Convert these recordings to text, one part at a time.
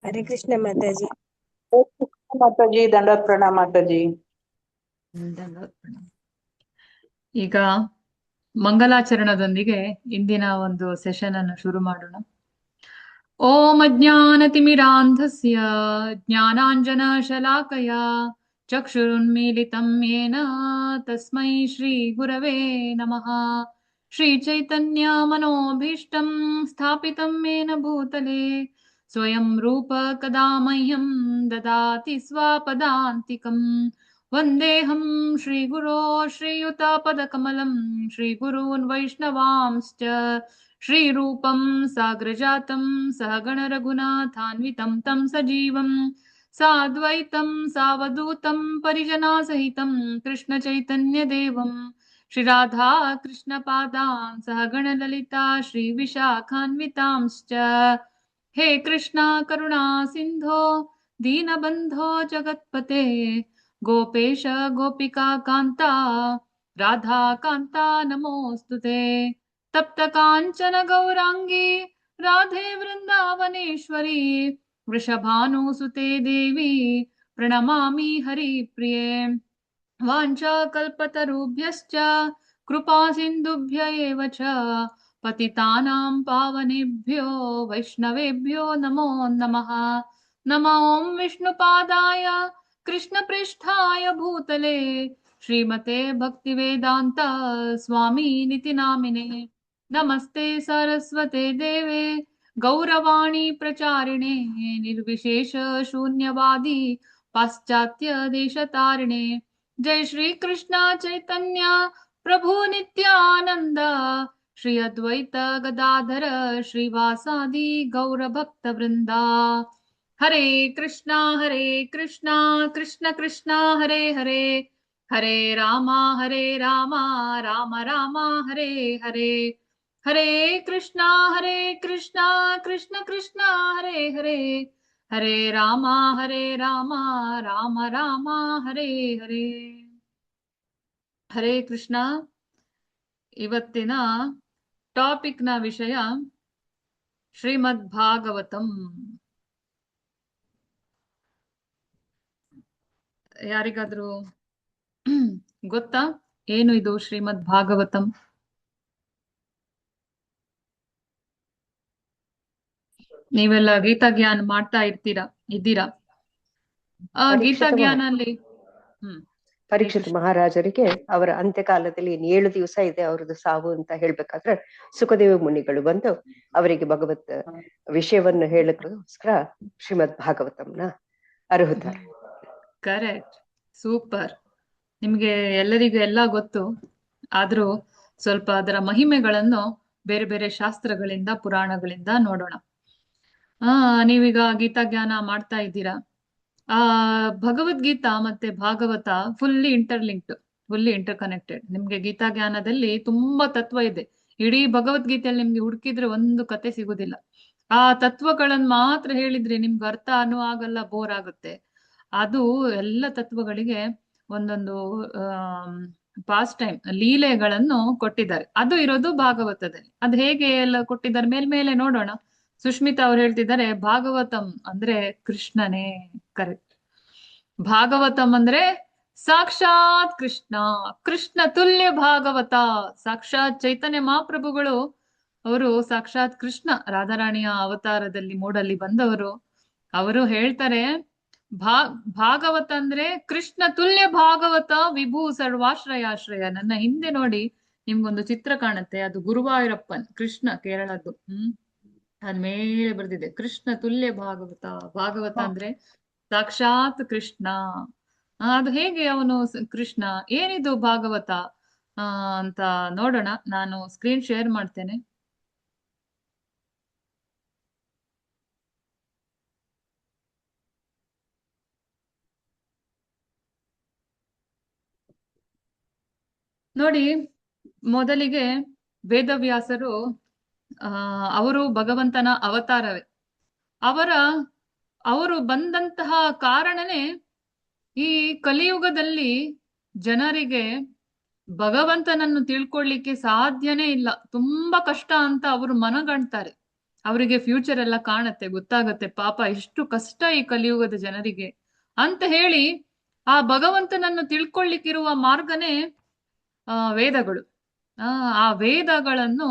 ಹರೇ ಕೃಷ್ಣ ಮಾತಾಜಿ. ಮಾತಾಜಿ, ದಂಡೋತ್ ಪ್ರಣಾಮ ಮಾತಾಜಿ. ಈಗ ಮಂಗಲಾಚರಣದೊಂದಿಗೆ ಇಂದಿನ ಒಂದು ಸೆಷನ್ ಅನ್ನು ಶುರು ಮಾಡೋಣ. ಓಂ ಅಜ್ಞಾನತಿಮಿರಾಂಧಸ್ಯ ಜ್ಞಾನಾಂಜನ ಶಲಾಕಯ ಚಕ್ಷುರುನ್ಮೀಲಿತಂ ಯೇನ ತಸ್ಮೈ ಶ್ರೀ ಗುರವೇ ನಮಃ. ಶ್ರೀ ಚೈತನ್ಯ ಮನೋಭೀಷ್ಟಂ ಸ್ಥಾಪಿತಂ ಯೇನ ಭೂತಲೆ ಸ್ವಯಂ ರೂಪ ಕದಾ ಮಹ್ಯಂ ದದಾತಿ ಸ್ವಪದಾಂತಿಕಂ. ವಂದೇಹಂ ಶ್ರೀಗುರೋ ಶ್ರೀಯುತಾಪದಕಮಲಂ ಶ್ರೀಗುರೂನ್ ವೈಷ್ಣವಾಂಶ್ಚ ಶ್ರೀರೂಪಂ ಸಾಗ್ರಜಾತಂ ಸಹಗಣ ರಘುನಾಥಾನ್ವಿತಂ ತಂ ಸಜೀವಂ ಸಾದ್ವೈತಂ ಸಾವಧೂತಂ ಪರಿಜನಾ ಸಹಿತಂ ಕೃಷ್ಣ ಚೈತನ್ಯ ದೇವಂ ಶ್ರೀರಾಧಾ ಕೃಷ್ಣ ಪಾದಾನ್ ಸಹಗಣ ಲಲಿತಾ ಶ್ರೀ ವಿಶಾಖಾನ್ವಿತಾಂಶ್ಚ. ಹೇ ಕೃಷ್ಣ ಕರುಣಾ ಸಿಂಧೋ ದೀನಬಂಧೋ ಜಗತ್ಪತೆ ಗೋಪೇಶ ಗೋಪಿಕಾ ಕಾಂತ ರಾಧಾ ಕಾಂತ ನಮೋಸ್ತುತೆ. ತಪ್ತ ಕಾಂಚನ ಗೌರಾಂಗಿ ರಾಧೆ ವೃಂದಾವನೇಶ್ವರಿ ವೃಷಭಾನುಸುತೆ ದೇವಿ ಪ್ರಣಮಾಮಿ ಹರಿಪ್ರಿಯೆ. ವಾಂಛಾ ಕಲ್ಪತರುಭ್ಯಶ್ಚ ಕೃಪಾ ಸಿಂಧುಭ್ಯ ಏವ ಚ ಪತಿತಾನಾಂ ಪಾವನೇಭ್ಯೋ ವೈಷ್ಣವೇಭ್ಯೋ ನಮೋ ನಮಃ. ನಮೋ ಓಂ ವಿಷ್ಣುಪಾದಾಯ ಕೃಷ್ಣ ಪೃಷ್ಠಾಯ ಭೂತಲೆ ಶ್ರೀಮತೆ ಭಕ್ತಿವೇದಾಂತ ಸ್ವಾಮಿ ನಿತಿ ನಾಮಿನೆ. ನಮಸ್ತೆ ಸರಸ್ವತೆ ದೇವೆ ಗೌರವಾಣಿ ಪ್ರಚಾರಿಣೆ ನಿರ್ವಿಶೇಷ ಶೂನ್ಯವಾದಿ ಪಾಶ್ಚಾತ್ಯ ದೇಶತಾರಿಣೆ. ಜೈ ಶ್ರೀ ಕೃಷ್ಣ ಚೈತನ್ಯ ಪ್ರಭು ನಿತ್ಯಾನಂದ ಶ್ರೀ ಅದ್ವೈತ ಗದಾಧರ ಶ್ರೀವಾಸಾದಿ ಗೌರಭಕ್ತ ವೃಂದ. ಹರೇ ಕೃಷ್ಣ ಕೃಷ್ಣ ಕೃಷ್ಣ ಹರೇ ಹರೇ ಹರೇ ರಾಮ ರಾಮ ರಾಮ ಹರೇ ಹರೇ. ಹರೇ ಕೃಷ್ಣ ಕೃಷ್ಣ ಕೃಷ್ಣ ಹರೇ ಹರೇ ಹರೇ ರಾಮ ರಾಮ ರಾಮ ಹರೇ ಹರೇ. ಹರೇ ಕೃಷ್ಣ. ಇವತ್ತಿನ ಟಾಪಿಕ್ ನ ವಿಷಯ ಶ್ರೀಮದ್ ಭಾಗವತಂ. ಯಾರಿಗಾದ್ರೂ ಗೊತ್ತಾ ಏನು ಇದು ಶ್ರೀಮದ್ ಭಾಗವತಂ? ನೀವೆಲ್ಲ ಗೀತಾ ಜ್ಞಾನ ಮಾಡ್ತಾ ಇದ್ದೀರಾ? ಗೀತಾ ಜ್ಞಾನ ಅಲ್ಲಿ ಪರೀಕ್ಷಿತ್ ಮಹಾರಾಜರಿಗೆ ಅವರ ಅಂತ್ಯಕಾಲದಲ್ಲಿ 7 ದಿವಸ ಇದೆ ಅವ್ರದ್ದು ಸಾವು ಅಂತ ಹೇಳ್ಬೇಕಾದ್ರೆ ಸುಖದೇವ ಮುನಿಗಳು ಬಂದು ಅವರಿಗೆ ಭಗವತ್ ವಿಷಯವನ್ನು ಹೇಳಕ್ಕೋಸ್ಕರ ಶ್ರೀಮದ್ ಭಾಗವತಂನ ಅರ್ಹುತ್ತಾರೆ. Correct, super. ನಿಮ್ಗೆ ಎಲ್ಲರಿಗೂ ಎಲ್ಲ ಗೊತ್ತು, ಆದ್ರೂ ಸ್ವಲ್ಪ ಅದರ ಮಹಿಮೆಗಳನ್ನು ಬೇರೆ ಬೇರೆ ಶಾಸ್ತ್ರಗಳಿಂದ ಪುರಾಣಗಳಿಂದ ನೋಡೋಣ. ನೀವೀಗ ಗೀತಾ ಜ್ಞಾನ ಮಾಡ್ತಾ ಇದ್ದೀರಾ. ಭಗವದ್ಗೀತಾ ಮತ್ತೆ ಭಾಗವತ ಫುಲ್ಲಿ ಇಂಟರ್ ಕನೆಕ್ಟೆಡ್. ನಿಮ್ಗೆ ಗೀತಾ ಜ್ಞಾನದಲ್ಲಿ ತುಂಬಾ ತತ್ವ ಇದೆ. ಇಡೀ ಭಗವದ್ಗೀತೆಯಲ್ಲಿ ನಿಮ್ಗೆ ಹುಡುಕಿದ್ರೆ ಒಂದು ಕತೆ ಸಿಗುದಿಲ್ಲ. ಆ ತತ್ವಗಳನ್ನ ಮಾತ್ರ ಹೇಳಿದ್ರೆ ನಿಮ್ಗೆ ಅರ್ಥ ಆಗಲ್ಲ, ಬೋರ್ ಆಗುತ್ತೆ. ಅದು ಎಲ್ಲ ತತ್ವಗಳಿಗೆ ಒಂದೊಂದು ಪಾಸ್ಟ್ ಟೈಮ್ ಲೀಲೆಗಳನ್ನು ಕೊಟ್ಟಿದ್ದಾರೆ. ಅದು ಇರೋದು ಭಾಗವತದಲ್ಲಿ. ಅದು ಹೇಗೆ ಎಲ್ಲ ಕೊಟ್ಟಿದ್ದಾರೆ ಮೇಲ್ಮೇಲೆ ನೋಡೋಣ. ಸುಷ್ಮಿತಾ ಅವ್ರು ಹೇಳ್ತಿದ್ದಾರೆ ಭಾಗವತಂ ಅಂದ್ರೆ ಕೃಷ್ಣನೇ. ಕರೆಕ್ಟ್. ಭಾಗವತಂ ಅಂದ್ರೆ ಸಾಕ್ಷಾತ್ ಕೃಷ್ಣ ತುಲ್ಯ ಭಾಗವತ. ಸಾಕ್ಷಾತ್ ಚೈತನ್ಯ ಮಹಾಪ್ರಭುಗಳು ಅವರು ಸಾಕ್ಷಾತ್ ಕೃಷ್ಣ ರಾಧಾರಾಣಿಯ ಅವತಾರದಲ್ಲಿ ಮೂಡಲ್ಲಿ ಬಂದವರು. ಅವರು ಹೇಳ್ತಾರೆ ಭಾಗವತ ಅಂದ್ರೆ ಕೃಷ್ಣ ತುಲ್ಯ ಭಾಗವತ ವಿಭೂ ಸರ್ವಾಶ್ರಯಾಶ್ರಯ. ನನ್ನ ಹಿಂದೆ ನೋಡಿ ನಿಮ್ಗೊಂದು ಚಿತ್ರ ಕಾಣುತ್ತೆ, ಅದು ಗುರುವಾಯೂರಪ್ಪನ್ ಕೃಷ್ಣ ಕೇರಳದ್ದು. ಅದ್ಮೇಲೆ ಬರ್ದಿದೆ ಕೃಷ್ಣ ತುಲ್ಯ ಭಾಗವತ ಅಂದ್ರೆ ಸಾಕ್ಷಾತ್ ಕೃಷ್ಣ. ಅದು ಹೇಗೆ ಅವನು ಕೃಷ್ಣ, ಏನಿದು ಭಾಗವತ ಅಂತ ನೋಡೋಣ. ನಾನು ಸ್ಕ್ರೀನ್ ಶೇರ್ ಮಾಡ್ತೇನೆ. ನೋಡಿ, ಮೊದಲಿಗೆ ವೇದವ್ಯಾಸರು ಅವರು ಭಗವಂತನ ಅವತಾರವೇ. ಅವರು ಬಂದಂತಹ ಕಾರಣನೇ ಈ ಕಲಿಯುಗದಲ್ಲಿ ಜನರಿಗೆ ಭಗವಂತನನ್ನು ತಿಳ್ಕೊಳ್ಳಿಕ್ಕೆ ಸಾಧ್ಯನೇ ಇಲ್ಲ, ತುಂಬಾ ಕಷ್ಟ ಅಂತ ಅವರು ಮನಗಣ್ತಾರೆ. ಅವರಿಗೆ ಫ್ಯೂಚರ್ ಎಲ್ಲ ಕಾಣತ್ತೆ, ಗೊತ್ತಾಗತ್ತೆ ಪಾಪ ಎಷ್ಟು ಕಷ್ಟ ಈ ಕಲಿಯುಗದ ಜನರಿಗೆ ಅಂತ ಹೇಳಿ ಆ ಭಗವಂತನನ್ನು ತಿಳ್ಕೊಳ್ಳಿಕ್ಕಿರುವ ಮಾರ್ಗನೇ ವೇದಗಳು. ಆ ವೇದಗಳನ್ನು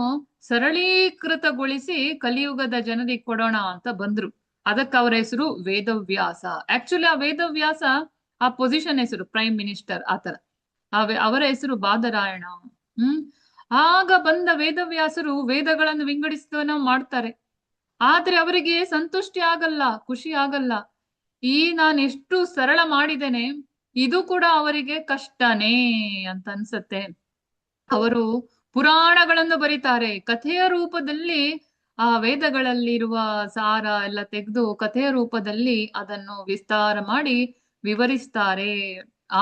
ಸರಳೀಕೃತಗೊಳಿಸಿ ಕಲಿಯುಗದ ಜನರಿಗೆ ಕೊಡೋಣ ಅಂತ ಬಂದ್ರು. ಅದಕ್ಕೆ ಅವರ ಹೆಸರು ವೇದವ್ಯಾಸ. ಆಕ್ಚುಲಿ ಆ ವೇದವ್ಯಾಸ ಆ ಪೊಸಿಷನ್ ಹೆಸರು ಪ್ರೈಮ್ ಮಿನಿಸ್ಟರ್ ಆತರ. ಅವರ ಹೆಸರು ಬಾದರಾಯಣ. ಆಗ ಬಂದ ವೇದವ್ಯಾಸರು ವೇದಗಳನ್ನು ವಿಂಗಡಿಸ್ತನ ಮಾಡ್ತಾರೆ. ಆದ್ರೆ ಅವರಿಗೆ ಸಂತುಷ್ಟಿ ಆಗಲ್ಲ, ಖುಷಿ ಆಗಲ್ಲ. ನಾನು ಎಷ್ಟು ಸರಳ ಮಾಡಿದ್ದೇನೆ, ಇದು ಕೂಡ ಅವರಿಗೆ ಕಷ್ಟನೇ ಅಂತ ಅನ್ಸತ್ತೆ. ಅವರು ಪುರಾಣಗಳನ್ನು ಬರೀತಾರೆ, ಕಥೆಯ ರೂಪದಲ್ಲಿ ಆ ವೇದಗಳಲ್ಲಿರುವ ಸಾರ ಎಲ್ಲ ತೆಗೆದು ಕಥೆಯ ರೂಪದಲ್ಲಿ ಅದನ್ನು ವಿಸ್ತಾರ ಮಾಡಿ ವಿವರಿಸ್ತಾರೆ.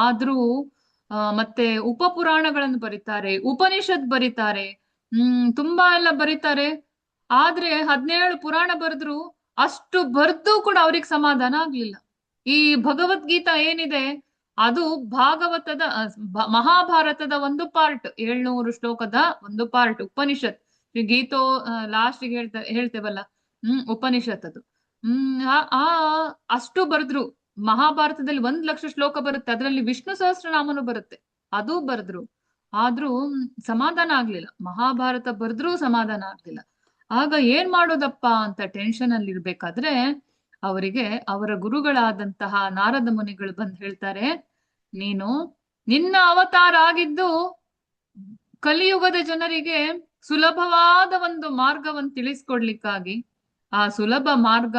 ಆದ್ರೂ ಮತ್ತೆ ಉಪಪುರಾಣಗಳನ್ನು ಬರೀತಾರೆ, ಉಪನಿಷತ್ ಬರೀತಾರೆ, ತುಂಬಾ ಎಲ್ಲ ಬರೀತಾರೆ. ಆದ್ರೆ 17 ಪುರಾಣ ಬರೆದ್ರು ಅಷ್ಟು ಬರ್ದು ಕೂಡ ಅವ್ರಿಗೆ ಸಮಾಧಾನ ಆಗ್ಲಿಲ್ಲ. ಈ ಭಗವದ್ಗೀತಾ ಏನಿದೆ ಅದು ಭಾಗವತದ ಮಹಾಭಾರತದ ಒಂದು ಪಾರ್ಟ್, 700 ಶ್ಲೋಕದ ಒಂದು ಪಾರ್ಟ್. ಉಪನಿಷತ್ ಗೀತೋ ಲಾಸ್ಟ್ ಹೇಳ್ತೇವಲ್ಲ, ಉಪನಿಷತ್ ಅದು. ಅಷ್ಟು ಬರೆದ್ರು. ಮಹಾಭಾರತದಲ್ಲಿ 1,00,000 ಶ್ಲೋಕ ಬರುತ್ತೆ, ಅದರಲ್ಲಿ ವಿಷ್ಣು ಸಹಸ್ರನಾಮನು ಬರುತ್ತೆ, ಅದು ಬರೆದ್ರು. ಆದ್ರೂ ಸಮಾಧಾನ ಆಗ್ಲಿಲ್ಲ. ಮಹಾಭಾರತ ಬರೆದ್ರೂ ಸಮಾಧಾನ ಆಗ್ಲಿಲ್ಲ. ಆಗ ಏನ್ ಮಾಡೋದಪ್ಪ ಅಂತ ಟೆನ್ಷನ್ ಅಲ್ಲಿ ಇರ್ಬೇಕಾದ್ರೆ ಅವರಿಗೆ ಅವರ ಗುರುಗಳಾದಂತಹ ನಾರದ ಮುನಿಗಳು ಬಂದು ಹೇಳ್ತಾರೆ, ನೀನು ನಿನ್ನ ಅವತಾರ ಆಗಿದ್ದು ಕಲಿಯುಗದ ಜನರಿಗೆ ಸುಲಭವಾದ ಒಂದು ಮಾರ್ಗವನ್ನು ತಿಳಿಸ್ಕೊಡ್ಲಿಕ್ಕಾಗಿ. ಆ ಸುಲಭ ಮಾರ್ಗ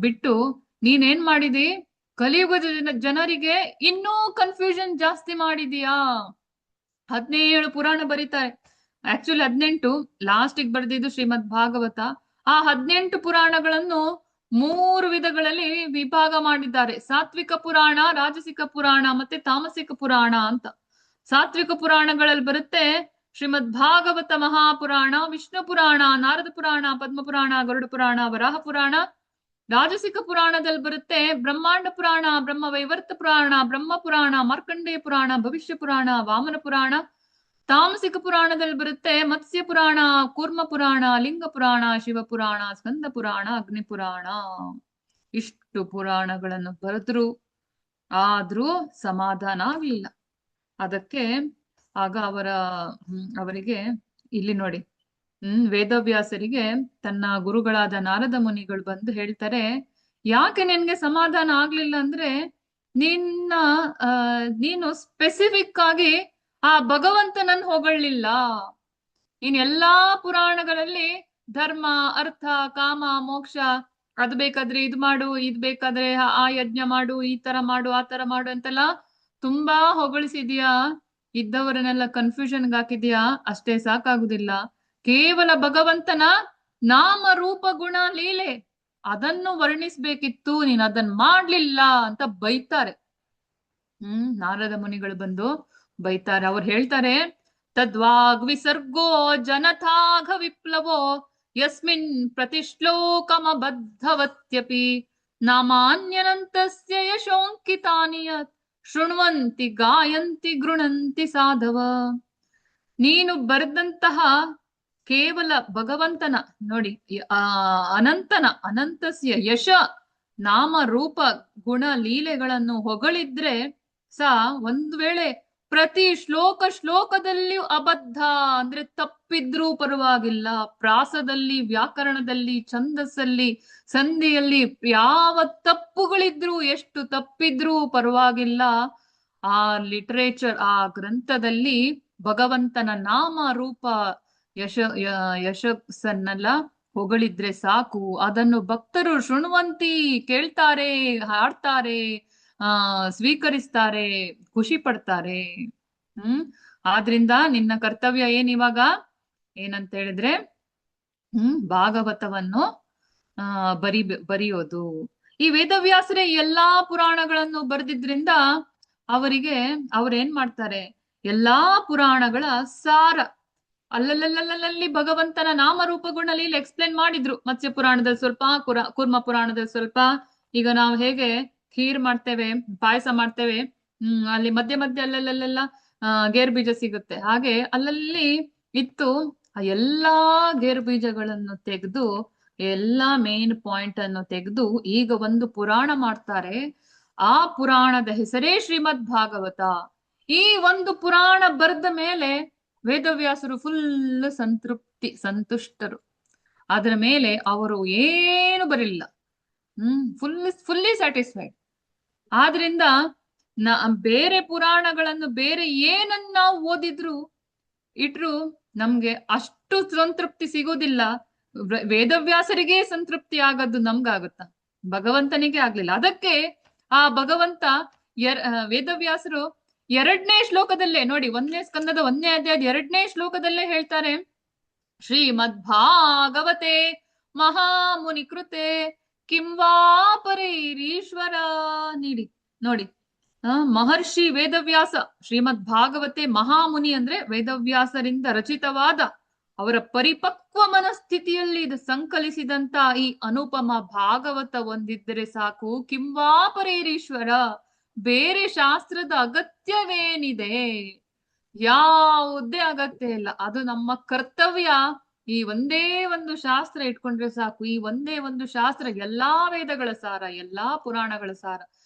ಬಿಟ್ಟು ನೀನೇನ್ ಮಾಡಿದಿ, ಕಲಿಯುಗದ ಜನರಿಗೆ ಇನ್ನೂ ಕನ್ಫ್ಯೂಷನ್ ಜಾಸ್ತಿ ಮಾಡಿದೀಯಾ. 17 ಪುರಾಣ ಬರೀತಾರೆ. ಆಕ್ಚುಲಿ 18, ಲಾಸ್ಟಿಗೆ ಬರ್ದಿದ್ದು ಶ್ರೀಮದ್ ಭಾಗವತ. ಆ 18 ಪುರಾಣಗಳನ್ನು 3 ವಿಧಗಳಲ್ಲಿ ವಿಭಾಗ ಮಾಡಿದ್ದಾರೆ. ಸಾತ್ವಿಕ ಪುರಾಣ, ರಾಜಸಿಕ ಪುರಾಣ ಮತ್ತೆ ತಾಮಸಿಕ ಪುರಾಣ ಅಂತ. ಸಾತ್ವಿಕ ಪುರಾಣಗಳಲ್ಲಿ ಬರುತ್ತೆ ಶ್ರೀಮದ್ ಭಾಗವತ ಮಹಾಪುರಾಣ, ವಿಷ್ಣು ಪುರಾಣ, ನಾರದ ಪುರಾಣ, ಪದ್ಮ ಪುರಾಣ, ಗರುಡ ಪುರಾಣ, ವರಾಹ ಪುರಾಣ. ರಾಜಸಿಕ ಪುರಾಣದಲ್ಲಿ ಬರುತ್ತೆ ಬ್ರಹ್ಮಾಂಡ ಪುರಾಣ, ಬ್ರಹ್ಮ ವೈವರ್ತ ಪುರಾಣ, ಬ್ರಹ್ಮ ಪುರಾಣ, ಮಾರ್ಕಂಡೇಯ ಪುರಾಣ, ಭವಿಷ್ಯ ಪುರಾಣ, ವಾಮನ ಪುರಾಣ. ತಾಮಸಿಕ ಪುರಾಣದಲ್ಲಿ ಬರುತ್ತೆ ಮತ್ಸ್ಯ ಪುರಾಣ, ಕೂರ್ಮ ಪುರಾಣ, ಲಿಂಗ ಪುರಾಣ, ಶಿವ ಪುರಾಣ, ಸ್ಕಂದ ಪುರಾಣ, ಅಗ್ನಿ ಪುರಾಣ. ಇಷ್ಟು ಪುರಾಣಗಳನ್ನು ಬರೆದ್ರು, ಆದ್ರೂ ಸಮಾಧಾನ ಆಗ್ಲಿಲ್ಲ. ಅದಕ್ಕೆ ಆಗ ಅವರಿಗೆ ಇಲ್ಲಿ ನೋಡಿ, ವೇದವ್ಯಾಸರಿಗೆ ತನ್ನ ಗುರುಗಳಾದ ನಾರದ ಮುನಿಗಳು ಬಂದು ಹೇಳ್ತಾರೆ, ಯಾಕೆ ನಿನ್ಗೆ ಸಮಾಧಾನ ಆಗ್ಲಿಲ್ಲ ಅಂದ್ರೆ ನೀನು ಸ್ಪೆಸಿಫಿಕ್ ಆಗಿ ಆ ಭಗವಂತನನ್ನು ಹೊಗಳಿಲ್ಲ. ಇನ್ ಎಲ್ಲಾ ಪುರಾಣಗಳಲ್ಲಿ ಧರ್ಮ, ಅರ್ಥ, ಕಾಮ, ಮೋಕ್ಷ, ಅದು ಬೇಕಾದ್ರೆ ಇದು ಮಾಡು, ಇದ್ ಬೇಕಾದ್ರೆ ಆ ಯಜ್ಞ ಮಾಡು, ಈ ತರ ಮಾಡು, ಆ ತರ ಮಾಡು ಅಂತೆಲ್ಲ ತುಂಬಾ ಹೊಗಳಿಸಿದ್ಯಾ. ಇದ್ದವರನ್ನೆಲ್ಲ ಕನ್ಫ್ಯೂಷನ್ಗೆ ಹಾಕಿದ್ಯಾ. ಅಷ್ಟೇ ಸಾಕಾಗುದಿಲ್ಲ, ಕೇವಲ ಭಗವಂತನ ನಾಮ ರೂಪ ಗುಣ ಲೀಲೆ ಅದನ್ನು ವರ್ಣಿಸ್ಬೇಕಿತ್ತು, ನೀನ್ ಅದನ್ನ ಮಾಡ್ಲಿಲ್ಲ ಅಂತ ಬೈತಾರೆ. ನಾರದ ಮುನಿಗಳು ಬಂದು ಬೈತಾರೆ. ಅವ್ರು ಹೇಳ್ತಾರೆ, ತದ್ವಾಗ್ ವಿಸರ್ಗೋ ಜನತಾಘ ವಿಪ್ಲವೋ ಯಸ್ಮಿನ್ ಪ್ರತಿಶ್ಲೋಕಮಬದ್ಧವತ್ಯಪಿ ನಾಮಾನ್ಯನಂತಸ್ಯ ಯಶೋಂಕಿತಾನಿ ಶೃಣ್ವಂತಿ ಗಾಯಂತಿ ಗೃಣಂತಿ ಸಾಧವ. ನೀನು ಬರೆದಂತಹ ಕೇವಲ ಭಗವಂತನ ನೋಡಿ, ಅನಂತಸ್ಯ ಯಶ ನಾಮ ರೂಪ ಗುಣ ಲೀಲೆಗಳನ್ನು ಹೊಗಳಿದ್ರೆ ಒಂದ್ ವೇಳೆ ಪ್ರತಿ ಶ್ಲೋಕದಲ್ಲಿಯೂ ಅಬದ್ಧ ಅಂದ್ರೆ ತಪ್ಪಿದ್ರೂ ಪರವಾಗಿಲ್ಲ, ಪ್ರಾಸದಲ್ಲಿ, ವ್ಯಾಕರಣದಲ್ಲಿ, ಛಂದಸ್ಸಲ್ಲಿ, ಸಂಧಿಯಲ್ಲಿ ಯಾವ ತಪ್ಪುಗಳಿದ್ರು, ಎಷ್ಟು ತಪ್ಪಿದ್ರೂ ಪರವಾಗಿಲ್ಲ, ಆ ಲಿಟರೇಚರ್, ಆ ಗ್ರಂಥದಲ್ಲಿ ಭಗವಂತನ ನಾಮ ರೂಪ ಯಶಸ್ಸನ್ನೆಲ್ಲ ಹೊಗಳಿದ್ರೆ ಸಾಕು. ಅದನ್ನು ಭಕ್ತರು ಶೃಣ್ವಂತಿ, ಕೇಳ್ತಾರೆ, ಹಾಡ್ತಾರೆ, ಸ್ವೀಕರಿಸ್ತಾರೆ, ಖುಷಿ ಪಡ್ತಾರೆ. ಆದ್ರಿಂದ ನಿನ್ನ ಕರ್ತವ್ಯ ಏನಿವಾಗ ಏನಂತ ಹೇಳಿದ್ರೆ ಭಾಗವತವನ್ನು ಬರೆಯೋದು. ಈ ವೇದವ್ಯಾಸರೇ ಎಲ್ಲಾ ಪುರಾಣಗಳನ್ನು ಬರೆದಿದ್ರಿಂದ ಅವ್ರೇನ್ ಮಾಡ್ತಾರೆ, ಎಲ್ಲಾ ಪುರಾಣಗಳ ಸಾರ ಅಲ್ಲಲ್ಲಿ ಭಗವಂತನ ನಾಮರೂಪ ಗುಣಲೀಲೆ ಎಕ್ಸ್ಪ್ಲೇನ್ ಮಾಡಿದ್ರು. ಮತ್ಸ್ಯ ಪುರಾಣದಲ್ಲಿ ಸ್ವಲ್ಪ, ಕೂರ್ಮ ಪುರಾಣದಲ್ಲಿ ಸ್ವಲ್ಪ. ಈಗ ನಾವು ಹೇಗೆ ಖೀರ್ ಮಾಡ್ತೇವೆ, ಪಾಯಸ ಮಾಡ್ತೇವೆ, ಅಲ್ಲಿ ಮಧ್ಯೆ ಅಲ್ಲಲ್ಲೆಲ್ಲ ಗೇರ್ ಬೀಜ ಸಿಗುತ್ತೆ, ಹಾಗೆ ಅಲ್ಲಲ್ಲಿ ಇತ್ತು ಆ ಎಲ್ಲಾ ಗೇರು ಬೀಜಗಳನ್ನು ತೆಗೆದು ಎಲ್ಲಾ ಮೇನ್ ಪಾಯಿಂಟ್ ಅನ್ನು ತೆಗೆದು ಈಗ ಒಂದು ಪುರಾಣ ಮಾಡ್ತಾರೆ. ಆ ಪುರಾಣದ ಹೆಸರೇ ಶ್ರೀಮದ್ ಭಾಗವತ. ಈ ಒಂದು ಪುರಾಣ ಬರೆದ ಮೇಲೆ ವೇದವ್ಯಾಸರು ಫುಲ್ ಸಂತುಷ್ಟರು. ಅದರ ಮೇಲೆ ಅವರು ಏನು ಬರಲಿಲ್ಲ. Fully satisfied. ಆದ್ರಿಂದ ಬೇರೆ ಪುರಾಣಗಳನ್ನು ಬೇರೆ ಏನನ್ನ ನಾವು ಓದಿದ್ರು ಇಟ್ರು ನಮ್ಗೆ ಅಷ್ಟು ಸಂತೃಪ್ತಿ ಸಿಗೋದಿಲ್ಲ. ವೇದವ್ಯಾಸರಿಗೆ ಸಂತೃಪ್ತಿ ಆಗದ್ದು ನಮ್ಗಾಗುತ್ತಾ? ಭಗವಂತನಿಗೆ ಆಗ್ಲಿಲ್ಲ. ಅದಕ್ಕೆ ಆ ಭಗವಂತ ವೇದವ್ಯಾಸರು 2ನೇ ಶ್ಲೋಕದಲ್ಲೇ ನೋಡಿ, 1ನೇ ಸ್ಕಂದದ 1ನೇ ಅಧ್ಯಾಯದ 2ನೇ ಶ್ಲೋಕದಲ್ಲೇ ಹೇಳ್ತಾರೆ, ಶ್ರೀಮದ್ ಭಾಗವತೆ ಮಹಾಮುನಿ ಕೃತೆ ಕಿಂವಾ ಪರೈರೀಶ್ವರ. ನೋಡಿ ಮಹರ್ಷಿ ವೇದವ್ಯಾಸ, ಶ್ರೀಮದ್ ಭಾಗವತೆ ಮಹಾಮುನಿ ಅಂದ್ರೆ ವೇದವ್ಯಾಸರಿಂದ ರಚಿತವಾದ, ಅವರ ಪರಿಪಕ್ವ ಮನಸ್ಥಿತಿಯಲ್ಲಿ ಇದು ಸಂಕಲಿಸಿದಂತ ಈ ಅನುಪಮ ಭಾಗವತ ಒಂದಿದ್ದರೆ ಸಾಕು. ಕಿಂವಾ ಪರೈರೀಶ್ವರ, ಬೇರೆ ಶಾಸ್ತ್ರದ ಅಗತ್ಯವೇನಿದೆ? ಯಾವುದೇ ಅಗತ್ಯ ಇಲ್ಲ. ಅದು ನಮ್ಮ ಕರ್ತವ್ಯ. ಈ ಒಂದೇ ಒಂದು ಶಾಸ್ತ್ರ ಇಟ್ಕೊಂಡ್ರೆ ಸಾಕು. ಈ ಒಂದೇ ಒಂದು ಶಾಸ್ತ್ರ ಎಲ್ಲಾ ವೇದಗಳ ಸಾರ, ಎಲ್ಲಾ ಪುರಾಣಗಳ ಸಾರ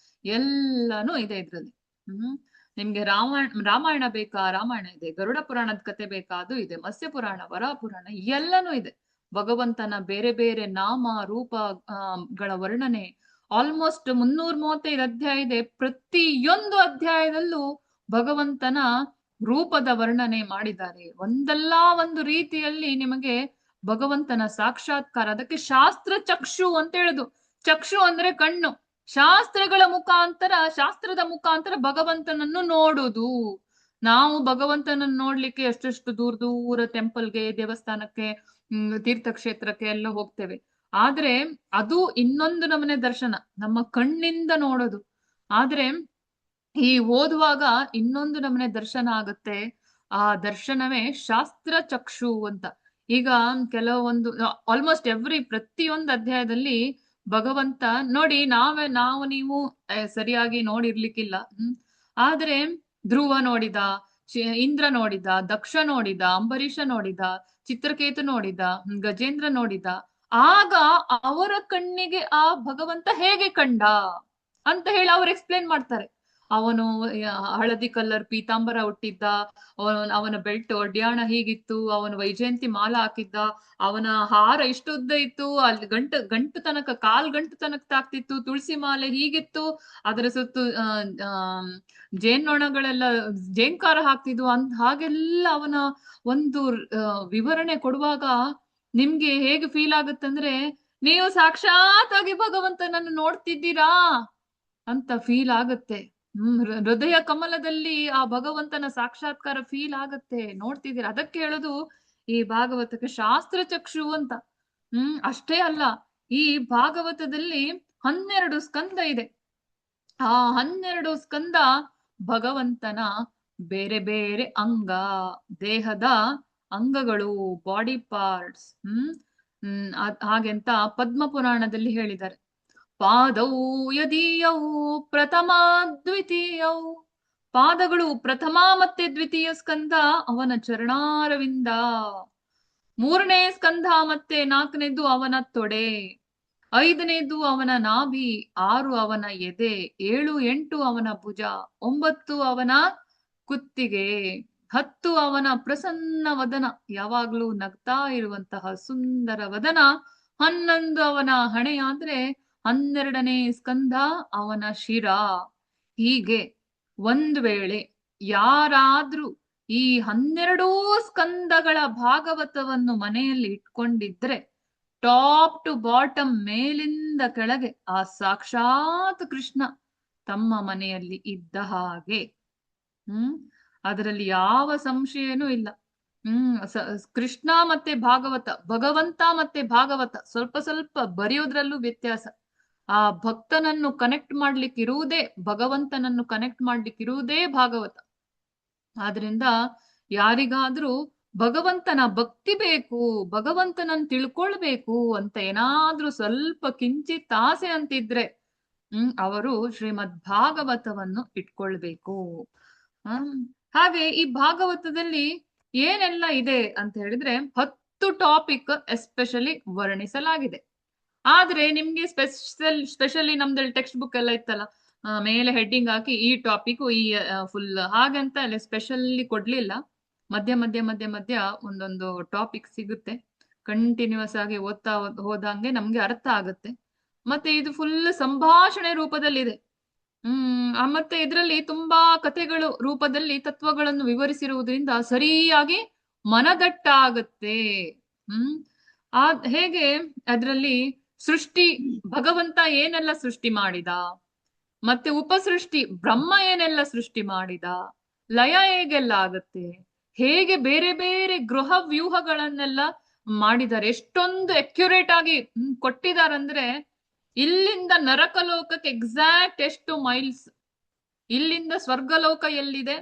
ಎಲ್ಲಾನು ಇದೆ ಇದ್ರಲ್ಲಿ. ನಿಮ್ಗೆ ರಾಮಾಯಣ ಬೇಕಾ? ರಾಮಾಯಣ ಇದೆ. ಗರುಡ ಪುರಾಣದ ಕತೆ ಬೇಕಾ? ಅದು ಇದೆ. ಮತ್ಸ್ಯ ಪುರಾಣ, ವರಾಹ ಪುರಾಣ ಎಲ್ಲನೂ ಇದೆ. ಭಗವಂತನ ಬೇರೆ ಬೇರೆ ನಾಮ ರೂಪಗಳ ವರ್ಣನೆ ಆಲ್ಮೋಸ್ಟ್ 335 ಅಧ್ಯಾಯ ಇದೆ. ಪ್ರತಿಯೊಂದು ಅಧ್ಯಾಯದಲ್ಲೂ ಭಗವಂತನ ರೂಪದ ವರ್ಣನೆ ಮಾಡಿದ್ದಾರೆ. ಒಂದಲ್ಲ ಒಂದು ರೀತಿಯಲ್ಲಿ ನಿಮಗೆ ಭಗವಂತನ ಸಾಕ್ಷಾತ್ಕಾರ. ಅದಕ್ಕೆ ಶಾಸ್ತ್ರ ಚಕ್ಷು ಅಂತ ಹೇಳುದು. ಚಕ್ಷು ಅಂದ್ರೆ ಕಣ್ಣು. ಶಾಸ್ತ್ರದ ಮುಖಾಂತರ ಭಗವಂತನನ್ನು ನೋಡುದು. ನಾವು ಭಗವಂತನನ್ನು ನೋಡ್ಲಿಕ್ಕೆ ಎಷ್ಟೆಷ್ಟು ದೂರ ಟೆಂಪಲ್ಗೆ, ದೇವಸ್ಥಾನಕ್ಕೆ, ತೀರ್ಥಕ್ಷೇತ್ರಕ್ಕೆ ಎಲ್ಲ ಹೋಗ್ತೇವೆ. ಆದ್ರೆ ಅದು ಇನ್ನೊಂದು ನಮನೆ ದರ್ಶನ, ನಮ್ಮ ಕಣ್ಣಿಂದ ನೋಡೋದು. ಆದ್ರೆ ಈ ಓದುವಾಗ ಇನ್ನೊಂದು ನಮನೆ ದರ್ಶನ ಆಗುತ್ತೆ. ಆ ದರ್ಶನವೇ ಶಾಸ್ತ್ರ ಚಕ್ಷು ಅಂತ. ಈಗ ಕೆಲವೊಂದು ಆಲ್ಮೋಸ್ಟ್ ಪ್ರತಿಯೊಂದು ಅಧ್ಯಾಯದಲ್ಲಿ ಭಗವಂತ ನೋಡಿ, ನಾವು ನೀವು ಸರಿಯಾಗಿ ನೋಡಿರ್ಲಿಕ್ಕಿಲ್ಲ. ಆದ್ರೆ ಧ್ರುವ ನೋಡಿದ, ಇಂದ್ರ ನೋಡಿದ, ದಕ್ಷ ನೋಡಿದ, ಅಂಬರೀಷ ನೋಡಿದ, ಚಿತ್ರಕೇತು ನೋಡಿದ, ಗಜೇಂದ್ರ ನೋಡಿದ. ಆಗ ಅವರ ಕಣ್ಣಿಗೆ ಆ ಭಗವಂತ ಹೇಗೆ ಕಂಡ ಅಂತ ಹೇಳಿ ಅವ್ರು ಎಕ್ಸ್ಪ್ಲೇನ್ ಮಾಡ್ತಾರೆ. ಅವನು ಹಳದಿ ಕಲರ್ ಪೀತಾಂಬರ ಹುಟ್ಟಿದ್ದ, ಅವನ ಬೆಲ್ಟ್ ಒಡ್ಯಾಣ ಹೀಗಿತ್ತು, ಅವನು ವೈಜಯಂತಿ ಮಾಲ ಹಾಕಿದ್ದ, ಅವನ ಹಾರ ಇಷ್ಟು ಉದ್ದ ಇತ್ತು, ಅಲ್ಲಿ ಗಂಟು ತನಕ, ಗಂಟು ತನಕ ತಾಕ್ತಿತ್ತು, ತುಳಸಿ ಮಾಲೆ ಹೀಗಿತ್ತು, ಅದರ ಸುತ್ತು ಜೇನ್ನೊಣಗಳೆಲ್ಲ ಜೇಂಕಾರ ಹಾಕ್ತಿದ್ವು ಅಂತ. ಹಾಗೆಲ್ಲ ಅವನ ಒಂದು ವಿವರಣೆ ಕೊಡುವಾಗ ನಿಮ್ಗೆ ಹೇಗೆ ಫೀಲ್ ಆಗುತ್ತಂದ್ರೆ, ನೀವು ಸಾಕ್ಷಾತ್ ಆಗಿ ಭಗವಂತನನ್ನು ನೋಡ್ತಿದ್ದೀರಾ ಅಂತ ಫೀಲ್ ಆಗುತ್ತೆ. ಹೃದಯ ಕಮಲದಲ್ಲಿ ಆ ಭಗವಂತನ ಸಾಕ್ಷಾತ್ಕಾರ ಫೀಲ್ ಆಗತ್ತೆ, ನೋಡ್ತಿದ್ದೀರಾ. ಅದಕ್ಕೆ ಹೇಳುದು ಈ ಭಾಗವತಕ್ಕೆ ಶಾಸ್ತ್ರ ಚಕ್ಷು ಅಂತ. ಅಷ್ಟೇ ಅಲ್ಲ, ಈ ಭಾಗವತದಲ್ಲಿ 12 ಸ್ಕಂದ ಇದೆ. ಆ 12 ಸ್ಕಂದ ಭಗವಂತನ ಬೇರೆ ಬೇರೆ ದೇಹದ ಅಂಗಗಳು, ಬಾಡಿ ಪಾರ್ಟ್ಸ್. ಹಾಗೆಂತ ಪದ್ಮ ಪುರಾಣದಲ್ಲಿ ಹೇಳಿದ್ದಾರೆ. ಪಾದೌ ಯದೀಯೌ ಪ್ರಥಮ ದ್ವಿತೀಯೌ. ಪಾದಗಳು ಪ್ರಥಮ ಮತ್ತೆ ದ್ವಿತೀಯ ಸ್ಕಂದ ಅವನ ಚರಣಾರವಿಂದ. 3ನೇ ಸ್ಕಂದ ಮತ್ತೆ 4ನೇದು ಅವನ ತೊಡೆ, 5ನೇದು ಅವನ ನಾಭಿ, 6 ಅವನ ಎದೆ, 7, 8 ಅವನ ಭುಜ, 9 ಅವನ ಕುತ್ತಿಗೆ, 10 ಅವನ ಪ್ರಸನ್ನ ವದನ, ಯಾವಾಗ್ಲೂ ನಗ್ತಾ ಇರುವಂತಹ ಸುಂದರ ವದನ, 11 ಅವನ ಹಣೆ, ಆದ್ರೆ 12ನೇ ಸ್ಕಂದ ಅವನ ಶಿರ. ಹೀಗೆ ಒಂದು ವೇಳೆ ಯಾರಾದ್ರೂ ಈ 12 ಸ್ಕಂದಗಳ ಭಾಗವತವನ್ನು ಮನೆಯಲ್ಲಿ ಇಟ್ಕೊಂಡಿದ್ರೆ, ಟಾಪ್ ಟು ಬಾಟಮ್, ಮೇಲಿಂದ ಕೆಳಗೆ ಆ ಸಾಕ್ಷಾತ್ ಕೃಷ್ಣ ತಮ್ಮ ಮನೆಯಲ್ಲಿ ಇದ್ದ ಹಾಗೆ. ಅದರಲ್ಲಿ ಯಾವ ಸಂಶಯನೂ ಇಲ್ಲ. ಕೃಷ್ಣ ಮತ್ತೆ ಭಾಗವತ, ಭಗವಂತ ಮತ್ತೆ ಭಾಗವತ ಸ್ವಲ್ಪ ಸ್ವಲ್ಪ ಬರೆಯೋದ್ರಲ್ಲೂ ವ್ಯತ್ಯಾಸ. ಆ ಭಕ್ತನನ್ನು ಕನೆಕ್ಟ್ ಮಾಡ್ಲಿಕ್ಕಿರುವುದೇ, ಭಗವಂತನನ್ನು ಕನೆಕ್ಟ್ ಮಾಡ್ಲಿಕ್ಕಿರುವುದೇ ಭಾಗವತ. ಆದ್ರಿಂದ ಯಾರಿಗಾದ್ರೂ ಭಗವಂತನ ಭಕ್ತಿ ಬೇಕು, ಭಗವಂತನನ್ನು ತಿಳ್ಕೊಳ್ಬೇಕು ಅಂತ ಏನಾದ್ರೂ ಸ್ವಲ್ಪ ಕಿಂಚಿತ್ ಆಸೆ ಅಂತಿದ್ರೆ ಅವರು ಶ್ರೀಮದ್ ಭಾಗವತವನ್ನು ಇಟ್ಕೊಳ್ಬೇಕು. ಹಾಗೆ ಈ ಭಾಗವತದಲ್ಲಿ ಏನೆಲ್ಲ ಇದೆ ಅಂತ ಹೇಳಿದ್ರೆ 10 ಟಾಪಿಕ್ ಎಸ್ಪೆಷಲಿ ವರ್ಣಿಸಲಾಗಿದೆ. ಆದ್ರೆ ನಿಮ್ಗೆ ಸ್ಪೆಷಲಿ ನಮ್ದ್ರಲ್ಲಿ ಟೆಕ್ಸ್ಟ್ ಬುಕ್ ಎಲ್ಲ ಇತ್ತಲ್ಲ, ಮೇಲೆ ಹೆಡ್ಡಿಂಗ್ ಹಾಕಿ ಈ ಟಾಪಿಕ್ ಈ ಫುಲ್ ಹಾಗಂತ ಅಲ್ಲಿ ಸ್ಪೆಷಲಿ ಕೊಡ್ಲಿಲ್ಲ. ಮಧ್ಯ ಮಧ್ಯ ಮಧ್ಯ ಮಧ್ಯ ಒಂದೊಂದು ಟಾಪಿಕ್ ಸಿಗುತ್ತೆ. ಕಂಟಿನ್ಯೂಸ್ ಆಗಿ ಓದ್ತಾ ಹೋದಂಗೆ ನಮ್ಗೆ ಅರ್ಥ ಆಗುತ್ತೆ. ಮತ್ತೆ ಇದು ಫುಲ್ ಸಂಭಾಷಣೆ ರೂಪದಲ್ಲಿದೆ. ಮತ್ತೆ ಇದರಲ್ಲಿ ತುಂಬಾ ಕಥೆಗಳು ರೂಪದಲ್ಲಿ ತತ್ವಗಳನ್ನು ವಿವರಿಸಿರುವುದರಿಂದ ಸರಿಯಾಗಿ ಮನದಟ್ಟಾಗುತ್ತೆ. ಹೇಗೆ ಅದರಲ್ಲಿ ಸೃಷ್ಟಿ, ಭಗವಂತ ಏನೆಲ್ಲ ಸೃಷ್ಟಿ ಮಾಡಿದ, ಮತ್ತೆ ಉಪಸೃಷ್ಟಿ ಬ್ರಹ್ಮ ಏನೆಲ್ಲ ಸೃಷ್ಟಿ ಮಾಡಿದ, ಲಯ ಹೇಗೆಲ್ಲ ಆಗತ್ತೆ, ಹೇಗೆ ಬೇರೆ ಬೇರೆ ಗೃಹ ವ್ಯೂಹಗಳನ್ನೆಲ್ಲ ಮಾಡಿದ್ದಾರೆ, ಎಷ್ಟೊಂದು ಅಕ್ಯುರೇಟ್ ಆಗಿ ಕೊಟ್ಟಿದಾರಂದ್ರೆ, ಇಲ್ಲಿಂದ ನರಕಲೋಕಕ್ಕೆ ಎಕ್ಸಾಕ್ಟ್ ಎಷ್ಟು ಮೈಲ್ಸ್, ಇಲ್ಲಿಂದ ಸ್ವರ್ಗಲೋಕ ಎಲ್ಲಿದೆ,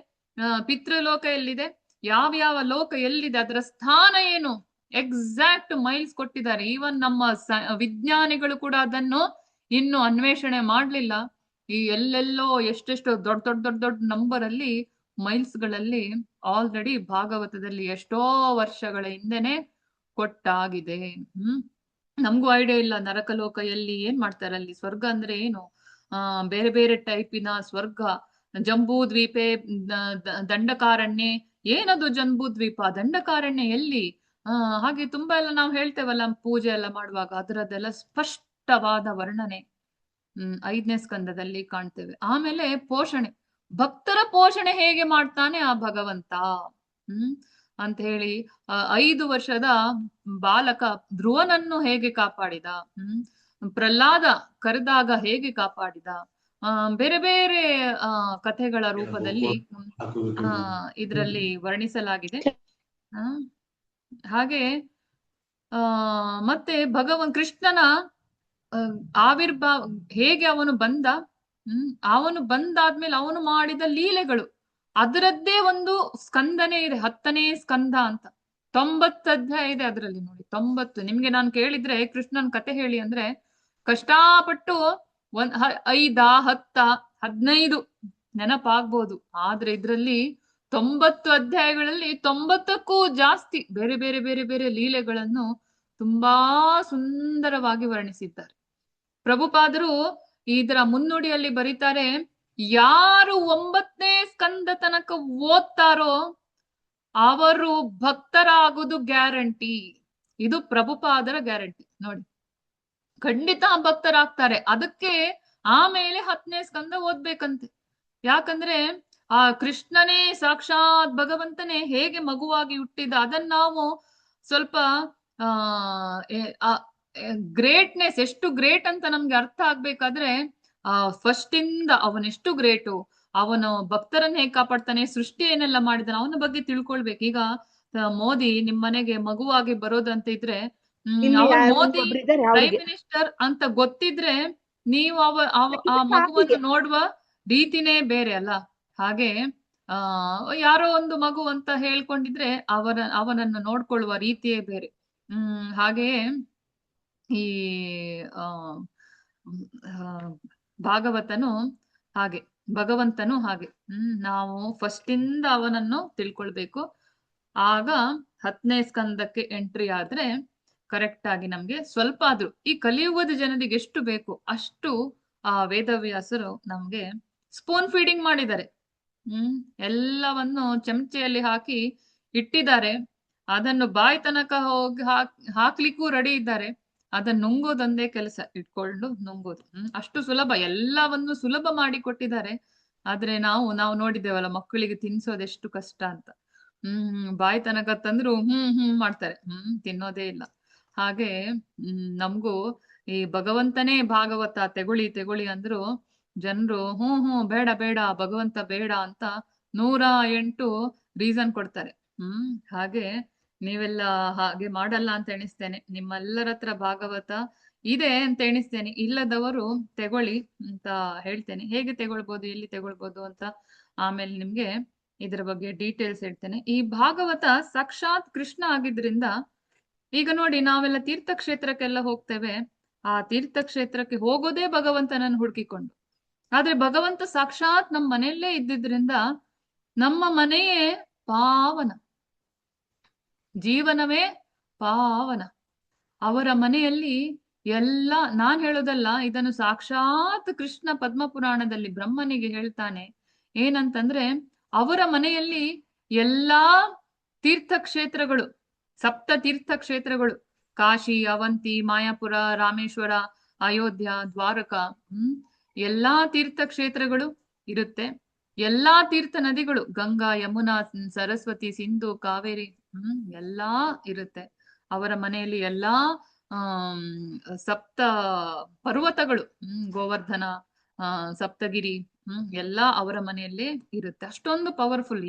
ಪಿತೃಲೋಕ ಎಲ್ಲಿದೆ, ಯಾವ ಲೋಕ ಎಲ್ಲಿದೆ, ಅದರ ಸ್ಥಾನ ಏನು, ಎಕ್ಸಾಕ್ಟ್ ಮೈಲ್ಸ್ ಕೊಟ್ಟಿದ್ದಾರೆ. ಈವನ್ ನಮ್ಮ ವಿಜ್ಞಾನಿಗಳು ಕೂಡ ಅದನ್ನು ಇನ್ನು ಅನ್ವೇಷಣೆ ಮಾಡ್ಲಿಲ್ಲ. ಈ ಎಲ್ಲೆಲ್ಲೋ ಎಷ್ಟೆಷ್ಟೋ ದೊಡ್ಡ ದೊಡ್ಡ ದೊಡ್ಡ ದೊಡ್ಡ ನಂಬರ್ ಅಲ್ಲಿ ಮೈಲ್ಸ್ ಗಳಲ್ಲಿ ಆಲ್ರೆಡಿ ಭಾಗವತದಲ್ಲಿ ಎಷ್ಟೋ ವರ್ಷಗಳ ಹಿಂದೆನೆ ಕೊಟ್ಟಾಗಿದೆ. ನಮಗೂ ಐಡಿಯಾ ಇಲ್ಲ ನರಕಲೋಕ ಎಲ್ಲಿ, ಏನ್ ಮಾಡ್ತಾರೆ ಅಲ್ಲಿ, ಸ್ವರ್ಗ ಅಂದ್ರೆ ಏನು, ಬೇರೆ ಬೇರೆ ಟೈಪಿನ ಸ್ವರ್ಗ, ಜಂಬೂ ದ್ವೀಪೆ, ದಂಡಕಾರಣ್ಯ, ಏನದು ಜಂಬೂ ದ್ವೀಪ, ದಂಡಕಾರಣ್ಯ ಎಲ್ಲಿ, ಹಾಗೆ ತುಂಬಾ ಎಲ್ಲ ನಾವು ಹೇಳ್ತೇವಲ್ಲ ಪೂಜೆ ಎಲ್ಲ ಮಾಡುವಾಗ, ಅದರದ್ದೆಲ್ಲ ಸ್ಪಷ್ಟವಾದ ವರ್ಣನೆ 5ನೇ ಸ್ಕಂದದಲ್ಲಿ ಕಾಣ್ತೇವೆ. ಆಮೇಲೆ ಪೋಷಣೆ, ಭಕ್ತರ ಪೋಷಣೆ ಹೇಗೆ ಮಾಡ್ತಾನೆ ಆ ಭಗವಂತ ಅಂತ ಹೇಳಿ, 5 ವರ್ಷದ ಬಾಲಕ ಧ್ರುವನನ್ನು ಹೇಗೆ ಕಾಪಾಡಿದ, ಪ್ರಹ್ಲಾದ ಕರೆದಾಗ ಹೇಗೆ ಕಾಪಾಡಿದ, ಬೇರೆ ಬೇರೆ ಕಥೆಗಳ ರೂಪದಲ್ಲಿ ಇದರಲ್ಲಿ ವರ್ಣಿಸಲಾಗಿದೆ. ಹಾಗೆ ಮತ್ತೆ ಕೃಷ್ಣನ ಆವಿರ್ಭಾವ ಹೇಗೆ ಅವನು ಬಂದ, ಅವನು ಬಂದಾದ್ಮೇಲೆ ಅವನು ಮಾಡಿದ ಲೀಲೆಗಳು, ಅದರದ್ದೇ ಒಂದು ಸ್ಕಂದನೇ ಇದೆ, 10ನೇ ಸ್ಕಂದ ಅಂತ. 90 ಅಧ್ಯಾಯ ಇದೆ ಅದರಲ್ಲಿ ನೋಡಿ. 90 ನಿಮ್ಗೆ ನಾನು ಕೇಳಿದ್ರೆ ಕೃಷ್ಣನ್ ಕತೆ ಹೇಳಿ ಅಂದ್ರೆ ಕಷ್ಟಪಟ್ಟು 5, 10, 15 ನೆನಪಾಗ್ಬೋದು. ಆದ್ರೆ ಇದ್ರಲ್ಲಿ 90 ಅಧ್ಯಾಯಗಳಲ್ಲಿ 90ಕ್ಕೂ ಜಾಸ್ತಿ ಬೇರೆ ಬೇರೆ ಬೇರೆ ಬೇರೆ ಲೀಲೆಗಳನ್ನು ತುಂಬಾ ಸುಂದರವಾಗಿ ವರ್ಣಿಸಿದ್ದಾರೆ. ಪ್ರಭುಪಾದರು ಇದರ ಮುನ್ನುಡಿಯಲ್ಲಿ ಬರೀತಾರೆ, ಯಾರು 9ನೇ ಸ್ಕಂದ ತನಕ ಓದ್ತಾರೋ ಅವರು ಭಕ್ತರಾಗುವುದು ಗ್ಯಾರಂಟಿ. ಇದು ಪ್ರಭುಪಾದರ ಗ್ಯಾರಂಟಿ ನೋಡಿ. ಖಂಡಿತ ಭಕ್ತರಾಗ್ತಾರೆ. ಅದಕ್ಕೆ ಆಮೇಲೆ 10ನೇ ಸ್ಕಂದ ಓದ್ಬೇಕಂತೆ. ಯಾಕಂದ್ರೆ ಆ ಕೃಷ್ಣನೇ ಸಾಕ್ಷಾತ್ ಭಗವಂತನೇ ಹೇಗೆ ಮಗುವಾಗಿ ಹುಟ್ಟಿದ, ಅದನ್ನ ನಾವು ಸ್ವಲ್ಪ ಗ್ರೇಟ್ನೆಸ್ ಎಷ್ಟು ಗ್ರೇಟ್ ಅಂತ ನಮ್ಗೆ ಅರ್ಥ ಆಗ್ಬೇಕಾದ್ರೆ ಫಸ್ಟ್ ಇಂದ ಅವನೆಷ್ಟು ಗ್ರೇಟು, ಅವನು ಭಕ್ತರನ್ನ ಹೇಗೆ ಕಾಪಾಡ್ತಾನೆ, ಸೃಷ್ಟಿ ಏನೆಲ್ಲ ಮಾಡಿದಾನೆ ಅವನ ಬಗ್ಗೆ ತಿಳ್ಕೊಳ್ಬೇಕು. ಈಗ ಮೋದಿ ನಿಮ್ ಮನೆಗೆ ಮಗುವಾಗಿ ಬರೋದಂತ ಇದ್ರೆ, ಮೋದಿ ಪ್ರೈಮ್ ಮಿನಿಸ್ಟರ್ ಅಂತ ಗೊತ್ತಿದ್ರೆ ನೀವು ಆ ಮಗುವನ್ನು ನೋಡುವ ರೀತಿನೇ ಬೇರೆ ಅಲ್ಲ. ಹಾಗೆ ಯಾರೋ ಒಂದು ಮಗು ಅಂತ ಹೇಳ್ಕೊಂಡಿದ್ರೆ ಅವನನ್ನು ನೋಡ್ಕೊಳ್ಳುವ ರೀತಿಯೇ ಬೇರೆ. ಹಾಗೆಯೇ ಈ ಭಾಗವತನು ಹಾಗೆ, ಭಗವಂತನು ಹಾಗೆ. ನಾವು ಫಸ್ಟ್ ಇಂದ ಅವನನ್ನು ತಿಳ್ಕೊಳ್ಬೇಕು. ಆಗ 10ನೇ ಸ್ಕಂದಕ್ಕೆ ಎಂಟ್ರಿ ಆದ್ರೆ ಕರೆಕ್ಟ್ ಆಗಿ ನಮ್ಗೆ ಸ್ವಲ್ಪ ಆದ್ರೂ ಈ ಕಲಿಯುಗದ ಜನರಿಗೆ ಎಷ್ಟು ಬೇಕು ಅಷ್ಟು ಆ ವೇದವ್ಯಾಸರು ನಮ್ಗೆ ಸ್ಪೂನ್ ಫೀಡಿಂಗ್ ಮಾಡಿದ್ದಾರೆ. ಎಲ್ಲವನ್ನು ಚಮಚೆಯಲ್ಲಿ ಹಾಕಿ ಇಟ್ಟಿದ್ದಾರೆ. ಅದನ್ನು ಬಾಯಿ ತನಕ ಹೋಗಿ ಹಾಕ್ಲಿಕ್ಕೂ ರೆಡಿ ಇದ್ದಾರೆ. ಅದನ್ನ ನುಂಗೋದೊಂದೇ ಕೆಲಸ, ಇಟ್ಕೊಂಡು ನುಂಗೋದು. ಅಷ್ಟು ಸುಲಭ, ಎಲ್ಲವನ್ನು ಸುಲಭ ಮಾಡಿ ಕೊಟ್ಟಿದ್ದಾರೆ. ಆದ್ರೆ ನಾವು ನೋಡಿದ್ದೇವಲ್ಲ ಮಕ್ಕಳಿಗೆ ತಿನ್ಸೋದೆಷ್ಟು ಕಷ್ಟ ಅಂತ. ಬಾಯಿ ತನಕ ತಂದ್ರು ಮಾಡ್ತಾರೆ, ತಿನ್ನೋದೇ ಇಲ್ಲ. ಹಾಗೆ ನಮ್ಗೂ ಈ ಭಗವಂತನೇ ಭಾಗವತ ತೆಗೊಳ್ಳಿ ಅಂದ್ರು ಜನರು ಬೇಡ ಬೇಡ ಭಗವಂತ ಬೇಡ ಅಂತ 108 ರೀಸನ್ ಕೊಡ್ತಾರೆ. ಹಾಗೆ ನೀವೆಲ್ಲ ಹಾಗೆ ಮಾಡಲ್ಲ ಅಂತ ಎಣಿಸ್ತೇನೆ. ನಿಮ್ಮೆಲ್ಲರ ಹತ್ರ ಭಾಗವತ ಇದೆ ಅಂತ ಎಣಿಸ್ತೇನೆ. ಇಲ್ಲದವರು ತೆಗೊಳ್ಳಿ ಅಂತ ಹೇಳ್ತೇನೆ. ಹೇಗೆ ತೆಗೊಳ್ಬೋದು, ಎಲ್ಲಿ ತೆಗೊಳ್ಬೋದು ಅಂತ ಆಮೇಲೆ ನಿಮ್ಗೆ ಇದರ ಬಗ್ಗೆ ಡೀಟೇಲ್ಸ್ ಹೇಳ್ತೇನೆ. ಈ ಭಾಗವತ ಸಾಕ್ಷಾತ್ ಕೃಷ್ಣ ಆಗಿದ್ರಿಂದ, ಈಗ ನೋಡಿ ನಾವೆಲ್ಲ ತೀರ್ಥಕ್ಷೇತ್ರಕ್ಕೆಲ್ಲ ಹೋಗ್ತೇವೆ. ಆ ತೀರ್ಥಕ್ಷೇತ್ರಕ್ಕೆ ಹೋಗೋದೇ ಭಗವಂತನನ್ನು ಹುಡುಕಿಕೊಂಡು. ಆದ್ರೆ ಭಗವಂತ ಸಾಕ್ಷಾತ್ ನಮ್ಮ ಮನೆಯಲ್ಲೇ ಇದ್ದಿದ್ರಿಂದ ನಮ್ಮ ಮನೆಯೇ ಪಾವನ. ಜೀವನವೇ ಪಾವನ. ಅವರ ಮನೆಯಲ್ಲಿ ಎಲ್ಲ, ನಾನ್ ಹೇಳೋದಲ್ಲ, ಇದನ್ನು ಸಾಕ್ಷಾತ್ ಕೃಷ್ಣ ಪದ್ಮಪುರಾಣದಲ್ಲಿ ಬ್ರಹ್ಮನಿಗೆ ಹೇಳ್ತಾನೆ. ಏನಂತಂದ್ರೆ ಅವರ ಮನೆಯಲ್ಲಿ ಎಲ್ಲಾ ತೀರ್ಥಕ್ಷೇತ್ರಗಳು, ಸಪ್ತ ತೀರ್ಥಕ್ಷೇತ್ರಗಳು, ಕಾಶಿ, ಅವಂತಿ, ಮಾಯಾಪುರ, ರಾಮೇಶ್ವರ, ಅಯೋಧ್ಯ, ದ್ವಾರಕ, ಎಲ್ಲಾ ತೀರ್ಥಕ್ಷೇತ್ರಗಳು ಇರುತ್ತೆ. ಎಲ್ಲಾ ತೀರ್ಥ ನದಿಗಳು, ಗಂಗಾ, ಯಮುನಾ, ಸರಸ್ವತಿ, ಸಿಂಧು, ಕಾವೇರಿ, ಎಲ್ಲಾ ಇರುತ್ತೆ ಅವರ ಮನೆಯಲ್ಲಿ. ಎಲ್ಲಾ ಸಪ್ತ ಪರ್ವತಗಳು, ಗೋವರ್ಧನ, ಸಪ್ತಗಿರಿ, ಎಲ್ಲಾ ಅವರ ಮನೆಯಲ್ಲೇ ಇರುತ್ತೆ. ಅಷ್ಟೊಂದು ಪವರ್ಫುಲ್.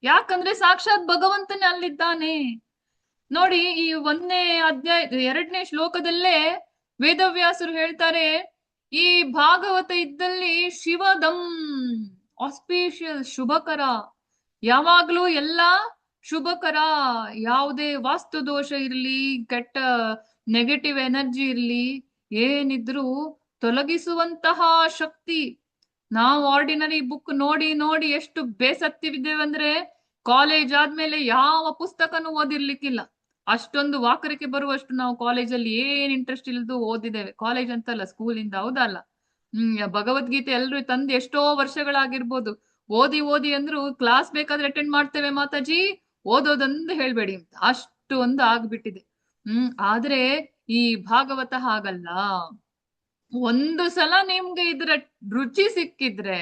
ಯಾಕಂದ್ರೆ ಸಾಕ್ಷಾತ್ ಭಗವಂತನೇ ಅಲ್ಲಿದ್ದಾನೆ. ನೋಡಿ, ಈ 1ನೇ ಅಧ್ಯಾಯ 2ನೇ ಶ್ಲೋಕದಲ್ಲೇ ವೇದವ್ಯಾಸರು ಹೇಳ್ತಾರೆ, ಈ ಭಾಗವತ ಇದ್ದಲ್ಲಿ ಶಿವದಂ ಆಸ್ಪೀಷಿಯಸ್, ಶುಭಕರ, ಯಾವಾಗ್ಲೂ ಎಲ್ಲಾ ಶುಭಕರ, ಯಾವುದೇ ವಾಸ್ತು ದೋಷ ಇರ್ಲಿ, ಕೆಟ್ಟ ನೆಗೆಟಿವ್ ಎನರ್ಜಿ ಇರ್ಲಿ, ಏನಿದ್ರು ತೊಲಗಿಸುವಂತಹ ಶಕ್ತಿ. ನಾವು ಆರ್ಡಿನರಿ ಬುಕ್ ನೋಡಿ ನೋಡಿ ಎಷ್ಟು ಬೇಸತ್ತಿದ್ದೇವಂದ್ರೆ ಕಾಲೇಜ್ ಆದ್ಮೇಲೆ ಯಾವ ಪುಸ್ತಕನೂ ಓದಿರ್ಲಿಕ್ಕಿಲ್ಲ. ಅಷ್ಟೊಂದು ವಾಕರಿಕೆ ಬರುವಷ್ಟು ನಾವು ಕಾಲೇಜಲ್ಲಿ ಏನ್ ಇಂಟ್ರೆಸ್ಟ್ ಇಲ್ದು ಓದಿದ್ದೇವೆ. ಕಾಲೇಜ್ ಅಂತಲ್ಲ, ಸ್ಕೂಲಿಂದ, ಹೌದಲ್ಲ? ಭಗವದ್ಗೀತೆ ಎಲ್ರು ತಂದು ಎಷ್ಟೋ ವರ್ಷಗಳಾಗಿರ್ಬೋದು. ಓದಿ ಓದಿ ಅಂದ್ರು ಕ್ಲಾಸ್ ಬೇಕಾದ್ರೆ ಅಟೆಂಡ್ ಮಾಡ್ತೇವೆ ಮಾತಾಜಿ, ಓದೋದೊಂದು ಹೇಳ್ಬೇಡಿ ಅಂತ, ಅಷ್ಟು ಒಂದು ಆಗ್ಬಿಟ್ಟಿದೆ. ಆದ್ರೆ ಈ ಭಾಗವತ ಹಾಗಲ್ಲ. ಒಂದು ಸಲ ನಿಮ್ಗೆ ಇದರ ರುಚಿ ಸಿಕ್ಕಿದ್ರೆ,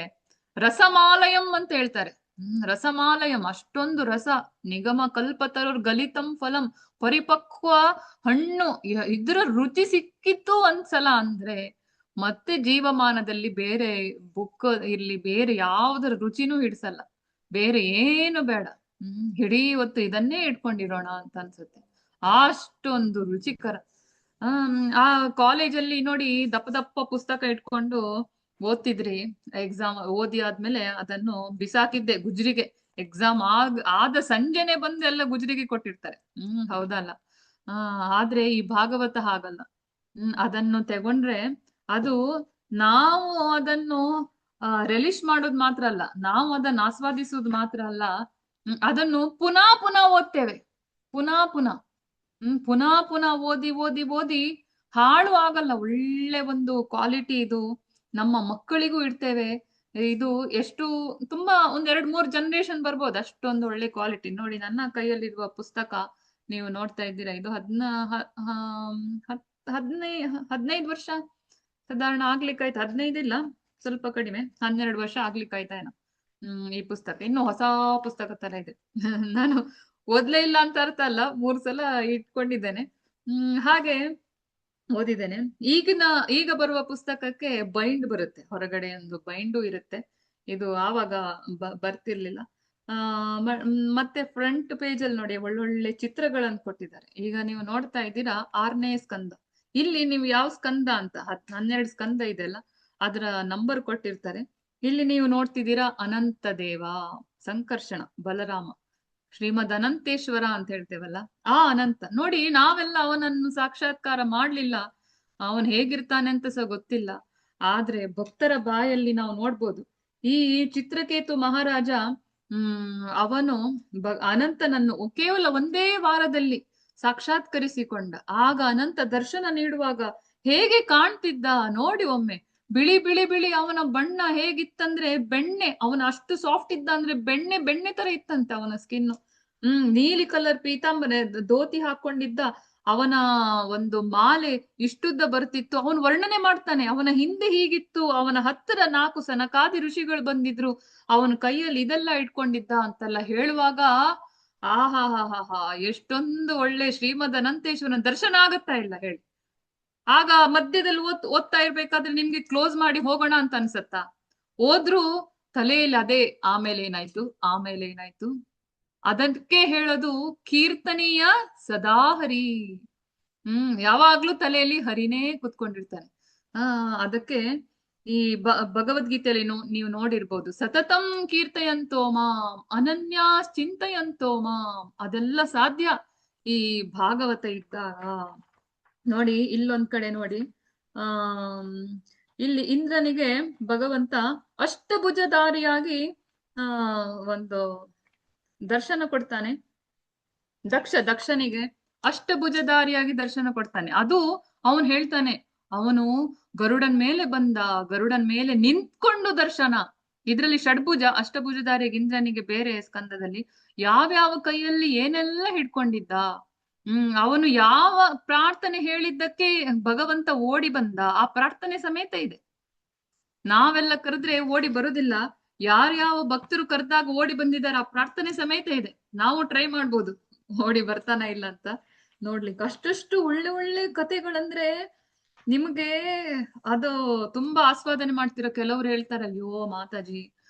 ರಸಮಾಲಯಂ ಅಂತ ಹೇಳ್ತಾರೆ. ರಸಮಾಲಯಂ, ಅಷ್ಟೊಂದು ರಸ. ನಿಗಮ ಕಲ್ಪತರುರ್ ಗಲಿತಂ ಫಲಂ, ಪರಿಪಕ್ವ ಹಣ್ಣು. ಇದ್ರ ರುಚಿ ಸಿಕ್ಕಿತ್ತು ಒಂದ್ಸಲ ಅಂದ್ರೆ ಮತ್ತೆ ಜೀವಮಾನದಲ್ಲಿ ಬೇರೆ ಬುಕ್ ಇರ್ಲಿ, ಬೇರೆ ಯಾವ್ದರ ರುಚಿನೂ ಹಿಡ್ಸಲ್ಲ. ಬೇರೆ ಏನು ಬೇಡ. ಇಡೀ ಹೊತ್ತು ಇದನ್ನೇ ಇಟ್ಕೊಂಡಿರೋಣ ಅಂತ ಅನ್ಸುತ್ತೆ. ಅಷ್ಟೊಂದು ರುಚಿಕರ. ಆ ಕಾಲೇಜಲ್ಲಿ ನೋಡಿ, ದಪ್ಪ ದಪ್ಪ ಪುಸ್ತಕ ಇಟ್ಕೊಂಡು ಓದ್ತಿದ್ರಿ. ಎಕ್ಸಾಮ್ ಓದಿ ಆದ್ಮೇಲೆ ಅದನ್ನು ಬಿಸಾಕಿದ್ದೆ ಗುಜ್ರಿಗೆ. ಎಕ್ಸಾಮ್ ಆದ ಸಂಜೆನೆ ಬಂದು ಎಲ್ಲ ಗುಜ್ರಿಗೆ ಕೊಟ್ಟಿರ್ತಾರೆ. ಹೌದಲ್ಲ? ಆದ್ರೆ ಈ ಭಾಗವತ ಹಾಗಲ್ಲ. ಅದನ್ನು ತಗೊಂಡ್ರೆ ಅದು, ನಾವು ಅದನ್ನು ರಿಲೀಸ್ ಮಾಡೋದು ಮಾತ್ರ ಅಲ್ಲ, ನಾವು ಅದನ್ನು ಆಸ್ವಾದಿಸುವುದು ಮಾತ್ರ ಅಲ್ಲ, ಅದನ್ನು ಪುನಃ ಪುನಃ ಓದ್ತೇವೆ. ಪುನಃ ಪುನಃ ಪುನಃ ಪುನಃ ಓದಿ ಓದಿ ಓದಿ ಹಾಳು ಆಗಲ್ಲ. ಒಳ್ಳೆ ಒಂದು ಕ್ವಾಲಿಟಿ ಇದು. ನಮ್ಮ ಮಕ್ಕಳಿಗೂ ಇಡ್ತೇವೆ. ಇದು ಎಷ್ಟು ತುಂಬಾ 1-2-3 ಜನರೇಷನ್ ಬರ್ಬೋದು, ಅಷ್ಟೊಂದು ಒಳ್ಳೆ ಕ್ವಾಲಿಟಿ. ನೋಡಿ, ನನ್ನ ಕೈಯಲ್ಲಿರುವ ಪುಸ್ತಕ ನೀವು ನೋಡ್ತಾ ಇದ್ದೀರಾ. ಇದು 15 ವರ್ಷ ಸಾಧಾರಣ ಆಗ್ಲಿಕ್ಕಾಯ್ತು. 15 ಇಲ್ಲ, ಸ್ವಲ್ಪ ಕಡಿಮೆ, 12 ವರ್ಷ ಆಗ್ಲಿಕ್ಕಾಯ್ತಾ ಈ ಪುಸ್ತಕ. ಇನ್ನು ಹೊಸ ಪುಸ್ತಕ ತರ ಇದೆ. ನಾನು ಓದ್ಲೇ ಇಲ್ಲ ಅಂತ ಅರ್ಥ ಅಲ್ಲ, 3 ಸಲ ಇಟ್ಕೊಂಡಿದ್ದೇನೆ. ಹಾಗೆ ಓದಿದ್ದೇನೆ. ಈಗ ಬರುವ ಪುಸ್ತಕಕ್ಕೆ ಬೈಂಡ್ ಬರುತ್ತೆ, ಹೊರಗಡೆ ಒಂದು ಬೈಂಡು ಇರುತ್ತೆ. ಇದು ಆವಾಗ ಬರ್ತಿರ್ಲಿಲ್ಲ. ಮತ್ತೆ ಫ್ರಂಟ್ ಪೇಜ್ ಅಲ್ಲಿ ನೋಡಿ, ಒಳ್ಳೊಳ್ಳೆ ಚಿತ್ರಗಳನ್ನು ಕೊಟ್ಟಿದ್ದಾರೆ. ಈಗ ನೀವು ನೋಡ್ತಾ ಇದ್ದೀರಾ 6ನೇ ಸ್ಕಂದ. ಇಲ್ಲಿ ನೀವು ಯಾವ ಸ್ಕಂದ ಅಂತ 12 ಸ್ಕಂದ ಇದೆಲ್ಲ, ಅದರ ನಂಬರ್ ಕೊಟ್ಟಿರ್ತಾರೆ. ಇಲ್ಲಿ ನೀವು ನೋಡ್ತಿದ್ದೀರಾ ಅನಂತ ದೇವ, ಸಂಕರ್ಷಣ, ಬಲರಾಮ, ಶ್ರೀಮದ್ ಅನಂತೇಶ್ವರ ಅಂತ ಹೇಳ್ತೇವಲ್ಲ, ಆ ಅನಂತ. ನೋಡಿ, ನಾವೆಲ್ಲ ಅವನನ್ನು ಸಾಕ್ಷಾತ್ಕಾರ ಮಾಡ್ಲಿಲ್ಲ, ಅವನ್ ಹೇಗಿರ್ತಾನೆ ಅಂತ ಸಹ ಗೊತ್ತಿಲ್ಲ. ಆದ್ರೆ ಭಕ್ತರ ಬಾಯಲ್ಲಿ ನಾವು ನೋಡ್ಬೋದು. ಈ ಚಿತ್ರಕೇತು ಮಹಾರಾಜ ಅವನು ಅನಂತನನ್ನು ಕೇವಲ ಒಂದೇ ವಾರದಲ್ಲಿ ಸಾಕ್ಷಾತ್ಕರಿಸಿಕೊಂಡ. ಆಗ ಅನಂತ ದರ್ಶನ ನೀಡುವಾಗ ಹೇಗೆ ಕಾಣ್ತಿದ್ದ ನೋಡಿ ಒಮ್ಮೆ. ಬಿಳಿ ಬಿಳಿ ಬಿಳಿ ಅವನ ಬಣ್ಣ ಹೇಗಿತ್ತಂದ್ರೆ ಬೆಣ್ಣೆ. ಅವನ ಅಷ್ಟು ಸಾಫ್ಟ್ ಇದ್ದ ಅಂದ್ರೆ ಬೆಣ್ಣೆ ತರ ಇತ್ತಂತೆ ಅವನ ಸ್ಕಿನ್. ನೀಲಿ ಕಲರ್ ಪೀತಾಂಬರ ಧೋತಿ ಹಾಕೊಂಡಿದ್ದ. ಅವನ ಒಂದು ಮಾಲೆ ಇಷ್ಟುದ್ದ ಬರ್ತಿತ್ತು. ಅವನು ವರ್ಣನೆ ಮಾಡ್ತಾನೆ, ಅವನ ಹಿಂದೆ ಹೀಗಿತ್ತು, ಅವನ ಹತ್ತಿರ 4 ಸನಕಾದಿ ಋಷಿಗಳು ಬಂದಿದ್ರು, ಅವನ ಕೈಯಲ್ಲಿ ಇದೆಲ್ಲ ಇಟ್ಕೊಂಡಿದ್ದ ಅಂತೆಲ್ಲ ಹೇಳುವಾಗ ಆಹಾ, ಎಷ್ಟೊಂದು ಒಳ್ಳೆ ಶ್ರೀಮದ್ ಅನಂತೇಶ್ವರನ ದರ್ಶನ ಆಗತ್ತಾ ಇಲ್ಲ ಹೇಳಿ. ಆಗ ಮಧ್ಯದಲ್ಲಿ ಓದ್ತಾ ಇರ್ಬೇಕಾದ್ರೆ ನಿಮ್ಗೆ ಕ್ಲೋಸ್ ಮಾಡಿ ಹೋಗೋಣ ಅಂತ ಅನ್ಸತ್ತಾ? ಹೋದ್ರು ತಲೆಯಲ್ಲಿ ಅದೇ, ಆಮೇಲೆ ಏನಾಯ್ತು. ಅದಕ್ಕೆ ಹೇಳೋದು ಕೀರ್ತನೀಯ ಸದಾ ಹರಿ. ಯಾವಾಗ್ಲೂ ತಲೆಯಲ್ಲಿ ಹರಿನೇ ಕುತ್ಕೊಂಡಿರ್ತಾನೆ. ಅದಕ್ಕೆ ಈ ಭಗವದ್ಗೀತೆಯಲ್ಲಿ ನೀವು ನೋಡಿರ್ಬೋದು, ಸತತಂ ಕೀರ್ತಯಂತೋ ಮಾಂ ಅನನ್ಯಾಸ್ ಚಿಂತಯಂತೋ ಮಾಂ. ಅದೆಲ್ಲ ಸಾಧ್ಯ ಈ ಭಾಗವತ ಇದ್ದಾಗ. ನೋಡಿ, ಇಲ್ಲೊಂದ್ ಕಡೆ ನೋಡಿ, ಇಲ್ಲಿ ಇಂದ್ರನಿಗೆ ಭಗವಂತ ಅಷ್ಟಭುಜಧಾರಿಯಾಗಿ ಒಂದು ದರ್ಶನ ಕೊಡ್ತಾನೆ. ದಕ್ಷನಿಗೆ ಅಷ್ಟಭುಜಧಾರಿಯಾಗಿ ದರ್ಶನ ಕೊಡ್ತಾನೆ. ಅದು ಅವನು ಹೇಳ್ತಾನೆ, ಅವನು ಗರುಡನ್ ಮೇಲೆ ಬಂದ, ಗರುಡನ್ ಮೇಲೆ ನಿಂತ್ಕೊಂಡು ದರ್ಶನ. ಇದ್ರಲ್ಲಿ ಷಡ್ಭುಜ, ಅಷ್ಟಭುಜಧಾರಿಗೆ ಇಂದ್ರನಿಗೆ ಬೇರೆ ಸ್ಕಂದದಲ್ಲಿ ಯಾವ್ಯಾವ ಕೈಯಲ್ಲಿ ಏನೆಲ್ಲ ಹಿಡ್ಕೊಂಡಿದ್ದ. ಅವನು ಯಾವ ಪ್ರಾರ್ಥನೆ ಹೇಳಿದ್ದಕ್ಕೆ ಭಗವಂತ ಓಡಿ ಬಂದ, ಆ ಪ್ರಾರ್ಥನೆ ಸಮೇತ ಇದೆ. ನಾವೆಲ್ಲ ಕರೆದ್ರೆ ಓಡಿ ಬರುದಿಲ್ಲ, ಯಾರ್ಯಾವ ಭಕ್ತರು ಕರೆದಾಗ ಓಡಿ ಬಂದಿದ್ದಾರೆ ಆ ಪ್ರಾರ್ಥನೆ ಸಮೇತ ಇದೆ. ನಾವು ಟ್ರೈ ಮಾಡ್ಬೋದು ಓಡಿ ಬರ್ತಾನ ಇಲ್ಲ ಅಂತ ನೋಡ್ಲಿಕ್ಕೆ. ಅಷ್ಟಷ್ಟು ಒಳ್ಳೆ ಒಳ್ಳೆ ಕಥೆಗಳಂದ್ರೆ ನಿಮ್ಗೆ ಅದು ತುಂಬಾ ಆಸ್ವಾದನೆ ಮಾಡ್ತಿರೋ. ಕೆಲವ್ರು ಹೇಳ್ತಾರೆ, ಅಯ್ಯೋ ಮಾತಾಜಿ,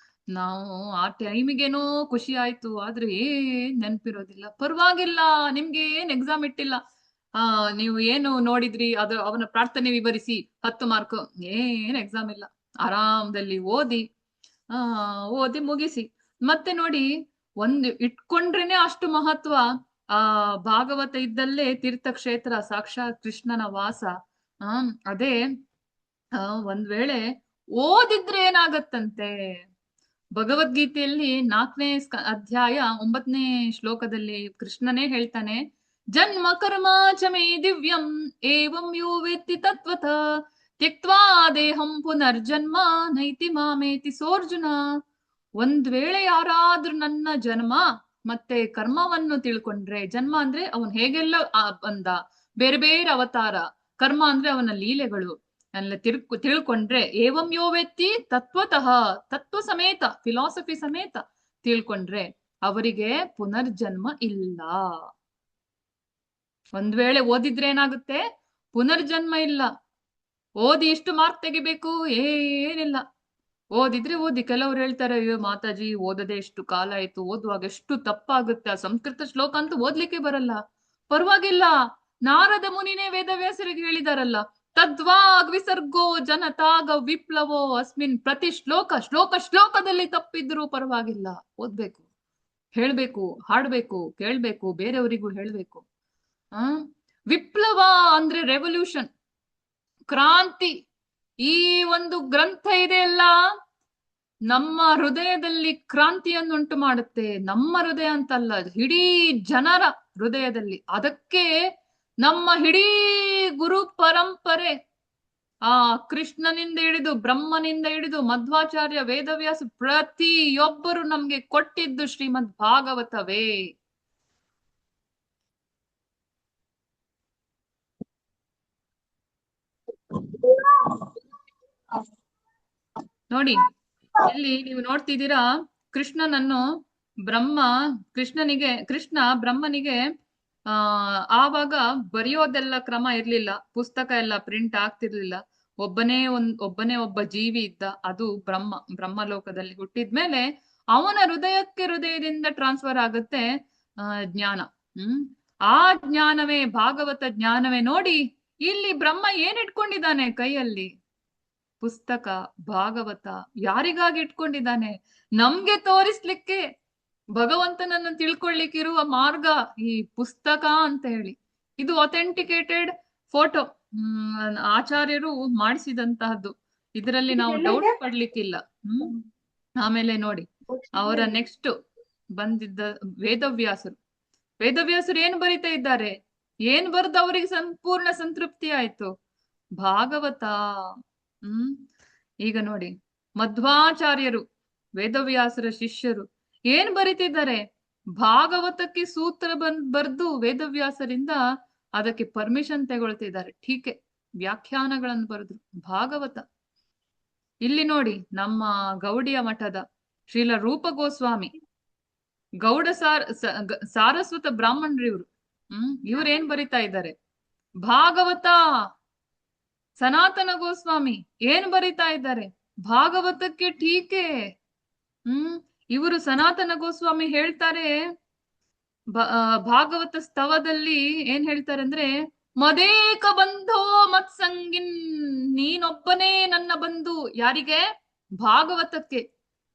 ನಾವು ಆ ಟೈಮಿಗೇನೋ ಖುಷಿ ಆಯ್ತು, ಆದ್ರೆ ಏನ್ ನೆನ್ಪಿರೋದಿಲ್ಲ. ಪರವಾಗಿಲ್ಲ, ನಿಮ್ಗೆ ಏನ್ ಎಕ್ಸಾಮ್ ಇಟ್ಟಿಲ್ಲ, ನೀವು ಏನು ನೋಡಿದ್ರಿ ಅದು ಅವನ ಪ್ರಾರ್ಥನೆ ವಿವರಿಸಿ 10 ಮಾರ್ಕ್, ಏನ್ ಎಕ್ಸಾಮ್ ಇಲ್ಲ, ಆರಾಮದಲ್ಲಿ ಓದಿ ಮುಗಿಸಿ. ಮತ್ತೆ ನೋಡಿ, ಒಂದು ಇಟ್ಕೊಂಡ್ರೇನೆ ಅಷ್ಟು ಮಹತ್ವ. ಭಾಗವತ ಇದ್ದಲ್ಲೇ ತೀರ್ಥಕ್ಷೇತ್ರ, ಸಾಕ್ಷಾತ್ ಕೃಷ್ಣನ ವಾಸ. ಅದೇ ಒಂದ್ ವೇಳೆ ಓದಿದ್ರೆ ಏನಾಗತ್ತಂತೆ. ಭಗವದ್ಗೀತೆಯಲ್ಲಿ 4ನೇ ಅಧ್ಯಾಯ 9ನೇ ಶ್ಲೋಕದಲ್ಲಿ ಕೃಷ್ಣನೇ ಹೇಳ್ತಾನೆ, ಜನ್ಮ ಕರ್ಮ ಚ ಮೇ ದಿವ್ಯಂ ಏವಂ ಯೋ ವೇತ್ತಿ ತತ್ವತಃ ತ್ಯಕ್ತ್ವಾ ದೇಹಂ ಪುನರ್ಜನ್ಮ ನೈತಿ ಮಾಮೇತಿ ಸೋರ್ಜುನ. ಒಂದ್ ವೇಳೆ ಯಾರಾದ್ರೂ ನನ್ನ ಜನ್ಮ ಮತ್ತೆ ಕರ್ಮವನ್ನು ತಿಳ್ಕೊಂಡ್ರೆ, ಜನ್ಮ ಅಂದ್ರೆ ಅವನ್ ಹೇಗೆಲ್ಲ ಬಂದ, ಬೇರೆ ಬೇರೆ ಅವತಾರ, ಕರ್ಮ ಅಂದ್ರೆ ಅವನ ಲೀಲೆಗಳು ಎಲ್ಲ ತಿಳ್ಕೊಂಡ್ರೆ, ಏವಂ ಯೋ ವೇತ್ತಿ ತತ್ವತಃ, ತತ್ವ ಸಮೇತ, ಫಿಲಾಸಫಿ ಸಮೇತ ತಿಳ್ಕೊಂಡ್ರೆ ಅವರಿಗೆ ಪುನರ್ಜನ್ಮ ಇಲ್ಲ. ಒಂದ್ ವೇಳೆ ಓದಿದ್ರೆ ಏನಾಗುತ್ತೆ, ಪುನರ್ಜನ್ಮ ಇಲ್ಲ. ಓದಿ ಎಷ್ಟು ಮಾರ್ಕ್ ತೆಗಿಬೇಕು, ಏನಿಲ್ಲ. ಓದಿದ್ರೆ ಓದಿ. ಕೆಲವ್ರು ಹೇಳ್ತಾರೆ, ಅಯ್ಯೋ ಮಾತಾಜಿ ಓದದೆ ಎಷ್ಟು ಕಾಲ ಆಯ್ತು, ಓದುವಾಗ ಎಷ್ಟು ತಪ್ಪಾಗುತ್ತೆ, ಆ ಸಂಸ್ಕೃತ ಶ್ಲೋಕ ಅಂತೂ ಓದ್ಲಿಕ್ಕೆ ಬರಲ್ಲ. ಪರವಾಗಿಲ್ಲ, ನಾರದ ಮುನಿನೇ ವೇದವ್ಯಾಸರಿಗೆ ಹೇಳಿದಾರಲ್ಲ, ತದ್ವಾಗ್ ವಿಸರ್ಗೋ ಜನತಾಗ ವಿಪ್ಲವೋ ಅಸ್ಮಿನ್. ಪ್ರತಿ ಶ್ಲೋಕದಲ್ಲಿ ತಪ್ಪಿದ್ರು ಪರವಾಗಿಲ್ಲ, ಓದ್ಬೇಕು, ಹೇಳ್ಬೇಕು, ಹಾಡ್ಬೇಕು, ಕೇಳ್ಬೇಕು, ಬೇರೆಯವರಿಗೂ ಹೇಳ್ಬೇಕು. ವಿಪ್ಲವ ಅಂದ್ರೆ ರೆವಲ್ಯೂಷನ್, ಕ್ರಾಂತಿ. ಈ ಒಂದು ಗ್ರಂಥ ಇದೆಯಲ್ಲ, ನಮ್ಮ ಹೃದಯದಲ್ಲಿ ಕ್ರಾಂತಿಯನ್ನುಂಟು ಮಾಡುತ್ತೆ. ನಮ್ಮ ಹೃದಯ ಅಂತಲ್ಲ, ಇಡೀ ಜನರ ಹೃದಯದಲ್ಲಿ. ಅದಕ್ಕೆ ನಮ್ಮ ಇಡೀ ಗುರು ಪರಂಪರೆ, ಕೃಷ್ಣನಿಂದ ಹಿಡಿದು ಬ್ರಹ್ಮನಿಂದ ಹಿಡಿದು ಮಧ್ವಾಚಾರ್ಯ, ವೇದವ್ಯಾಸ, ಪ್ರತಿಯೊಬ್ಬರು ನಮ್ಗೆ ಕೊಟ್ಟಿದ್ದು ಶ್ರೀಮದ್ ಭಾಗವತವೇ. ನೋಡಿ, ಇಲ್ಲಿ ನೀವು ನೋಡ್ತಿದ್ದೀರಾ, ಕೃಷ್ಣನನ್ನು ಕೃಷ್ಣ ಬ್ರಹ್ಮನಿಗೆ ಆವಾಗ ಬರೆಯೋದೆಲ್ಲ ಕ್ರಮ ಇರ್ಲಿಲ್ಲ, ಪುಸ್ತಕ ಎಲ್ಲ ಪ್ರಿಂಟ್ ಆಗ್ತಿರ್ಲಿಲ್ಲ. ಒಬ್ಬನೇ ಒಬ್ಬ ಜೀವಿ ಇದ್ದ, ಅದು ಬ್ರಹ್ಮಲೋಕದಲ್ಲಿ ಹುಟ್ಟಿದ್ಮೇಲೆ ಅವನ ಹೃದಯದಿಂದ ಟ್ರಾನ್ಸ್ಫರ್ ಆಗುತ್ತೆ ಜ್ಞಾನ. ಆ ಜ್ಞಾನವೇ ಭಾಗವತ ಜ್ಞಾನವೇ. ನೋಡಿ, ಇಲ್ಲಿ ಬ್ರಹ್ಮ ಏನ್ ಇಟ್ಕೊಂಡಿದ್ದಾನೆ ಕೈಯಲ್ಲಿ? ಪುಸ್ತಕ ಭಾಗವತ. ಯಾರಿಗಾಗಿ ಇಟ್ಕೊಂಡಿದ್ದಾನೆ? ನಮ್ಗೆ ತೋರಿಸ್ಲಿಕ್ಕೆ, ಭಗವಂತನನ್ನು ತಿಳ್ಕೊಳ್ಳಿಕ್ಕಿರುವ ಮಾರ್ಗ ಈ ಪುಸ್ತಕ ಅಂತ ಹೇಳಿ. ಇದು ಅಥೆಂಟಿಕೇಟೆಡ್ ಫೋಟೋ, ಆಚಾರ್ಯರು ಮಾಡಿಸಿದಂತಹದ್ದು. ಇದರಲ್ಲಿ ನಾವು ಡೌಟ್ ಪಡ್ಲಿಕ್ಕಿಲ್ಲ. ಆಮೇಲೆ ನೋಡಿ, ಅವರ ನೆಕ್ಸ್ಟ್ ಬಂದಿದ್ದ ವೇದವ್ಯಾಸರು ಏನು ಬರಿತಾ ಇದ್ದಾರೆ? ಏನ್ ಬರೆದು ಅವರಿಗೆ ಸಂಪೂರ್ಣ ಸಂತೃಪ್ತಿ ಆಯ್ತು? ಭಾಗವತ. ಈಗ ನೋಡಿ, ಮಧ್ವಾಚಾರ್ಯರು ವೇದವ್ಯಾಸರ ಶಿಷ್ಯರು ಏನ್ ಬರಿತಿದ್ದಾರೆ? ಭಾಗವತಕ್ಕೆ ಸೂತ್ರ ಬರ್ದು ವೇದವ್ಯಾಸರಿಂದ ಅದಕ್ಕೆ ಪರ್ಮಿಷನ್ ತಗೊಳ್ತಿದ್ದಾರೆ, ಟೀಕೆ ವ್ಯಾಖ್ಯಾನಗಳನ್ನು ಬರೆದ್ರು. ಭಾಗವತ. ಇಲ್ಲಿ ನೋಡಿ, ನಮ್ಮ ಗೌಡಿಯ ಮಠದ ಶ್ರೀಲ ರೂಪ ಗೋಸ್ವಾಮಿ, ಗೌಡ ಸಾರಸ್ವತ ಬ್ರಾಹ್ಮಣರಿವ್ರು. ಇವ್ರೇನ್ ಬರಿತಾ ಇದ್ದಾರೆ? ಭಾಗವತ. ಸನಾತನ ಗೋಸ್ವಾಮಿ ಏನ್ ಬರಿತಾ ಇದ್ದಾರೆ? ಭಾಗವತಕ್ಕೆ ಟೀಕೆ. ಇವರು ಸನಾತನ ಗೋಸ್ವಾಮಿ ಹೇಳ್ತಾರೆ, ಭಾಗವತ ಸ್ತವದಲ್ಲಿ ಏನ್ ಹೇಳ್ತಾರೆ ಅಂದ್ರೆ, ಮದೇಕ ಬಂಧೋ ಮತ್ಸಂಗಿನ್, ನೀನೊಬ್ಬನೇ ನನ್ನ ಬಂಧು. ಯಾರಿಗೆ? ಭಾಗವತಕ್ಕೆ.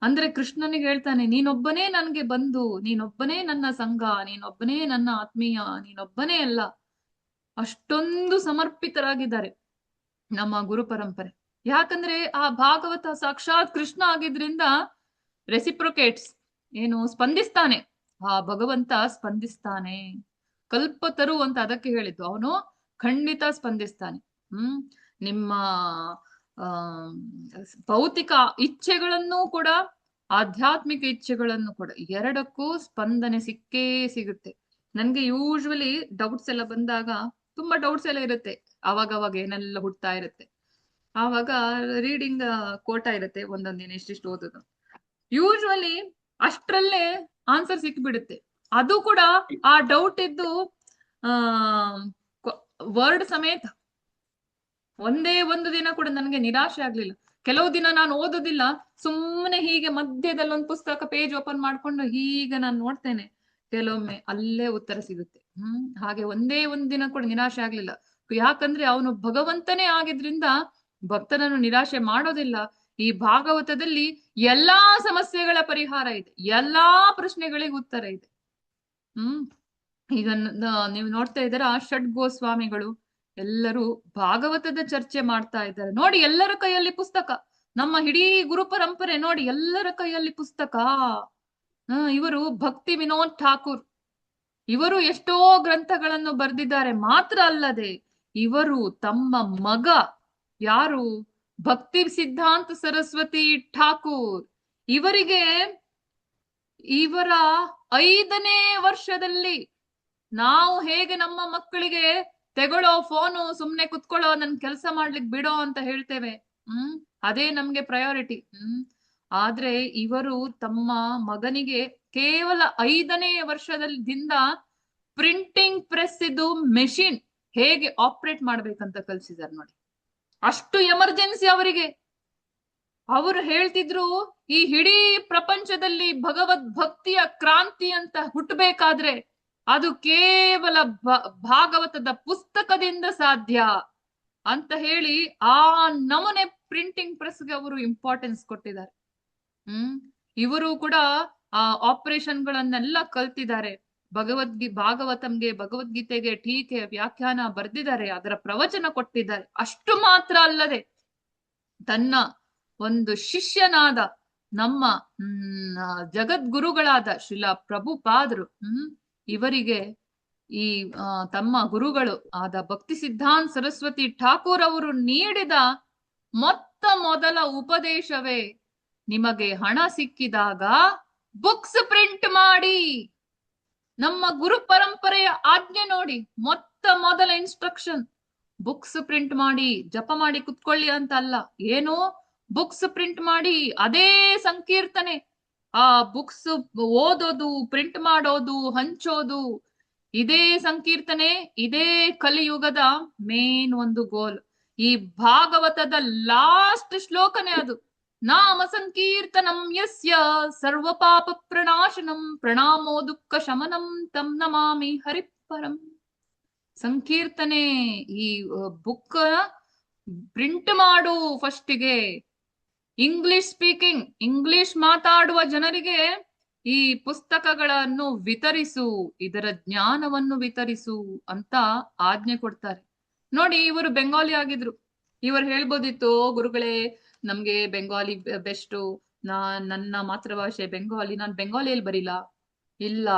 ಅಂದ್ರೆ ಕೃಷ್ಣನಿಗೆ ಹೇಳ್ತಾನೆ, ನೀನೊಬ್ಬನೇ ನನ್ಗೆ ಬಂಧು, ನೀನೊಬ್ಬನೇ ನನ್ನ ಸಂಘ, ನೀನೊಬ್ಬನೇ ನನ್ನ ಆತ್ಮೀಯ, ನೀನೊಬ್ಬನೇ ಅಲ್ಲ. ಅಷ್ಟೊಂದು ಸಮರ್ಪಿತರಾಗಿದ್ದಾರೆ ನಮ್ಮ ಗುರು ಪರಂಪರೆ. ಯಾಕಂದ್ರೆ ಆ ಭಾಗವತ ಸಾಕ್ಷಾತ್ ಕೃಷ್ಣ ಆಗಿದ್ರಿಂದ ರೆಸಿಪ್ರೊಕೇಟ್ಸ್, ಏನು ಸ್ಪಂದಿಸ್ತಾನೆ, ಆ ಭಗವಂತ ಸ್ಪಂದಿಸ್ತಾನೆ. ಕಲ್ಪತರು ಅಂತ ಅದಕ್ಕೆ ಹೇಳಿದ್ದು. ಅವನು ಖಂಡಿತ ಸ್ಪಂದಿಸ್ತಾನೆ. ನಿಮ್ಮ ಆ ಭೌತಿಕ ಇಚ್ಛೆಗಳನ್ನು ಕೂಡ ಆಧ್ಯಾತ್ಮಿಕ ಇಚ್ಛೆಗಳನ್ನು ಕೂಡ ಎರಡಕ್ಕೂ ಸ್ಪಂದನೆ ಸಿಕ್ಕೇ ಸಿಗುತ್ತೆ. ನನ್ಗೆ ಯೂಶ್ವಲಿ ಡೌಟ್ಸ್ ಎಲ್ಲ ಬಂದಾಗ, ತುಂಬಾ ಡೌಟ್ಸ್ ಎಲ್ಲ ಇರುತ್ತೆ, ಅವಾಗವಾಗ ಏನೆಲ್ಲ ಹುಡ್ತಾ ಇರುತ್ತೆ. ಆವಾಗ ರೀಡಿಂಗ್ ಕೋಟ ಇರುತ್ತೆ, ಒಂದೊಂದಿನ ಇಷ್ಟಿಷ್ಟು ಓದೋದು. ಯೂಶ್ವಲಿ ಅಷ್ಟ್ರಲ್ಲೇ ಆನ್ಸರ್ ಸಿಕ್ಬಿಡುತ್ತೆ. ಅದು ಕೂಡ ಆ ಡೌಟ್ ಇದ್ದು ವರ್ಡ್ ಸಮೇತ. ಒಂದೇ ಒಂದು ದಿನ ಕೂಡ ನನಗೆ ನಿರಾಶೆ ಆಗ್ಲಿಲ್ಲ. ಕೆಲವು ದಿನ ನಾನು ಓದೋದಿಲ್ಲ, ಸುಮ್ಮನೆ ಹೀಗೆ ಮಧ್ಯದಲ್ಲಿ ಒಂದು ಪುಸ್ತಕ ಪೇಜ್ ಓಪನ್ ಮಾಡ್ಕೊಂಡು ಹೀಗೆ ನಾನು ನೋಡ್ತೇನೆ, ಕೆಲವೊಮ್ಮೆ ಅಲ್ಲೇ ಉತ್ತರ ಸಿಗುತ್ತೆ. ಹಾಗೆ ಒಂದೇ ಒಂದು ದಿನ ಕೂಡ ನಿರಾಶೆ ಆಗ್ಲಿಲ್ಲ. ಯಾಕಂದ್ರೆ ಅವನು ಭಗವಂತನೇ ಆಗಿದ್ರಿಂದ ಭಕ್ತನನ್ನು ನಿರಾಶೆ ಮಾಡೋದಿಲ್ಲ. ಈ ಭಾಗವತದಲ್ಲಿ ಎಲ್ಲಾ ಸಮಸ್ಯೆಗಳ ಪರಿಹಾರ ಇದೆ, ಎಲ್ಲಾ ಪ್ರಶ್ನೆಗಳಿಗೆ ಉತ್ತರ ಇದೆ. ಈಗ ನೀವು ನೋಡ್ತಾ ಇದ್ದೀರಾ, ಷಡ್ ಗೋಸ್ವಾಮಿಗಳು ಎಲ್ಲರೂ ಭಾಗವತದ ಚರ್ಚೆ ಮಾಡ್ತಾ ಇದ್ದಾರೆ ನೋಡಿ. ಎಲ್ಲರ ಕೈಯಲ್ಲಿ ಪುಸ್ತಕ, ನಮ್ಮ ಇಡೀ ಗುರು ಪರಂಪರೆ ನೋಡಿ, ಎಲ್ಲರ ಕೈಯಲ್ಲಿ ಪುಸ್ತಕ. ಇವರು ಭಕ್ತಿ ವಿನೋದ್ ಠಾಕೂರ್, ಇವರು ಎಷ್ಟೋ ಗ್ರಂಥಗಳನ್ನು ಬರೆದಿದ್ದಾರೆ. ಮಾತ್ರ ಅಲ್ಲದೆ ಇವರು ತಮ್ಮ ಮಗ ಯಾರು, ಭಕ್ತಿ ಸಿದ್ಧಾಂತ ಸರಸ್ವತಿ ಠಾಕೂರ್, ಇವರಿಗೆ ಇವರ 5ನೇ ವರ್ಷದಲ್ಲಿ ನಾವು ಹೇಗೆ ನಮ್ಮ ಮಕ್ಕಳಿಗೆ ತೆಗೊಳ್ಳೋ ಫೋನು, ಸುಮ್ನೆ ಕುತ್ಕೊಳ್ಳೋ, ನನ್ ಕೆಲಸ ಮಾಡ್ಲಿಕ್ಕೆ ಬಿಡೋ ಅಂತ ಹೇಳ್ತೇವೆ, ಅದೇ ನಮ್ಗೆ ಪ್ರಯಾರಿಟಿ. ಆದ್ರೆ ಇವರು ತಮ್ಮ ಮಗನಿಗೆ ಕೇವಲ 5ನೇ ವರ್ಷದಿಂದ ಪ್ರಿಂಟಿಂಗ್ ಪ್ರೆಸ್ ಇದು ಮೆಷಿನ್ ಹೇಗೆ ಆಪರೇಟ್ ಮಾಡ್ಬೇಕಂತ ಕಲ್ಸಿದಾರೆ ನೋಡಿ. ಅಷ್ಟು ಎಮರ್ಜೆನ್ಸಿ ಅವರಿಗೆ. ಅವರು ಹೇಳ್ತಿದ್ರು, ಈ ಇಡೀ ಪ್ರಪಂಚದಲ್ಲಿ ಭಗವದ್ ಭಕ್ತಿಯ ಕ್ರಾಂತಿ ಅಂತ ಹುಟ್ಟಬೇಕಾದ್ರೆ ಅದು ಕೇವಲ ಭಾಗವತದ ಪುಸ್ತಕದಿಂದ ಸಾಧ್ಯ ಅಂತ ಹೇಳಿ ಆ ನಮೂನೆ ಪ್ರಿಂಟಿಂಗ್ ಪ್ರೆಸ್ಗೆ ಅವರು ಇಂಪಾರ್ಟೆನ್ಸ್ ಕೊಟ್ಟಿದ್ದಾರೆ. ಇವರು ಕೂಡ ಆ ಆಪರೇಷನ್ಗಳನ್ನೆಲ್ಲ ಕಲ್ತಿದ್ದಾರೆ. ಭಾಗವತಂಗೆ, ಭಗವದ್ಗೀತೆಗೆ ಟೀಕೆ ವ್ಯಾಖ್ಯಾನ ಬರೆದಿದ್ದಾರೆ, ಅದರ ಪ್ರವಚನ ಕೊಟ್ಟಿದ್ದಾರೆ. ಅಷ್ಟು ಮಾತ್ರ ಅಲ್ಲದೆ ತನ್ನ ಒಂದು ಶಿಷ್ಯನಾದ ನಮ್ಮ ಜಗದ್ಗುರುಗಳಾದ ಶ್ರೀಲ ಪ್ರಭುಪಾದರು, ಇವರಿಗೆ ಈ ತಮ್ಮ ಗುರುಗಳು ಆದ ಭಕ್ತಿ ಸಿದ್ಧಾಂತ ಸರಸ್ವತಿ ಠಾಕೂರ್ ಅವರು ನೀಡಿದ ಮೊದಲ ಉಪದೇಶವೇ, ನಿಮಗೆ ಹಣ ಸಿಕ್ಕಿದಾಗ ಬುಕ್ಸ್ ಪ್ರಿಂಟ್ ಮಾಡಿ. ನಮ್ಮ ಗುರು ಪರಂಪರೆಯ ಆಜ್ಞೆ ನೋಡಿ, ಮೊದಲ ಇನ್ಸ್ಟ್ರಕ್ಷನ್ ಬುಕ್ಸ್ ಪ್ರಿಂಟ್ ಮಾಡಿ, ಜಪ ಮಾಡಿ ಕುತ್ಕೊಳ್ಳಿ ಅಂತ ಅಲ್ಲ. ಏನು, ಬುಕ್ಸ್ ಪ್ರಿಂಟ್ ಮಾಡಿ. ಅದೇ ಸಂಕೀರ್ತನೆ, ಆ ಬುಕ್ಸ್ ಓದೋದು, ಪ್ರಿಂಟ್ ಮಾಡೋದು, ಹಂಚೋದು, ಇದೇ ಸಂಕೀರ್ತನೆ, ಇದೇ ಕಲಿಯುಗದ ಮೇನ್ ಒಂದು ಗೋಲ್. ಈ ಭಾಗವತದ ಲಾಸ್ಟ್ ಶ್ಲೋಕನೇ ಅದು. ನಾಮ ಸಂಕೀರ್ತನಂ ಯಸ್ಯ ಸರ್ವ ಪಾಪ ಪ್ರಣಾಶನಂ ಪ್ರಣಾಮೋ ದುಃಖ ಶಮನಂ ತಂ ನಮಾಮಿ ಹರಿಪರಂ. ಸಂಕೀರ್ತನೆ. ಈ ಬುಕ್ ಪ್ರಿಂಟ್ ಮಾಡು ಫಸ್ಟಿಗೆ. ಇಂಗ್ಲಿಷ್ ಸ್ಪೀಕಿಂಗ್, ಇಂಗ್ಲಿಷ್ ಮಾತಾಡುವ ಜನರಿಗೆ ಈ ಪುಸ್ತಕಗಳನ್ನು ವಿತರಿಸು, ಇದರ ಜ್ಞಾನವನ್ನು ವಿತರಿಸು ಅಂತ ಆಜ್ಞೆ ಕೊಡ್ತಾರೆ ನೋಡಿ. ಇವರು ಬೆಂಗಾಲಿ ಆಗಿದ್ರು, ಇವರು ಹೇಳ್ಬೋದಿತ್ತು, ಗುರುಗಳೇ ನಮ್ಗೆ ಬೆಂಗಾಲಿ ಬೆಸ್ಟು, ನನ್ನ ಮಾತೃಭಾಷೆ ಬೆಂಗಾಲಿ, ನಾನು ಬೆಂಗಾಲಿಯಲ್ಲಿ ಬರೀಲ್ಲ. ಇಲ್ಲ,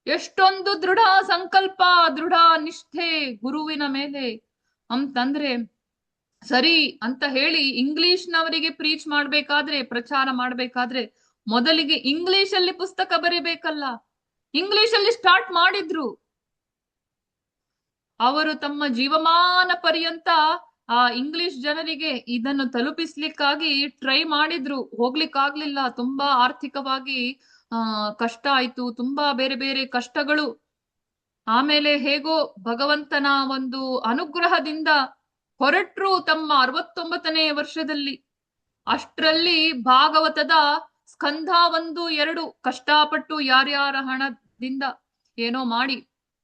ಎಷ್ಟೊಂದು ದೃಢ ಸಂಕಲ್ಪ, ದೃಢ ನಿಷ್ಠೆ ಗುರುವಿನ ಮೇಲೆ ಅಂತಂದ್ರೆ ಸರಿ ಅಂತ ಹೇಳಿ ಇಂಗ್ಲಿಷ್ನವರಿಗೆ ಪ್ರೀಚ್ ಮಾಡ್ಬೇಕಾದ್ರೆ, ಪ್ರಚಾರ ಮಾಡ್ಬೇಕಾದ್ರೆ ಮೊದಲಿಗೆ ಇಂಗ್ಲಿಷ್ ಅಲ್ಲಿ ಪುಸ್ತಕ ಬರೀಬೇಕಲ್ಲ. ಇಂಗ್ಲಿಷ್ ಅಲ್ಲಿ ಸ್ಟಾರ್ಟ್ ಮಾಡಿದ್ರು. ಅವರು ತಮ್ಮ ಜೀವಮಾನ ಪರ್ಯಂತ ಆ ಇಂಗ್ಲಿಷ್ ಜನರಿಗೆ ಇದನ್ನು ತಲುಪಿಸ್ಲಿಕ್ಕಾಗಿ ಟ್ರೈ ಮಾಡಿದ್ರು, ಹೋಗ್ಲಿಕ್ಕಾಗ್ಲಿಲ್ಲ. ತುಂಬಾ ಆರ್ಥಿಕವಾಗಿ ಕಷ್ಟ ಆಯ್ತು, ತುಂಬಾ ಬೇರೆ ಬೇರೆ ಕಷ್ಟಗಳು. ಆಮೇಲೆ ಹೇಗೋ ಭಗವಂತನ ಒಂದು ಅನುಗ್ರಹದಿಂದ ಹೊರಟ್ರು ತಮ್ಮ 69ನೇ ವರ್ಷದಲ್ಲಿ. ಅಷ್ಟರಲ್ಲಿ ಭಾಗವತದ ಸ್ಕಂಧ 1, 2 ಕಷ್ಟಪಟ್ಟು ಯಾರ್ಯಾರ ಹಣದಿಂದ ಏನೋ ಮಾಡಿ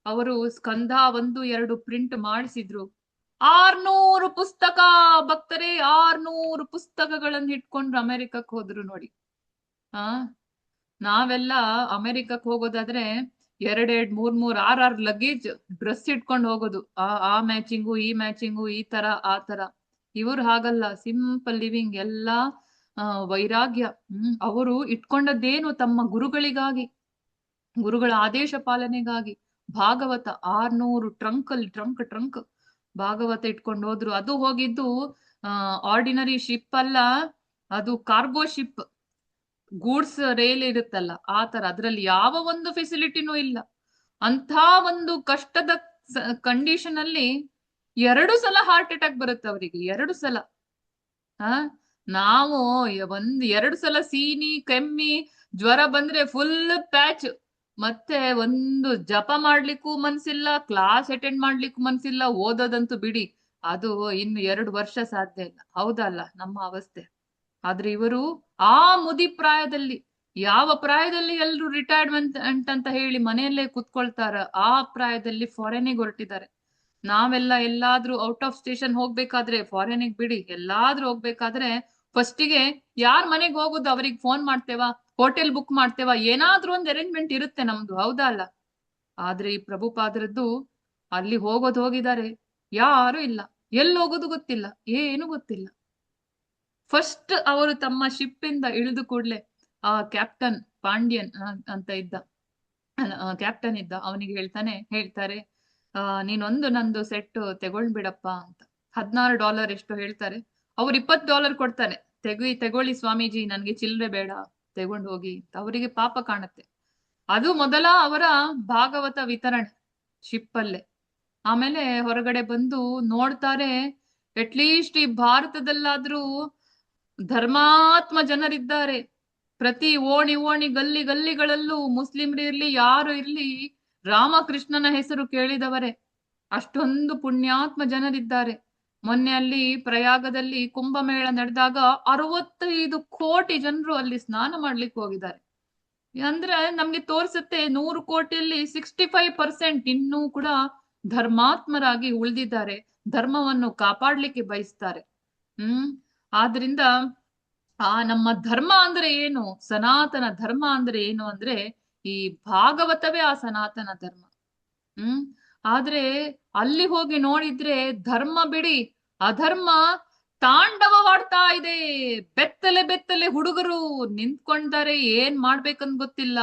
ಅವರು ಸ್ಕಂಧ 1, 2 ಪ್ರಿಂಟ್ ಮಾಡಿಸಿದ್ರು. 600 ಪುಸ್ತಕ, ಭಕ್ತರೇ 600 ಪುಸ್ತಕಗಳನ್ನು ಇಟ್ಕೊಂಡು ಅಮೆರಿಕಕ್ಕೆ ಹೋದ್ರು ನೋಡಿ. ನಾವೆಲ್ಲ ಅಮೆರಿಕಕ್ಕೆ ಹೋಗೋದಾದ್ರೆ 2, 3, 6 ಲಗೇಜ್ ಡ್ರೆಸ್ ಇಟ್ಕೊಂಡು ಹೋಗೋದು. ಆ ಮ್ಯಾಚಿಂಗು, ಈ ಮ್ಯಾಚಿಂಗು, ಈ ತರ ಆ ತರ. ಇವ್ರು ಹಾಗಲ್ಲ, ಸಿಂಪಲ್ ಲಿವಿಂಗ್, ಎಲ್ಲ ವೈರಾಗ್ಯ. ಅವರು ಇಟ್ಕೊಂಡದ್ದೇನು ತಮ್ಮ ಗುರುಗಳಿಗಾಗಿ, ಗುರುಗಳ ಆದೇಶ ಪಾಲನೆಗಾಗಿ. ಭಾಗವತ 600 ಟ್ರಂಕ್ ಭಾಗವತ ಇಟ್ಕೊಂಡು ಹೋದ್ರು. ಅದು ಹೋಗಿದ್ದು ಆರ್ಡಿನರಿ ಶಿಪ್ ಅಲ್ಲ, ಅದು ಕಾರ್ಗೋ ಶಿಪ್, ಗೂಡ್ಸ್ ರೈಲ್ ಇರುತ್ತಲ್ಲ ಆ ತರ. ಅದ್ರಲ್ಲಿ ಯಾವ ಒಂದು ಫೆಸಿಲಿಟಿನೂ ಇಲ್ಲ. ಅಂತ ಒಂದು ಕಷ್ಟದ ಕಂಡೀಷನ್ ಅಲ್ಲಿ 2 ಸಲ ಹಾರ್ಟ್ ಅಟ್ಯಾಕ್ ಬರುತ್ತೆ ಅವರಿಗೆ, 2 ಸಲ. ನಾವು 2 ಸಲ ಸೀನಿ ಕೆಮ್ಮಿ ಜ್ವರ ಬಂದ್ರೆ ಫುಲ್ ಪ್ಯಾಚ್, ಮತ್ತೆ ಒಂದು ಜಪ ಮಾಡ್ಲಿಕ್ಕೂ ಮನ್ಸಿಲ್ಲ, ಕ್ಲಾಸ್ ಅಟೆಂಡ್ ಮಾಡ್ಲಿಕ್ಕೂ ಮನ್ಸಿಲ್ಲ, ಓದೋದಂತೂ ಬಿಡಿ, ಅದು ಇನ್ನು 2 ವರ್ಷ ಸಾಧ್ಯ ಇಲ್ಲ. ಹೌದಲ್ಲ ನಮ್ಮ ಅವಸ್ಥೆ? ಆದ್ರೆ ಇವರು ಆ ಮುದಿ ಪ್ರಾಯದಲ್ಲಿ, ಯಾವ ಪ್ರಾಯದಲ್ಲಿ ಎಲ್ರು ರಿಟೈರ್ಮೆಂಟ್ ಅಂತ ಹೇಳಿ ಮನೆಯಲ್ಲೇ ಕುತ್ಕೊಳ್ತಾರ, ಆ ಪ್ರಾಯದಲ್ಲಿ ಫಾರಿನಿಗೆ ಹೊರಟಿದ್ದಾರೆ. ನಾವೆಲ್ಲ ಎಲ್ಲಾದ್ರೂ ಔಟ್ ಆಫ್ ಸ್ಟೇಷನ್ ಹೋಗ್ಬೇಕಾದ್ರೆ, ಫಾರಿನಿಗೆ ಬಿಡಿ, ಎಲ್ಲಾದ್ರೂ ಹೋಗ್ಬೇಕಾದ್ರೆ ಫಸ್ಟಿಗೆ ಯಾರ್ ಮನೆಗೆ ಹೋಗುದು, ಅವ್ರಿಗೆ ಫೋನ್ ಮಾಡ್ತೇವಾ, ಹೋಟೆಲ್ ಬುಕ್ ಮಾಡ್ತೇವಾ, ಏನಾದ್ರೂ ಒಂದು ಅರೇಂಜ್ಮೆಂಟ್ ಇರುತ್ತೆ ನಮ್ದು, ಹೌದಾ ಅಲ್ಲ? ಆದ್ರೆ ಈ ಪ್ರಭುಪಾದರದ್ದು ಅಲ್ಲಿ ಹೋಗಿದ್ದಾರೆ, ಯಾರು ಇಲ್ಲ, ಎಲ್ಲಿ ಹೋಗೋದು ಗೊತ್ತಿಲ್ಲ, ಏನು ಗೊತ್ತಿಲ್ಲ. ಫಸ್ಟ್ ಅವರು ತಮ್ಮ ಶಿಪ್ ಇಂದ ಇಳಿದು ಕೂಡ್ಲೆ ಆ ಕ್ಯಾಪ್ಟನ್ ಪಾಂಡ್ಯನ್ ಅಂತ ಇದ್ದ, ಕ್ಯಾಪ್ಟನ್ ಇದ್ದ, ಅವನಿಗೆ ಹೇಳ್ತಾರೆ, ನೀನೊಂದು ನಂದು ಸೆಟ್ ತಗೊಳ್ಬಿಡಪ್ಪ ಅಂತ. $16 ಎಷ್ಟು ಹೇಳ್ತಾರೆ, ಅವ್ರು $20 ಕೊಡ್ತಾರೆ. ತಗೊಳ್ಳಿ ಸ್ವಾಮೀಜಿ, ನನ್ಗೆ ಚಿಲ್ಲರೆ ಬೇಡ, ತಗೊಂಡು ಹೋಗಿ ಅಂತ. ಅವರಿಗೆ ಪಾಪ ಕಾಣುತ್ತೆ. ಅದು ಮೊದಲ ಅವರ ಭಾಗವತ ವಿತರಣೆ ಶಿಪ್ ಅಲ್ಲೇ. ಆಮೇಲೆ ಹೊರಗಡೆ ಬಂದು ನೋಡ್ತಾರೆ, ಅಟ್ಲೀಸ್ಟ್ ಈ ಭಾರತದಲ್ಲಾದ್ರೂ ಧರ್ಮಾತ್ಮ ಜನರಿದ್ದಾರೆ. ಪ್ರತಿ ಓಣಿ ಗಲ್ಲಿಗಳಲ್ಲೂ ಮುಸ್ಲಿಮ್ರಿರ್ಲಿ ಯಾರು ಇರ್ಲಿ, ರಾಮಕೃಷ್ಣನ ಹೆಸರು ಕೇಳಿದವರೇ. ಅಷ್ಟೊಂದು ಪುಣ್ಯಾತ್ಮ ಜನರಿದ್ದಾರೆ. ಮೊನ್ನೆ ಅಲ್ಲಿ ಪ್ರಯಾಗದಲ್ಲಿ ಕುಂಭಮೇಳ ನಡೆದಾಗ 65 ಕೋಟಿ ಜನರು ಅಲ್ಲಿ ಸ್ನಾನ ಮಾಡ್ಲಿಕ್ಕೆ ಹೋಗಿದ್ದಾರೆ. ಅಂದ್ರೆ ನಮ್ಗೆ ತೋರಿಸುತ್ತೆ 100 ಕೋಟಿಯಲ್ಲಿ 65% ಇನ್ನೂ ಕೂಡ ಧರ್ಮಾತ್ಮರಾಗಿ ಉಳಿದಿದ್ದಾರೆ, ಧರ್ಮವನ್ನು ಕಾಪಾಡ್ಲಿಕ್ಕೆ ಬಯಸ್ತಾರೆ. ಆದ್ರಿಂದ ನಮ್ಮ ಧರ್ಮ ಅಂದ್ರೆ ಏನು, ಸನಾತನ ಧರ್ಮ ಅಂದ್ರೆ ಏನು ಅಂದ್ರೆ ಈ ಭಾಗವತವೇ ಆ ಸನಾತನ ಧರ್ಮ. ಆದ್ರೆ ಅಲ್ಲಿ ಹೋಗಿ ನೋಡಿದ್ರೆ ಧರ್ಮ ಬಿಡಿ, ಅಧರ್ಮ ತಾಂಡವವಾಡ್ತಾ ಇದೆ. ಬೆತ್ತಲೆ ಹುಡುಗರು ನಿಂತ್ಕೊಂಡಾರೆ, ಏನ್ ಮಾಡ್ಬೇಕಂತ ಗೊತ್ತಿಲ್ಲ.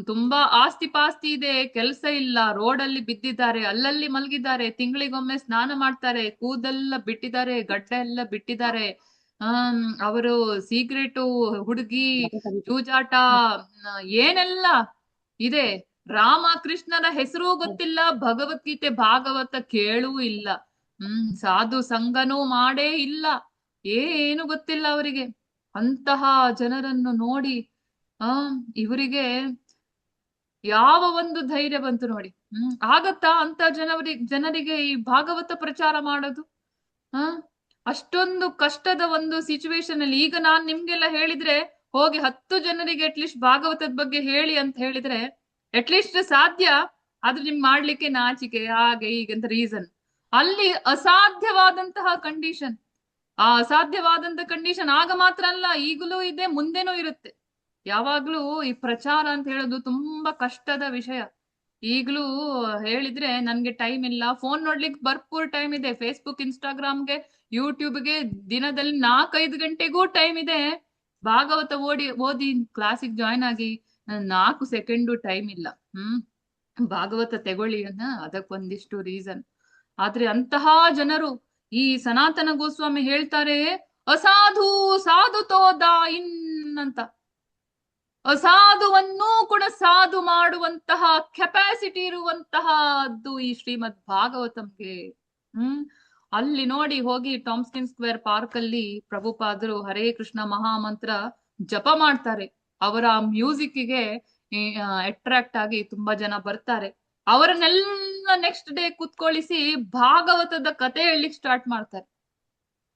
ತುಂಬಾ ಆಸ್ತಿ ಪಾಸ್ತಿ ಇದೆ, ಕೆಲಸ ಇಲ್ಲ, ರೋಡಲ್ಲಿ ಬಿದ್ದಿದ್ದಾರೆ, ಅಲ್ಲಲ್ಲಿ ಮಲಗಿದ್ದಾರೆ, ತಿಂಗಳಿಗೊಮ್ಮೆ ಸ್ನಾನ ಮಾಡ್ತಾರೆ, ಕೂದೆಲ್ಲ ಬಿಟ್ಟಿದ್ದಾರೆ, ಗಡ್ಡ ಎಲ್ಲ ಬಿಟ್ಟಿದ್ದಾರೆ. ಅವರು ಸಿಗರೇಟು, ಹುಡುಗಿ, ಜೂಜಾಟ, ಏನೆಲ್ಲ ಇದೆ. ರಾಮಕೃಷ್ಣನ ಹೆಸರು ಗೊತ್ತಿಲ್ಲ, ಭಗವದ್ಗೀತೆ ಭಾಗವತ ಕೇಳೂ ಇಲ್ಲ, ಸಾಧು ಸಂಗನೂ ಮಾಡೇ ಇಲ್ಲ, ಏನು ಗೊತ್ತಿಲ್ಲ ಅವರಿಗೆ. ಅಂತಹ ಜನರನ್ನು ನೋಡಿ ಇವರಿಗೆ ಯಾವ ಒಂದು ಧೈರ್ಯ ಬಂತು ನೋಡಿ. ಆಗತ್ತಾ ಅಂತ ಜನರಿಗೆ ಈ ಭಾಗವತ ಪ್ರಚಾರ ಮಾಡೋದು? ಅಷ್ಟೊಂದು ಕಷ್ಟದ ಒಂದು ಸಿಚುವೇಶನ್ ಅಲ್ಲಿ. ಈಗ ನಾನ್ ನಿಮ್ಗೆಲ್ಲ ಹೇಳಿದ್ರೆ ಹೋಗಿ 10 ಜನರಿಗೆ ಅಟ್ಲೀಸ್ಟ್ ಭಾಗವತದ ಬಗ್ಗೆ ಹೇಳಿ ಅಂತ ಹೇಳಿದ್ರೆ ಅಟ್ಲೀಸ್ಟ್ ಸಾಧ್ಯ, ಆದ್ರೆ ನಿಮ್ಗೆ ಮಾಡ್ಲಿಕ್ಕೆ ನಾಚಿಕೆ, ಹಾಗೆ ಹೀಗೆ ಅಂತ ರೀಸನ್. ಅಲ್ಲಿ ಅಸಾಧ್ಯವಾದಂತಹ ಕಂಡೀಷನ್, ಆ ಅಸಾಧ್ಯವಾದಂತ ಕಂಡೀಷನ್ ಆಗ ಮಾತ್ರ ಅಲ್ಲ, ಈಗಲೂ ಇದೆ, ಮುಂದೆನೂ ಇರುತ್ತೆ. ಯಾವಾಗ್ಲೂ ಈ ಪ್ರಚಾರ ಅಂತ ಹೇಳೋದು ತುಂಬಾ ಕಷ್ಟದ ವಿಷಯ. ಈಗ್ಲೂ ಹೇಳಿದ್ರೆ ನನ್ಗೆ ಟೈಮ್ ಇಲ್ಲ, ಫೋನ್ ನೋಡ್ಲಿಕ್ಕೆ ಭರ್ಪೂರ್ ಟೈಮ್ ಇದೆ, ಫೇಸ್ಬುಕ್, ಇನ್ಸ್ಟಾಗ್ರಾಮ್ಗೆ, ಯೂಟ್ಯೂಬ್ಗೆ ದಿನದಲ್ಲಿ 4-5 ಗಂಟೆಗೂ ಟೈಮ್ ಇದೆ. ಭಾಗವತ ಓದಿ ಕ್ಲಾಸಿಗೆ ಜಾಯ್ನ್ ಆಗಿ 4 ಸೆಕೆಂಡು ಟೈಮ್ ಇಲ್ಲ. ಭಾಗವತ ತಗೊಳ್ಳಿ ಅದಕ್ಕೊಂದಿಷ್ಟು ರೀಸನ್. ಆದ್ರೆ ಅಂತಹ ಜನರು, ಈ ಸನಾತನ ಗೋಸ್ವಾಮಿ ಹೇಳ್ತಾರೆ, ಅಸಾಧು ಸಾಧು ತೋದ ಅಂತ. ಅಸಾಧುವನ್ನೂ ಕೂಡ ಸಾಧು ಮಾಡುವಂತಹ ಕೆಪಾಸಿಟಿ ಇರುವಂತಹದ್ದು ಈ ಶ್ರೀಮದ್ ಭಾಗವತಂಗೆ. ಅಲ್ಲಿ ನೋಡಿ, ಹೋಗಿ ಟಾಮ್ಸ್ಕಿನ್ ಸ್ಕ್ವೇರ್ ಪಾರ್ಕ್ ಅಲ್ಲಿ ಪ್ರಭುಪಾದರು ಹರೇ ಕೃಷ್ಣ ಮಹಾಮಂತ್ರ ಜಪ ಮಾಡ್ತಾರೆ. ಅವರ ಮ್ಯೂಸಿಕ್ಗೆ ಅಟ್ರಾಕ್ಟ್ ಆಗಿ ತುಂಬಾ ಜನ ಬರ್ತಾರೆ. ಅವರನ್ನೆಲ್ಲ ನೆಕ್ಸ್ಟ್ ಡೇ ಕುತ್ಕೊಳಿಸಿ ಭಾಗವತದ ಕತೆ ಹೇಳಲಿಕ್ಕೆ ಸ್ಟಾರ್ಟ್ ಮಾಡ್ತಾರೆ.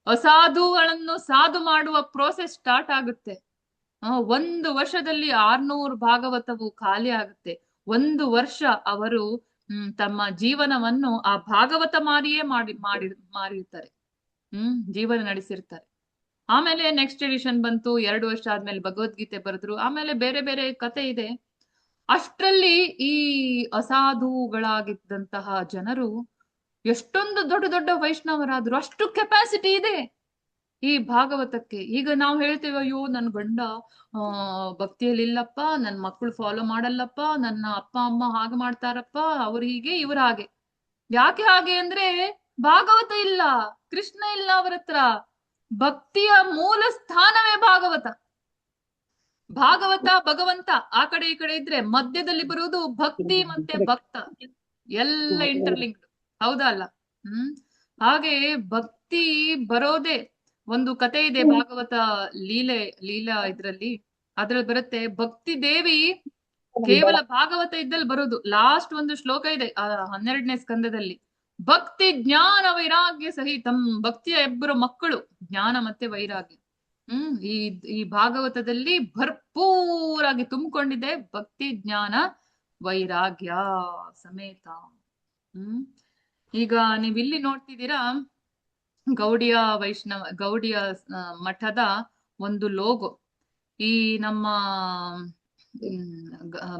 ಅಸಾಧುಗಳನ್ನು ಸಾಧು ಮಾಡುವ ಪ್ರೋಸೆಸ್ ಸ್ಟಾರ್ಟ್ ಆಗುತ್ತೆ. 1 ವರ್ಷದಲ್ಲಿ 600 ಭಾಗವತವು ಖಾಲಿ ಆಗುತ್ತೆ. 1 ವರ್ಷ ಅವರು ತಮ್ಮ ಜೀವನವನ್ನು ಆ ಭಾಗವತ ಮಾರಿಯೇ ಮಾರಿರ್ತಾರೆ, ಜೀವನ ನಡೆಸಿರ್ತಾರೆ. ಆಮೇಲೆ ನೆಕ್ಸ್ಟ್ ಎಡಿಷನ್ ಬಂತು, 2 ವರ್ಷ ಆದ್ಮೇಲೆ ಭಗವದ್ಗೀತೆ ಬರೆದ್ರು. ಆಮೇಲೆ ಬೇರೆ ಬೇರೆ ಕತೆ ಇದೆ. ಅಷ್ಟರಲ್ಲಿ ಈ ಅಸಾಧುಗಳಾಗಿದ್ದಂತಹ ಜನರು ಎಷ್ಟೊಂದು ದೊಡ್ಡ ದೊಡ್ಡ ವೈಷ್ಣವರಾದ್ರು, ಅಷ್ಟು ಕೆಪಾಸಿಟಿ ಇದೆ. ಈ ಭಾಗವತಕ್ಕೆ. ಈಗ ನಾವು ಹೇಳ್ತೇವೆ, ಅಯ್ಯೋ ನನ್ ಗಂಡ ಭಕ್ತಿಯಲ್ಲಿ ಇಲ್ಲಪ್ಪ, ನನ್ ಮಕ್ಕಳು ಫಾಲೋ ಮಾಡಲ್ಲಪ್ಪ, ನನ್ನ ಅಪ್ಪ ಅಮ್ಮ ಹಾಗೆ ಮಾಡ್ತಾರಪ್ಪ, ಅವ್ರು ಹೀಗೆ ಇವ್ರು ಹಾಗೆ. ಯಾಕೆ ಹಾಗೆ ಅಂದ್ರೆ ಭಾಗವತ ಇಲ್ಲ, ಕೃಷ್ಣ ಇಲ್ಲ ಅವರ ಹತ್ರ. ಭಕ್ತಿಯ ಮೂಲ ಸ್ಥಾನವೇ ಭಾಗವತ. ಭಾಗವತ ಭಗವಂತ ಆ ಕಡೆ ಈ ಕಡೆ ಇದ್ರೆ ಮಧ್ಯದಲ್ಲಿ ಬರುವುದು ಭಕ್ತಿ ಮತ್ತೆ ಭಕ್ತ, ಎಲ್ಲ ಇಂಟರ್ಲಿಂಕ್ಡ್. ಹೌದಾ ಅಲ್ಲ? ಹಾಗೆ ಭಕ್ತಿ ಬರೋದೇ ಒಂದು ಕತೆ ಇದೆ ಭಾಗವತ ಲೀಲಾ ಇದ್ರಲ್ಲಿ, ಅದ್ರಲ್ಲಿ ಬರುತ್ತೆ, ಭಕ್ತಿ ದೇವಿ ಕೇವಲ ಭಾಗವತ ಇದ್ದಲ್ಲಿ ಬರೋದು. ಲಾಸ್ಟ್ ಒಂದು ಶ್ಲೋಕ ಇದೆ 12ನೇ ಸ್ಕಂದದಲ್ಲಿ, ಭಕ್ತಿ ಜ್ಞಾನ ವೈರಾಗ್ಯ ಸಹಿತಂ. ಭಕ್ತಿಯ ಇಬ್ಬರು ಮಕ್ಕಳು, ಜ್ಞಾನ ಮತ್ತೆ ವೈರಾಗ್ಯ. ಈ ಭಾಗವತದಲ್ಲಿ ಭರ್ಪೂರಾಗಿ ತುಂಬಿಕೊಂಡಿದೆ ಭಕ್ತಿ ಜ್ಞಾನ ವೈರಾಗ್ಯ ಸಮೇತ. ಈಗ ನೀವ್ ಇಲ್ಲಿ ನೋಡ್ತಿದ್ದೀರಾ, ಗೌಡಿಯ ಮಠದ ಒಂದು ಲೋಗೋ. ಈ ನಮ್ಮ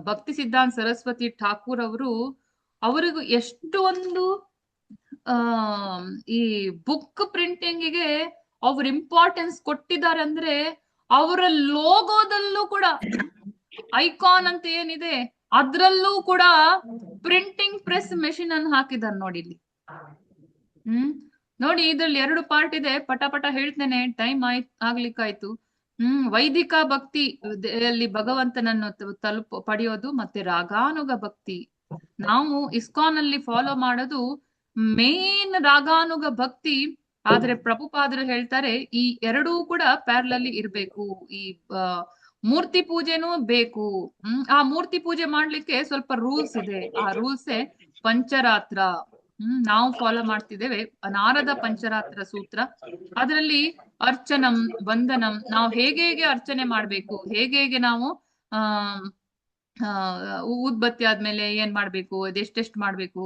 ಭಕ್ತಿ ಸಿದ್ಧಾಂತ ಸರಸ್ವತಿ ಠಾಕೂರ್ ಅವರಿಗೂ ಎಷ್ಟು ಒಂದು ಈ ಬುಕ್ ಪ್ರಿಂಟಿಂಗಿಗೆ ಅವ್ರ ಇಂಪಾರ್ಟೆನ್ಸ್ ಕೊಟ್ಟಿದ್ದಾರೆ ಅಂದ್ರೆ, ಅವರ ಲೋಗೋದಲ್ಲೂ ಕೂಡ ಐಕಾನ್ ಅಂತ ಏನಿದೆ ಅದ್ರಲ್ಲೂ ಕೂಡ ಪ್ರಿಂಟಿಂಗ್ ಪ್ರೆಸ್ ಮೆಷಿನ್ ಅನ್ನು ಹಾಕಿದ್ದಾರೆ ನೋಡಿ ಇಲ್ಲಿ. ನೋಡಿ, ಇದ್ರಲ್ಲಿ 2 ಪಾರ್ಟ್ ಇದೆ, ಪಟ ಪಟ ಹೇಳ್ತೇನೆ, ಟೈಮ್ ಆಗ್ಲಿಕ್ಕಾಯ್ತು. ವೈದಿಕ ಭಕ್ತಿ ಅಲ್ಲಿ ಭಗವಂತನನ್ನು ಪಡೆಯೋದು, ಮತ್ತೆ ರಾಗಾನುಗ ಭಕ್ತಿ. ನಾವು ಇಸ್ಕಾನ್ ಅಲ್ಲಿ ಫಾಲೋ ಮಾಡೋದು ಮೇನ್ ರಾಗಾನುಗ ಭಕ್ತಿ. ಆದ್ರೆ ಪ್ರಭುಪಾದರು ಹೇಳ್ತಾರೆ ಈ ಎರಡೂ ಕೂಡ ಪ್ಯಾರಲಲ್ಲಿ ಇರ್ಬೇಕು. ಈ ಮೂರ್ತಿ ಪೂಜೆನೂ ಬೇಕು. ಆ ಮೂರ್ತಿ ಪೂಜೆ ಮಾಡ್ಲಿಕ್ಕೆ ಸ್ವಲ್ಪ ರೂಲ್ಸ್ ಇದೆ. ಆ ರೂಲ್ಸೇ ಪಂಚರಾತ್ರ. ನಾವು ಫಾಲೋ ಮಾಡ್ತಿದ್ದೇವೆ ನಾರದ ಪಂಚರಾತ್ರ ಸೂತ್ರ. ಅದರಲ್ಲಿ ಅರ್ಚನಂ ವಂದನಂ, ನಾವು ಹೇಗೆ ಅರ್ಚನೆ ಮಾಡ್ಬೇಕು, ಹೇಗೆ ನಾವು ಉದ್ಬತ್ತಿ ಆದ್ಮೇಲೆ ಏನ್ ಮಾಡ್ಬೇಕು, ಅದೆಷ್ಟೆಷ್ಟು ಮಾಡ್ಬೇಕು,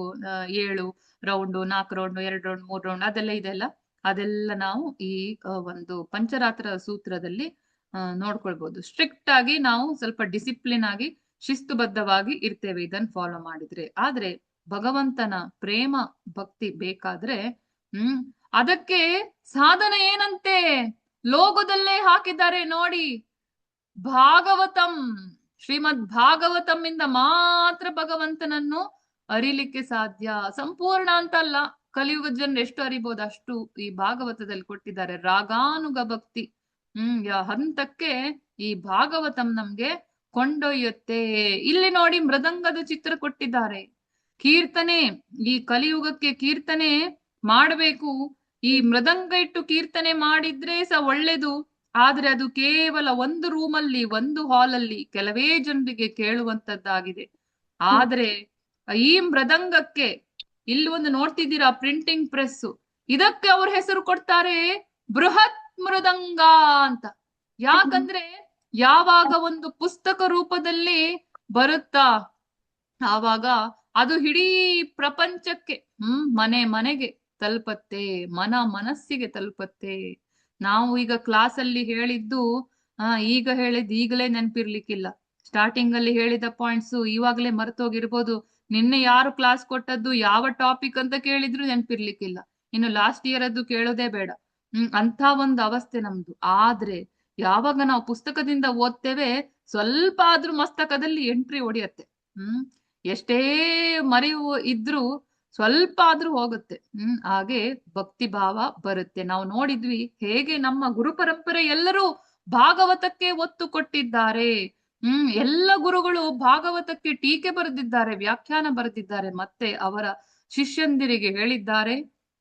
7 ರೌಂಡು, 4 ರೌಂಡು, 2 ರೌಂಡ್, 3 ರೌಂಡ್, ಅದೆಲ್ಲ ನಾವು ಈ ಒಂದು ಪಂಚರಾತ್ರ ಸೂತ್ರದಲ್ಲಿ ನೋಡ್ಕೊಳ್ಬಹುದು. ಸ್ಟ್ರಿಕ್ಟ್ ಆಗಿ ನಾವು ಸ್ವಲ್ಪ ಡಿಸಿಪ್ಲಿನ್ ಆಗಿ ಶಿಸ್ತುಬದ್ಧವಾಗಿ ಇರ್ತೇವೆ ಇದನ್ನ ಫಾಲೋ ಮಾಡಿದ್ರೆ. ಆದ್ರೆ ಭಗವಂತನ ಪ್ರೇಮ ಭಕ್ತಿ ಬೇಕಾದ್ರೆ ಅದಕ್ಕೆ ಸಾಧನೆ ಏನಂತೆ ಲೋಗೋದಲ್ಲೇ ಹಾಕಿದ್ದಾರೆ ನೋಡಿ. ಭಾಗವತಂ, ಶ್ರೀಮದ್ ಭಾಗವತಂ ಇಂದ ಮಾತ್ರ ಭಗವಂತನನ್ನು ಅರಿಲಿಕ್ಕೆ ಸಾಧ್ಯ. ಸಂಪೂರ್ಣ ಅಂತಲ್ಲ, ಕಲಿಯುಗದ ಜನರು ಎಷ್ಟು ಅರಿಬಹುದು ಅಷ್ಟು ಈ ಭಾಗವತದಲ್ಲಿ ಕೊಟ್ಟಿದ್ದಾರೆ. ರಾಗಾನುಗ ಭಕ್ತಿ ಹಂತಕ್ಕೆ ಈ ಭಾಗವತಂ ನಮ್ಗೆ ಕೊಂಡೊಯ್ಯುತ್ತೆ. ಇಲ್ಲಿ ನೋಡಿ, ಮೃದಂಗದ ಚಿತ್ರ ಕೊಟ್ಟಿದ್ದಾರೆ. ಕೀರ್ತನೆ, ಈ ಕಲಿಯುಗಕ್ಕೆ ಕೀರ್ತನೆ ಮಾಡಬೇಕು. ಈ ಮೃದಂಗ ಇಟ್ಟು ಕೀರ್ತನೆ ಮಾಡಿದ್ರೆ ಒಳ್ಳೇದು. ಆದ್ರೆ ಅದು ಕೇವಲ ಒಂದು ರೂಮಲ್ಲಿ, ಒಂದು ಹಾಲಲ್ಲಿ ಕೆಲವೇ ಜನರಿಗೆ ಕೇಳುವಂತದ್ದಾಗಿದೆ. ಆದ್ರೆ ಈ ಮೃದಂಗಕ್ಕೆ ಇಲ್ಲಿ ಒಂದು ನೋಡ್ತಿದ್ದೀರಾ ಪ್ರಿಂಟಿಂಗ್ ಪ್ರೆಸ್, ಇದಕ್ಕೆ ಅವ್ರ ಹೆಸರು ಕೊಡ್ತಾರೆ ಬೃಹತ್ ಮೃದಂಗ ಅಂತ. ಯಾಕಂದ್ರೆ ಯಾವಾಗ ಒಂದು ಪುಸ್ತಕ ರೂಪದಲ್ಲಿ ಬರುತ್ತಾ ಆವಾಗ ಅದು ಇಡೀ ಪ್ರಪಂಚಕ್ಕೆ ಮನೆಗೆ ತಲುಪತ್ತೆ, ಮನಸ್ಸಿಗೆ ತಲುಪತ್ತೆ. ನಾವು ಈಗ ಕ್ಲಾಸ್ ಅಲ್ಲಿ ಹೇಳಿದ್ದು ಈಗ ಈಗಲೇ ನೆನಪಿರ್ಲಿಕ್ಕಿಲ್ಲ. ಸ್ಟಾರ್ಟಿಂಗ್ ಅಲ್ಲಿ ಹೇಳಿದ ಪಾಯಿಂಟ್ಸ್ ಇವಾಗಲೇ ಮರ್ತೋಗಿರ್ಬೋದು. ನಿನ್ನೆ ಯಾರು ಕ್ಲಾಸ್ ಕೊಟ್ಟದ್ದು, ಯಾವ ಟಾಪಿಕ್ ಅಂತ ಕೇಳಿದ್ರು ನೆನಪಿರ್ಲಿಕ್ಕಿಲ್ಲ. ಇನ್ನು ಲಾಸ್ಟ್ ಇಯರ್ ಅದು ಕೇಳೋದೇ ಬೇಡ. ಅಂತ ಒಂದು ಅವಸ್ಥೆ ನಮ್ದು. ಆದ್ರೆ ಯಾವಾಗ ನಾವು ಪುಸ್ತಕದಿಂದ ಓದ್ತೇವೆ, ಸ್ವಲ್ಪ ಆದ್ರೂ ಮಸ್ತಕದಲ್ಲಿ ಎಂಟ್ರಿ ಹೊಡಿಯತ್ತೆ. ಎಷ್ಟೇ ಮರೆವು ಇದ್ರೂ ಸ್ವಲ್ಪ ಆದ್ರೂ ಹೋಗುತ್ತೆ. ಹಾಗೆ ಭಕ್ತಿ ಭಾವ ಬರುತ್ತೆ. ನಾವು ನೋಡಿದ್ವಿ ಹೇಗೆ ನಮ್ಮ ಗುರು ಪರಂಪರೆ ಎಲ್ಲರೂ ಭಾಗವತಕ್ಕೆ ಒತ್ತು ಕೊಟ್ಟಿದ್ದಾರೆ. ಎಲ್ಲ ಗುರುಗಳು ಭಾಗವತಕ್ಕೆ ಟೀಕೆ ಬರೆದಿದ್ದಾರೆ, ವ್ಯಾಖ್ಯಾನ ಬರೆದಿದ್ದಾರೆ, ಮತ್ತೆ ಅವರ ಶಿಷ್ಯಂದಿರಿಗೆ ಹೇಳಿದ್ದಾರೆ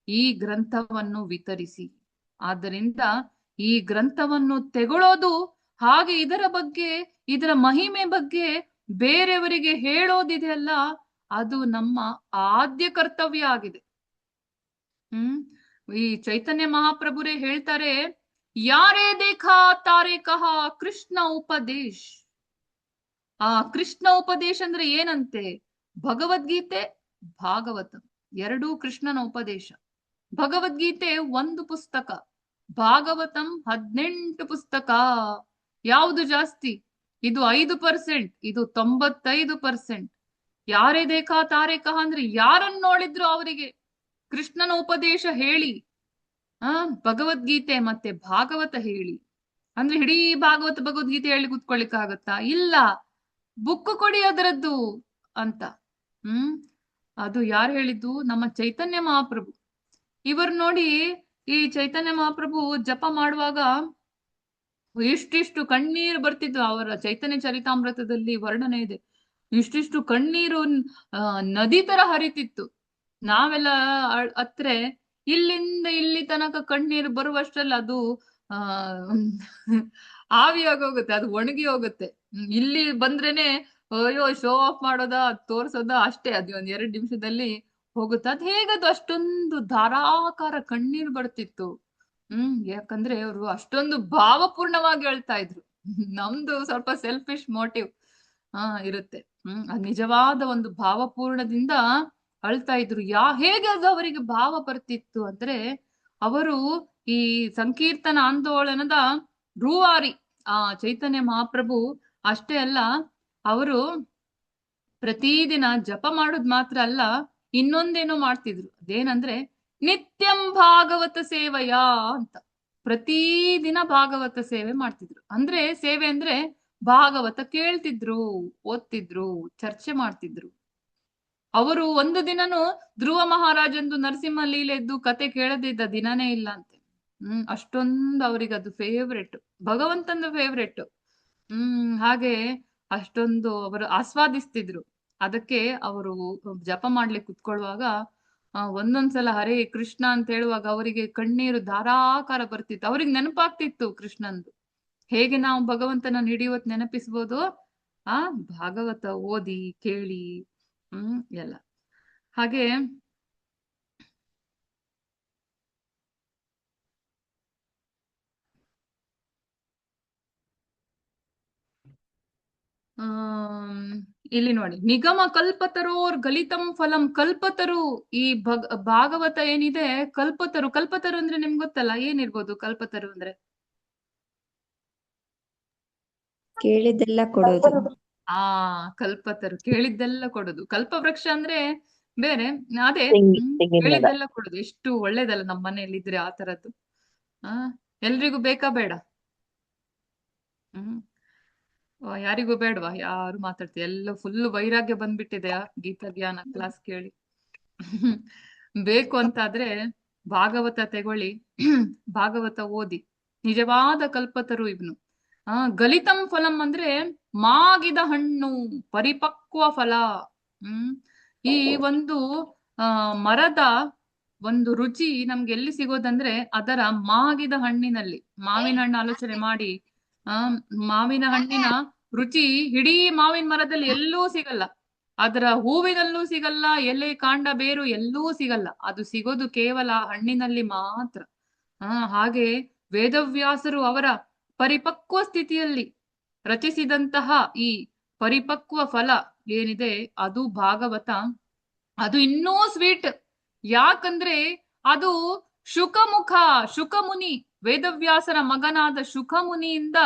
ಈ ಗ್ರಂಥವನ್ನು ವಿತರಿಸಿ. ಆದ್ದರಿಂದ ಈ ಗ್ರಂಥವನ್ನು ತೆಗೊಳ್ಳೋದು, ಹಾಗೆ ಇದರ ಬಗ್ಗೆ, ಇದರ ಮಹಿಮೆ ಬಗ್ಗೆ ಬೇರೆಯವರಿಗೆ ಹೇಳೋದಿದೆಯಲ್ಲ, ಅದು ನಮ್ಮ ಆದ್ಯ ಕರ್ತವ್ಯ ಆಗಿದೆ. ಈ ಚೈತನ್ಯ ಮಹಾಪ್ರಭುರೇ ಹೇಳ್ತಾರೆ, ಯಾರೇ ದೇಖಾ ತಾರೇ ಕಹಾ ಕೃಷ್ಣ ಉಪದೇಶ್. ಆ ಕೃಷ್ಣ ಉಪದೇಶ ಅಂದ್ರೆ ಏನಂತೆ? ಭಗವದ್ಗೀತೆ, ಭಾಗವತ ಎರಡೂ ಕೃಷ್ಣನ ಉಪದೇಶ. ಭಗವದ್ಗೀತೆ 1 ಪುಸ್ತಕ, ಭಾಗವತಂ 18 ಪುಸ್ತಕ. ಯಾವುದು ಜಾಸ್ತಿ? ಇದು 5%, ಇದು 95%. ಯಾರೇ ದೇಖಾ ತಾರೇ ಕಹಾ ಅಂದ್ರೆ ಯಾರನ್ನು ನೋಡಿದ್ರು ಅವರಿಗೆ ಕೃಷ್ಣನ ಉಪದೇಶ ಹೇಳಿ. ಭಗವದ್ಗೀತೆ ಮತ್ತೆ ಭಾಗವತ ಹೇಳಿ ಅಂದ್ರೆ ಇಡೀ ಭಗವದ್ಗೀತೆ ಹೇಳಿ ಕೂತ್ಕೊಳ್ಳಿಕ್ಕಾಗತ್ತಾ? ಇಲ್ಲ, ಬುಕ್ ಕೊಡಿ ಅದರದ್ದು ಅಂತ. ಅದು ಯಾರು ಹೇಳಿದ್ದು? ನಮ್ಮ ಚೈತನ್ಯ ಮಹಾಪ್ರಭು. ಇವರು ನೋಡಿ, ಈ ಚೈತನ್ಯ ಮಹಾಪ್ರಭು ಜಪ ಮಾಡುವಾಗ ಇಷ್ಟಿಷ್ಟು ಕಣ್ಣೀರು ಬರ್ತಿದ್ವು. ಅವರ ಚೈತನ್ಯ ಚರಿತಾಮೃತದಲ್ಲಿ ವರ್ಣನೆ ಇದೆ. ಇಷ್ಟಿಷ್ಟು ಕಣ್ಣೀರು ನದಿ ತರ ಹರಿತಿತ್ತು. ನಾವೆಲ್ಲ ಹತ್ರೆ ಇಲ್ಲಿಂದ ಇಲ್ಲಿ ತನಕ ಕಣ್ಣೀರು ಬರುವಷ್ಟರಲ್ಲಿ ಅದು ಆವಿಯಾಗಿ ಹೋಗುತ್ತೆ, ಅದು ಒಣಗಿ ಹೋಗುತ್ತೆ. ಇಲ್ಲಿ ಬಂದ್ರೇನೆ ಅಯ್ಯೋ ಶೋ ಆಫ್ ಮಾಡೋದ, ತೋರ್ಸೋದ, ಅಷ್ಟೇ. ಅದು ಒಂದ್ 2 ನಿಮಿಷದಲ್ಲಿ ಹೋಗುತ್ತೆ. ಅದ್ ಹೇಗದು ಅಷ್ಟೊಂದು ಧಾರಾಕಾರ ಕಣ್ಣೀರು ಬರ್ತಿತ್ತು? ಯಾಕಂದ್ರೆ ಅವರು ಅಷ್ಟೊಂದು ಭಾವಪೂರ್ಣವಾಗಿ ಹೇಳ್ತಾ ಇದ್ರು. ನಮ್ದು ಸ್ವಲ್ಪ ಸೆಲ್ಫಿಶ್ ಮೋಟಿವ್ ಇರುತ್ತೆ. ಅದ್ ನಿಜವಾದ ಒಂದು ಭಾವಪೂರ್ಣದಿಂದ ಅಳ್ತಾ ಇದ್ರು. ಹೇಗೆ ಅದು ಅವರಿಗೆ ಭಾವ ಬರ್ತಿತ್ತು ಅಂದ್ರೆ, ಅವರು ಈ ಸಂಕೀರ್ತನ ಆಂದೋಲನದ ರೂವಾರಿ ಚೈತನ್ಯ ಮಹಾಪ್ರಭು. ಅಷ್ಟೇ ಅಲ್ಲ, ಅವರು ಪ್ರತಿದಿನ ಜಪ ಮಾಡೋದ್ ಮಾತ್ರ ಅಲ್ಲ, ಇನ್ನೊಂದೇನೋ ಮಾಡ್ತಿದ್ರು. ಅದೇನಂದ್ರೆ ನಿತ್ಯಂ ಭಾಗವತ ಸೇವೆಯ ಅಂತ. ಪ್ರತಿದಿನ ಭಾಗವತ ಸೇವೆ ಮಾಡ್ತಿದ್ರು. ಅಂದ್ರೆ ಸೇವೆ ಅಂದ್ರೆ ಭಾಗವತ ಕೇಳ್ತಿದ್ರು, ಓದ್ತಿದ್ರು, ಚರ್ಚೆ ಮಾಡ್ತಿದ್ರು. ಅವರು ಒಂದು ದಿನನೂ ಧ್ರುವ ಮಹಾರಾಜಂದು ನರಸಿಂಹ ಲೀಲೆದ್ದು ಕತೆ ಕೇಳದಿದ್ದ ದಿನನೇ ಇಲ್ಲ ಅಂತೆ. ಅಷ್ಟೊಂದು ಅವ್ರಿಗೆ ಅದು ಫೇವ್ರೆಟ್, ಭಗವಂತನ ಫೇವ್ರೆಟ್. ಹಾಗೆ ಅಷ್ಟೊಂದು ಅವರು ಆಸ್ವಾದಿಸ್ತಿದ್ರು. ಅದಕ್ಕೆ ಅವರು ಜಪ ಮಾಡ್ಲಿಕ್ಕೆ ಕುತ್ಕೊಳ್ಳುವಾಗ ಒಂದೊಂದ್ಸಲ ಹರೇ ಕೃಷ್ಣ ಅಂತ ಹೇಳುವಾಗ ಅವರಿಗೆ ಕಣ್ಣೀರು ಧಾರಾಕಾರ ಬರ್ತಿತ್ತು. ಅವ್ರಿಗೆ ನೆನಪಾಗ್ತಿತ್ತು ಕೃಷ್ಣಂದು. ಹೇಗೆ ನಾವು ಭಗವಂತನ ಹಿಡಿಯುವತ್ ನೆನಪಿಸ್ಬೋದು? ಭಾಗವತ ಓದಿ ಕೇಳಿ ಎಲ್ಲ. ಹಾಗೆ ಇಲ್ಲಿ ನೋಡಿ, ನಿಗಮ ಕಲ್ಪತರೋರ್ ಗಲಿತಂ ಫಲಂ ಕಲ್ಪತರು. ಈ ಭಾಗವತ ಏನಿದೆ, ಕಲ್ಪತರು. ಕಲ್ಪತರು ಅಂದ್ರೆ ನಿಮ್ಗೆ ಗೊತ್ತಲ್ಲ, ಏನಿರ್ಬೋದು ಕಲ್ಪತರು ಅಂದ್ರೆ? ಕೇಳಿದ್ದೆಲ್ಲ ಕೊಡೋದು. ಕಲ್ಪತರು ಕೇಳಿದ್ದೆಲ್ಲ ಕೊಡೋದು. ಕಲ್ಪವೃಕ್ಷ ಅಂದ್ರೆ ಬೇರೆ, ಅದೇ ಕೇಳಿದ್ದೆಲ್ಲ ಕೊಡೋದು. ಎಷ್ಟು ಒಳ್ಳೇದಲ್ಲ ನಮ್ಮ ಮನೆಯಲ್ಲಿ ಇದ್ರೆ ಆ ತರದ್ದು. ಎಲ್ರಿಗೂ ಬೇಕಾ ಬೇಡ? ಯಾರಿಗೂ ಬೇಡವಾ? ಯಾರು ಮಾತಾಡ್ತೀವಿ, ಎಲ್ಲ ಫುಲ್ ವೈರಾಗ್ಯ ಬಂದ್ಬಿಟ್ಟಿದೆಯಾ ಗೀತಾ ಜ್ಞಾನ ಕ್ಲಾಸ್ ಕೇಳಿ? ಬೇಕು ಅಂತಾದ್ರೆ ಭಾಗವತ ತಗೊಳ್ಳಿ, ಭಾಗವತ ಓದಿ. ನಿಜವಾದ ಕಲ್ಪತರು ಇವನು. ಗಲಿತಂ ಫಲಂ ಅಂದ್ರೆ ಮಾಗಿದ ಹಣ್ಣು, ಪರಿಪಕ್ವ ಫಲ. ಈ ಒಂದು ಮರದ ಒಂದು ರುಚಿ ನಮ್ಗೆ ಎಲ್ಲಿ ಸಿಗೋದಂದ್ರೆ ಅದರ ಮಾಗಿದ ಹಣ್ಣಿನಲ್ಲಿ. ಮಾವಿನ ಹಣ್ಣು ಆಲೋಚನೆ ಮಾಡಿ, ಮಾವಿನ ಹಣ್ಣಿನ ರುಚಿ ಇಡೀ ಮಾವಿನ ಮರದಲ್ಲಿ ಎಲ್ಲೂ ಸಿಗಲ್ಲ. ಅದರ ಹೂವಿನಲ್ಲೂ ಸಿಗಲ್ಲ, ಎಲೆ ಕಾಂಡ ಬೇರು ಎಲ್ಲೂ ಸಿಗಲ್ಲ. ಅದು ಸಿಗೋದು ಕೇವಲ ಹಣ್ಣಿನಲ್ಲಿ ಮಾತ್ರ. ಹಾಗೆ ವೇದವ್ಯಾಸರು ಅವರ ಪರಿಪಕ್ವ ಸ್ಥಿತಿಯಲ್ಲಿ ರಚಿಸಿದಂತಹ ಈ ಪರಿಪಕ್ವ ಫಲ ಏನಿದೆ ಅದು ಭಾಗವತ. ಅದು ಇನ್ನೂ ಸ್ವೀಟ್. ಯಾಕಂದ್ರೆ ಅದು ಶುಕಮುನಿ, ವೇದವ್ಯಾಸರ ಮಗನಾದ ಶುಕಮುನಿಯಿಂದ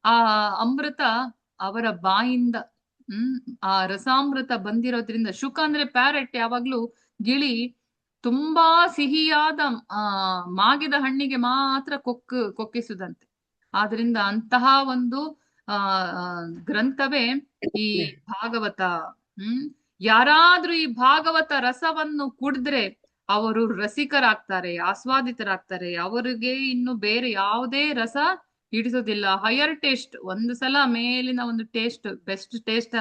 ಆ ಅಮೃತ ಅವರ ಬಾಯಿಂದ ಆ ರಸಾಮೃತ ಬಂದಿರೋದ್ರಿಂದ. ಶುಕ ಅಂದ್ರೆ ಪ್ಯಾರೆಟ್, ಯಾವಾಗ್ಲೂ ಗಿಳಿ. ತುಂಬಾ ಸಿಹಿಯಾದ ಮಾಗಿದ ಹಣ್ಣಿಗೆ ಮಾತ್ರ ಕೊಕ್ಕಿಸುದಂತೆ. ಆದ್ರಿಂದ ಅಂತಹ ಒಂದು ಗ್ರಂಥವೇ ಈ ಭಾಗವತ. ಯಾರಾದ್ರೂ ಈ ಭಾಗವತ ರಸವನ್ನು ಕುಡಿದ್ರೆ ಅವರು ರಸಿಕರಾಗ್ತಾರೆ, ಆಸ್ವಾದಿತರಾಗ್ತಾರೆ. ಅವರಿಗೆ ಇನ್ನು ಬೇರೆ ಯಾವುದೇ ರಸ ಹಿಡಿಸೋದಿಲ್ಲ. ಹೈಯರ್ ಟೇಸ್ಟ್, ಒಂದು ಸಲ ಮೇಲಿನ ಒಂದು ಟೇಸ್ಟ್, ಬೆಸ್ಟ್ ಟೇಸ್ಟ್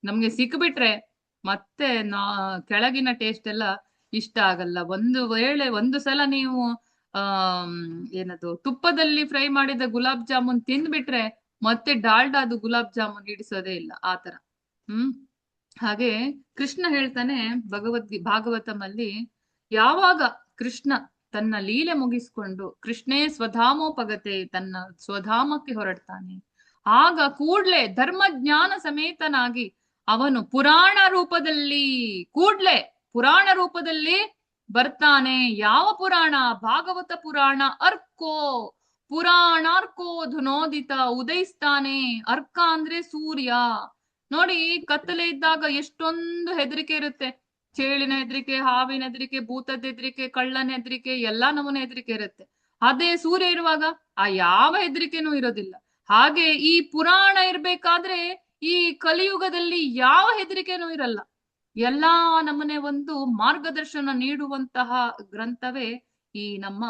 ನಮ್ಗೆ ಸಿಕ್ಬಿಟ್ರೆ ಮತ್ತೆ ಕೆಳಗಿನ ಟೇಸ್ಟ್ ಎಲ್ಲ ಇಷ್ಟ ಆಗಲ್ಲ. ಒಂದು ಸಲ ನೀವು ಏನದು ತುಪ್ಪದಲ್ಲಿ ಫ್ರೈ ಮಾಡಿದ ಗುಲಾಬ್ ಜಾಮೂನ್ ತಿಂದ್ಬಿಟ್ರೆ ಮತ್ತೆ ಡಾಲ್ಡಾದು ಗುಲಾಬ್ ಜಾಮೂನ್ ಹಿಡಿಸೋದೇ ಇಲ್ಲ, ಆತರ. ಹಾಗೆ ಕೃಷ್ಣ ಹೇಳ್ತಾನೆ ಭಾಗವತಮಲ್ಲಿ, ಯಾವಾಗ ಕೃಷ್ಣ ತನ್ನ ಲೀಲೆ ಮುಗಿಸ್ಕೊಂಡು ಕೃಷ್ಣೇ ಸ್ವಧಾಮೋಪಗತೆ, ತನ್ನ ಸ್ವಧಾಮಕ್ಕೆ ಹೊರಡ್ತಾನೆ, ಆಗ ಕೂಡ್ಲೆ ಧರ್ಮಜ್ಞಾನ ಸಮೇತನಾಗಿ ಅವನು ಪುರಾಣ ರೂಪದಲ್ಲಿ ಬರ್ತಾನೆ. ಯಾವ ಪುರಾಣ? ಭಾಗವತ ಪುರಾಣ. ಪುರಾಣಾರ್ಕೋ ಧುನೋದಿತ ಉದಯಿಸ್ತಾನೆ. ಅರ್ಕ ಅಂದ್ರೆ ಸೂರ್ಯ. ನೋಡಿ, ಕತ್ತಲೆ ಇದ್ದಾಗ ಎಷ್ಟೊಂದು ಹೆದರಿಕೆ ಇರುತ್ತೆ. ಚೇಳಿನ ಹೆದರಿಕೆ, ಹಾವಿನ ಹೆದರಿಕೆ, ಭೂತದ ಹೆದರಿಕೆ, ಕಳ್ಳನ ಹೆದರಿಕೆ, ಎಲ್ಲಾ ನಮೂನೆ ಹೆದರಿಕೆ ಇರುತ್ತೆ. ಅದೇ ಸೂರ್ಯ ಇರುವಾಗ ಆ ಯಾವ ಹೆದರಿಕೆನೂ ಇರೋದಿಲ್ಲ. ಹಾಗೆ ಈ ಪುರಾಣ ಇರ್ಬೇಕಾದ್ರೆ ಈ ಕಲಿಯುಗದಲ್ಲಿ ಯಾವ ಹೆದರಿಕೆನೂ ಇರಲ್ಲ. ಎಲ್ಲಾ ನಮೂನೆ ಒಂದು ಮಾರ್ಗದರ್ಶನ ನೀಡುವಂತಹ ಗ್ರಂಥವೇ ಈ ನಮ್ಮ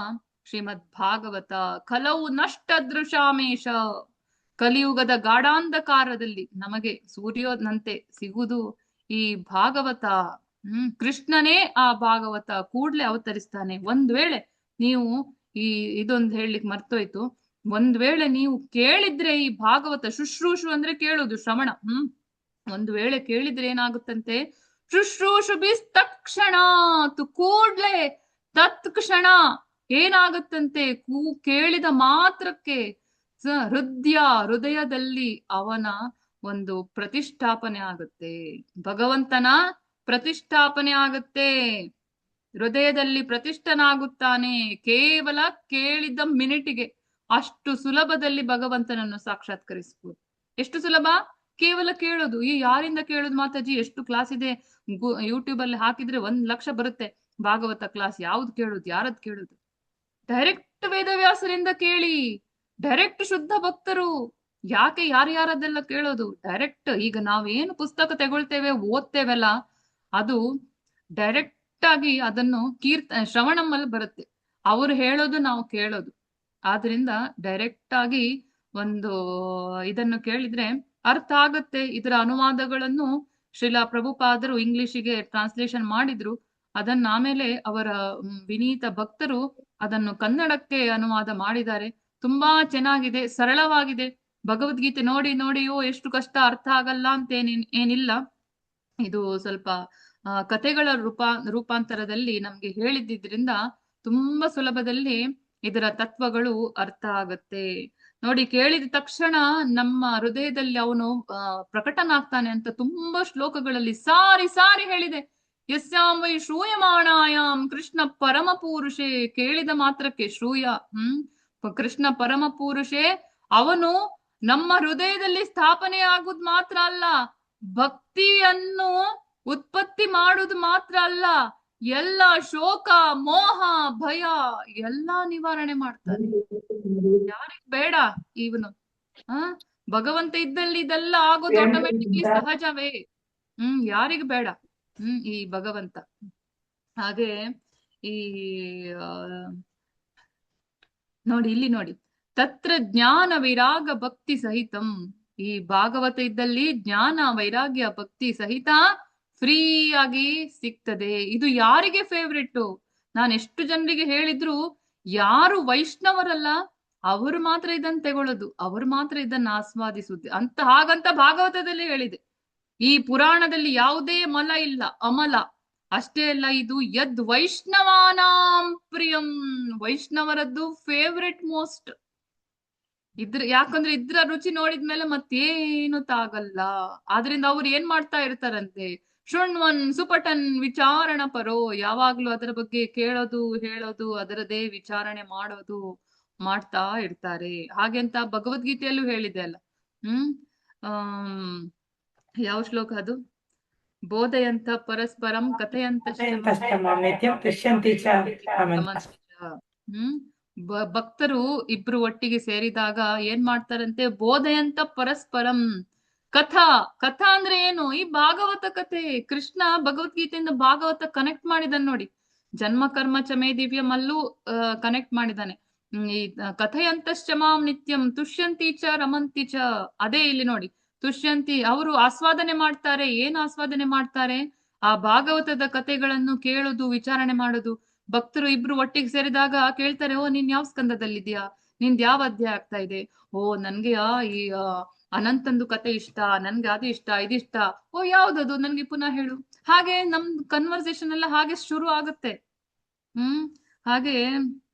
ಶ್ರೀಮದ್ ಭಾಗವತ. ಕಲವು ನಷ್ಟ ದೃಶಾಮೇಶ. ಕಲಿಯುಗದ ಗಾಢಾಂಧಕಾರದಲ್ಲಿ ನಮಗೆ ಸೂರ್ಯನಂತೆ ಸಿಗುವುದು ಈ ಭಾಗವತ. ಕೃಷ್ಣನೇ ಆ ಭಾಗವತ ಕೂಡ್ಲೆ ಅವತರಿಸ್ತಾನೆ. ಒಂದ್ ವೇಳೆ ನೀವು ಇದೊಂದು ಹೇಳಲಿಕ್ಕೆ ಮರ್ತೋಯ್ತು, ಒಂದ್ ವೇಳೆ ನೀವು ಕೇಳಿದ್ರೆ ಈ ಭಾಗವತ ಶುಶ್ರೂಷು ಅಂದ್ರೆ ಕೇಳೋದು, ಶ್ರವಣ. ಒಂದ್ ವೇಳೆ ಕೇಳಿದ್ರೆ ಏನಾಗುತ್ತಂತೆ, ಶುಶ್ರೂಷು ತಕ್ಷಣ ಕೂಡ್ಲೆ ತತ್ಕ್ಷಣ ಏನಾಗುತ್ತಂತೆ, ಕೇಳಿದ ಮಾತ್ರಕ್ಕೆ ಹೃದಯದಲ್ಲಿ ಅವನ ಒಂದು ಪ್ರತಿಷ್ಠಾಪನೆ ಆಗುತ್ತೆ, ಭಗವಂತನ ಪ್ರತಿಷ್ಠಾಪನೆ ಆಗುತ್ತೆ, ಹೃದಯದಲ್ಲಿ ಪ್ರತಿಷ್ಠನಾಗುತ್ತಾನೆ. ಕೇವಲ ಕೇಳಿದ ಮಿನಿಟಿಗೆ ಅಷ್ಟು ಸುಲಭದಲ್ಲಿ ಭಗವಂತನನ್ನು ಸಾಕ್ಷಾತ್ಕರಿಸಬಹುದು. ಎಷ್ಟು ಸುಲಭ, ಕೇವಲ ಕೇಳೋದು. ಈ ಯಾರಿಂದ ಕೇಳೋದು ಮಾತಾಜಿ? ಎಷ್ಟು ಕ್ಲಾಸ್ ಇದೆ, ಯೂಟ್ಯೂಬ್ ಅಲ್ಲಿ ಹಾಕಿದ್ರೆ 1 ಲಕ್ಷ ಬರುತ್ತೆ ಭಾಗವತ ಕ್ಲಾಸ್. ಯಾವ್ದು ಕೇಳೋದು, ಯಾರದ್ ಕೇಳೋದು? ಡೈರೆಕ್ಟ್ ವೇದವ್ಯಾಸರಿಂದ ಕೇಳಿ, ಡೈರೆಕ್ಟ್ ಶುದ್ಧ ಭಕ್ತರು. ಯಾಕೆ ಯಾರ್ಯಾರದೆಲ್ಲ ಕೇಳೋದು? ಡೈರೆಕ್ಟ್ ಈಗ ನಾವೇನು ಪುಸ್ತಕ ತಗೊಳ್ತೇವೆ, ಓದ್ತೇವಲ್ಲ, ಅದು ಡೈರೆಕ್ಟ್ ಆಗಿ ಅದನ್ನು ಶ್ರವಣಮ್ಮಲ್ಲಿ ಬರುತ್ತೆ. ಅವ್ರು ಹೇಳೋದು ನಾವು ಕೇಳೋದು. ಆದ್ರಿಂದ ಡೈರೆಕ್ಟ್ ಆಗಿ ಒಂದು ಇದನ್ನು ಕೇಳಿದ್ರೆ ಅರ್ಥ ಆಗುತ್ತೆ. ಇದರ ಅನುವಾದಗಳನ್ನು ಶ್ರೀಲಾ ಪ್ರಭುಪಾದರು ಇಂಗ್ಲಿಷಿಗೆ ಟ್ರಾನ್ಸ್ಲೇಷನ್ ಮಾಡಿದ್ರು. ಅದನ್ನ ಆಮೇಲೆ ಅವರ ವಿನೀತ ಭಕ್ತರು ಅದನ್ನು ಕನ್ನಡಕ್ಕೆ ಅನುವಾದ ಮಾಡಿದ್ದಾರೆ. ತುಂಬಾ ಚೆನ್ನಾಗಿದೆ, ಸರಳವಾಗಿದೆ. ಭಗವದ್ಗೀತೆ ನೋಡಿಯೋ ಎಷ್ಟು ಕಷ್ಟ, ಅರ್ಥ ಆಗಲ್ಲ ಅಂತ ಏನಿಲ್ಲ. ಇದು ಸ್ವಲ್ಪ ಕಥೆಗಳ ರೂಪಾಂತರದಲ್ಲಿ ನಮ್ಗೆ ಹೇಳಿದ್ರಿಂದ ತುಂಬಾ ಸುಲಭದಲ್ಲಿ ಇದರ ತತ್ವಗಳು ಅರ್ಥ ಆಗತ್ತೆ. ನೋಡಿ, ಕೇಳಿದ ತಕ್ಷಣ ನಮ್ಮ ಹೃದಯದಲ್ಲಿ ಅವನು ಪ್ರಕಟನಾಗ್ತಾನೆ ಅಂತ ತುಂಬಾ ಶ್ಲೋಕಗಳಲ್ಲಿ ಸಾರಿ ಸಾರಿ ಹೇಳಿದೆ. ಯಸ್ಯಾಂ ವೈ ಶ್ರೂಯಮಾಣಾಯಾಂ ಕೃಷ್ಣ ಪರಮ ಪೂರುಷೇ. ಕೇಳಿದ ಮಾತ್ರಕ್ಕೆ ಶ್ರೂಯ, ಕೃಷ್ಣ ಪರಮ ಪೂರುಷೇ, ಅವನು ನಮ್ಮ ಹೃದಯದಲ್ಲಿ ಸ್ಥಾಪನೆ ಆಗುದು ಮಾತ್ರ ಅಲ್ಲ, ಭಕ್ತಿಯನ್ನು ಉತ್ಪತ್ತಿ ಮಾಡುದು ಮಾತ್ರ ಅಲ್ಲ, ಎಲ್ಲ ಶೋಕ ಮೋಹ ಭಯ ಎಲ್ಲಾ ನಿವಾರಣೆ ಮಾಡ್ತಾನೆ. ಯಾರಿಗ್ ಬೇಡ ಇವನು? ಭಗವಂತ ಇದ್ದಲ್ಲಿ ಇದೆಲ್ಲ ಆಗೋದು ಆಟೋಮೆಟಿಕ್ಲಿ ಸಹಜವೇ. ಯಾರಿಗ್ ಬೇಡ ಈ ಭಗವಂತ? ಹಾಗೆ ಈ ನೋಡಿ, ಇಲ್ಲಿ ನೋಡಿ, ತತ್ರ ಜ್ಞಾನ ವೈರಾಗ ಭಕ್ತಿ ಸಹಿತಂ. ಈ ಭಾಗವತ ಇದ್ದಲ್ಲಿ ಜ್ಞಾನ ವೈರಾಗ್ಯ ಭಕ್ತಿ ಸಹಿತ ಫ್ರೀ ಆಗಿ ಸಿಗ್ತದೆ. ಇದು ಯಾರಿಗೆ ಫೇವ್ರೆಟ್? ನಾನು ಎಷ್ಟು ಜನರಿಗೆ ಹೇಳಿದ್ರು, ಯಾರು ವೈಷ್ಣವರಲ್ಲ ಅವರು ಮಾತ್ರ ಇದನ್ನ ತಗೊಳ್ಳೋದು, ಅವರು ಮಾತ್ರ ಇದನ್ನ ಆಸ್ವಾದಿಸುದು ಅಂತ. ಹಾಗಂತ ಭಾಗವತದಲ್ಲಿ ಹೇಳಿದೆ. ಈ ಪುರಾಣದಲ್ಲಿ ಯಾವುದೇ ಮಲ ಇಲ್ಲ, ಅಮಲ. ಅಷ್ಟೇ ಅಲ್ಲ, ಇದು ಯದ್ ವೈಷ್ಣವಾನಾಂ ಪ್ರಿಯಂ, ವೈಷ್ಣವರದ್ದು ಫೇವ್ರೆಟ್ ಮೋಸ್ಟ್. ಯಾಕಂದ್ರೆ ಇದ್ರ ರುಚಿ ನೋಡಿದ್ಮೇಲೆ ಮತ್ತೇನು ತಾಗಲ್ಲ. ಆದ್ರಿಂದ ಅವ್ರು ಏನ್ ಮಾಡ್ತಾ ಇರ್ತಾರಂತೆ, ಶೃಣ್ವನ್ ಸುಪಟನ್ ವಿಚಾರಣ ಪರೋ. ಯಾವಾಗ್ಲೂ ಅದರ ಬಗ್ಗೆ ಕೇಳೋದು, ಹೇಳೋದು, ಅದರದೇ ವಿಚಾರಣೆ ಮಾಡೋದು ಮಾಡ್ತಾ ಇರ್ತಾರೆ. ಹಾಗೆಂತ ಭಗವದ್ಗೀತೆಯಲ್ಲೂ ಹೇಳಿದೆ ಅಲ್ಲ. ಯಾವ ಶ್ಲೋಕ ಅದು? ಬೋಧೆಯಂತ ಪರಸ್ಪರಂ ಕಥೆಯಂತ ಭಕ್ತರು ಇಬ್ರು ಒಟ್ಟಿಗೆ ಸೇರಿದಾಗ ಏನ್ ಮಾಡ್ತಾರಂತೆ? ಬೋಧೆಯಂತ ಪರಸ್ಪರಂ ಕಥಾ. ಕಥಾ ಅಂದ್ರೆ ಏನು? ಈ ಭಾಗವತ ಕಥೆ. ಕೃಷ್ಣ ಭಗವದ್ಗೀತೆಯಿಂದ ಭಾಗವತ ಕನೆಕ್ಟ್ ಮಾಡಿದಾನೆ ನೋಡಿ. ಜನ್ಮ ಕರ್ಮ ಚಮೇ ದಿವ್ಯಂ ಅಲ್ಲೂ ಕನೆಕ್ಟ್ ಮಾಡಿದಾನೆ. ಈ ಕಥೆಯಂತಶ್ಚ ಮಾಂ ನಿತ್ಯಂ ತುಷ್ಯಂತಿ ಚ ರಮಂತಿ ಚ. ಅದೇ ಇಲ್ಲಿ ನೋಡಿ, ತುಷ್ಯಂತಿ, ಅವರು ಆಸ್ವಾದನೆ ಮಾಡ್ತಾರೆ. ಏನ್ ಆಸ್ವಾದನೆ ಮಾಡ್ತಾರೆ? ಆ ಭಾಗವತದ ಕಥೆಗಳನ್ನು ಕೇಳೋದು, ವಿಚಾರಣೆ ಮಾಡೋದು. ಭಕ್ತರು ಇಬ್ರು ಒಟ್ಟಿಗೆ ಸೇರಿದಾಗ ಕೇಳ್ತಾರೆ, ಓ ನೀನ್ ಯಾವ ಸ್ಕಂದದಲ್ಲಿದ್ಯಾ, ನಿಂದ್ ಯಾವ ಅಧ್ಯಾಯ ಆಗ್ತಾ ಇದೆ? ಓ ನನ್ಗೆ ಈ ಅನಂತಂದು ಕತೆ ಇಷ್ಟ, ನನ್ಗೆ ಅದು ಇಷ್ಟ, ಇದಿಷ್ಟ. ಓ ಯಾವ್ದದು, ನನ್ಗೆ ಪುನಃ ಹೇಳು. ಹಾಗೆ ನಮ್ ಕನ್ವರ್ಸೇಷನ್ ಎಲ್ಲ ಹಾಗೆ ಶುರು ಆಗುತ್ತೆ. ಹಾಗೆ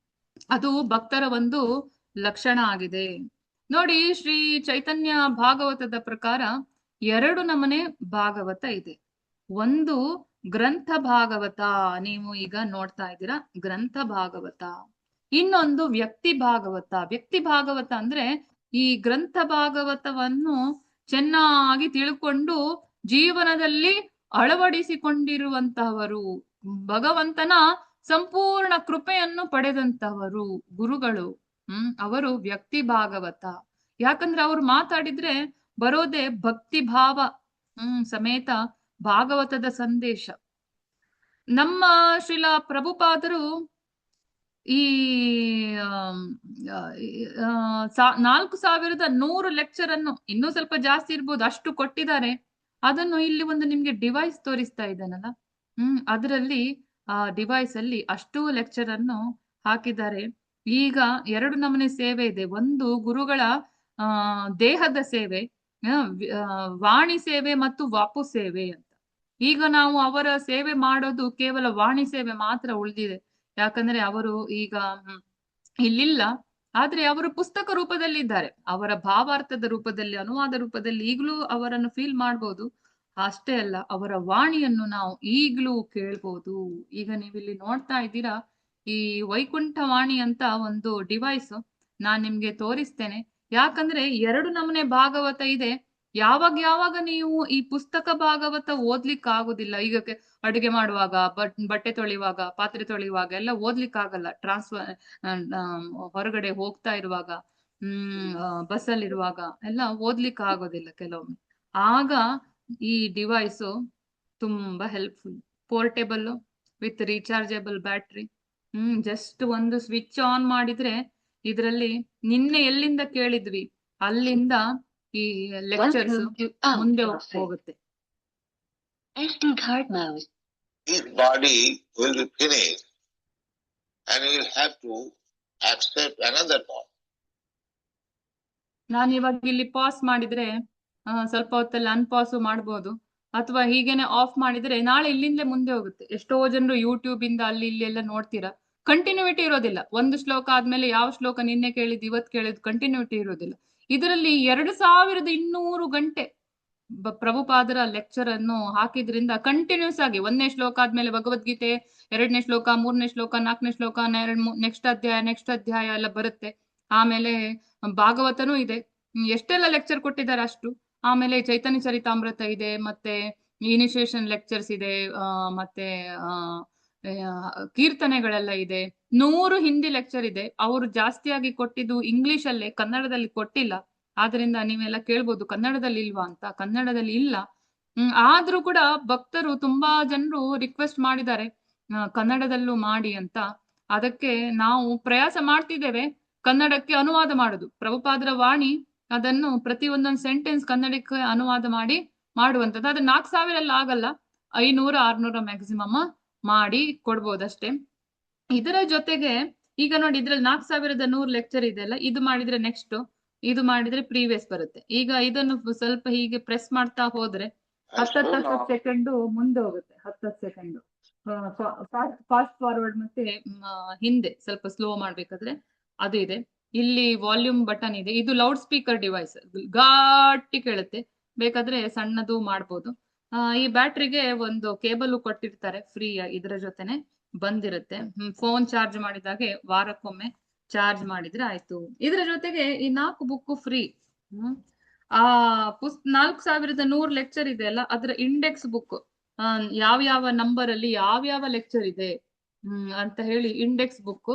ಅದು ಭಕ್ತರ ಒಂದು ಲಕ್ಷಣ ಆಗಿದೆ. ನೋಡಿ, ಶ್ರೀ ಚೈತನ್ಯ ಭಾಗವತದ ಪ್ರಕಾರ 2 ನಮನೆ ಭಾಗವತ ಇದೆ. ಒಂದು ಗ್ರಂಥ ಭಾಗವತ, ನೀವು ಈಗ ನೋಡ್ತಾ ಇದ್ದೀರಾ ಗ್ರಂಥ ಭಾಗವತ. ಇನ್ನೊಂದು ವ್ಯಕ್ತಿ ಭಾಗವತ. ವ್ಯಕ್ತಿ ಭಾಗವತ ಅಂದ್ರೆ ಈ ಗ್ರಂಥ ಭಾಗವತವನ್ನು ಚೆನ್ನಾಗಿ ತಿಳ್ಕೊಂಡು ಜೀವನದಲ್ಲಿ ಅಳವಡಿಸಿಕೊಂಡಿರುವಂತಹವರು, ಭಗವಂತನ ಸಂಪೂರ್ಣ ಕೃಪೆಯನ್ನು ಪಡೆದಂತಹವರು ಗುರುಗಳು. ಅವರು ವ್ಯಕ್ತಿ ಭಾಗವತ. ಯಾಕಂದ್ರೆ ಅವ್ರು ಮಾತಾಡಿದ್ರೆ ಬರೋದೇ ಭಕ್ತಿ ಭಾವ ಸಮೇತ ಭಾಗವತದ ಸಂದೇಶ. ನಮ್ಮ ಶ್ರೀಲ ಪ್ರಭುಪಾದರು ಈ 4100 ಲೆಕ್ಚರ್ ಅನ್ನು, ಇನ್ನೂ ಸ್ವಲ್ಪ ಜಾಸ್ತಿ ಇರ್ಬೋದು, ಅಷ್ಟು ಕೊಟ್ಟಿದ್ದಾರೆ. ಅದನ್ನು ಇಲ್ಲಿ ಒಂದು ನಿಮ್ಗೆ ಡಿವೈಸ್ ತೋರಿಸ್ತಾ ಇದ್ದಾನಲ್ಲ, ಅದರಲ್ಲಿ ಆ ಡಿವೈಸ್ ಅಲ್ಲಿ ಅಷ್ಟು ಲೆಕ್ಚರ್ ಅನ್ನು ಹಾಕಿದ್ದಾರೆ. ಈಗ 2 ನಮೂನೆ ಸೇವೆ ಇದೆ. ಒಂದು ಗುರುಗಳ ದೇಹದ ಸೇವೆ, ವಾಣಿ ಸೇವೆ ಮತ್ತು ವಾಪು ಸೇವೆ ಅಂತ. ಈಗ ನಾವು ಅವರ ಸೇವೆ ಮಾಡೋದು ಕೇವಲ ವಾಣಿ ಸೇವೆ ಮಾತ್ರ ಉಳಿದಿದೆ. ಯಾಕಂದ್ರೆ ಅವರು ಈಗ ಇಲ್ಲಿಲ್ಲ, ಆದ್ರೆ ಅವರು ಪುಸ್ತಕ ರೂಪದಲ್ಲಿ ಇದ್ದಾರೆ. ಅವರ ಭಾವಾರ್ಥದ ರೂಪದಲ್ಲಿ, ಅನುವಾದ ರೂಪದಲ್ಲಿ ಈಗಲೂ ಅವರನ್ನು ಫೀಲ್ ಮಾಡ್ಬೋದು. ಅಷ್ಟೇ ಅಲ್ಲ, ಅವರ ವಾಣಿಯನ್ನು ನಾವು ಈಗಲೂ ಕೇಳ್ಬೋದು. ಈಗ ನೀವಿಲ್ಲಿ ನೋಡ್ತಾ ಇದ್ದೀರಾ, ಈ ವೈಕುಂಠ ವಾಣಿ ಅಂತ ಒಂದು ಡಿವೈಸ್ ನಾನ್ ನಿಮ್ಗೆ ತೋರಿಸ್ತೇನೆ. ಯಾಕಂದ್ರೆ 2 ನಮೂನೆ ಭಾಗವತ ಇದೆ. ಯಾವಾಗ ನೀವು ಈ ಪುಸ್ತಕ ಭಾಗವತ ಓದ್ಲಿಕ್ಕೆ ಆಗುದಿಲ್ಲ. ಈಗ ಅಡುಗೆ ಮಾಡುವಾಗ, ಬಟ್ಟೆ ತೊಳೆಯುವಾಗ, ಪಾತ್ರೆ ತೊಳೆಯುವಾಗ ಎಲ್ಲ ಓದ್ಲಿಕ್ಕೆ ಆಗಲ್ಲ. ಹೊರಗಡೆ ಹೋಗ್ತಾ ಇರುವಾಗ, ಬಸ್ಸಲ್ಲಿರುವಾಗ ಎಲ್ಲ ಓದ್ಲಿಕ್ಕೆ ಆಗೋದಿಲ್ಲ ಕೆಲವೊಮ್ಮೆ. ಆಗ ಈ ಡಿವೈಸ್ ತುಂಬಾ helpful. Portable with rechargeable battery. Just ಒಂದು ಸ್ವಿಚ್ ಆನ್ ಮಾಡಿದ್ರೆ ಇದರಲ್ಲಿ ನಿನ್ನೆ ಎಲ್ಲಿಂದ ಕೇಳಿದ್ವಿ ಅಲ್ಲಿಂದ ಈ ಲೆಕ್ಚರ್ಸ್ ಮುಂದೆ ಹೋಗುತ್ತೆ. His body will be finished and he will have to accept another body. ನಾನು ಇವಾಗ ಇಲ್ಲಿ ಪಾಸ್ ಮಾಡಿದ್ರೆ ಸ್ವಲ್ಪ ಹೊತ್ತಲ್ಲಿ ಅನ್ಪಾಸು ಮಾಡ್ಬೋದು, ಅಥವಾ ಹೀಗೇನೆ ಆಫ್ ಮಾಡಿದ್ರೆ ನಾಳೆ ಇಲ್ಲಿಂದಲೇ ಮುಂದೆ ಹೋಗುತ್ತೆ. ಎಷ್ಟೋ ಜನರು ಯೂಟ್ಯೂಬ್ ಇಂದ ಅಲ್ಲಿ ಇಲ್ಲಿ ಎಲ್ಲ ನೋಡ್ತೀರಾ, ಕಂಟಿನ್ಯೂಟಿ ಇರೋದಿಲ್ಲ. ಒಂದು ಶ್ಲೋಕ ಆದ್ಮೇಲೆ ಯಾವ ಶ್ಲೋಕ ನಿನ್ನೆ ಕೇಳಿದ್ ಇವತ್ತು ಕೇಳಿದ್ ಕಂಟಿನ್ಯೂಟಿ ಇರೋದಿಲ್ಲ. ಇದರಲ್ಲಿ 2200 ಗಂಟೆ ಪ್ರಭುಪಾದರ ಲೆಕ್ಚರ್ ಅನ್ನು ಹಾಕಿದ್ರಿಂದ ಕಂಟಿನ್ಯೂಸ್ ಆಗಿ 1ನೇ ಶ್ಲೋಕ ಆದ್ಮೇಲೆ ಭಗವದ್ಗೀತೆ, 2ನೇ ಶ್ಲೋಕ, 3ನೇ ಶ್ಲೋಕ, 4ನೇ ಶ್ಲೋಕ, ನೆಕ್ಸ್ಟ್ ಅಧ್ಯಾಯ ಎಲ್ಲ ಬರುತ್ತೆ. ಆಮೇಲೆ ಭಾಗವತನೂ ಇದೆ. ಎಷ್ಟೆಲ್ಲ ಲೆಕ್ಚರ್ ಕೊಟ್ಟಿದ್ದಾರೆ ಅಷ್ಟು. ಆಮೇಲೆ ಚೈತನ್ಯ ಚರಿತಾಮೃತ ಇದೆ, ಮತ್ತೆ ಇನಿಷಿಯೇಷನ್ ಲೆಕ್ಚರ್ಸ್ ಇದೆ, ಮತ್ತೆ ಕೀರ್ತನೆಗಳೆಲ್ಲ ಇದೆ. 100 ಹಿಂದಿ ಲೆಕ್ಚರ್ ಇದೆ. ಅವರು ಜಾಸ್ತಿಯಾಗಿ ಕೊಟ್ಟಿದ್ದು ಇಂಗ್ಲಿಷ್ ಅಲ್ಲೇ, ಕನ್ನಡದಲ್ಲಿ ಕೊಟ್ಟಿಲ್ಲ. ಆದ್ರಿಂದ ನೀವೆಲ್ಲ ಕೇಳ್ಬೋದು ಕನ್ನಡದಲ್ಲಿ ಇಲ್ವಾ ಅಂತ. ಕನ್ನಡದಲ್ಲಿ ಇಲ್ಲ. ಆದ್ರೂ ಕೂಡ ಭಕ್ತರು ತುಂಬಾ ಜನರು ರಿಕ್ವೆಸ್ಟ್ ಮಾಡಿದ್ದಾರೆ ಕನ್ನಡದಲ್ಲೂ ಮಾಡಿ ಅಂತ. ಅದಕ್ಕೆ ನಾವು ಪ್ರಯಾಸ ಮಾಡ್ತಿದ್ದೇವೆ ಕನ್ನಡಕ್ಕೆ ಅನುವಾದ ಮಾಡುದು. ಪ್ರಭುಪಾದರ ವಾಣಿ ಅದನ್ನು ಪ್ರತಿ ಒಂದೊಂದು ಸೆಂಟೆನ್ಸ್ ಕನ್ನಡಕ್ಕೆ ಅನುವಾದ ಮಾಡುವಂಥದ್ದು. ಅದು 4000 ಎಲ್ಲ ಆಗಲ್ಲ, 500-600 ಮ್ಯಾಕ್ಸಿಮಮ್ ಮಾಡಿ ಕೊಡ್ಬೋದಷ್ಟೇ. ಇದರ ಜೊತೆಗೆ ಈಗ ನೋಡಿ, ಇದ್ರಲ್ಲಿ 4100 ಲೆಕ್ಚರ್ ಇದೆಲ್ಲ. ಇದು ಮಾಡಿದ್ರೆ ನೆಕ್ಸ್ಟ್, ಇದು ಮಾಡಿದ್ರೆ ಪ್ರೀವಿಯಸ್ ಬರುತ್ತೆ. ಈಗ ಇದನ್ನು ಸ್ವಲ್ಪ ಹೀಗೆ ಪ್ರೆಸ್ ಮಾಡ್ತಾ ಹೋದ್ರೆ 10 ಸೆಕೆಂಡ್ ಮುಂದೆ ಹೋಗುತ್ತೆ. 10 ಸೆಕೆಂಡ್ ಫಾಸ್ಟ್ ಫಾರ್ವರ್ಡ್, ಮತ್ತೆ ಹಿಂದೆ ಸ್ವಲ್ಪ ಸ್ಲೋ ಮಾಡ್ಬೇಕಾದ್ರೆ ಅದು ಇದೆ. ಇಲ್ಲಿ ವಾಲ್ಯೂಮ್ ಬಟನ್ ಇದೆ. ಇದು ಲೌಡ್ ಸ್ಪೀಕರ್ ಡಿವೈಸ್, ಗಟ್ಟಿ ಕೇಳುತ್ತೆ. ಬೇಕಾದ್ರೆ ಸಣ್ಣದು ಮಾಡ್ಬೋದು. ಈ ಬ್ಯಾಟ್ರಿಗೆ ಒಂದು ಕೇಬಲ್ ಕೊಟ್ಟಿರ್ತಾರೆ ಫ್ರೀ, ಇದರ ಜೊತೆನೆ ಬಂದಿರುತ್ತೆ. ಫೋನ್ ಚಾರ್ಜ್ ಮಾಡಿದಾಗೆ ವಾರಕ್ಕೊಮ್ಮೆ ಚಾರ್ಜ್ ಮಾಡಿದ್ರೆ ಆಯ್ತು. ಇದರ ಜೊತೆಗೆ ಈ 4 ಬುಕ್ ಫ್ರೀ. ಆ 4100 ಲೆಕ್ಚರ್ ಇದೆ ಅಲ್ಲ, ಅದರ ಇಂಡೆಕ್ಸ್ ಬುಕ್, ಯಾವ ನಂಬರ್ ಅಲ್ಲಿ ಯಾವ ಲೆಕ್ಚರ್ ಇದೆ ಅಂತ ಹೇಳಿ ಇಂಡೆಕ್ಸ್ ಬುಕ್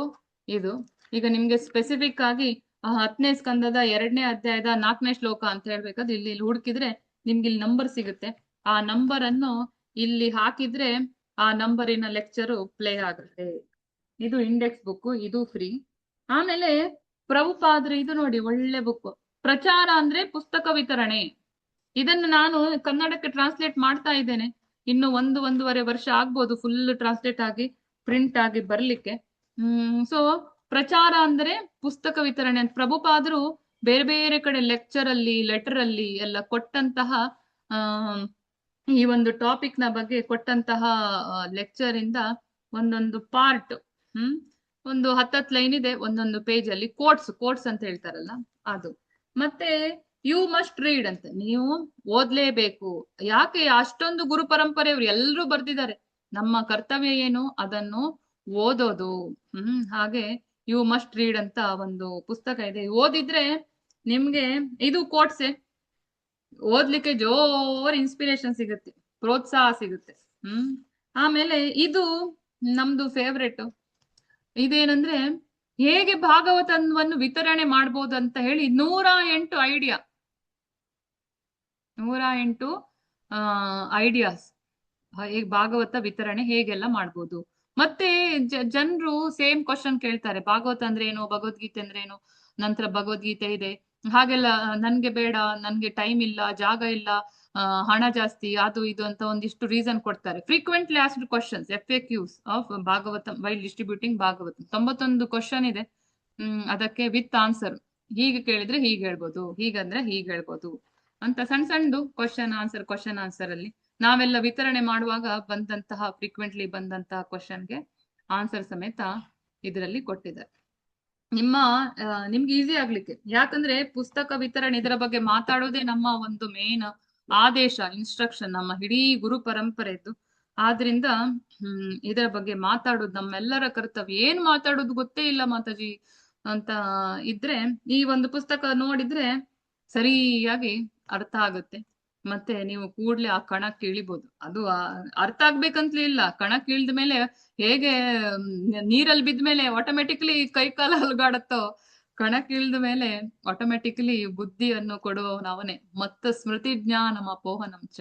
ಇದು. ಈಗ ನಿಮ್ಗೆ ಸ್ಪೆಸಿಫಿಕ್ ಆಗಿ 10ನೇ ಸ್ಕಂದದ 2ನೇ ಅಧ್ಯಾಯದ 4ನೇ ಶ್ಲೋಕ ಅಂತ ಹೇಳ್ಬೇಕಾದ್ರೆ ಇಲ್ಲಿ ಹುಡುಕಿದ್ರೆ ನಿಮ್ಗೆ ಇಲ್ಲಿ ನಂಬರ್ ಸಿಗುತ್ತೆ. ಆ ನಂಬರ್ ಅನ್ನು ಇಲ್ಲಿ ಹಾಕಿದ್ರೆ ಆ ನಂಬರಿನ ಲೆಕ್ಚರು ಪ್ಲೇ ಆಗುತ್ತೆ. ಇದು ಇಂಡೆಕ್ಸ್ ಬುಕ್, ಇದು ಫ್ರೀ. ಆಮೇಲೆ ಪ್ರಭುಪಾದ್ರ ಇದು ನೋಡಿ, ಒಳ್ಳೆ ಬುಕ್. ಪ್ರಚಾರ ಅಂದ್ರೆ ಪುಸ್ತಕ ವಿತರಣೆ. ಇದನ್ನು ನಾನು ಕನ್ನಡಕ್ಕೆ ಟ್ರಾನ್ಸ್ಲೇಟ್ ಮಾಡ್ತಾ ಇದ್ದೇನೆ. ಇನ್ನು 1-1.5 ವರ್ಷ ಆಗ್ಬೋದು ಫುಲ್ ಟ್ರಾನ್ಸ್ಲೇಟ್ ಆಗಿ ಪ್ರಿಂಟ್ ಆಗಿ ಬರ್ಲಿಕ್ಕೆ. ಸೊ ಪ್ರಚಾರ ಅಂದ್ರೆ ಪುಸ್ತಕ ವಿತರಣೆ ಅಂತ ಪ್ರಭುಪಾದರು ಬೇರೆ ಬೇರೆ ಕಡೆ ಲೆಕ್ಚರ್ ಅಲ್ಲಿ, ಲೆಟರ್ ಅಲ್ಲಿ ಎಲ್ಲ ಕೊಟ್ಟಂತಹ ಈ ಒಂದು ಟಾಪಿಕ್ ನ ಬಗ್ಗೆ ಕೊಟ್ಟಂತಹ ಲೆಕ್ಚರ್ ಇಂದ ಒಂದೊಂದು ಪಾರ್ಟ್, ಒಂದು 10 ಲೈನ್ ಇದೆ ಒಂದೊಂದು ಪೇಜ್ ಅಲ್ಲಿ. ಕೋಟ್ಸ್ ಅಂತ ಹೇಳ್ತಾರಲ್ಲ ಅದು. ಮತ್ತೆ ಯು ಮಸ್ಟ್ ರೀಡ್ ಅಂತ, ನೀವು ಓದ್ಲೇಬೇಕು. ಯಾಕೆ? ಅಷ್ಟೊಂದು ಗುರು ಪರಂಪರೆಯವರು ಎಲ್ಲರೂ ಬರ್ದಿದ್ದಾರೆ. ನಮ್ಮ ಕರ್ತವ್ಯ ಏನು? ಅದನ್ನು ಓದೋದು. ಹಾಗೆ ಯು ಮಸ್ಟ್ ರೀಡ್ ಅಂತ ಒಂದು ಪುಸ್ತಕ ಇದೆ. ಓದಿದ್ರೆ ನಿಮ್ಗೆ ಇದು ಕೋಟ್ಸೆ, ಓದ್ಲಿಕ್ಕೆ ಜೋರ್ ಇನ್ಸ್ಪಿರೇಷನ್ ಸಿಗುತ್ತೆ. ಪ್ರೋತ್ಸಾಹ ಸಿಗುತ್ತೆ. ಆಮೇಲೆ ಇದು ನಮ್ದು ಫೇವ್ರೆಟ್. ಇದೇನಂದ್ರೆ ಹೇಗೆ ಭಾಗವತವನ್ನು ವಿತರಣೆ ಮಾಡ್ಬೋದು ಅಂತ ಹೇಳಿ 108 ಐಡಿಯಾ, 108 ಐಡಿಯಾಸ್ ಹೇಗೆ ಭಾಗವತ ವಿತರಣೆ ಹೇಗೆಲ್ಲ ಮಾಡ್ಬೋದು. ಮತ್ತೆ ಜನರು ಸೇಮ್ ಕ್ವಶನ್ ಕೇಳ್ತಾರೆ, ಭಾಗವತ ಅಂದ್ರೆ ಏನು, ಭಗವದ್ಗೀತೆ ಅಂದ್ರೆ ಏನು, ನಂತರ ಭಗವದ್ಗೀತೆ ಇದೆ ಹಾಗೆಲ್ಲ, ನನ್ಗೆ ಬೇಡ, ನನ್ಗೆ ಟೈಮ್ ಇಲ್ಲ, ಜಾಗ ಇಲ್ಲ, ಹಣ ಜಾಸ್ತಿ, ಅದು ಇದು ಅಂತ ಒಂದಿಷ್ಟು ರೀಸನ್ ಕೊಡ್ತಾರೆ. Frequently asked questions FAQs of Bhagavatam while distributing Bhagavatam 91 question ಇದೆ. ಅದಕ್ಕೆ ವಿತ್ ಆನ್ಸರ್, ಹೀಗೆ ಕೇಳಿದ್ರೆ ಹೀಗೆ ಹೇಳ್ಬೋದು, ಹೀಗಂದ್ರೆ ಹೀಗೆ ಹೇಳ್ಬೋದು ಅಂತ ಸಣ್ಣದು ಕ್ವಶನ್ ಆನ್ಸರ್ ಅಲ್ಲಿ ನಾವೆಲ್ಲ ವಿತರಣೆ ಮಾಡುವಾಗ ಬಂದಂತಹ ಫ್ರೀಕ್ವೆಂಟ್ಲಿ ಬಂದಂತಹ ಕ್ವಶನ್ಗೆ ಆನ್ಸರ್ ಸಮೇತ ಇದರಲ್ಲಿ ಕೊಟ್ಟಿದ್ದಾರೆ. ನಿಮ್ಗೆ ಈಸಿ ಆಗ್ಲಿಕ್ಕೆ, ಯಾಕಂದ್ರೆ ಪುಸ್ತಕ ವಿತರಣೆ ಇದರ ಬಗ್ಗೆ ಮಾತಾಡೋದೇ ನಮ್ಮ ಒಂದು ಮೇನ್ ಆದೇಶ, ಇನ್ಸ್ಟ್ರಕ್ಷನ್, ನಮ್ಮ ಇಡೀ ಗುರು ಪರಂಪರೆದ್ದು. ಆದ್ರಿಂದ ಇದರ ಬಗ್ಗೆ ಮಾತಾಡೋದು ನಮ್ಮೆಲ್ಲರ ಕರ್ತವ್ಯ. ಏನ್ ಮಾತಾಡೋದು ಗೊತ್ತೇ ಇಲ್ಲ ಮಾತಾಜಿ ಅಂತ ಇದ್ರೆ ಈ ಒಂದು ಪುಸ್ತಕ ನೋಡಿದ್ರೆ ಸರಿಯಾಗಿ ಅರ್ಥ ಆಗುತ್ತೆ. ಮತ್ತೆ ನೀವು ಕೂಡ್ಲೆ ಆ ಕಣಕ್ಕೆ ಇಳಿಬಹುದು. ಅದು ಅರ್ಥ ಆಗ್ಬೇಕಂತಲೇ ಇಲ್ಲ, ಕಣಕ್ಕೆ ಇಳಿದ ಮೇಲೆ ಹೇಗೆ ನೀರಲ್ಲಿ ಬಿದ್ದ ಮೇಲೆ ಆಟೋಮೆಟಿಕ್ಲಿ ಕೈ ಕಾಲ ಅಲ್ಗಾಡತ್ತೋ, ಕಣಕ್ಕೆ ಇಳಿದ ಮೇಲೆ ಆಟೋಮೆಟಿಕಲಿ ಬುದ್ಧಿಯನ್ನು ಕೊಡುವವನವನೇ, ಮತ್ತ ಸ್ಮೃತಿ ಜ್ಞಾನಮ ಅಪೋಹನಂಚ,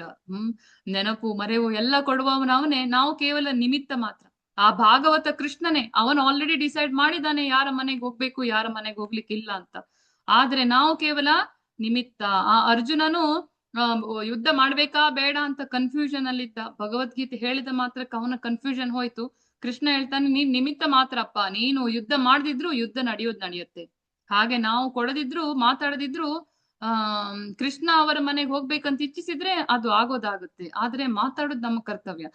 ನೆನಪು ಮರೆವು ಎಲ್ಲ ಕೊಡುವವನವನೇ. ನಾವು ಕೇವಲ ನಿಮಿತ್ತ ಮಾತ್ರ. ಆ ಭಾಗವತ ಕೃಷ್ಣನೇ, ಅವನು ಆಲ್ರೆಡಿ ಡಿಸೈಡ್ ಮಾಡಿದಾನೆ ಯಾರ ಮನೆಗೆ ಹೋಗ್ಬೇಕು, ಯಾರ ಮನೆಗೆ ಹೋಗ್ಲಿಕ್ಕಿಲ್ಲ ಅಂತ. ಆದ್ರೆ ನಾವು ಕೇವಲ ನಿಮಿತ್ತ. ಆ ಅರ್ಜುನನು ಯುದ್ಧ ಮಾಡ್ಬೇಕಾ ಬೇಡ ಅಂತ ಕನ್ಫ್ಯೂಷನ್ ಅಲ್ಲಿದ್ದ. ಭಗವದ್ಗೀತೆ ಹೇಳಿದ ಮಾತ್ರಕ್ಕೆ ಅವನ ಕನ್ಫ್ಯೂಷನ್ ಹೋಯ್ತು. ಕೃಷ್ಣ ಹೇಳ್ತಾನೆ, ನೀನ್ ನಿಮಿತ್ತ ಮಾತ್ರಪ್ಪ, ನೀನು ಯುದ್ಧ ಮಾಡದಿದ್ರು ಯುದ್ಧ ನಡೆಯುತ್ತೆ. ಹಾಗೆ ನಾವು ಕೊಡದಿದ್ರು ಮಾತಾಡದಿದ್ರು ಕೃಷ್ಣ ಅವರ ಮನೆಗೆ ಹೋಗ್ಬೇಕಂತ ಇಚ್ಛಿಸಿದ್ರೆ ಅದು ಆಗೋದಾಗುತ್ತೆ. ಆದ್ರೆ ಮಾತಾಡೋದು ನಮ್ಮ ಕರ್ತವ್ಯ.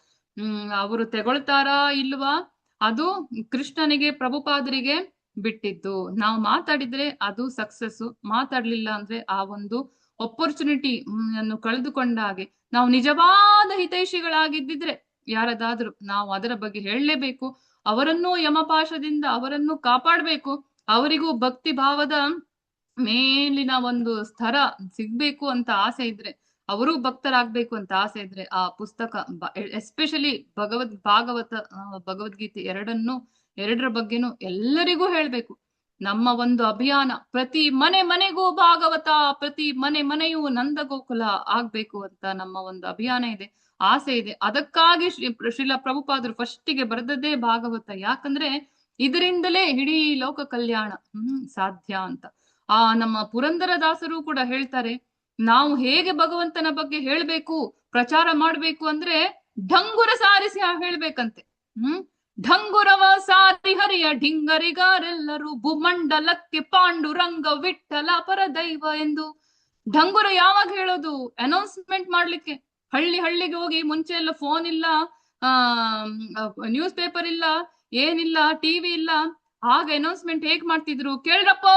ಅವರು ತೆಗೊಳ್ತಾರಾ ಇಲ್ವಾ ಅದು ಕೃಷ್ಣನಿಗೆ, ಪ್ರಭುಪಾದರಿಗೆ ಬಿಟ್ಟಿದ್ದು. ನಾವು ಮಾತಾಡಿದ್ರೆ ಅದು ಸಕ್ಸಸ್, ಮಾತಾಡ್ಲಿಲ್ಲ ಅಂದ್ರೆ ಆ ಒಂದು ಅಪರ್ಚುನಿಟಿ ಅನ್ನು ಕಳೆದುಕೊಂಡ ಹಾಗೆ. ನಾವು ನಿಜವಾದ ಹಿತೈಷಿಗಳಾಗಿದ್ದಿದ್ರೆ ಯಾರದಾದ್ರೂ ನಾವು ಅದರ ಬಗ್ಗೆ ಹೇಳಲೇಬೇಕು. ಅವರನ್ನೂ ಯಮಪಾಶದಿಂದ ಅವರನ್ನು ಕಾಪಾಡ್ಬೇಕು. ಅವರಿಗೂ ಭಕ್ತಿ ಭಾವದ ಮೇಲಿನ ಒಂದು ಸ್ಥರ ಸಿಗ್ಬೇಕು ಅಂತ ಆಸೆ ಇದ್ರೆ, ಅವರೂ ಭಕ್ತರಾಗ್ಬೇಕು ಅಂತ ಆಸೆ ಇದ್ರೆ ಆ ಪುಸ್ತಕ, ಎಸ್ಪೆಷಲಿ ಭಗವದ್ಗೀತೆ ಎರಡರ ಬಗ್ಗೆನೂ ಎಲ್ಲರಿಗೂ ಹೇಳ್ಬೇಕು. ನಮ್ಮ ಒಂದು ಅಭಿಯಾನ, ಪ್ರತಿ ಮನೆಗೂ ಭಾಗವತ, ಪ್ರತಿ ಮನೆಯೂ ನಂದಗೋಕುಲ ಆಗ್ಬೇಕು ಅಂತ ನಮ್ಮ ಒಂದು ಅಭಿಯಾನ ಇದೆ, ಆಸೆ ಇದೆ. ಅದಕ್ಕಾಗಿ ಶ್ರೀಲ ಪ್ರಭುಪಾದರು ಫಸ್ಟಿಗೆ ಬರೆದದ್ದೇ ಭಾಗವತ. ಯಾಕಂದ್ರೆ ಇದರಿಂದಲೇ ಇಡೀ ಲೋಕ ಕಲ್ಯಾಣ ಸಾಧ್ಯ ಅಂತ. ನಮ್ಮ ಪುರಂದರದಾಸರು ಕೂಡ ಹೇಳ್ತಾರೆ, ನಾವು ಹೇಗೆ ಭಗವಂತನ ಬಗ್ಗೆ ಹೇಳ್ಬೇಕು, ಪ್ರಚಾರ ಮಾಡ್ಬೇಕು ಅಂದ್ರೆ ಢಂಗುರ ಸಾರಿಸಿ ಹೇಳ್ಬೇಕಂತೆ. ಢಂಗುರವ ಸಾರಿ ಹರಿಯ ಢಿಂಗರಿಗಾರೆಲ್ಲರೂ ಭೂಮಂಡಲಕ್ಕೆ ಪಾಂಡುರಂಗ ವಿಠಲ ಪರದೈವ ಎಂದು. ಢಂಗುರ ಯಾವಾಗ ಹೇಳೋದು? ಅನೌನ್ಸ್ಮೆಂಟ್ ಮಾಡ್ಲಿಕ್ಕೆ. ಹಳ್ಳಿಗೆ ಹೋಗಿ, ಮುಂಚೆ ಎಲ್ಲ ಫೋನ್ ಇಲ್ಲ, ನ್ಯೂಸ್ ಪೇಪರ್ ಇಲ್ಲ, ಏನಿಲ್ಲ, ಟಿವಿ ಇಲ್ಲ. ಆಗ ಅನೌನ್ಸ್ಮೆಂಟ್ ಹೇಗ್ ಮಾಡ್ತಿದ್ರು? ಕೇಳ್ರಪ್ಪೋ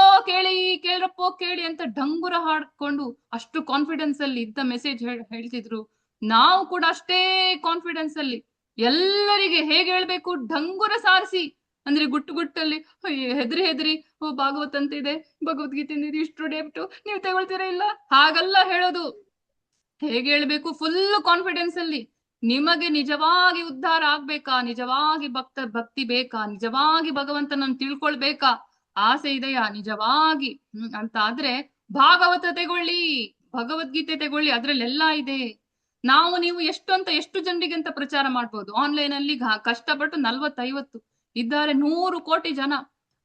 ಕೇಳಿ ಅಂತ ಢಂಗುರ ಹಾಡ್ಕೊಂಡು ಅಷ್ಟು ಕಾನ್ಫಿಡೆನ್ಸ್ ಅಲ್ಲಿ ಇದ್ದ ಮೆಸೇಜ್ ಹೇಳ್ತಿದ್ರು. ನಾವು ಕೂಡ ಅಷ್ಟೇ ಕಾನ್ಫಿಡೆನ್ಸ್ ಅಲ್ಲಿ ಎಲ್ಲರಿಗೆ ಹೇಗೆ ಹೇಳ್ಬೇಕು? ಢಂಗುರ ಸಾರಿಸಿ, ಅಂದ್ರೆ ಗುಟ್ಟಲ್ಲಿ ಹೆದರಿ ಭಾಗವತ್ ಅಂತ ಇದೆ, ಭಗವದ್ಗೀತೆ ಇಷ್ಟು ಡೇಟ್ ನೀವು ತಗೊಳ್ತೀರಾ ಇಲ್ಲ, ಹಾಗಲ್ಲ ಹೇಳೋದು. ಹೇಗೆ ಹೇಳ್ಬೇಕು? ಫುಲ್ ಕಾನ್ಫಿಡೆನ್ಸ್ ಅಲ್ಲಿ. ನಿಮಗೆ ನಿಜವಾಗಿ ಉದ್ಧಾರ ಆಗ್ಬೇಕಾ, ನಿಜವಾಗಿ ಭಕ್ತಿ ಬೇಕಾ, ನಿಜವಾಗಿ ಭಗವಂತನನ್ನು ತಿಳ್ಕೊಳ್ಬೇಕಾ, ಆಸೆ ಇದೆಯಾ ನಿಜವಾಗಿ ಅಂತ ಆದ್ರೆ ಭಾಗವತ ತಗೊಳ್ಳಿ, ಭಗವದ್ಗೀತೆ ತಗೊಳ್ಳಿ, ಅದ್ರಲ್ಲೆಲ್ಲಾ ಇದೆ. ನೀವು ಎಷ್ಟು ಜನರಿಗೆ ಅಂತ ಪ್ರಚಾರ ಮಾಡ್ಬೋದು. ಆನ್ಲೈನ್ ಅಲ್ಲಿ ಕಷ್ಟಪಟ್ಟು 40-50 ಇದ್ದಾರೆ, 100 ಕೋಟಿ ಜನ.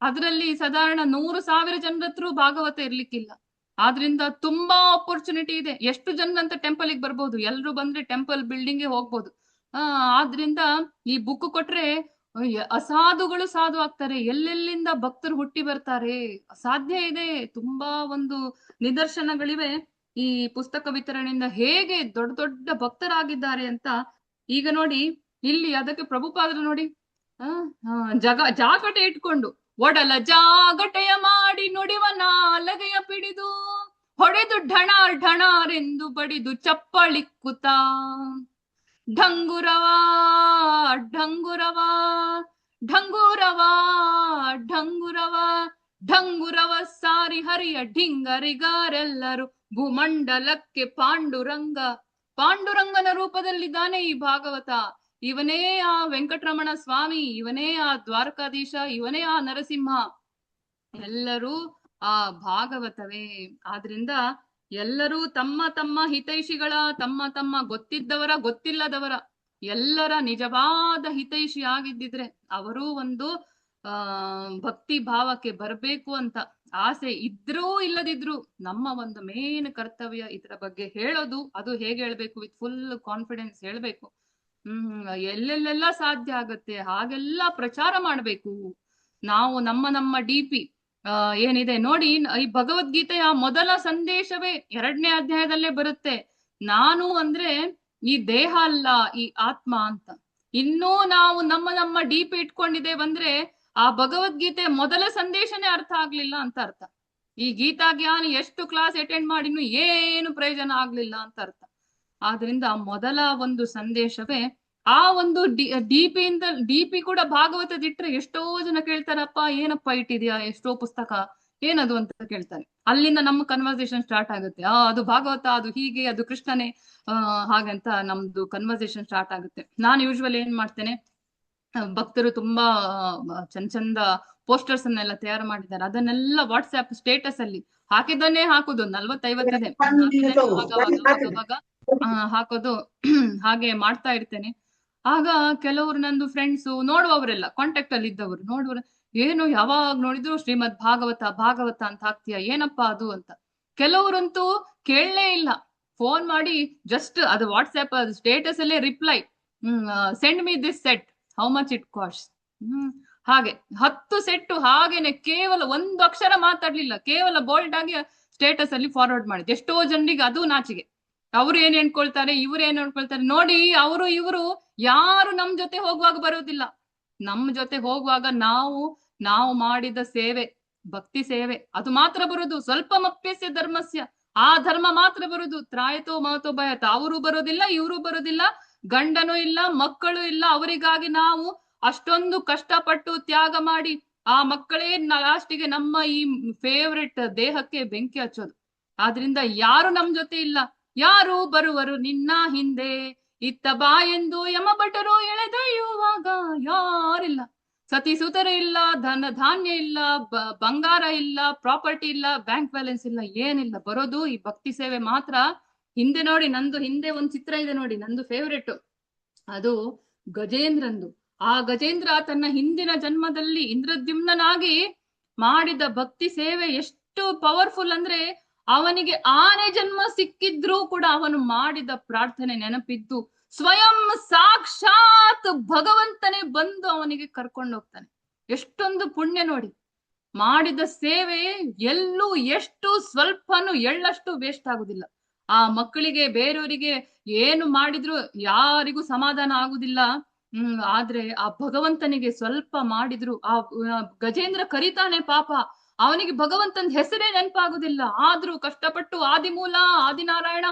ಅದರಲ್ಲಿ ಸಾಧಾರಣ 100,000 ಜನರ ಹತ್ರ ಭಾಗವತ ಇರ್ಲಿಕ್ಕಿಲ್ಲ. ಆದ್ರಿಂದ ತುಂಬಾ ಆಪರ್ಚುನಿಟಿ ಇದೆ. ಎಷ್ಟು ಜನ ಅಂತ ಟೆಂಪಲ್ ಗೆ ಬರ್ಬೋದು, ಎಲ್ರು ಬಂದ್ರೆ ಟೆಂಪಲ್ ಬಿಲ್ಡಿಂಗ್ ಹೋಗ್ಬೋದು. ಆದ್ರಿಂದ ಈ ಬುಕ್ ಕೊಟ್ರೆ ಅಸಾಧುಗಳು ಸಾಧು ಆಗ್ತಾರೆ, ಎಲ್ಲೆಲ್ಲಿಂದ ಭಕ್ತರು ಹುಟ್ಟಿ ಬರ್ತಾರೆ. ಸಾಧ್ಯ ಇದೆ, ತುಂಬಾ ಒಂದು ನಿದರ್ಶನಗಳಿವೆ ಈ ಪುಸ್ತಕ ವಿತರಣೆಯಿಂದ ಹೇಗೆ ದೊಡ್ಡ ಭಕ್ತರಾಗಿದ್ದಾರೆ ಅಂತ. ಈಗ ನೋಡಿ ಇಲ್ಲಿ ಅದಕ್ಕೆ ಪ್ರಭುಪಾದರು ನೋಡಿ ಜಾಗಟೆ ಇಟ್ಕೊಂಡು ಒಡಲ ಜಾಗಟೆಯ ಮಾಡಿ ನುಡಿವ ನಾಲಗೆಯ ಪಿಡಿದು ಹೊಡೆದು ಢಣಾರೆಂದು ಬಡಿದು ಚಪ್ಪಳಿಕ್ಕುತ್ತ ಢಂಗುರವಾ ಢಂಗುರವಾ ಢಂಗುರವಾ ಢಂಗುರವಾ ಢಂಗುರವ ಸಾರಿ ಹರಿಯ ಢಿಂಗರಿಗಾರೆಲ್ಲರೂ ಭೂಮಂಡಲಕ್ಕೆ ಪಾಂಡುರಂಗ ಪಾಂಡುರಂಗನ ರೂಪದಲ್ಲಿದ್ದಾನೆ ಈ ಭಾಗವತ. ಇವನೇ ಆ ವೆಂಕಟರಮಣ ಸ್ವಾಮಿ, ಇವನೇ ಆ ದ್ವಾರಕಾಧೀಶ, ಇವನೇ ಆ ನರಸಿಂಹ, ಎಲ್ಲರೂ ಆ ಭಾಗವತವೇ. ಆದ್ರಿಂದ ಎಲ್ಲರೂ ತಮ್ಮ ತಮ್ಮ ಹಿತೈಷಿಗಳ, ತಮ್ಮ ತಮ್ಮ ಗೊತ್ತಿದ್ದವರ ಗೊತ್ತಿಲ್ಲದವರ ಎಲ್ಲರ ನಿಜವಾದ ಹಿತೈಷಿ ಆಗಿದ್ದಿದ್ರೆ ಅವರು ಒಂದು ಭಕ್ತಿ ಭಾವಕ್ಕೆ ಬರ್ಬೇಕು ಅಂತ ಆಸೆ ಇದ್ರೂ ಇಲ್ಲದಿದ್ರು ನಮ್ಮ ಒಂದು ಮೇನ್ ಕರ್ತವ್ಯ ಇದರ ಬಗ್ಗೆ ಹೇಳೋದು. ಅದು ಹೇಗೆ ಹೇಳ್ಬೇಕು? ವಿತ್ ಫುಲ್ ಕಾನ್ಫಿಡೆನ್ಸ್ ಹೇಳ್ಬೇಕು. ಎಲ್ಲೆಲ್ಲೆಲ್ಲ ಸಾಧ್ಯ ಆಗುತ್ತೆ ಹಾಗೆಲ್ಲ ಪ್ರಚಾರ ಮಾಡ್ಬೇಕು. ನಾವು ನಮ್ಮ DP ಏನಿದೆ ನೋಡಿ, ಈ ಭಗವದ್ಗೀತೆಯ ಮೊದಲ ಸಂದೇಶವೇ 2ನೇ ಅಧ್ಯಾಯದಲ್ಲೇ ಬರುತ್ತೆ. ನಾನು ಅಂದ್ರೆ ಈ ದೇಹ ಅಲ್ಲ, ಈ ಆತ್ಮ ಅಂತ. ಇನ್ನೂ ನಾವು ನಮ್ಮ DP ಇಟ್ಕೊಂಡಿದ್ದೇವಂದ್ರೆ ಆ ಭಗವದ್ಗೀತೆ ಮೊದಲ ಸಂದೇಶನೇ ಅರ್ಥ ಆಗ್ಲಿಲ್ಲ ಅಂತ ಅರ್ಥ. ಈ ಗೀತಾ ಜ್ಞಾನ ಎಷ್ಟು ಕ್ಲಾಸ್ ಅಟೆಂಡ್ ಮಾಡಿನೂ ಏನು ಪ್ರಯೋಜನ ಆಗ್ಲಿಲ್ಲ ಅಂತ ಅರ್ಥ. ಆದ್ರಿಂದ ಮೊದಲ ಒಂದು ಸಂದೇಶವೇ ಆ ಒಂದು DP ಕೂಡ ಭಾಗವತದಿಟ್ರೆ ಎಷ್ಟೋ ಜನ ಕೇಳ್ತಾರಪ್ಪ, ಏನಪ್ಪ ಇಟ್ಟಿದ್ಯಾ, ಎಷ್ಟೋ ಪುಸ್ತಕ, ಏನದು ಅಂತ ಕೇಳ್ತಾರೆ. ಅಲ್ಲಿಂದ ನಮ್ಮ ಕನ್ವರ್ಸೇಷನ್ ಸ್ಟಾರ್ಟ್ ಆಗುತ್ತೆ. ಅದು ಭಾಗವತ, ಅದು ಹೀಗೆ, ಅದು ಕೃಷ್ಣನೇ, ಹಾಗಂತ ನಮ್ದು ಕನ್ವರ್ಸೇಷನ್ ಸ್ಟಾರ್ಟ್ ಆಗುತ್ತೆ. ನಾನು ಯೂಶುವಲಿ ಏನ್ ಮಾಡ್ತೇನೆ, ಭಕ್ತರು ತುಂಬಾ ಚಂದ ಪೋಸ್ಟರ್ಸ್ ಅನ್ನೆಲ್ಲ ತಯಾರು ಮಾಡಿದ್ದಾರೆ, ಅದನ್ನೆಲ್ಲ ವಾಟ್ಸ್ಆಪ್ ಸ್ಟೇಟಸ್ ಅಲ್ಲಿ ಹಾಕಿದ್ದನ್ನೇ ಹಾಕುದು. 40-50 ಇದೆ, ಆವಾಗ ಹಾಕೋದು. ಹಾಗೆ ಮಾಡ್ತಾ ಇರ್ತೇನೆ. ಆಗ ಕೆಲವರು ನಂದು ಫ್ರೆಂಡ್ಸು, ನೋಡುವವರೆಲ್ಲ ಕಾಂಟ್ಯಾಕ್ಟ್ ಅಲ್ಲಿ ಇದ್ದವರು ನೋಡುವರು, ಏನು ಯಾವಾಗ ನೋಡಿದ್ರು ಶ್ರೀಮದ್ ಭಾಗವತ ಅಂತ ಹಾಕ್ತೀಯ, ಏನಪ್ಪಾ ಅದು ಅಂತ. ಕೆಲವರಂತೂ ಕೇಳಲೇ ಇಲ್ಲ, ಫೋನ್ ಮಾಡಿ ಜಸ್ಟ್ ಅದು ವಾಟ್ಸ್ಆಪ್ ಸ್ಟೇಟಸ್ ಅಲ್ಲೇ reply, send me this set, how much it cost. ಹಾಗೆ 10 ಸೆಟ್ಟು ಹಾಗೇನೆ, ಕೇವಲ ಒಂದು ಅಕ್ಷರ ಮಾತಾಡ್ಲಿಲ್ಲ, ಕೇವಲ ಬೋಲ್ಡ್ ಆಗಿ ಸ್ಟೇಟಸ್ ಅಲ್ಲಿ ಫಾರ್ವರ್ಡ್ ಮಾಡಿದ್. ಎಷ್ಟೋ ಜನರಿಗೆ ಅದು ನಾಚಿಗೆ. ಅವ್ರು ಏನ್ ಅನ್ಕೊಳ್ತಾರೆ, ಇವ್ರು ಏನ್ ಅನ್ಕೊಳ್ತಾರೆ ನೋಡಿ. ಅವರು ಇವರು ಯಾರು ನಮ್ ಜೊತೆ ಹೋಗುವಾಗ ಬರೋದಿಲ್ಲ. ನಮ್ ಜೊತೆ ಹೋಗುವಾಗ ನಾವು ಮಾಡಿದ ಸೇವೆ, ಭಕ್ತಿ ಸೇವೆ, ಅದು ಮಾತ್ರ ಬರುದು. ಸ್ವಲ್ಪ ಮಪ್ಯಸ್ಯ ಧರ್ಮಸ್ಯ, ಆ ಧರ್ಮ ಮಾತ್ರ ಬರುದು. ತ್ರಾಯತೋ ಮಹತೋ ಭಯತ, ಅವರು ಬರೋದಿಲ್ಲ, ಇವರು ಬರೋದಿಲ್ಲ, ಗಂಡನೂ ಇಲ್ಲ, ಮಕ್ಕಳು ಇಲ್ಲ. ಅವರಿಗಾಗಿ ನಾವು ಅಷ್ಟೊಂದು ಕಷ್ಟಪಟ್ಟು ತ್ಯಾಗ ಮಾಡಿ ಆ ಮಕ್ಕಳೇ ಲಾಸ್ಟಿಗೆ ನಮ್ಮ ಈ ಫೇವ್ರೆಟ್ ದೇಹಕ್ಕೆ ಬೆಂಕಿ ಹಚ್ಚೋದು. ಆದ್ರಿಂದ ಯಾರು ನಮ್ ಜೊತೆ ಇಲ್ಲ. ಯಾರು ಬರುವರು ನಿನ್ನ ಹಿಂದೆ, ಇತ್ತ ಬಾ ಎಂದು ಯಮಭಟರು ಎಳೆದೊಯ್ಯುವಾಗ ಯಾರಿಲ್ಲ. ಸತಿಸುತರು ಇಲ್ಲ, ಧಾನ್ಯ ಇಲ್ಲ, ಬಂಗಾರ ಇಲ್ಲ, ಪ್ರಾಪರ್ಟಿ ಇಲ್ಲ, ಬ್ಯಾಂಕ್ ಬ್ಯಾಲೆನ್ಸ್ ಇಲ್ಲ, ಏನಿಲ್ಲ. ಬರೋದು ಈ ಭಕ್ತಿ ಸೇವೆ ಮಾತ್ರ. ಹಿಂದೆ ನೋಡಿ, ನಂದು ಹಿಂದೆ ಒಂದು ಚಿತ್ರ ಇದೆ ನೋಡಿ, ನಂದು ಫೇವ್ರೆಟ್, ಅದು ಗಜೇಂದ್ರಂದು. ಆ ಗಜೇಂದ್ರ ತನ್ನ ಹಿಂದಿನ ಜನ್ಮದಲ್ಲಿ ಇಂದ್ರದ್ಯುಮ್ನಾಗಿ ಮಾಡಿದ ಭಕ್ತಿ ಸೇವೆ ಎಷ್ಟು ಪವರ್ಫುಲ್ ಅಂದ್ರೆ, ಅವನಿಗೆ ಆನೆ ಜನ್ಮ ಸಿಕ್ಕಿದ್ರೂ ಕೂಡ ಅವನು ಮಾಡಿದ ಪ್ರಾರ್ಥನೆ ನೆನಪಿದ್ದು ಸ್ವಯಂ ಸಾಕ್ಷಾತ್ ಭಗವಂತನೇ ಬಂದು ಅವನಿಗೆ ಕರ್ಕೊಂಡು ಹೋಗ್ತಾನೆ. ಎಷ್ಟೊಂದು ಪುಣ್ಯ ನೋಡಿ. ಮಾಡಿದ ಸೇವೆ ಎಲ್ಲೂ ಎಷ್ಟು ಸ್ವಲ್ಪನೂ ಎಳ್ಳಷ್ಟು ವೇಸ್ಟ್ ಆಗುದಿಲ್ಲ. ಆ ಮಕ್ಕಳಿಗೆ, ಬೇರೆಯವರಿಗೆ ಏನು ಮಾಡಿದ್ರು ಯಾರಿಗೂ ಸಮಾಧಾನ ಆಗುದಿಲ್ಲ. ಆದ್ರೆ ಆ ಭಗವಂತನಿಗೆ ಸ್ವಲ್ಪ ಮಾಡಿದ್ರು, ಆ ಗಜೇಂದ್ರ ಕರೀತಾನೆ ಪಾಪ, ಅವನಿಗೆ ಭಗವಂತನ ಹೆಸರೇ ನೆನಪಾಗುದಿಲ್ಲ. ಆದ್ರೂ ಕಷ್ಟಪಟ್ಟು ಆದಿಮೂಲ, ಆದಿನಾರಾಯಣ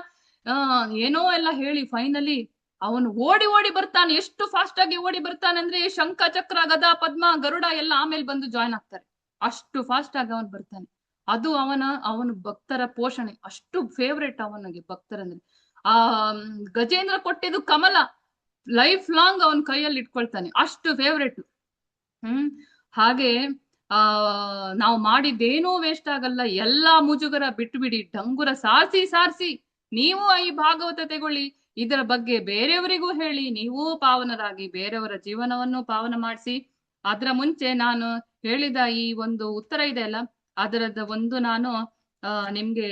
ಏನೋ ಎಲ್ಲ ಹೇಳಿ ಫೈನಲಿ ಅವನು ಓಡಿ ಬರ್ತಾನೆ. ಎಷ್ಟು ಫಾಸ್ಟ್ ಆಗಿ ಓಡಿ ಬರ್ತಾನೆ ಅಂದ್ರೆ, ಶಂಖ, ಚಕ್ರ, ಗದಾ, ಪದ್ಮ, ಗರುಡ ಎಲ್ಲ ಆಮೇಲೆ ಬಂದು ಜಾಯ್ನ್ ಆಗ್ತಾರೆ. ಅಷ್ಟು ಫಾಸ್ಟ್ ಆಗಿ ಅವನು ಬರ್ತಾನೆ. ಅದು ಅವನು ಭಕ್ತರ ಪೋಷಣೆ. ಅಷ್ಟು ಫೇವ್ರೇಟ್ ಅವನಿಗೆ ಭಕ್ತರಂದ್ರೆ. ಆ ಗಜೇಂದ್ರ ಕೊಟ್ಟಿದ್ದು ಕಮಲ, ಲೈಫ್ ಲಾಂಗ್ ಅವನ್ ಕೈಯಲ್ಲಿ ಇಟ್ಕೊಳ್ತಾನೆ, ಅಷ್ಟು ಫೇವ್ರೇಟ್. ಹಾಗೆ ನಾವು ಮಾಡಿದ್ದೇನೂ ವೇಸ್ಟ್ ಆಗಲ್ಲ. ಎಲ್ಲಾ ಮುಜುಗರ ಬಿಟ್ಬಿಡಿ, ಡಂಗುರ ಸಾರಿಸಿ ನೀವು ಈ ಭಾಗವತ ತಗೊಳ್ಳಿ. ಇದರ ಬಗ್ಗೆ ಬೇರೆಯವರಿಗೂ ಹೇಳಿ, ನೀವು ಪಾವನರಾಗಿ ಬೇರೆಯವರ ಜೀವನವನ್ನು ಪಾವನ ಮಾಡಿಸಿ. ಅದರ ಮುಂಚೆ ನಾನು ಹೇಳಿದ ಈ ಒಂದು ಉತ್ತರ ಇದೆ ಅಲ್ಲ, ಅದರದ ಒಂದು ನಾನು ನಿಮ್ಗೆ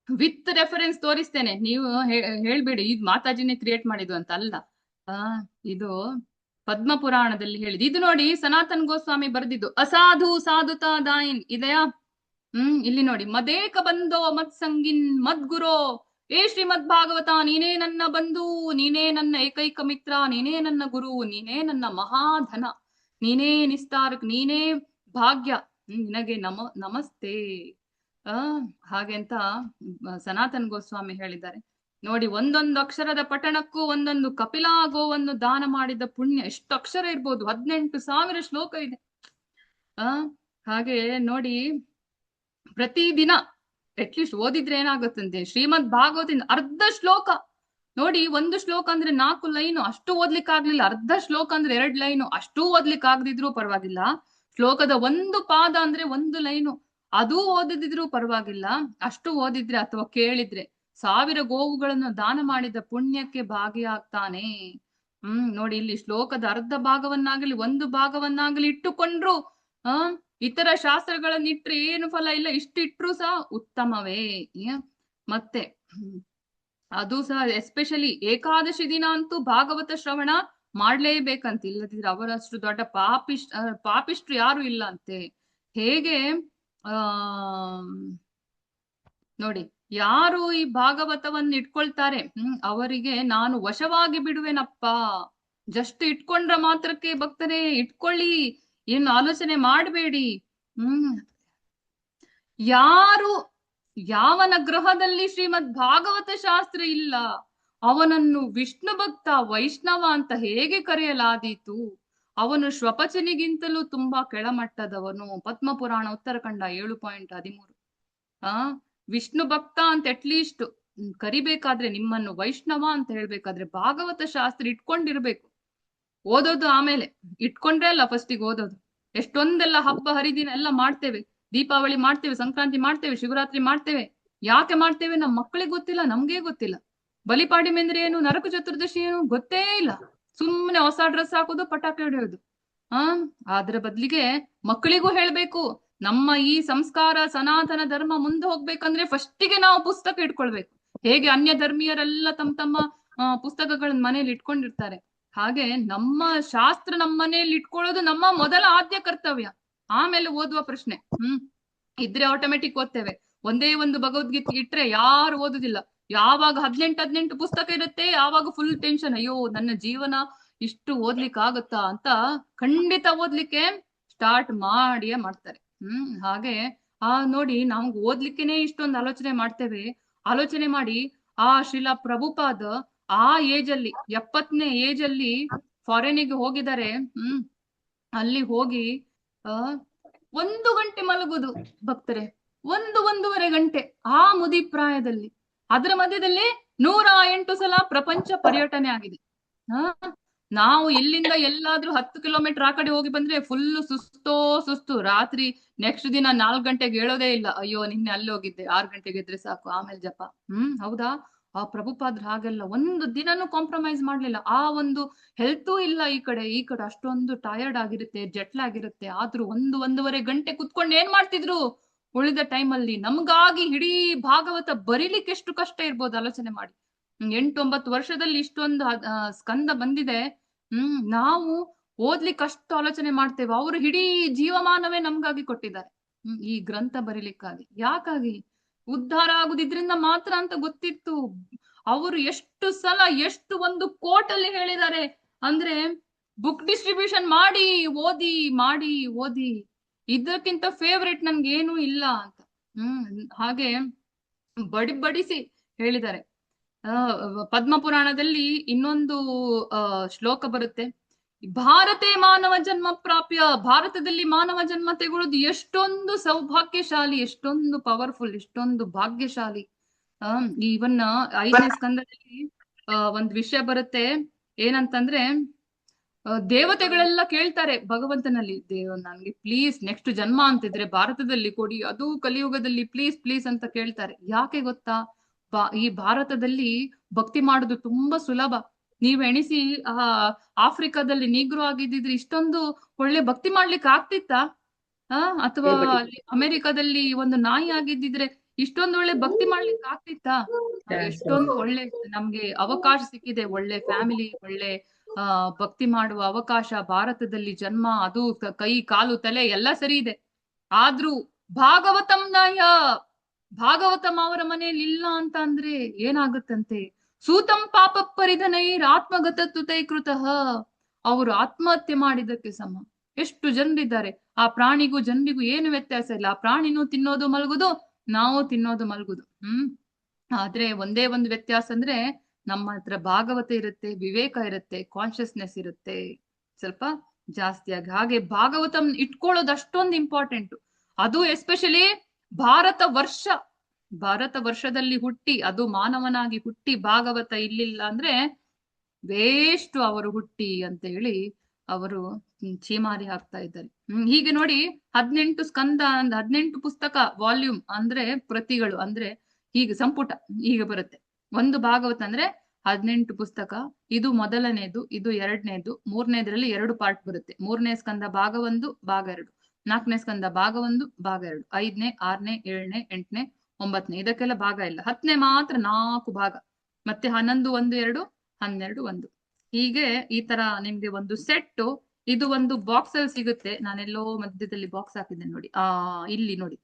ವಿತ್ ರೆಫರೆನ್ಸ್ ತೋರಿಸ್ತೇನೆ. ನೀವು ಹೇಳ್ಬೇಡಿ ಇದು ಮಾತಾಜಿನೇ ಕ್ರಿಯೇಟ್ ಮಾಡಿದ್ದು ಅಂತ ಅಲ್ಲ. ಇದು ಪದ್ಮ ಪುರಾಣದಲ್ಲಿ ಹೇಳಿದ್ದು. ಇದು ನೋಡಿ, ಸನಾತನ್ ಗೋಸ್ವಾಮಿ ಬರೆದಿದ್ದು. ಅಸಾಧು ಸಾಧುತಾ ದಾಯಿನ್ ಇದೆಯಾ? ಇಲ್ಲಿ ನೋಡಿ, ಮದೇಕ ಬಂದೋ ಮತ್ಸಂಗಿನ್ ಮದ್ಗುರೋ, ಏ ಶ್ರೀಮದ್ ಭಾಗವತ, ನೀನೇ ನನ್ನ ಬಂಧು, ನೀನೇ ನನ್ನ ಏಕೈಕ ಮಿತ್ರ, ನೀನೇ ನನ್ನ ಗುರು, ನೀನೇ ನನ್ನ ಮಹಾಧನ, ನೀನೇ ನಿಸ್ತಾರಕ್, ನೀನೇ ಭಾಗ್ಯ, ನಿನಗೆ ನಮಸ್ತೆ. ಹಾಗೆ ಅಂತ ಸನಾತನ್ ಗೋಸ್ವಾಮಿ ಹೇಳಿದ್ದಾರೆ ನೋಡಿ. ಒಂದೊಂದು ಅಕ್ಷರದ ಪಠಣಕ್ಕೂ ಒಂದೊಂದು ಕಪಿಲಾ ಗೋವನ್ನು ದಾನ ಮಾಡಿದ ಪುಣ್ಯ. ಎಷ್ಟು ಅಕ್ಷರ ಇರ್ಬೋದು? 18,000 ಶ್ಲೋಕ ಇದೆ. ಹಾಗೆ ನೋಡಿ, ಪ್ರತಿದಿನ ಅಟ್ಲೀಸ್ಟ್ ಓದಿದ್ರೆ ಏನಾಗುತ್ತಂತೆ, ಶ್ರೀಮದ್ ಭಾಗವತದಿಂದ ಅರ್ಧ ಶ್ಲೋಕ ನೋಡಿ, ಒಂದು ಶ್ಲೋಕ ಅಂದ್ರೆ 4 ಲೈನು, ಅಷ್ಟು ಓದ್ಲಿಕ್ಕೆ ಆಗ್ಲಿಲ್ಲ. ಅರ್ಧ ಶ್ಲೋಕ ಅಂದ್ರೆ 2 ಲೈನು, ಅಷ್ಟೂ ಓದ್ಲಿಕ್ಕೆ ಆಗದಿದ್ರು ಪರವಾಗಿಲ್ಲ. ಶ್ಲೋಕದ ಒಂದು ಪಾದ ಅಂದ್ರೆ 1 ಲೈನು, ಅದೂ ಓದದಿದ್ರು ಪರವಾಗಿಲ್ಲ. ಅಷ್ಟು ಓದಿದ್ರೆ ಅಥವಾ ಕೇಳಿದ್ರೆ 1000 ಗೋವುಗಳನ್ನು ದಾನ ಮಾಡಿದ ಪುಣ್ಯಕ್ಕೆ ಭಾಗಿಯಾಗ್ತಾನೆ. ನೋಡಿ, ಇಲ್ಲಿ ಶ್ಲೋಕದ ಅರ್ಧ ಭಾಗವನ್ನಾಗಲಿ 1 ಭಾಗವನ್ನಾಗಲಿ ಇಟ್ಟುಕೊಂಡ್ರು ಇತರ ಶಾಸ್ತ್ರಗಳನ್ನಿಟ್ರೆ ಏನು ಫಲ ಇಲ್ಲ, ಇಷ್ಟು ಇಟ್ರು ಸಹ ಉತ್ತಮವೇ. ಮತ್ತೆ ಅದು ಸಹ ಎಸ್ಪೆಷಲಿ ಏಕಾದಶಿ ದಿನ ಅಂತೂ ಭಾಗವತ ಶ್ರವಣ ಮಾಡ್ಲೇಬೇಕಂತ, ಇಲ್ಲದಿದ್ರೆ ಅವರಷ್ಟು ದೊಡ್ಡ ಪಾಪಿಷ್ಟ್ರು ಯಾರು ಇಲ್ಲ ಅಂತೆ. ಹೇಗೆ ನೋಡಿ, ಯಾರು ಈ ಭಾಗವತವನ್ನು ಇಟ್ಕೊಳ್ತಾರೆ ಅವರಿಗೆ ನಾನು ವಶವಾಗಿ ಬಿಡುವೆನಪ್ಪ. ಜಸ್ಟ್ ಇಟ್ಕೊಂಡ್ರ ಮಾತ್ರಕ್ಕೆ ಭಕ್ತರೇ ಇಟ್ಕೊಳ್ಳಿ, ಏನು ಆಲೋಚನೆ ಮಾಡಬೇಡಿ. ಯಾವನ ಗ್ರಹದಲ್ಲಿ ಶ್ರೀಮದ್ ಭಾಗವತ ಶಾಸ್ತ್ರ ಇಲ್ಲ ಅವನನ್ನು ವಿಷ್ಣು ಭಕ್ತ ವೈಷ್ಣವ ಅಂತ ಹೇಗೆ ಕರೆಯಲಾದೀತು? ಅವನು ಶ್ವಪಚನಿಗಿಂತಲೂ ತುಂಬಾ ಕೆಳಮಟ್ಟದವನು. ಪದ್ಮಪುರಾಣ ಉತ್ತರಖಂಡ 7.13. ವಿಷ್ಣು ಭಕ್ತ ಅಂತ ಅಟ್ಲೀಸ್ಟ್ ಕರಿಬೇಕಾದ್ರೆ, ನಿಮ್ಮನ್ನು ವೈಷ್ಣವ ಅಂತ ಹೇಳ್ಬೇಕಾದ್ರೆ ಭಾಗವತ ಶಾಸ್ತ್ರ ಇಟ್ಕೊಂಡಿರ್ಬೇಕು. ಓದೋದು ಆಮೇಲೆ, ಇಟ್ಕೊಂಡ್ರೆ ಅಲ್ಲ ಫಸ್ಟಿಗೆ ಓದೋದು. ಎಷ್ಟೊಂದೆಲ್ಲ ಹಬ್ಬ ಹರಿದಿನ ಎಲ್ಲ ಮಾಡ್ತೇವೆ, ದೀಪಾವಳಿ ಮಾಡ್ತೇವೆ, ಸಂಕ್ರಾಂತಿ ಮಾಡ್ತೇವೆ, ಶಿವರಾತ್ರಿ ಮಾಡ್ತೇವೆ. ಯಾಕೆ ಮಾಡ್ತೇವೆ? ನಮ್ಮ ಮಕ್ಕಳಿಗೆ ಗೊತ್ತಿಲ್ಲ, ನಮ್ಗೆ ಗೊತ್ತಿಲ್ಲ. ಬಲಿಪಾಡ್ಯಮಿ ಅಂದ್ರೆ ಏನು, ನರಕ ಚತುರ್ದಶಿ ಏನು ಗೊತ್ತೇ ಇಲ್ಲ. ಸುಮ್ಮನೆ ಹೊಸ ಡ್ರೆಸ್ ಹಾಕೋದು, ಪಟಾಕಿ ಹೊಡೆಯೋದು. ಅದ್ರ ಬದ್ಲಿಗೆ ಮಕ್ಕಳಿಗೂ ಹೇಳ್ಬೇಕು, ನಮ್ಮ ಈ ಸಂಸ್ಕಾರ ಸನಾತನ ಧರ್ಮ ಮುಂದೆ ಹೋಗ್ಬೇಕಂದ್ರೆ ಫಸ್ಟಿಗೆ ನಾವು ಪುಸ್ತಕ ಇಟ್ಕೊಳ್ಬೇಕು. ಹೇಗೆ ಅನ್ಯ ಧರ್ಮೀಯರೆಲ್ಲ ತಮ್ಮ ಪುಸ್ತಕಗಳನ್ನ ಮನೇಲಿ ಇಟ್ಕೊಂಡಿರ್ತಾರೆ, ಹಾಗೆ ನಮ್ಮ ಶಾಸ್ತ್ರ ನಮ್ಮ ಮನೆಯಲ್ಲಿ ಇಟ್ಕೊಳ್ಳೋದು ನಮ್ಮ ಮೊದಲ ಆದ್ಯ ಕರ್ತವ್ಯ. ಆಮೇಲೆ ಓದುವ ಪ್ರಶ್ನೆ ಇದ್ರೆ ಆಟೋಮೆಟಿಕ್ ಓದ್ತೇವೆ. ಒಂದೇ ಒಂದು ಭಗವದ್ಗೀತೆ ಇಟ್ರೆ ಯಾರು ಓದುದಿಲ್ಲ. ಯಾವಾಗ 18 ಪುಸ್ತಕ ಇರುತ್ತೆ, ಯಾವಾಗ ಫುಲ್ ಟೆನ್ಷನ್, ಅಯ್ಯೋ ನನ್ನ ಜೀವನ ಇಷ್ಟು ಓದ್ಲಿಕ್ಕೆ ಆಗುತ್ತಾ ಅಂತ ಖಂಡಿತ ಓದ್ಲಿಕ್ಕೆ ಸ್ಟಾರ್ಟ್ ಮಾಡಿಯೇ ಮಾಡ್ತಾರೆ. ಹಾಗೆ ನೋಡಿ, ನಾವು ಓದ್ಲಿಕ್ಕೆನೆ ಇಷ್ಟೊಂದು ಆಲೋಚನೆ ಮಾಡ್ತೇವೆ. ಆಲೋಚನೆ ಮಾಡಿ, ಶ್ರೀಲಾ ಪ್ರಭುಪಾದ ಆ ಏಜ್ ಅಲ್ಲಿ 70ನೇ ಏಜ್ ಅಲ್ಲಿ ಫಾರಿನಿಗೆ ಹೋಗಿದ್ದಾರೆ. ಅಲ್ಲಿ ಹೋಗಿ 1 ಗಂಟೆ ಮಲಗುದು ಭಕ್ತರೆ, 1-1.5 ಗಂಟೆ ಆ ಮುದಿ ಪ್ರಾಯದಲ್ಲಿ. ಅದರ ಮಧ್ಯದಲ್ಲಿ 108 ಸಲ ಪ್ರಪಂಚ ಪರ್ಯಟನೆ ಆಗಿದೆ. ನಾವು ಇಲ್ಲಿಂದ ಎಲ್ಲಾದ್ರೂ 10 ಕಿಲೋಮೀಟರ್ ಆ ಕಡೆ ಹೋಗಿ ಬಂದ್ರೆ ಫುಲ್ ಸುಸ್ತು. ರಾತ್ರಿ ನೆಕ್ಸ್ಟ್ ದಿನ 4 ಗಂಟೆಗೆ ಹೇಳೋದೇ ಇಲ್ಲ, ಅಯ್ಯೋ ನಿನ್ನೆ ಅಲ್ಲಿ ಹೋಗಿದ್ದೆ, 6 ಗಂಟೆಗೆ ಎದ್ರೆ ಸಾಕು, ಆಮೇಲೆ ಜಪ. ಹೌದಾ? ಆ ಪ್ರಭುಪಾದ್ರ ಹಾಗೆಲ್ಲ ಒಂದು ದಿನನೂ ಕಾಂಪ್ರಮೈಸ್ ಮಾಡ್ಲಿಲ್ಲ. ಆ ಒಂದು ಹೆಲ್ತೂ ಇಲ್ಲ ಈ ಕಡೆ ಅಷ್ಟೊಂದು ಟಯರ್ಡ್ ಆಗಿರುತ್ತೆ, ಜೆಟ್ಲ್ ಆಗಿರುತ್ತೆ. ಆದ್ರೂ 1-1.5 ಗಂಟೆ ಕುತ್ಕೊಂಡು ಏನ್ ಮಾಡ್ತಿದ್ರು ಉಳಿದ ಟೈಮಲ್ಲಿ? ನಮ್ಗಾಗಿ ಇಡೀ ಭಾಗವತ ಬರೀಲಿಕ್ಕೆ ಎಷ್ಟು ಕಷ್ಟ ಇರ್ಬೋದು ಆಲೋಚನೆ ಮಾಡಿ. 8-9 ವರ್ಷದಲ್ಲಿ ಇಷ್ಟೊಂದು ಸ್ಕಂದ ಬಂದಿದೆ. ನಾವು ಓದ್ಲಿಕ್ಕೆ ಅಷ್ಟು ಆಲೋಚನೆ ಮಾಡ್ತೇವೆ. ಅವರು ಇಡೀ ಜೀವಮಾನವೇ ನಮ್ಗಾಗಿ ಕೊಟ್ಟಿದ್ದಾರೆ ಈ ಗ್ರಂಥ ಬರೀಲಿಕ್ಕಾಗಿ. ಯಾಕಾಗಿ? ಉದ್ಧಾರ ಆಗುದಿದ್ರಿಂದ ಮಾತ್ರ ಅಂತ ಗೊತ್ತಿತ್ತು. ಅವರು ಎಷ್ಟು ಸಲ ಎಷ್ಟು ಒಂದು ಕೋಟಲ್ಲಿ ಹೇಳಿದ್ದಾರೆ ಅಂದ್ರೆ, ಬುಕ್ ಡಿಸ್ಟ್ರಿಬ್ಯೂಷನ್ ಮಾಡಿ ಓದಿ ಇದಕ್ಕಿಂತ ಫೇವ್ರೇಟ್ ನನ್ಗೆ ಏನೂ ಇಲ್ಲ ಅಂತ. ಹಾಗೆ ಬಡಿಸಿ ಹೇಳಿದ್ದಾರೆ. ಪದ್ಮಪುರಾಣದಲ್ಲಿ ಇನ್ನೊಂದು ಶ್ಲೋಕ ಬರುತ್ತೆ, ಭಾರತೇ ಮಾನವ ಜನ್ಮ ಪ್ರಾಪ್ಯ. ಭಾರತದಲ್ಲಿ ಮಾನವ ಜನ್ಮ ತೆಗೊಳ್ಳೋದು ಎಷ್ಟೊಂದು ಸೌಭಾಗ್ಯಶಾಲಿ, ಎಷ್ಟೊಂದು ಪವರ್ಫುಲ್, ಎಷ್ಟೊಂದು ಭಾಗ್ಯಶಾಲಿ. ಇವನ್ 5ನೇ ಸ್ಕಂದದಲ್ಲಿ ಒಂದ್ ವಿಷಯ ಬರುತ್ತೆ, ಏನಂತಂದ್ರೆ ದೇವತೆಗಳೆಲ್ಲ ಕೇಳ್ತಾರೆ ಭಗವಂತನಲ್ಲಿ, ನನ್ಗೆ ಪ್ಲೀಸ್ ನೆಕ್ಸ್ಟ್ ಜನ್ಮ ಅಂತಿದ್ರೆ ಭಾರತದಲ್ಲಿ ಕೊಡಿ, ಅದು ಕಲಿಯುಗದಲ್ಲಿ ಪ್ಲೀಸ್ ಅಂತ ಕೇಳ್ತಾರೆ. ಯಾಕೆ ಗೊತ್ತಾ? ಈ ಭಾರತದಲ್ಲಿ ಭಕ್ತಿ ಮಾಡೋದು ತುಂಬಾ ಸುಲಭ. ನೀವ್ ಎಣಿಸಿ, ಆಫ್ರಿಕಾದಲ್ಲಿ ನೀಗ್ರೋ ಆಗಿದ್ದಿದ್ರೆ ಇಷ್ಟೊಂದು ಒಳ್ಳೆ ಭಕ್ತಿ ಮಾಡ್ಲಿಕ್ಕೆ ಆಗ್ತಿತ್ತಾ? ಅಥವಾ ಅಮೆರಿಕಾದಲ್ಲಿ ಒಂದು ನಾಯಿ ಆಗಿದ್ದಿದ್ರೆ ಇಷ್ಟೊಂದು ಒಳ್ಳೆ ಭಕ್ತಿ ಮಾಡ್ಲಿಕ್ಕೆ ಆಗ್ತಿತ್ತಾ? ಎಷ್ಟೊಂದು ಒಳ್ಳೆ ನಮ್ಗೆ ಅವಕಾಶ ಸಿಕ್ಕಿದೆ, ಒಳ್ಳೆ ಫ್ಯಾಮಿಲಿ, ಒಳ್ಳೆ ಭಕ್ತಿ ಮಾಡುವ ಅವಕಾಶ. ಭಾರತದಲ್ಲಿ ಜನ್ಮ, ಅದು ಕೈ ಕಾಲು ತಲೆ ಎಲ್ಲ ಸರಿ ಇದೆ. ಆದ್ರೂ ಭಾಗವತಂ ಅವರ ಮನೆಯಲ್ಲಿ ಇಲ್ಲ ಅಂತ ಅಂದ್ರೆ ಏನಾಗುತ್ತಂತೆ? ಸೂತಂ ಪಾಪ ಪರಿಧನೈರಾತ್ಮಗತತುತೈ ಕೃತಃ. ಅವರು ಆತ್ಮಹತ್ಯೆ ಮಾಡಿದಕ್ಕೆ ಸಮ. ಎಷ್ಟು ಜನರಿದ್ದಾರೆ. ಆ ಪ್ರಾಣಿಗೂ ಜನರಿಗೂ ಏನು ವ್ಯತ್ಯಾಸ ಇಲ್ಲ. ಆ ಪ್ರಾಣಿನೂ ತಿನ್ನೋದು ಮಲಗುದು, ನಾವು ತಿನ್ನೋದು ಮಲಗುದು. ಆದ್ರೆ ಒಂದೇ ಒಂದು ವ್ಯತ್ಯಾಸ ಅಂದ್ರೆ, ನಮ್ಮ ಹತ್ರ ಭಾಗವತ ಇರುತ್ತೆ, ವಿವೇಕ ಇರುತ್ತೆ, ಕಾನ್ಶಿಯಸ್ನೆಸ್ ಇರುತ್ತೆ ಸ್ವಲ್ಪ ಜಾಸ್ತಿಯಾಗಿ. ಹಾಗೆ ಭಾಗವತಂ ಇಟ್ಕೊಳ್ಳೋದು ಅಷ್ಟೊಂದು ಇಂಪಾರ್ಟೆಂಟ್. ಅದು ಎಸ್ಪೆಷಲಿ ಭಾರತ ವರ್ಷ ಭಾರತ ವರ್ಷದಲ್ಲಿ ಹುಟ್ಟಿ ಅದು ಮಾನವನಾಗಿ ಹುಟ್ಟಿ ಭಾಗವತ ಇಲ್ಲಿಲ್ಲ ಅಂದ್ರೆ ವೇಷ್ಟು ಅವರು ಹುಟ್ಟಿ ಅಂತ ಹೇಳಿ ಅವರು ಚೀಮಾರಿ ಹಾಕ್ತಾ ಇದ್ದಾರೆ. ಹೀಗೆ ನೋಡಿ 18 ಸ್ಕಂದ 18 ಪುಸ್ತಕ ವಾಲ್ಯೂಮ್ ಅಂದ್ರೆ ಪ್ರತಿಗಳು ಅಂದ್ರೆ ಹೀಗೆ ಸಂಪುಟ ಹೀಗೆ ಬರುತ್ತೆ. ಒಂದು ಭಾಗವತ ಅಂದ್ರೆ 18 ಪುಸ್ತಕ. ಇದು ಮೊದಲನೇದು, ಇದು ಎರಡನೇದು, ಮೂರನೇದ್ರಲ್ಲಿ 2 ಪಾರ್ಟ್ ಬರುತ್ತೆ. 3ನೇ ಸ್ಕಂದ ಭಾಗ 1 ಭಾಗ 2, 4ನೇ ಸ್ಕಂದ ಭಾಗ 1 ಭಾಗ 2, 5ನೇ 6ನೇ 7ನೇ 8ನೇ 9ನೇ ಇದಕ್ಕೆಲ್ಲ ಭಾಗ ಇಲ್ಲ. 10ನೇ ಮಾತ್ರ 4 ಭಾಗ, ಮತ್ತೆ 11 1 2 12 1 ಹೀಗೆ ಈ ತರ ನಿಮ್ಗೆ ಒಂದು ಸೆಟ್. ಇದು ಒಂದು ಬಾಕ್ಸ್ ಅಲ್ಲಿ ಸಿಗುತ್ತೆ. ನಾನೆಲ್ಲೋ ಮಧ್ಯದಲ್ಲಿ ಬಾಕ್ಸ್ ಹಾಕಿದ್ದೇನೆ ನೋಡಿ, ಇಲ್ಲಿ ನೋಡಿ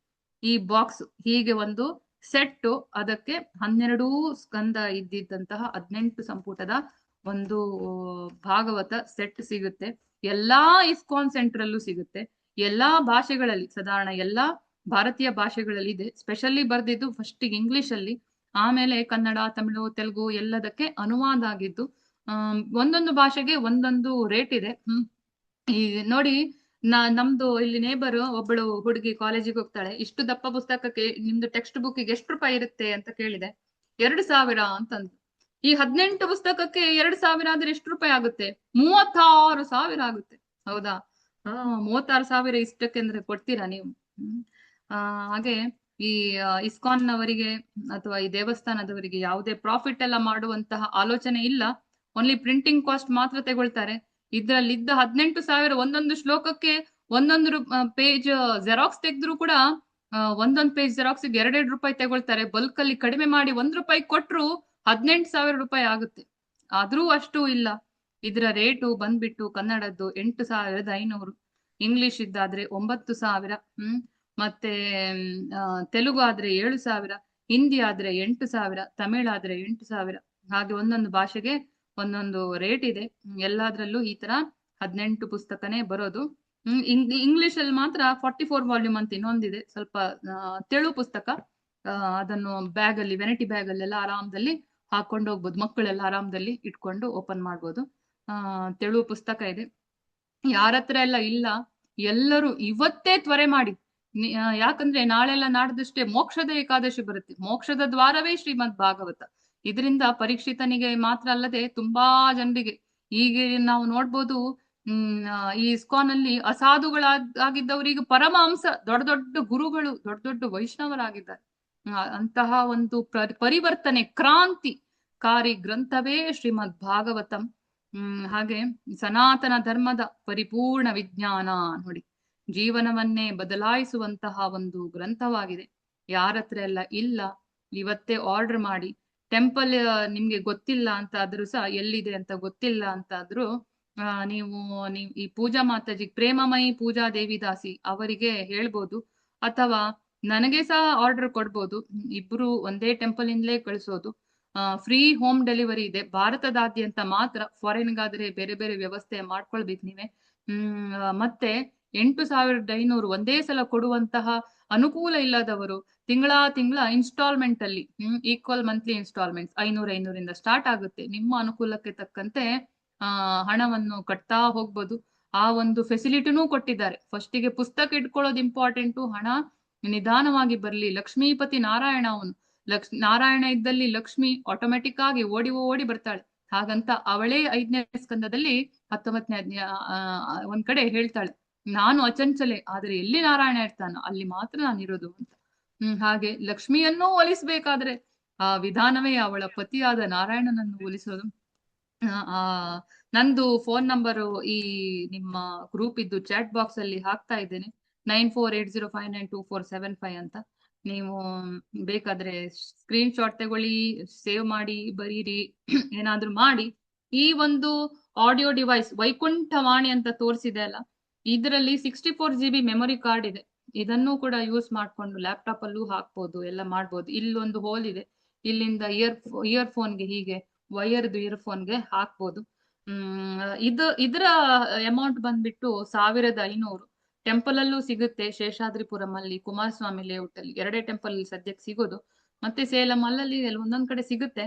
ಈ ಬಾಕ್ಸ್ ಹೀಗೆ ಒಂದು ಸೆಟ್. ಅದಕ್ಕೆ 12 ಸ್ಕಂದ ಇದ್ದಿದ್ದಂತಹ 18 ಸಂಪುಟದ ಒಂದು ಭಾಗವತ ಸೆಟ್ ಸಿಗುತ್ತೆ. ಎಲ್ಲಾ ಇಸ್ಕಾನ್ ಸೆಂಟರ್ ಅಲ್ಲೂ ಸಿಗುತ್ತೆ. ಎಲ್ಲಾ ಭಾಷೆಗಳಲ್ಲಿ, ಸಾಧಾರಣ ಎಲ್ಲಾ ಭಾರತೀಯ ಭಾಷೆಗಳಲ್ಲಿ ಇದೆ. ಸ್ಪೆಷಲಿ ಬರ್ದಿದ್ದು ಫಸ್ಟ್ ಇಂಗ್ಲಿಷ್ ಅಲ್ಲಿ, ಆಮೇಲೆ ಕನ್ನಡ, ತಮಿಳು, ತೆಲುಗು ಎಲ್ಲದಕ್ಕೆ ಅನುವಾದ ಆಗಿದ್ದು. ಒಂದೊಂದು ಭಾಷೆಗೆ ಒಂದೊಂದು ರೇಟ್ ಇದೆ. ಈ ನೋಡಿ, ನಮ್ದು ಇಲ್ಲಿ ನೇಬರ್ ಒಬ್ಬಳು ಹುಡುಗಿ ಕಾಲೇಜಿಗೆ ಹೋಗ್ತಾಳೆ. ಇಷ್ಟು ದಪ್ಪ ಪುಸ್ತಕಕ್ಕೆ ನಿಮ್ದು ಟೆಕ್ಸ್ಟ್ ಬುಕ್ಗೆ ಎಷ್ಟು ರೂಪಾಯಿ ಇರುತ್ತೆ ಅಂತ ಕೇಳಿದೆ. 2,000 ಅಂತಂದು. ಈ 18 ಪುಸ್ತಕಕ್ಕೆ 2,000 ಆದ್ರೆ ಎಷ್ಟು ರೂಪಾಯಿ ಆಗುತ್ತೆ? 36,000 ಆಗುತ್ತೆ. ಹೌದಾ? 36,000 ಇಷ್ಟಕ್ಕೆ ಅಂದ್ರೆ ಕೊಡ್ತೀರಾ ನೀವು? ಹಾಗೆ ಈ ಇಸ್ಕಾನ್ ನವರಿಗೆ ಅಥವಾ ಈ ದೇವಸ್ಥಾನದವರಿಗೆ ಯಾವುದೇ ಪ್ರಾಫಿಟ್ ಎಲ್ಲ ಮಾಡುವಂತಹ ಆಲೋಚನೆ ಇಲ್ಲ. ಓನ್ಲಿ ಪ್ರಿಂಟಿಂಗ್ ಕಾಸ್ಟ್ ಮಾತ್ರ ತಗೊಳ್ತಾರೆ. ಇದ್ರಲ್ಲಿದ್ದ 18,000 ಒಂದೊಂದು ಶ್ಲೋಕಕ್ಕೆ ಒಂದೊಂದು ಪೇಜ್ ಜೆರಾಕ್ಸ್ ತೆಗೆದ್ರು ಕೂಡ ಒಂದೊಂದು ಪೇಜ್ ಜೆರಾಕ್ಸ್ 2 ರೂಪಾಯಿ ತಗೊಳ್ತಾರೆ. ಬಲ್ಕ್ ಅಲ್ಲಿ ಕಡಿಮೆ ಮಾಡಿ 1 ರೂಪಾಯಿ ಕೊಟ್ರು 18,000 ರೂಪಾಯಿ ಆಗುತ್ತೆ. ಆದ್ರೂ ಅಷ್ಟು ಇಲ್ಲ. ಇದರ ರೇಟು ಬಂದ್ಬಿಟ್ಟು ಕನ್ನಡದ್ದು 8,500, ಇಂಗ್ಲಿಷ್ ಇದ್ದಾದ್ರೆ 9,000, ಮತ್ತೆ ತೆಲುಗು ಆದ್ರೆ 7,000, ಹಿಂದಿ ಆದ್ರೆ 8,000, ತಮಿಳ್ ಆದ್ರೆ 8,000. ಹಾಗೆ ಒಂದೊಂದು ಭಾಷೆಗೆ ಒಂದೊಂದು ರೇಟ್ ಇದೆ. ಎಲ್ಲಾದ್ರಲ್ಲೂ ಈ ತರ 18 ಪುಸ್ತಕನೇ ಬರೋದು. ಇಂಗ್ಲಿಷ್ ಅಲ್ಲಿ ಮಾತ್ರ 44 ವಾಲ್ಯೂಮ್ ಅಂತ ಇನ್ನೊಂದಿದೆ, ಸ್ವಲ್ಪ ತೆಳು ಪುಸ್ತಕ. ಅದನ್ನು ಬ್ಯಾಗ್ ಅಲ್ಲಿ, ವೆನಿಟಿ ಬ್ಯಾಗ್ ಅಲ್ಲೆಲ್ಲ ಆರಾಮದಲ್ಲಿ ಹಾಕೊಂಡು ಹೋಗ್ಬೋದು. ಮಕ್ಕಳೆಲ್ಲ ಆರಾಮದಲ್ಲಿ ಇಟ್ಕೊಂಡು ಓಪನ್ ಮಾಡ್ಬೋದು. ತೆಳು ಪುಸ್ತಕ ಇದೆ. ಯಾರತ್ರ ಎಲ್ಲ ಇಲ್ಲ ಎಲ್ಲರೂ ಇವತ್ತೇ ತ್ವರೆ ಮಾಡಿ. ಯಾಕಂದ್ರೆ ನಾಳೆಲ್ಲ ನಾಡ್ದಷ್ಟೇ ಮೋಕ್ಷದ ಏಕಾದಶಿ ಬರುತ್ತೆ. ಮೋಕ್ಷದ ದ್ವಾರವೇ ಶ್ರೀಮದ್ ಭಾಗವತ. ಇದರಿಂದ ಪರೀಕ್ಷಿತನಿಗೆ ಮಾತ್ರ ಅಲ್ಲದೆ ತುಂಬಾ ಜನರಿಗೆ, ಈಗ ನಾವು ನೋಡ್ಬೋದು ಈ ಇಸ್ಕಾನ್ ಅಲ್ಲಿ ಅಸಾಧುಗಳಾಗಿದ್ದವರಿಗೆ ಪರಮಹಂಸ ದೊಡ್ಡ ದೊಡ್ಡ ಗುರುಗಳು, ದೊಡ್ಡ ದೊಡ್ಡ ವೈಷ್ಣವರಾಗಿದ್ದಾರೆ. ಅಂತಹ ಒಂದು ಪರಿವರ್ತನೆ ಕ್ರಾಂತಿಕಾರಿ ಗ್ರಂಥವೇ ಶ್ರೀಮದ್ ಭಾಗವತಂ. ಹಾಗೆ ಸನಾತನ ಧರ್ಮದ ಪರಿಪೂರ್ಣ ವಿಜ್ಞಾನ ನೋಡಿ, ಜೀವನವನ್ನೇ ಬದಲಾಯಿಸುವಂತಹ ಒಂದು ಗ್ರಂಥವಾಗಿದೆ. ಯಾರತ್ರ ಎಲ್ಲ ಇಲ್ಲ ಇವತ್ತೇ ಆರ್ಡರ್ ಮಾಡಿ. ಟೆಂಪಲ್ ನಿಮ್ಗೆ ಗೊತ್ತಿಲ್ಲ ಅಂತ ಆದ್ರೂ ಸಹ, ಎಲ್ಲಿದೆ ಅಂತ ಗೊತ್ತಿಲ್ಲ ಅಂತ ಆದ್ರೂ ನೀವು ಈ ಪೂಜಾ ಮಾತಾಜಿ, ಪ್ರೇಮಮಯಿ ಪೂಜಾ ದೇವಿದಾಸಿ ಅವರಿಗೆ ಹೇಳ್ಬೋದು, ಅಥವಾ ನನಗೆ ಸಹ ಆರ್ಡರ್ ಕೊಡ್ಬೋದು. ಇಬ್ರು ಒಂದೇ ಟೆಂಪಲ್ ಇಂದಲೇ ಕಳಿಸೋದು. ಫ್ರೀ ಹೋಮ್ ಡೆಲಿವರಿ ಇದೆ ಭಾರತದಾದ್ಯಂತ ಮಾತ್ರ. ಫಾರಿನ್ಗಾದ್ರೆ ಬೇರೆ ಬೇರೆ ವ್ಯವಸ್ಥೆ ಮಾಡ್ಕೊಳ್ಬೇಕು ನೀವೇ. ಮತ್ತೆ 8,500 ಒಂದೇ ಸಲ ಕೊಡುವಂತಹ ಅನುಕೂಲ ಇಲ್ಲದವರು ತಿಂಗಳ ಇನ್ಸ್ಟಾಲ್ಮೆಂಟ್ ಅಲ್ಲಿ, ಈಕ್ವಲ್ ಮಂತ್ಲಿ ಇನ್ಸ್ಟಾಲ್ಮೆಂಟ್ಸ್ 500 ಇಂದ ಸ್ಟಾರ್ಟ್ ಆಗುತ್ತೆ. ನಿಮ್ಮ ಅನುಕೂಲಕ್ಕೆ ತಕ್ಕಂತೆ ಹಣವನ್ನು ಕಟ್ತಾ ಹೋಗ್ಬೋದು. ಆ ಒಂದು ಫೆಸಿಲಿಟಿನೂ ಕೊಟ್ಟಿದ್ದಾರೆ. ಫಸ್ಟಿಗೆ ಪುಸ್ತಕ ಇಟ್ಕೊಳ್ಳೋದು ಇಂಪಾರ್ಟೆಂಟು, ಹಣ ನಿಧಾನವಾಗಿ ಬರ್ಲಿ. ಲಕ್ಷ್ಮೀಪತಿ ನಾರಾಯಣ ಅವನು, ನಾರಾಯಣ ಇದ್ದಲ್ಲಿ ಲಕ್ಷ್ಮಿ ಆಟೋಮೆಟಿಕ್ ಆಗಿ ಓಡಿ ಬರ್ತಾಳೆ. ಹಾಗಂತ ಅವಳೇ 5ನೇ ಸ್ಕಂದದಲ್ಲಿ 19ನೇ ಒಂದ್ ಕಡೆ ಹೇಳ್ತಾಳೆ, ನಾನು ಅಚಂಚಲೆ, ಆದ್ರೆ ಎಲ್ಲಿ ನಾರಾಯಣ ಇರ್ತಾನೋ ಅಲ್ಲಿ ಮಾತ್ರ ನಾನಿರೋದು ಅಂತ. ಹಾಗೆ ಲಕ್ಷ್ಮಿಯನ್ನೂ ಒಲಿಸ್ಬೇಕಾದ್ರೆ ಆ ವಿಧಾನವೇ ಅವಳ ಪತಿಯಾದ ನಾರಾಯಣನನ್ನು ಒಲಿಸೋದು. ನಂದು ಫೋನ್ ನಂಬರು ಈ ನಿಮ್ಮ ಗ್ರೂಪ್ ಇದ್ದು ಚಾಟ್ ಬಾಕ್ಸ್ ಅಲ್ಲಿ ಹಾಕ್ತಾ ಇದ್ದೇನೆ, 9480592475 ಅಂತ. ನೀವು ಬೇಕಾದ್ರೆ ಸ್ಕ್ರೀನ್ ಶಾಟ್ ತಗೊಳ್ಳಿ, ಸೇವ್ ಮಾಡಿ, ಬರೀರಿ, ಏನಾದ್ರೂ ಮಾಡಿ. ಈ ಒಂದು ಆಡಿಯೋ ಡಿವೈಸ್ ವೈಕುಂಠವಾಣಿ ಅಂತ ತೋರಿಸಿದೆ ಅಲ್ಲ, ಇದರಲ್ಲಿ 64 GB ಮೆಮೊರಿ ಕಾರ್ಡ್ ಇದೆ. ಇದನ್ನು ಕೂಡ ಯೂಸ್ ಮಾಡ್ಕೊಂಡು ಲ್ಯಾಪ್ಟಾಪ್ ಅಲ್ಲೂ ಹಾಕ್ಬೋದು, ಎಲ್ಲ ಮಾಡ್ಬೋದು. ಇಲ್ಲೊಂದು ಹೋಲ್ ಇದೆ, ಇಲ್ಲಿಂದ ಇಯರ್ಫೋನ್ಗೆ ಹೀಗೆ ವೈರ್ದು ಇಯರ್ಫೋನ್ಗೆ ಹಾಕ್ಬೋದು. ಇದರ ಅಮೌಂಟ್ ಬಂದ್ಬಿಟ್ಟು 1,500. ಟೆಂಪಲ್ ಅಲ್ಲೂ ಸಿಗುತ್ತೆ, ಶೇಷಾದ್ರಿಪುರಂ ಅಲ್ಲಿ, ಕುಮಾರಸ್ವಾಮಿ ಲೇಔಟ್ ಅಲ್ಲಿ 2 ಟೆಂಪಲ್ ಸದ್ಯಕ್ಕೆ ಸಿಗೋದು. ಮತ್ತೆ ಸೇಲಂ ಅಲ್ಲಲ್ಲಿ ಒಂದೊಂದ್ ಕಡೆ ಸಿಗುತ್ತೆ.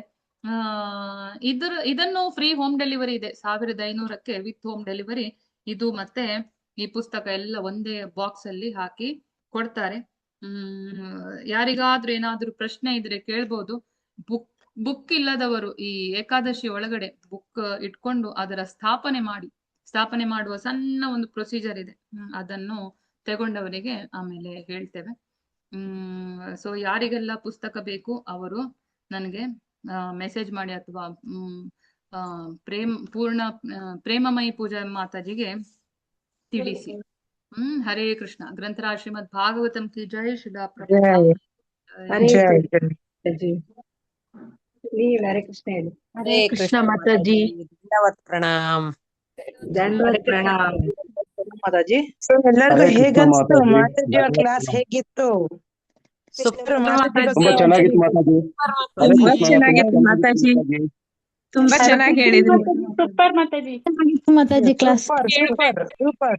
ಇದನ್ನು ಫ್ರೀ ಹೋಮ್ ಡೆಲಿವರಿ ಇದೆ 1,500ಕ್ಕೆ ವಿತ್ ಹೋಮ್ ಡೆಲಿವರಿ. ಇದು ಮತ್ತೆ ಈ ಪುಸ್ತಕ ಎಲ್ಲ ಒಂದೇ ಬಾಕ್ಸ್ ಅಲ್ಲಿ ಹಾಕಿ ಕೊಡ್ತಾರೆ. ಯಾರಿಗಾದ್ರೂ ಏನಾದ್ರೂ ಪ್ರಶ್ನೆ ಇದ್ರೆ ಕೇಳ್ಬೋದು. ಬುಕ್ ಇಲ್ಲದವರು ಈ ಏಕಾದಶಿ ಒಳಗಡೆ ಬುಕ್ ಇಟ್ಕೊಂಡು ಅದರ ಸ್ಥಾಪನೆ ಮಾಡುವ ಸಣ್ಣ ಒಂದು ಪ್ರೊಸೀಜರ್ ಇದೆ. ಅದನ್ನು ತಗೊಂಡವರಿಗೆ ಆಮೇಲೆ ಹೇಳ್ತೇವೆ. ಸೊ ಯಾರಿಗೆಲ್ಲ ಪುಸ್ತಕ ಬೇಕು ಅವರು ನನಗೆ ಮೆಸೇಜ್ ಮಾಡಿ ಅಥವಾ ಪ್ರೇಮಮಯಿ ಪೂಜಾ ಮಾತಾಜಿಗೆ ತಿಳಿಸಿ. ಹರೇ ಕೃಷ್ಣ. ಗ್ರಂಥರಾಜ್ ಶ್ರೀಮದ್ ಭಾಗವತಂ ಕಿ ಜೈ. ಶಿಲಾ ಪ್ರಭುಪಾದ ಹರೇ ಜೈ ಮಾತಾಜಿ. ಹರೇ ಕೃಷ್ಣ ಹೇಳಿ. ಹರೇ ಕೃಷ್ಣ ಮಾತಾಜಿ. ಧನ್ಯವಾದ ಪ್ರಣಾಮ್. ದಂಡವತ್ ಪ್ರಣಾಮ್ ಮಾತಾಜಿ. ಎಲ್ಲರಿಗೂ ಹರೇ ಕೃಷ್ಣ ಹೇಗನ್ಸ್ತು ಮಾತಾಜಿ. ಮಾತಾಜಿ ಅವ್ರ ಕ್ಲಾಸ್ ಹೇಗಿತ್ತು? ಸೂಪರ್ ಮಾತಾಜಿ ತುಂಬಾ ಚೆನ್ನಾಗಿತ್ತು ಮಾತಾಜಿ. ಹರೇ ತುಂಬಾ ಕೃಷ್ಣ, ಚೆನ್ನಾಗಿತ್ತು ತುಂಬಾ ಮಾತಾಜಿ. ಮಾತಾಜಿ. ತುಂಬಾ ಚೆನ್ನಾಗಿ ಹೇಳಿದ್ರು. Super Mataji. Mataji class super super super.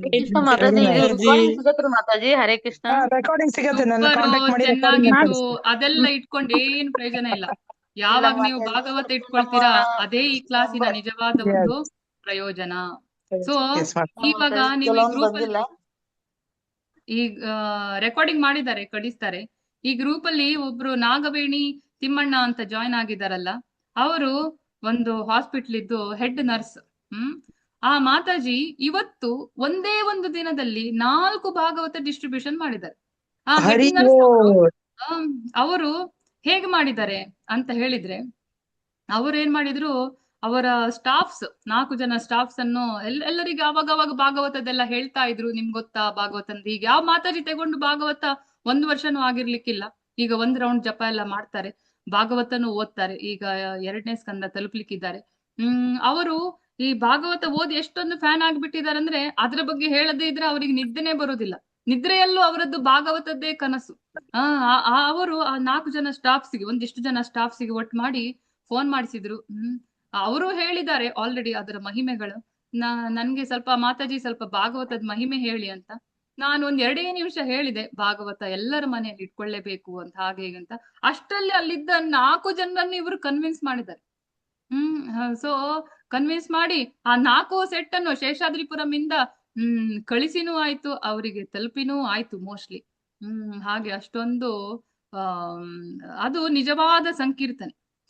Krishna Mataji. ಇದು recording ಸಿಗತ್ರಿ ಮಾತಾಜಿ? ಹರೇ ಕೃಷ್ಣ. ರೆಕಾರ್ಡಿಂಗ್ ಸಿಗತ್ತೆ, ನನ್ನ ಕಾಂಟ್ಯಾಕ್ಟ್ ಮಾಡಿ ಚೆನ್ನಾಗಿತ್ತು. ಅದೆಲ್ಲ ಇಟ್ಕೊಂಡು ಏನ್ ಪ್ರಯೋಜನ ಇಲ್ಲ. ಯಾವಾಗ ನೀವು ಭಾಗವತ ಇಟ್ಕೊಳ್ತೀರಾ ಅದೇ ಈ ಕ್ಲಾಸಿನ ನಿಜವಾದ ಒಂದು ಪ್ರಯೋಜನ. ಸೊ ಇವಾಗ ನೀವು ಈ ಗ್ರೂಪ್ ಅಲ್ಲಿ ಈಗ ರೆಕಾರ್ಡಿಂಗ್ ಮಾಡಿದ್ದಾರೆ, ಕಳಿಸ್ತಾರೆ. ಈ ಗ್ರೂಪ್ ಅಲ್ಲಿ ಒಬ್ರು ನಾಗವೇಣಿ ತಿಮ್ಮಣ್ಣ ಅಂತ ಜಾಯ್ನ್ ಆಗಿದಾರಲ್ಲ, ಅವರು ಒಂದು ಹಾಸ್ಪಿಟಲ್ ಇದ್ದು ಹೆಡ್ ನರ್ಸ್. ಆ ಮಾತಾಜಿ ಇವತ್ತು ಒಂದೇ ಒಂದು ದಿನದಲ್ಲಿ 4 ಭಾಗವತ ಡಿಸ್ಟ್ರಿಬ್ಯೂಷನ್ ಮಾಡಿದ್ದಾರೆ. ಆ ಹೆಡ್ ನರ್ಸ್ ಅವರು ಹೇಗೆ ಮಾಡಿದ್ದಾರೆ ಅಂತ ಹೇಳಿದ್ರೆ, ಅವರು ಏನ್ ಮಾಡಿದ್ರು, ಅವರ ಸ್ಟಾಫ್ಸ್ 4 ಜನ ಸ್ಟಾಫ್ಸ್ ಅನ್ನು ಎಲ್ಲರಿಗೆ ಅವಾಗ ಭಾಗವತದೆಲ್ಲ ಹೇಳ್ತಾ ಇದ್ರು. ನಿಮ್ಗೆ ಗೊತ್ತಾ ಭಾಗವತಂದು? ಈಗ ಯಾವ ಮಾತಾಜಿ ತಗೊಂಡು ಭಾಗವತ 1 ವರ್ಷನೂ ಆಗಿರ್ಲಿಕ್ಕಿಲ್ಲ. ಈಗ 1 ರೌಂಡ್ ಜಪ ಎಲ್ಲ ಮಾಡ್ತಾರೆ, ಭಾಗವತನು ಓದ್ತಾರೆ. ಈಗ 2ನೇ ಸ್ಕಂದ ತಲುಪ್ಲಿಕ್ಕಿದ್ದಾರೆ. ಅವರು ಈ ಭಾಗವತ ಓದಿ ಎಷ್ಟೊಂದು ಫ್ಯಾನ್ ಆಗ್ಬಿಟ್ಟಿದ್ದಾರೆ ಅಂದ್ರೆ, ಅದ್ರ ಬಗ್ಗೆ ಹೇಳದೇ ಇದ್ರೆ ಅವ್ರಿಗೆ ನಿದ್ದೆನೆ ಬರೋದಿಲ್ಲ. ನಿದ್ರೆಯಲ್ಲೂ ಅವರದ್ದು ಭಾಗವತದ್ದೇ ಕನಸು. ಅವರು ಆ 4 ಜನ ಸ್ಟಾಫ್ಸ್ಗೆ, ಒಂದಿಷ್ಟು ಜನ ಸ್ಟಾಫ್ಸ್ಗೆ ಒಟ್ಟು ಮಾಡಿ ಫೋನ್ ಮಾಡಿಸಿದ್ರು. ಅವರು ಹೇಳಿದ್ದಾರೆ ಆಲ್ರೆಡಿ ಅದರ ಮಹಿಮೆಗಳು. ನನ್ಗೆ ಸ್ವಲ್ಪ ಮಾತಾಜಿ ಸ್ವಲ್ಪ ಭಾಗವತದ ಮಹಿಮೆ ಹೇಳಿ ಅಂತ. ನಾನು ಒಂದ್ 2 ನಿಮಿಷ ಹೇಳಿದೆ, ಭಾಗವತ ಎಲ್ಲರ ಮನೆಯಲ್ಲಿ ಇಟ್ಕೊಳ್ಳೇಬೇಕು ಅಂತ, ಹಾಗೆ ಹೀಗೆ ಅಂತ. ಅಷ್ಟರಲ್ಲಿ ಅಲ್ಲಿದ್ದ 4 ಜನರನ್ನು ಇವರು ಕನ್ವಿನ್ಸ್ ಮಾಡಿದ್ದಾರೆ. ಸೊ ಕನ್ವಿನ್ಸ್ ಮಾಡಿ ಆ 4 ಸೆಟ್ ಅನ್ನು ಶೇಷಾದ್ರಿಪುರಂ ಇಂದ ಕಳಿಸಿನೂ ಆಯ್ತು, ಅವರಿಗೆ ತಲುಪಿನೂ ಆಯ್ತು ಮೋಸ್ಟ್ಲಿ. ಹಾಗೆ ಅಷ್ಟೊಂದು ಅದು ನಿಜವಾದ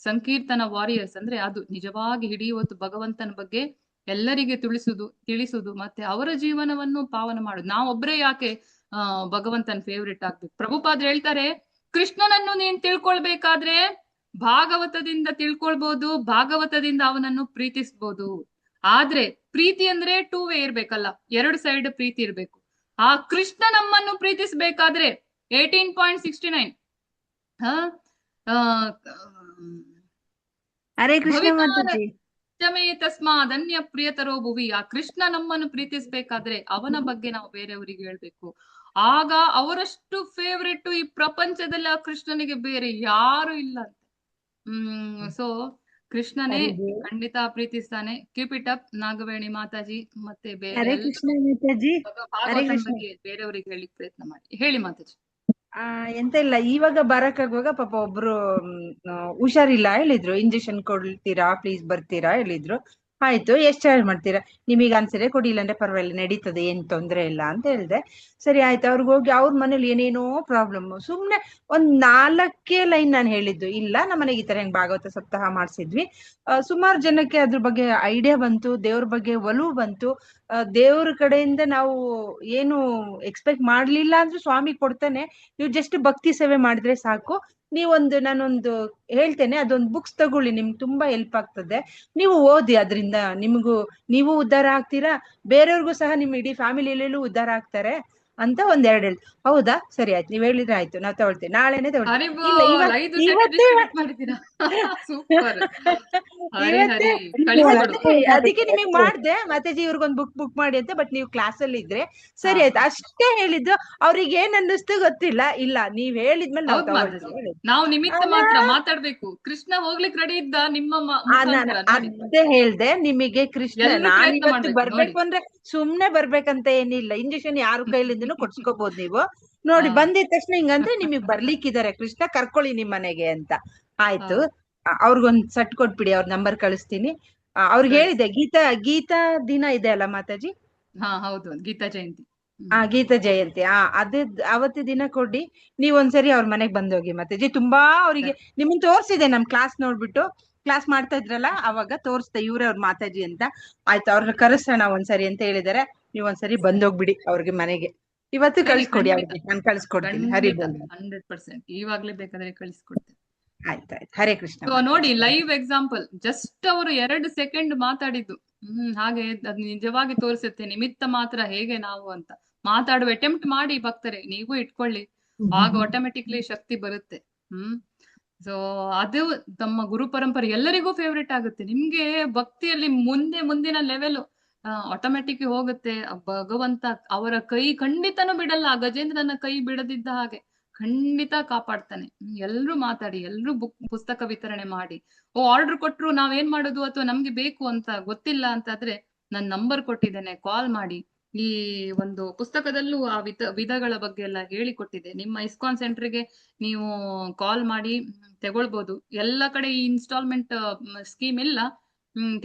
ಸಂಕೀರ್ತನ ವಾರಿಯರ್ಸ್ ಅಂದ್ರೆ ಅದು ನಿಜವಾಗಿ ಇಡೀ ಹೊತ್ತು ಭಗವಂತನ ಬಗ್ಗೆ ಎಲ್ಲರಿಗೆ ತಿಳಿಸುದು ಮತ್ತೆ ಅವರ ಜೀವನವನ್ನು ಪಾವನ ಮಾಡುದು. ನಾವೊಬ್ರೇ ಯಾಕೆ ಭಗವಂತನ ಫೇವ್ರೆಟ್ ಆಗ್ಬೇಕು? ಪ್ರಭುಪಾದ್ರು ಹೇಳ್ತಾರೆ, ಕೃಷ್ಣನನ್ನು ನೀನ್ ತಿಳ್ಕೊಳ್ಬೇಕಾದ್ರೆ ಭಾಗವತದಿಂದ ತಿಳ್ಕೊಳ್ಬಹುದು, ಭಾಗವತದಿಂದ ಅವನನ್ನು ಪ್ರೀತಿಸ್ಬೋದು. ಆದ್ರೆ ಪ್ರೀತಿ ಅಂದ್ರೆ 2 ವೇ ಇರ್ಬೇಕಲ್ಲ, 2 ಸೈಡ್ ಪ್ರೀತಿ ಇರ್ಬೇಕು. ಆ ಕೃಷ್ಣ ನಮ್ಮನ್ನು ಪ್ರೀತಿಸ್ಬೇಕಾದ್ರೆ 18.69 ಹರೇ ಕೃಷ್ಣ ಮಾತಾಜಿ. ತಸ್ಮಾದನ್ಯ ಪ್ರಿಯತರೋ ಭುವಿ. ಆ ಕೃಷ್ಣ ನಮ್ಮನ್ನು ಪ್ರೀತಿಸ್ಬೇಕಾದ್ರೆ ಅವನ ಬಗ್ಗೆ ನಾವು ಬೇರೆಯವರಿಗೆ ಹೇಳ್ಬೇಕು. ಆಗ ಅವರಷ್ಟು ಫೇವ್ರೆಟ್ ಈ ಪ್ರಪಂಚದಲ್ಲಿ ಆ ಕೃಷ್ಣನಿಗೆ ಬೇರೆ ಯಾರು ಇಲ್ಲ ಅಂತ. ಸೊ ಕೃಷ್ಣನೇ ಖಂಡಿತ ಪ್ರೀತಿಸ್ತಾನೆ. Keep it up Nagaveni Mataji. ಮತ್ತೆ ಬೇರೆ ಭಾಗವತನ ಬಗ್ಗೆ ಬೇರೆಯವರಿಗೆ ಹೇಳಿ ಪ್ರಯತ್ನ ಮಾಡಿ. ಹೇಳಿ ಮಾತಾಜಿ. ಎಂತ ಇಲ್ಲ, ಇವಾಗ ಬರಕ್ಕಾಗುವಾಗ ಪಾಪ ಒಬ್ರು ಹುಷಾರಿಲ್ಲ ಹೇಳಿದ್ರು, ಇಂಜೆಕ್ಷನ್ ಕೊಡ್ತೀರಾ ಪ್ಲೀಸ್ ಬರ್ತೀರಾ ಹೇಳಿದ್ರು. ಆಯ್ತು, ಎಷ್ಟ್ ಚಾರ್ಜ್ ಮಾಡ್ತೀರಾ? ನಿಮಗೆ ಅನ್ಸರೆ ಕೊಡಿ, ಇಲ್ಲಾಂದ್ರೆ ಪರವಾಗಿಲ್ಲ ನಡೀತದೆ, ಏನ್ ತೊಂದ್ರೆ ಇಲ್ಲ ಅಂತ ಹೇಳಿದೆ. ಸರಿ ಆಯ್ತು. ಅವ್ರಿಗೆ ಹೋಗಿ ಅವ್ರ ಮನೇಲಿ ಏನೇನೋ ಪ್ರಾಬ್ಲಮ್. ಸುಮ್ನೆ ಒಂದ್ 4 ಲೈನ್ ನಾನು ಹೇಳಿದ್ದು, ಇಲ್ಲ ನಮ್ಮ ಮನೆಗೆ ಈ ತರ ಹೆಂಗ್ ಭಾಗವತ ಸಪ್ತಾಹ ಮಾಡ್ಸಿದ್ವಿ. ಸುಮಾರು ಜನಕ್ಕೆ ಅದ್ರ ಬಗ್ಗೆ ಐಡಿಯಾ ಬಂತು, ದೇವ್ರ ಬಗ್ಗೆ ಒಲವು ಬಂತು. ದೇವ್ರ ಕಡೆಯಿಂದ ನಾವು ಏನು ಎಕ್ಸ್ಪೆಕ್ಟ್ ಮಾಡ್ಲಿಲ್ಲ ಅಂದ್ರೆ ಸ್ವಾಮಿ ಕೊಡ್ತಾನೆ. ನೀವು ಜಸ್ಟ್ ಭಕ್ತಿ ಸೇವೆ ಮಾಡಿದ್ರೆ ಸಾಕು. ನಾನೊಂದು ಹೇಳ್ತೇನೆ, ಅದೊಂದು ಬುಕ್ಸ್ ತಗೊಳ್ಳಿ, ನಿಮ್ಗೆ ತುಂಬಾ ಹೆಲ್ಪ್ ಆಗ್ತದೆ. ನೀವು ಓದಿ, ಅದರಿಂದ ನೀವು ಉದ್ಧಾರ ಆಗ್ತೀರಾ, ಬೇರೆಯವ್ರಿಗೂ ಸಹ ನಿಮ್ಮ ಇಡೀ ಫ್ಯಾಮಿಲಿಯಲ್ಲೂ ಉದ್ಧಾರ ಆಗ್ತಾರೆ ಅಂತ 2 ಹೇಳಿ. ಹೌದಾ, ಸರಿ ಆಯ್ತು, ನೀವ್ ಹೇಳಿದ್ರೆ ಆಯ್ತು, ನಾವ್ ತಗೊಳ್ತೀವಿ, ನಾಳೆನೆ ಅದಕ್ಕೆ ನಿಮಗೆ ಮಾಡ್ದೆ ಮಾತಾಜಿ ಇವ್ರಿಗೊಂದು ಬುಕ್ ಮಾಡಿ ಅಂತ. ಬಟ್ ನೀವು ಕ್ಲಾಸ್ ಅಲ್ಲಿ ಇದ್ರೆ ಸರಿ ಆಯ್ತು, ಅಷ್ಟೇ ಹೇಳಿದ್ದು. ಅವ್ರಿಗೆ ಏನ್ ಅನ್ನಿಸ್ತು ಗೊತ್ತಿಲ್ಲ. ಇಲ್ಲ, ನೀವ್ ಹೇಳಿದ್ಮೇಲೆ ನಾವು ನಿಮಿತ್ತ ಮಾತ್ರ ಮಾತಾಡ್ಬೇಕು. ಕೃಷ್ಣ ಹೋಗ್ಲಿಕ್ಕೆ ರೆಡಿ ಇದ್ದ ನಿಮ್ಮ ಅದೇ ಹೇಳ್ದೆ ನಿಮಗೆ. ಕೃಷ್ಣ ನಾನಿವತ್ತು ಬರ್ಬೇಕು ಅಂದ್ರೆ ಸುಮ್ನೆ ಬರ್ಬೇಕಂತ ಏನಿಲ್ಲ. ಇಂಜೆಕ್ಷನ್ ಯಾರ ಕೈಲಿಂದನೂ ಕೊಡ್ಸ್ಕೋಬಹುದು ನೀವು. ನೋಡಿ, ಬಂದಿದ ತಕ್ಷಣ ಹಿಂಗಂದ್ರೆ ನಿಮಗ್ ಬರ್ಲಿಕ್ಕಿದ್ದಾರೆ, ಕೃಷ್ಣ ಕರ್ಕೊಳ್ಳಿ ನಿಮ್ ಮನೆಗೆ ಅಂತ. ಆಯ್ತು, ಅವ್ರಿಗೊಂದ್ ಸಟ್ ಕೊಟ್ಬಿಡಿ, ಅವ್ರ ನಂಬರ್ ಕಳಿಸ್ತೀನಿ. ಅವ್ರಿಗೆ ಹೇಳಿದೆ, ಗೀತಾ ದಿನ ಇದೆ ಅಲ್ಲ ಮಾತಾಜಿ? ಹಾ ಹೌದು, ಗೀತಾ ಜಯಂತಿ. ಗೀತಾ ಜಯಂತಿ ಅದೇ ಅವತ್ತು ದಿನ ಕೊಡಿ. ನೀವ್ ಒಂದ್ಸರಿ ಅವ್ರ ಮನೆಗ್ ಬಂದೋಗಿ ಮಾತಾಜಿ. ತುಂಬಾ ಅವ್ರಿಗೆ ನಿಮ್ಮನ್ ತೋರ್ಸಿದೆ ನಮ್ ಕ್ಲಾಸ್ ನೋಡ್ಬಿಟ್ಟು, ಕ್ಲಾಸ್ ಮಾಡ್ತಾ ಇದ್ರಲ್ಲ ಅವಾಗ ತೋರಿಸ್ದೆ ಇವ್ರೆ ಅವ್ರ ಮಾತಾಜಿ ಅಂತ. ಆಯ್ತು, ಅವ್ರನ್ನ ಕರೆಸೋಣ ಒಂದ್ಸರಿ ಅಂತ ಹೇಳಿದಾರೆ. ನೀವ್ ಒಂದ್ಸರಿ ಬಂದೋಗ್ಬಿಡಿ ಅವ್ರಿಗೆ ಮನೆಗೆ. ಇವತ್ತು ಸರಿ, ಕಳ್ಸ್ಕೊಡಿ ಖಂಡಿತ ಅವ್ರಿಗೆ, ನಾನು ಕಳ್ಸ್ಕೊಡ್ತೀನಿ. ಖಂಡಿತ ಹರಿಬೋಲ್ 100%. ಇವಾಗ್ಲೇ ಬೇಕಾದ್ರೆ ಕಳಿಸ್ಕೊಡ್ತೇನೆ. ಆಯ್ತಾಯ್ತು. ಹರೇ ಕೃಷ್ಣ. So, ನೋಡಿ ಲೈವ್ ಎಕ್ಸಾಂಪಲ್, ಜಸ್ಟ್ ಅವರು 2 ಸೆಕೆಂಡ್ ಮಾತಾಡಿದ್ದು ಹಾಗೆ ಅದು ನಿಜವಾಗಿ ತೋರಿಸುತ್ತೆ ನಿಮಿತ್ತ ಮಾತ್ರ ಹೇಗೆ ನಾವು ಅಂತ. ಮಾತಾಡುವ ಅಟೆಂಪ್ಟ್ ಮಾಡಿ ಭಕ್ತರೆ, ನೀವು ಇಟ್ಕೊಳ್ಳಿ, ಆಗ ಆಟೋಮೆಟಿಕ್ಲಿ ಶಕ್ತಿ ಬರುತ್ತೆ. ಸೊ ಅದು ನಮ್ಮ ಗುರು ಪರಂಪರೆ ಎಲ್ಲರಿಗೂ ಫೇವ್ರೆಟ್ ಆಗುತ್ತೆ. ನಿಮ್ಗೆ ಭಕ್ತಿಯಲ್ಲಿ ಮುಂದಿನ ಲೆವೆಲ್ ಆಟೋಮೆಟಿಕ್ ಹೋಗುತ್ತೆ. ಭಗವಂತ ಅವರ ಕೈ ಖಂಡಿತನೂ ಬಿಡಲ್ಲ. ಗಜೇಂದ್ರನ ಕೈ ಬಿಡದಿದ್ದ ಹಾಗೆ ಖಂಡಿತ ಕಾಪಾಡ್ತಾನೆ. ಎಲ್ರು ಮಾತಾಡಿ, ಎಲ್ರು ಪುಸ್ತಕ ವಿತರಣೆ ಮಾಡಿ. ಆರ್ಡರ್ ಕೊಟ್ರು ನಾವೇನ್ ಮಾಡೋದು, ಅಥವಾ ನಮ್ಗೆ ಬೇಕು ಅಂತ ಗೊತ್ತಿಲ್ಲ ಅಂತಾದ್ರೆ ನನ್ನ ನಂಬರ್ ಕೊಟ್ಟಿದ್ದೇನೆ, ಕಾಲ್ ಮಾಡಿ. ಈ ಒಂದು ಪುಸ್ತಕದಲ್ಲೂ ಆ ವಿಧಗಳ ಬಗ್ಗೆ ಎಲ್ಲ ಹೇಳಿಕೊಟ್ಟಿದೆ. ನಿಮ್ಮ ಇಸ್ಕಾನ್ ಸೆಂಟರ್ಗೆ ನೀವು ಕಾಲ್ ಮಾಡಿ ತಗೊಳ್ಬೋದು. ಎಲ್ಲ ಕಡೆ ಈ ಇನ್ಸ್ಟಾಲ್ಮೆಂಟ್ ಸ್ಕೀಮ್ ಇಲ್ಲ,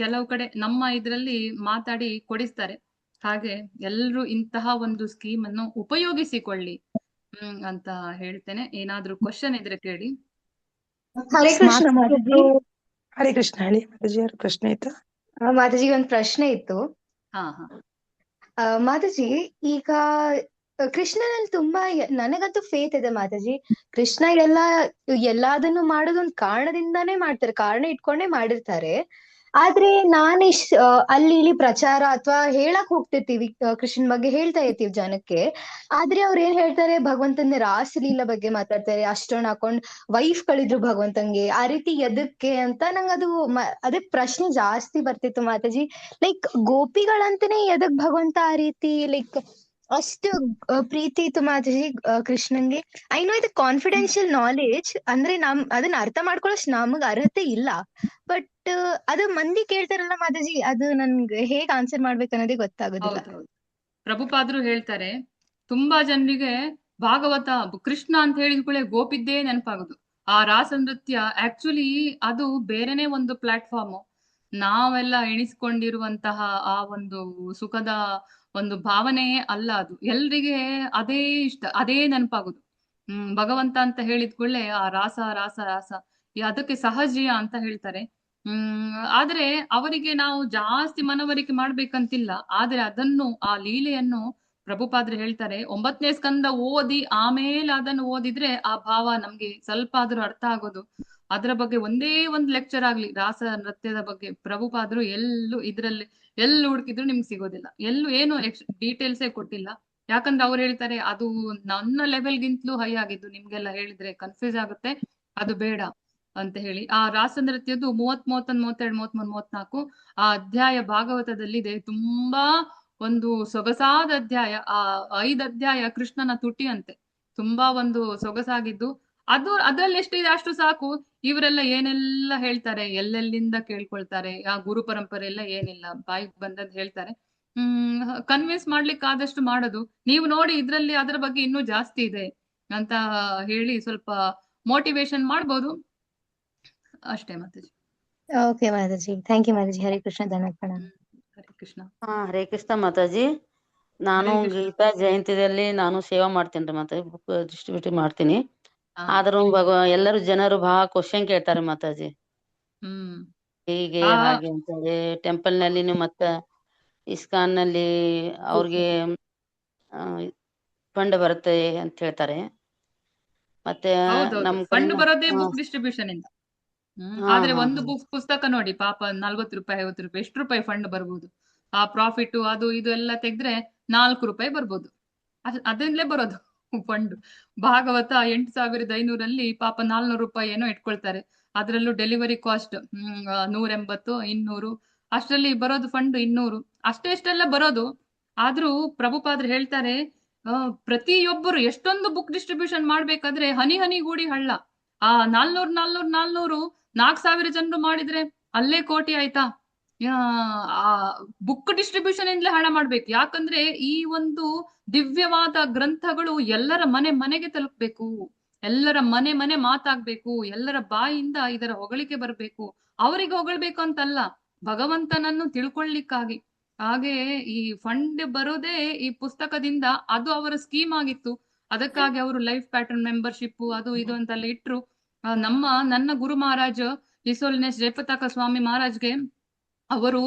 ಕೆಲವು ಕಡೆ ನಮ್ಮ ಇದ್ರಲ್ಲಿ ಮಾತಾಡಿ ಕೊಡಿಸ್ತಾರೆ. ಹಾಗೆ ಎಲ್ರು ಇಂತಹ ಒಂದು ಸ್ಕೀಮ್ ಅನ್ನು ಉಪಯೋಗಿಸಿಕೊಳ್ಳಿ ಅಂತ ಹೇಳ್ತೇನೆ. ಏನಾದ್ರೂ ಕ್ವಶನ್ ಇದ್ರೆ ಕೇಳಿ. ಹರೇ ಕೃಷ್ಣ ಮಾತಾಜಿ. ಹರೇ ಕೃಷ್ಣ ಹೇಳಿ ಮಾತಾಜಿ. ಯಾರು ಪ್ರಶ್ನೆ ಇತ್ತು? ಮಾತಾಜಿ ಒಂದ್ ಪ್ರಶ್ನೆ ಇತ್ತು. ಹಾ ಮಾತಾಜಿ, ಈಗ ಕೃಷ್ಣನಲ್ಲಿ ತುಂಬಾ ನನಗಂತೂ ಫೇತ್ ಇದೆ ಮಾತಾಜಿ. ಕೃಷ್ಣ ಎಲ್ಲದನ್ನು ಮಾಡೋದೊಂದ್ ಕಾರಣದಿಂದಾನೇ ಮಾಡ್ತಾರೆ, ಕಾರಣ ಇಟ್ಕೊಂಡೇ ಮಾಡಿರ್ತಾರೆ. ಆದ್ರೆ ಅಲ್ಲಿ ಇಲ್ಲಿ ಪ್ರಚಾರ ಅಥವಾ ಹೇಳಕ್ ಹೋಗ್ತಿರ್ತೀವಿ, ಕೃಷ್ಣನ್ ಬಗ್ಗೆ ಹೇಳ್ತಾ ಇರ್ತೀವಿ ಜನಕ್ಕೆ. ಆದ್ರೆ ಅವ್ರ ಏನ್ ಹೇಳ್ತಾರೆ, ಭಗವಂತನ ರಾಸಲೀಲ ಬಗ್ಗೆ ಮಾತಾಡ್ತಾರೆ. ಅಷ್ಟೊಂದ್ ಹಾಕೊಂಡ್ ವೈಫ್ ಗಳಿದ್ರು ಭಗವಂತಂಗೆ, ಆ ರೀತಿ ಎದಕ್ಕೆ ಅಂತ ನಂಗದು ಅದೇ ಪ್ರಶ್ನೆ ಜಾಸ್ತಿ ಬರ್ತಿತ್ತು ಮಾತಾಜಿ. ಲೈಕ್ ಗೋಪಿಗಳಂತಾನೆ ಎದಕ್ ಭಗವಂತ ಆ ರೀತಿ ಲೈಕ್ ಅಷ್ಟು ಪ್ರೀತಿ ಇತ್ತು ಮಾತಾಜಿ ಕೃಷ್ಣನ್ಗೆ. ಐ ನೋ ಇದು ಕಾನ್ಫಿಡೆನ್ಶಿಯಲ್ ನಾಲೆಜ್, ಅಂದ್ರೆ ಅದನ್ನ ಅರ್ಥ ಮಾಡ್ಕೊಳ್ಳೋಷ್ಟು ನಮಗ್ ಅರ್ಹತೆ ಇಲ್ಲ. ಬಟ್ ಅದು ಮಂದಿ ಕೇಳ್ತಾರಲ್ಲ ಮಾತಾಜಿ, ಅದು ನನ್ಗೆ ಹೇಗ್ ಆನ್ಸರ್ ಮಾಡ್ಬೇಕು ಅನ್ನೋದೇ ಗೊತ್ತಾಗೋದಿಲ್ಲ. ಹೌದೌದು. ಪ್ರಭುಪಾದರು ಹೇಳ್ತಾರೆ, ತುಂಬಾ ಜನರಿಗೆ ಭಾಗವತ ಕೃಷ್ಣ ಅಂತ ಹೇಳಿದ ಕೂಡಲೇ ಗೋಪಿದ್ದೇ ನೆನಪಾಗುದು. ಆ ರಾಸ ನೃತ್ಯ ಆಕ್ಚುಲಿ ಅದು ಬೇರೆನೆ ಒಂದು ಪ್ಲಾಟ್ಫಾರ್ಮ್. ನಾವೆಲ್ಲ ಎಣಿಸ್ಕೊಂಡಿರುವಂತಹ ಆ ಒಂದು ಸುಖದ ಒಂದು ಭಾವನೆಯೇ ಅಲ್ಲ ಅದು. ಎಲ್ರಿಗೆ ಅದೇ ಇಷ್ಟ, ಅದೇ ನೆನಪಾಗುದು. ಭಗವಂತ ಅಂತ ಹೇಳಿದ ಕೂಡಲೇ ಆ ರಾಸ ರಾಸ ರಾಸ ಅದಕ್ಕೆ ಸಹಜೀಯ ಅಂತ ಹೇಳ್ತಾರೆ. ಆದ್ರೆ ಅವರಿಗೆ ನಾವು ಜಾಸ್ತಿ ಮನವರಿಕೆ ಮಾಡ್ಬೇಕಂತಿಲ್ಲ. ಆದ್ರೆ ಅದನ್ನು ಆ ಲೀಲೆಯನ್ನು ಪ್ರಭುಪಾದ್ರು ಹೇಳ್ತಾರೆ, 9ನೇ ಸ್ಕಂದ ಓದಿ ಆಮೇಲೆ ಅದನ್ನು ಓದಿದ್ರೆ ಆ ಭಾವ ನಮ್ಗೆ ಸ್ವಲ್ಪ ಆದ್ರೂ ಅರ್ಥ ಆಗೋದು. ಅದರ ಬಗ್ಗೆ ಒಂದೇ ಒಂದು ಲೆಕ್ಚರ್ ಆಗ್ಲಿ ರಾಸ ನೃತ್ಯದ ಬಗ್ಗೆ ಪ್ರಭುಪಾದ್ರು ಎಲ್ಲೂ ಹುಡುಕಿದ್ರು ನಿಮ್ಗೆ ಸಿಗೋದಿಲ್ಲ. ಏನು ಡೀಟೇಲ್ಸೇ ಕೊಟ್ಟಿಲ್ಲ. ಯಾಕಂದ್ರೆ ಅವ್ರು ಹೇಳ್ತಾರೆ ಅದು ನನ್ನ ಲೆವೆಲ್ಗಿಂತಲೂ ಹೈ ಆಗಿದ್ದು, ನಿಮ್ಗೆಲ್ಲ ಹೇಳಿದ್ರೆ ಕನ್ಫ್ಯೂಸ್ ಆಗುತ್ತೆ, ಅದು ಬೇಡ ಅಂತ ಹೇಳಿ. ಆ ರಾಸ ನೃತ್ಯದ್ದು 30, 31, 32, 33, 34 ಆ ಅಧ್ಯಾಯ ಭಾಗವತದಲ್ಲಿದೆ. ತುಂಬಾ ಒಂದು ಸೊಗಸಾದ ಅಧ್ಯಾಯ. ಆ 5 ಅಧ್ಯಾಯ ಕೃಷ್ಣನ ತುಟಿ ಅಂತೆ. ತುಂಬಾ ಒಂದು ಸೊಗಸಾಗಿದ್ದು ಅದ್ರಲ್ಲಿ ಎಷ್ಟಿದೆ ಅಷ್ಟು ಸಾಕು. ಇವರೆಲ್ಲ ಏನೆಲ್ಲ ಹೇಳ್ತಾರೆ, ಎಲ್ಲೆಲ್ಲಿಂದ ಕೇಳ್ಕೊಳ್ತಾರೆ. ಆ ಗುರು ಪರಂಪರೆ ಎಲ್ಲ ಏನಿಲ್ಲ, ಬಾಯಿಗೆ ಬಂದದ್ದು ಹೇಳ್ತಾರೆ. ಕನ್ವಿನ್ಸ್ ಮಾಡ್ಲಿಕ್ಕೆ ಆದಷ್ಟು ಮಾಡೋದು. ನೀವು ನೋಡಿ ಇದ್ರಲ್ಲಿ ಅದರ ಬಗ್ಗೆ ಇನ್ನೂ ಜಾಸ್ತಿ ಇದೆ ಅಂತ ಹೇಳಿ ಸ್ವಲ್ಪ ಮೋಟಿವೇಶನ್ ಮಾಡ್ಬೋದು ಅಷ್ಟೇ Mataji. Okay Mataji, thank you Mataji. Hare Krishna, ಧನ್ಯವಾದ. ಹರೇ ಕೃಷ್ಣ. ಹರೇ ಕೃಷ್ಣ ಮಾತಾಜಿ. ನಾನು ಗೀತಾ ಜಯಂತಿದಲ್ಲಿ ನಾನು ಸೇವಾ ಮಾಡ್ತೇನ್ರಿ ಮಾತಾಜಿ, ಬುಕ್ ಡಿಸ್ಟ್ರಿಬ್ಯೂಟ್ ಮಾಡ್ತೀನಿ. ಆದ್ರೂ ಎಲ್ಲರೂ ಜನರು ಬಹಳ ಕ್ವಶನ್ ಕೇಳ್ತಾರೆ ಮಾತಾಜಿ, ಹೀಗೆ ಹಾಗೆ ಅಂತೇಳಿ. ಟೆಂಪಲ್ ನಲ್ಲಿ ಮತ್ತ ಇಸ್ಕಾನ್ ನಲ್ಲಿ ಅವ್ರಿಗೆ ಫಂಡ್ ಬರುತ್ತೆ ಅಂತ ಹೇಳ್ತಾರೆ. ಮತ್ತೆ ಫಂಡ್ ಬರೋದೇ ಬುಕ್ ಡಿಸ್ಟ್ರಿಬ್ಯೂಷನ್ ಇಂದ. ಆದ್ರೆ ಒಂದು ಪುಸ್ತಕ ನೋಡಿ ಪಾಪ 40 ರೂಪಾಯಿ 50 ರೂಪಾಯಿ ಎಷ್ಟು ರೂಪಾಯಿ ಫಂಡ್ ಬರ್ಬೋದು. ಆ ಪ್ರಾಫಿಟ್ ಅದು ಇದು ಎಲ್ಲ ತೆಗೆದ್ರೆ 4 ರೂಪಾಯಿ ಬರ್ಬೋದು. ಅದರಿಂದಲೇ ಬರೋದು ಫಂಡ್. ಭಾಗವತ 8500 ಪಾಪ 400 ರೂಪಾಯಿ ಏನೋ ಇಟ್ಕೊಳ್ತಾರೆ. ಅದ್ರಲ್ಲೂ ಡೆಲಿವರಿ ಕಾಸ್ಟ್ 180, 200 ಅಷ್ಟರಲ್ಲಿ ಬರೋದು ಫಂಡ್ 200 ಅಷ್ಟೆಲ್ಲ ಬರೋದು. ಆದ್ರೂ ಪ್ರಭುಪಾದ್ರು ಹೇಳ್ತಾರೆ, ಪ್ರತಿಯೊಬ್ಬರು ಎಷ್ಟೊಂದು ಬುಕ್ ಡಿಸ್ಟ್ರಿಬ್ಯೂಷನ್ ಮಾಡ್ಬೇಕಾದ್ರೆ ಹನಿ ಹನಿಗೂಡಿ ಹಳ್ಳ. ಆ 400 4000 ಜನರು ಮಾಡಿದ್ರೆ ಅಲ್ಲೇ ಕೋಟಿ ಆಯ್ತಾ. ಆ ಬುಕ್ ಡಿಸ್ಟ್ರಿಬ್ಯೂಷನ್ ಇಂದಲೇ ಹಣ ಮಾಡ್ಬೇಕು. ಯಾಕಂದ್ರೆ ಈ ಒಂದು ದಿವ್ಯವಾದ ಗ್ರಂಥಗಳು ಎಲ್ಲರ ಮನೆಗೆ ತಲುಪಬೇಕು, ಎಲ್ಲರ ಮನೆ ಮಾತಾಗ್ಬೇಕು, ಎಲ್ಲರ ಬಾಯಿಂದ ಇದರ ಹೊಗಳಿಕೆ ಬರ್ಬೇಕು. ಅವರಿಗೆ ಹೊಗಳ್ಬೇಕು ಅಂತಲ್ಲ, ಭಗವಂತನನ್ನು ತಿಳ್ಕೊಳ್ಳಿಕ್ಕಾಗಿ. ಹಾಗೆ ಈ ಫಂಡ್ ಬರೋದೇ ಈ ಪುಸ್ತಕದಿಂದ, ಅದು ಅವರ ಸ್ಕೀಮ್ ಆಗಿತ್ತು. ಅದಕ್ಕಾಗಿ ಅವರು ಲೈಫ್ ಪ್ಯಾಟರ್ನ್ ಮೆಂಬರ್ಶಿಪ್ ಅದು ಇದು ಅಂತೆಲ್ಲ ಇಟ್ರು. ನನ್ನ ಗುರು ಮಹಾರಾಜ್ ಇಸೋಲಿನೆಸ್ ಜಯಪತಾಕ ಸ್ವಾಮಿ ಮಹಾರಾಜ್ಗೆ ಅವರು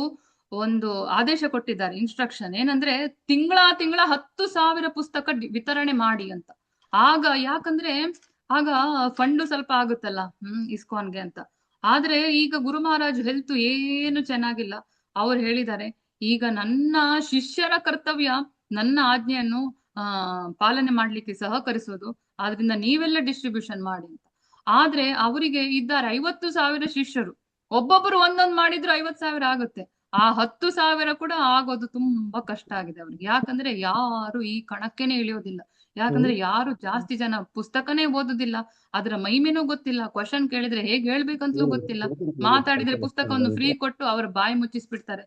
ಒಂದು ಆದೇಶ ಕೊಟ್ಟಿದ್ದಾರೆ, ಇನ್ಸ್ಟ್ರಕ್ಷನ್ ಏನಂದ್ರೆ ತಿಂಗಳ 10,000 ಪುಸ್ತಕ ವಿತರಣೆ ಮಾಡಿ ಅಂತ. ಯಾಕಂದ್ರೆ ಆಗ ಫಂಡ್ ಸ್ವಲ್ಪ ಆಗುತ್ತಲ್ಲ ಇಸ್ಕಾನ್ಗೆ ಅಂತ. ಆದ್ರೆ ಈಗ ಗುರು ಮಹಾರಾಜ್ ಹೆಲ್ತ್ ಏನು ಚೆನ್ನಾಗಿಲ್ಲ. ಅವ್ರು ಹೇಳಿದ್ದಾರೆ, ಈಗ ನನ್ನ ಶಿಷ್ಯರ ಕರ್ತವ್ಯ ನನ್ನ ಆಜ್ಞೆಯನ್ನು ಪಾಲನೆ ಮಾಡ್ಲಿಕ್ಕೆ ಸಹಕರಿಸೋದು, ಆದ್ರಿಂದ ನೀವೆಲ್ಲ ಡಿಸ್ಟ್ರಿಬ್ಯೂಷನ್ ಮಾಡಿ ಅಂತ. ಆದ್ರೆ ಅವರಿಗೆ ಇದ್ದಾರೆ 50,000 ಶಿಷ್ಯರು, ಒಬ್ಬೊಬ್ಬರು ಒಂದೊಂದು ಮಾಡಿದ್ರು 50,000 ಆಗುತ್ತೆ. ಆ 10,000 ಕೂಡ ಆಗೋದು ತುಂಬಾ ಕಷ್ಟ ಆಗಿದೆ ಅವ್ರಿಗೆ. ಯಾಕಂದ್ರೆ ಯಾರು ಈ ಕಣಕ್ಕೇನೆ ಇಳಿಯೋದಿಲ್ಲ. ಯಾಕಂದ್ರೆ ಯಾರು ಜಾಸ್ತಿ ಜನ ಪುಸ್ತಕನೇ ಓದುದಿಲ್ಲ, ಅದರ ಮಹಿಮೆನೂ ಗೊತ್ತಿಲ್ಲ, ಕ್ವಶನ್ ಕೇಳಿದ್ರೆ ಹೇಗೆ ಹೇಳ್ಬೇಕಂತಲೂ ಗೊತ್ತಿಲ್ಲ, ಮಾತಾಡಿದ್ರೆ ಪುಸ್ತಕವನ್ನು ಫ್ರೀ ಕೊಟ್ಟು ಅವರ ಬಾಯಿ ಮುಚ್ಚಿಸ್ಬಿಡ್ತಾರೆ.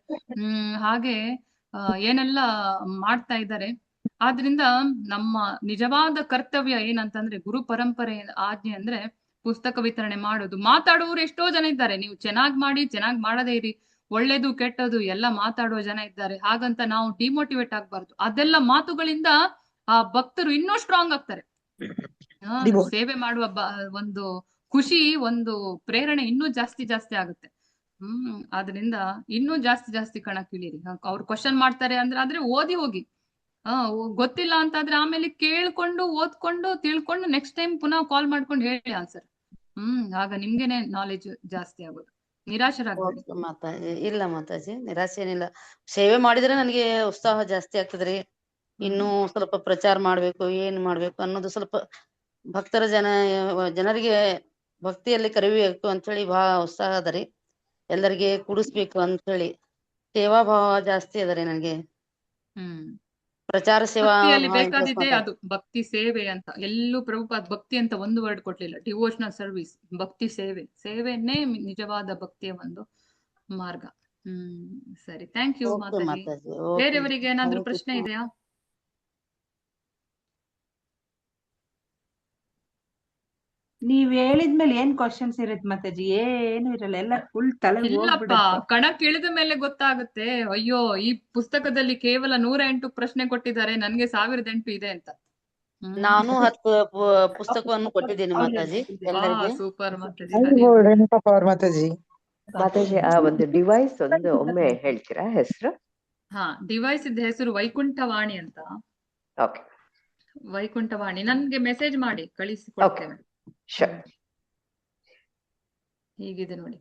ಹಾಗೆ ಏನೆಲ್ಲ ಮಾಡ್ತಾ ಇದ್ದಾರೆ. ಆದ್ರಿಂದ ನಮ್ಮ ನಿಜವಾದ ಕರ್ತವ್ಯ ಏನಂತಂದ್ರೆ ಗುರು ಪರಂಪರೆ ಆಜ್ಞೆ ಅಂದ್ರೆ ಪುಸ್ತಕ ವಿತರಣೆ ಮಾಡೋದು. ಮಾತಾಡುವವರು ಎಷ್ಟೋ ಜನ ಇದ್ದಾರೆ, ನೀವು ಚೆನ್ನಾಗಿ ಮಾಡಿ ಚೆನ್ನಾಗಿ ಮಾಡದೇ ಇರಿ, ಒಳ್ಳೇದು ಕೆಟ್ಟದು ಎಲ್ಲ ಮಾತಾಡುವ ಜನ ಇದ್ದಾರೆ. ಹಾಗಂತ ನಾವು ಡಿಮೋಟಿವೇಟ್ ಆಗ್ಬಾರ್ದು. ಅದೆಲ್ಲ ಮಾತುಗಳಿಂದ ಆ ಭಕ್ತರು ಇನ್ನೂ ಸ್ಟ್ರಾಂಗ್ ಆಗ್ತಾರೆ. ಸೇವೆ ಮಾಡುವ ಒಂದು ಖುಷಿ, ಒಂದು ಪ್ರೇರಣೆ ಇನ್ನೂ ಜಾಸ್ತಿ ಆಗುತ್ತೆ. ಆದ್ರಿಂದ ಇನ್ನೂ ಜಾಸ್ತಿ ಕಣಕ್ಕಿಳಿರಿ. ಅವ್ರು ಕ್ವಶನ್ ಮಾಡ್ತಾರೆ ಆದ್ರೆ ಓದಿ ಹೋಗಿ. ಗೊತ್ತಿಲ್ಲ ಅಂತಾದ್ರೆ ಆಮೇಲೆ ಕೇಳ್ಕೊಂಡು ಓದ್ಕೊಂಡು ತಿಳ್ಕೊಂಡು ನೆಕ್ಸ್ಟ್ ಟೈಮ್ ಪುನಃ ಕಾಲ್ ಮಾಡ್ಕೊಂಡು ಹೇಳಿ ಆನ್ಸರ್. ಆಗ ನಿಮ್ಗೆನೆ ನಾಲೆಜ್ ಜಾಸ್ತಿ ಆಗೋದು. ನಿರಾಶರಾಗ್ಬೇಡಿ. ಮಾತಾಜಿ. ಇಲ್ಲ ಮಾತಾಜಿ, ನಿರಾಶೆ ಏನಿಲ್ಲ. ಸೇವೆ ಮಾಡಿದ್ರೆ ನನಗೆ ಉತ್ಸಾಹ ಜಾಸ್ತಿ ಆಗ್ತದ್ರಿ. ಇನ್ನೂ ಸ್ವಲ್ಪ ಪ್ರಚಾರ ಮಾಡ್ಬೇಕು, ಏನ್ ಮಾಡ್ಬೇಕು ಅನ್ನೋದು ಸ್ವಲ್ಪ ಭಕ್ತರ ಜನರಿಗೆ ಭಕ್ತಿಯಲ್ಲಿ ಕರಿಬೇಕು ಅಂತ ಹೇಳಿ ಬಹಳ ಉತ್ಸಾಹ ಅದರಿ. ಎಲ್ಲರಿಗೆ ಕುಡಿಸ್ಬೇಕು ಅಂತ ಹೇಳಿ ಸೇವಾ ಭಾವ ಜಾಸ್ತಿ ಅದರಿ ನನಗೆ. ಪ್ರಚಾರ ಸೇವಾ ಬೇಕಾದಿದೆ ಅದು ಭಕ್ತಿ ಸೇವೆ ಅಂತ. ಎಲ್ಲೂ ಪ್ರಭುಪಾದ್ ಭಕ್ತಿ ಅಂತ ಒಂದು ವರ್ಡ್ ಕೊಡ್ಲಿಲ್ಲ. ಡಿವೋಷನಲ್ ಸರ್ವಿಸ್, ಭಕ್ತಿ ಸೇವೆನೇ ನಿಜವಾದ ಭಕ್ತಿಯ ಒಂದು ಮಾರ್ಗ. ಸರಿ, ಥ್ಯಾಂಕ್ ಯು ಮಾತಾಜಿ. ಬೇರೆಯವರಿಗೆ ಏನಾದ್ರೂ ಪ್ರಶ್ನೆ ಇದೆಯಾ? ನೀವ್ ಹೇಳಿದ್ಮೇಲೆ ಏನ್ ಕ್ವಶನ್ಸ್ ಇರುತ್ತೆ ಮಾತಾಜಿ? ಏನು ಇರಲ್ಲ, ಎಲ್ಲ ಫುಲ್ ತಲೆ ಇಲ್ಲಪ್ಪ, ಕಣಕ್ ಇಳಿದ ಮೇಲೆ ಗೊತ್ತಾಗುತ್ತೆ. ಅಯ್ಯೋ, ಈ ಪುಸ್ತಕದಲ್ಲಿ ಕೇವಲ 108 ಪ್ರಶ್ನೆ ಕೊಟ್ಟಿದ್ದಾರೆ, ನನ್ಗೆ 1008 ಇದೆ ಅಂತ. ನಾನು 10 ಪುಸ್ತಕವನ್ನು ಕೊಟ್ಟಿದ್ದೀನಿ ಮಾತಾಜಿ ಎಲ್ಲರಿಗೆ. ಸೂಪರ್ ಮಾತಾಜಿ. ಮಾತಾಜಿ, ಆ ಒಂದು ಡಿವೈಸ್ ಒಂದು ಒಮ್ಮೆ ಹೇಳ್ತೀರಾ ಹೆಸರು? ಡಿವೈಸ್ ಇದ್ದ ಹೆಸರು ವೈಕುಂಠವಾಣಿ ಅಂತ. ಓಕೆ, ವೈಕುಂಠವಾಣಿ. ನನ್ಗೆ ಮೆಸೇಜ್ ಮಾಡಿ ಕಳಿಸಿ ಕೊಡ್ತೇವೆ. ಹೀಗಿದೆ ನೋಡಿ.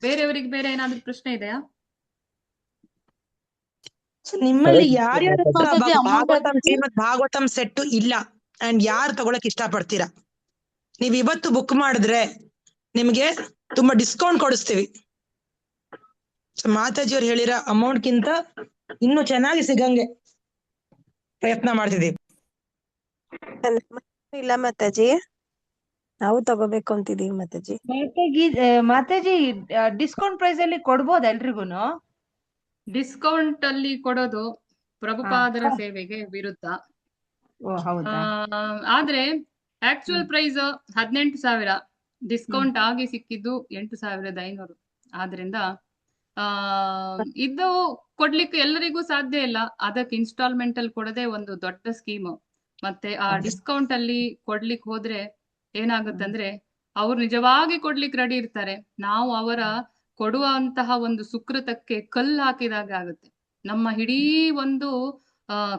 ಬೇರೆಯವರಿಗೆ ಬೇರೆ ಏನಾದ್ರೂ ಪ್ರಶ್ನೆ ಇದೆಯಾ? ನಿಮ್ಮಲ್ಲಿ ಯಾರ್ಯಾರು ಭಾಗವತಂ ಸೆಟ್ ಇಲ್ಲ ಅಂಡ್ ಯಾರು ತಗೊಳಕ್ ಇಷ್ಟ ಪಡ್ತೀರಾ? ನೀವ್ ಇವತ್ತು ಬುಕ್ ಮಾಡಿದ್ರೆ ನಿಮ್ಗೆ ತುಂಬಾ ಡಿಸ್ಕೌಂಟ್ ಕೊಡಿಸ್ತೀವಿ. ಮಾತಾಜಿಯವ್ರು ಹೇಳಿರೋ ಅಮೌಂಟ್ ಗಿಂತ ಇನ್ನು ಚೆನ್ನಾಗಿ ಸಿಗಂಗೆ ಪ್ರಯತ್ನ ಮಾಡ್ತಿದೀವಿ. ಇಲ್ಲ ಮಾತಾಜಿ, ನಾವು ತಗೋಬೇಕು ಅಂತಿದೀವಿ ಮಾತಾಜಿ. ಮಾತಾಜಿ ಡಿಸ್ಕೌಂಟ್ ಪ್ರೈಸ್ ಅಲ್ಲಿ ಕೊಡ್ಬೋದ ಎಲ್ರಿಗೂನು? ಡಿಸ್ಕೌಂಟ್ ಅಲ್ಲಿ ಕೊಡೋದು ಪ್ರಭುಪಾದರ ಸೇವೆಗೆ ವಿರುದ್ಧ. ಆದ್ರೆ ಆಕ್ಚುಯಲ್ ಪ್ರೈಸ್ 18,000, ಡಿಸ್ಕೌಂಟ್ ಆಗಿ ಸಿಕ್ಕಿದ್ದು 8,500. ಆದ್ರಿಂದ ಇದು ಕೊಡ್ಲಿಕ್ಕೆ ಎಲ್ಲರಿಗೂ ಸಾಧ್ಯ ಇಲ್ಲ. ಅದಕ್ಕೆ ಇನ್ಸ್ಟಾಲ್ಮೆಂಟ್ ಅಲ್ಲಿ ಕೊಡದೆ ಒಂದು ದೊಡ್ಡ ಸ್ಕೀಮ್. ಮತ್ತೆ ಆ ಡಿಸ್ಕೌಂಟ್ ಅಲ್ಲಿ ಕೊಡ್ಲಿಕ್ಕೆ ಹೋದ್ರೆ ಏನಾಗುತ್ತಂದ್ರೆ ಅವ್ರು ನಿಜವಾಗಿ ಕೊಡ್ಲಿಕ್ಕೆ ರೆಡಿ ಇರ್ತಾರೆ, ನಾವು ಅವರ ಕೊಡುವಂತಹ ಒಂದು ಸುಕೃತಕ್ಕೆ ಕಲ್ಲು ಹಾಕಿದಾಗ ಆಗುತ್ತೆ. ನಮ್ಮ ಇಡೀ ಒಂದು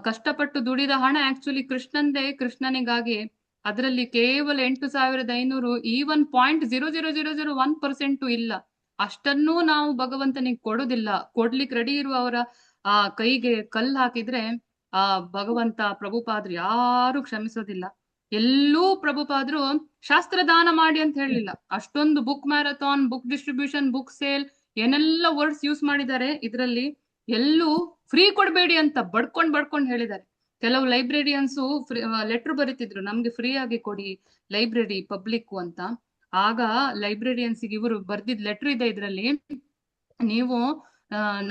ಕಷ್ಟಪಟ್ಟು ದುಡಿದ ಹಣ ಆಕ್ಚುಲಿ ಕೃಷ್ಣಂದೇ, ಕೃಷ್ಣನಿಗಾಗಿ. ಅದರಲ್ಲಿ ಕೇವಲ 8,500, ಈವನ್ 0.00001% ಇಲ್ಲ. ಅಷ್ಟನ್ನೂ ನಾವು ಭಗವಂತನಿಗೆ ಕೊಡುದಿಲ್ಲ. ಕೊಡ್ಲಿಕ್ಕೆ ರೆಡಿ ಇರುವವರ ಆ ಕೈಗೆ ಕಲ್ಲು ಹಾಕಿದ್ರೆ ಆ ಭಗವಂತ ಪ್ರಭುಪಾದ್ರು ಯಾರು ಕ್ಷಮಿಸೋದಿಲ್ಲ. ಎಲ್ಲೂ ಪ್ರಭುಪಾದ್ರು ಶಾಸ್ತ್ರದಾನ ಮಾಡಿ ಅಂತ ಹೇಳಲಿಲ್ಲ. ಅಷ್ಟೊಂದು book marathon, book distribution, book sale ಏನೆಲ್ಲ ವರ್ಡ್ಸ್ ಯೂಸ್ ಮಾಡಿದ್ದಾರೆ. ಇದರಲ್ಲಿ ಎಲ್ಲೂ ಫ್ರೀ ಕೊಡ್ಬೇಡಿ ಅಂತ ಬಡ್ಕೊಂಡ್ ಹೇಳಿದ್ದಾರೆ. ಕೆಲವು ಲೈಬ್ರರಿಯನ್ಸು ಲೆಟರ್ ಬರೀತಿದ್ರು, ನಮ್ಗೆ ಫ್ರೀ ಆಗಿ ಕೊಡಿ ಲೈಬ್ರರಿ ಪಬ್ಲಿಕ್ ಅಂತ. ಆಗ ಲೈಬ್ರರಿಯನ್ಸ್ಗೆ ಇವರು ಬರ್ದಿದ್ ಲೆಟರ್ ಇದೆ ಇದರಲ್ಲಿ, ನೀವು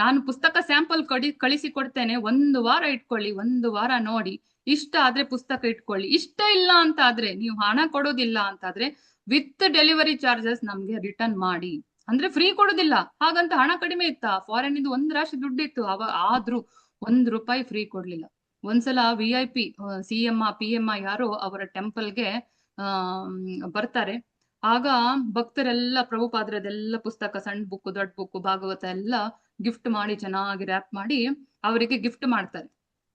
ನಾನು ಪುಸ್ತಕ ಸ್ಯಾಂಪಲ್ ಕಳಿಸಿ ಕೊಡ್ತೇನೆ, 1 ವಾರ ಇಟ್ಕೊಳ್ಳಿ, 1 ವಾರ ನೋಡಿ, ಇಷ್ಟ ಆದ್ರೆ ಪುಸ್ತಕ ಇಟ್ಕೊಳ್ಳಿ, ಇಷ್ಟ ಇಲ್ಲ ಅಂತ ಆದ್ರೆ ನೀವು ಹಣ ಕೊಡೋದಿಲ್ಲ ಅಂತಾದ್ರೆ ವಿತ್ ಡೆಲಿವರಿ ಚಾರ್ಜಸ್ ನಮ್ಗೆ ರಿಟರ್ನ್ ಮಾಡಿ ಅಂದ್ರೆ ಫ್ರೀ ಕೊಡುದಿಲ್ಲ, ಹಾಗಂತ ಹಣ ಕಡಿಮೆ ಇತ್ತಾ? ಫಾರಿನ್ ಇಂದ 1 ರಾಶಿ ದುಡ್ಡಿತ್ತು ಆದ್ರೂ 1 ರೂಪಾಯಿ ಫ್ರೀ ಕೊಡ್ಲಿಲ್ಲ. ಒಂದ್ಸಲ VIP CM PM ಯಾರೋ ಅವರ ಟೆಂಪಲ್ಗೆ ಬರ್ತಾರೆ. ಆಗ ಭಕ್ತರೆಲ್ಲ ಪ್ರಭುಪಾದರದೆಲ್ಲ ಪುಸ್ತಕ, ಸಣ್ಣ ಬುಕ್, ದೊಡ್ಡ ಬುಕ್, ಭಾಗವತ ಎಲ್ಲ ಗಿಫ್ಟ್ ಮಾಡಿ ಚೆನ್ನಾಗಿ ರ್ಯಾಪ್ ಮಾಡಿ ಅವರಿಗೆ ಗಿಫ್ಟ್ ಮಾಡ್ತಾರೆ.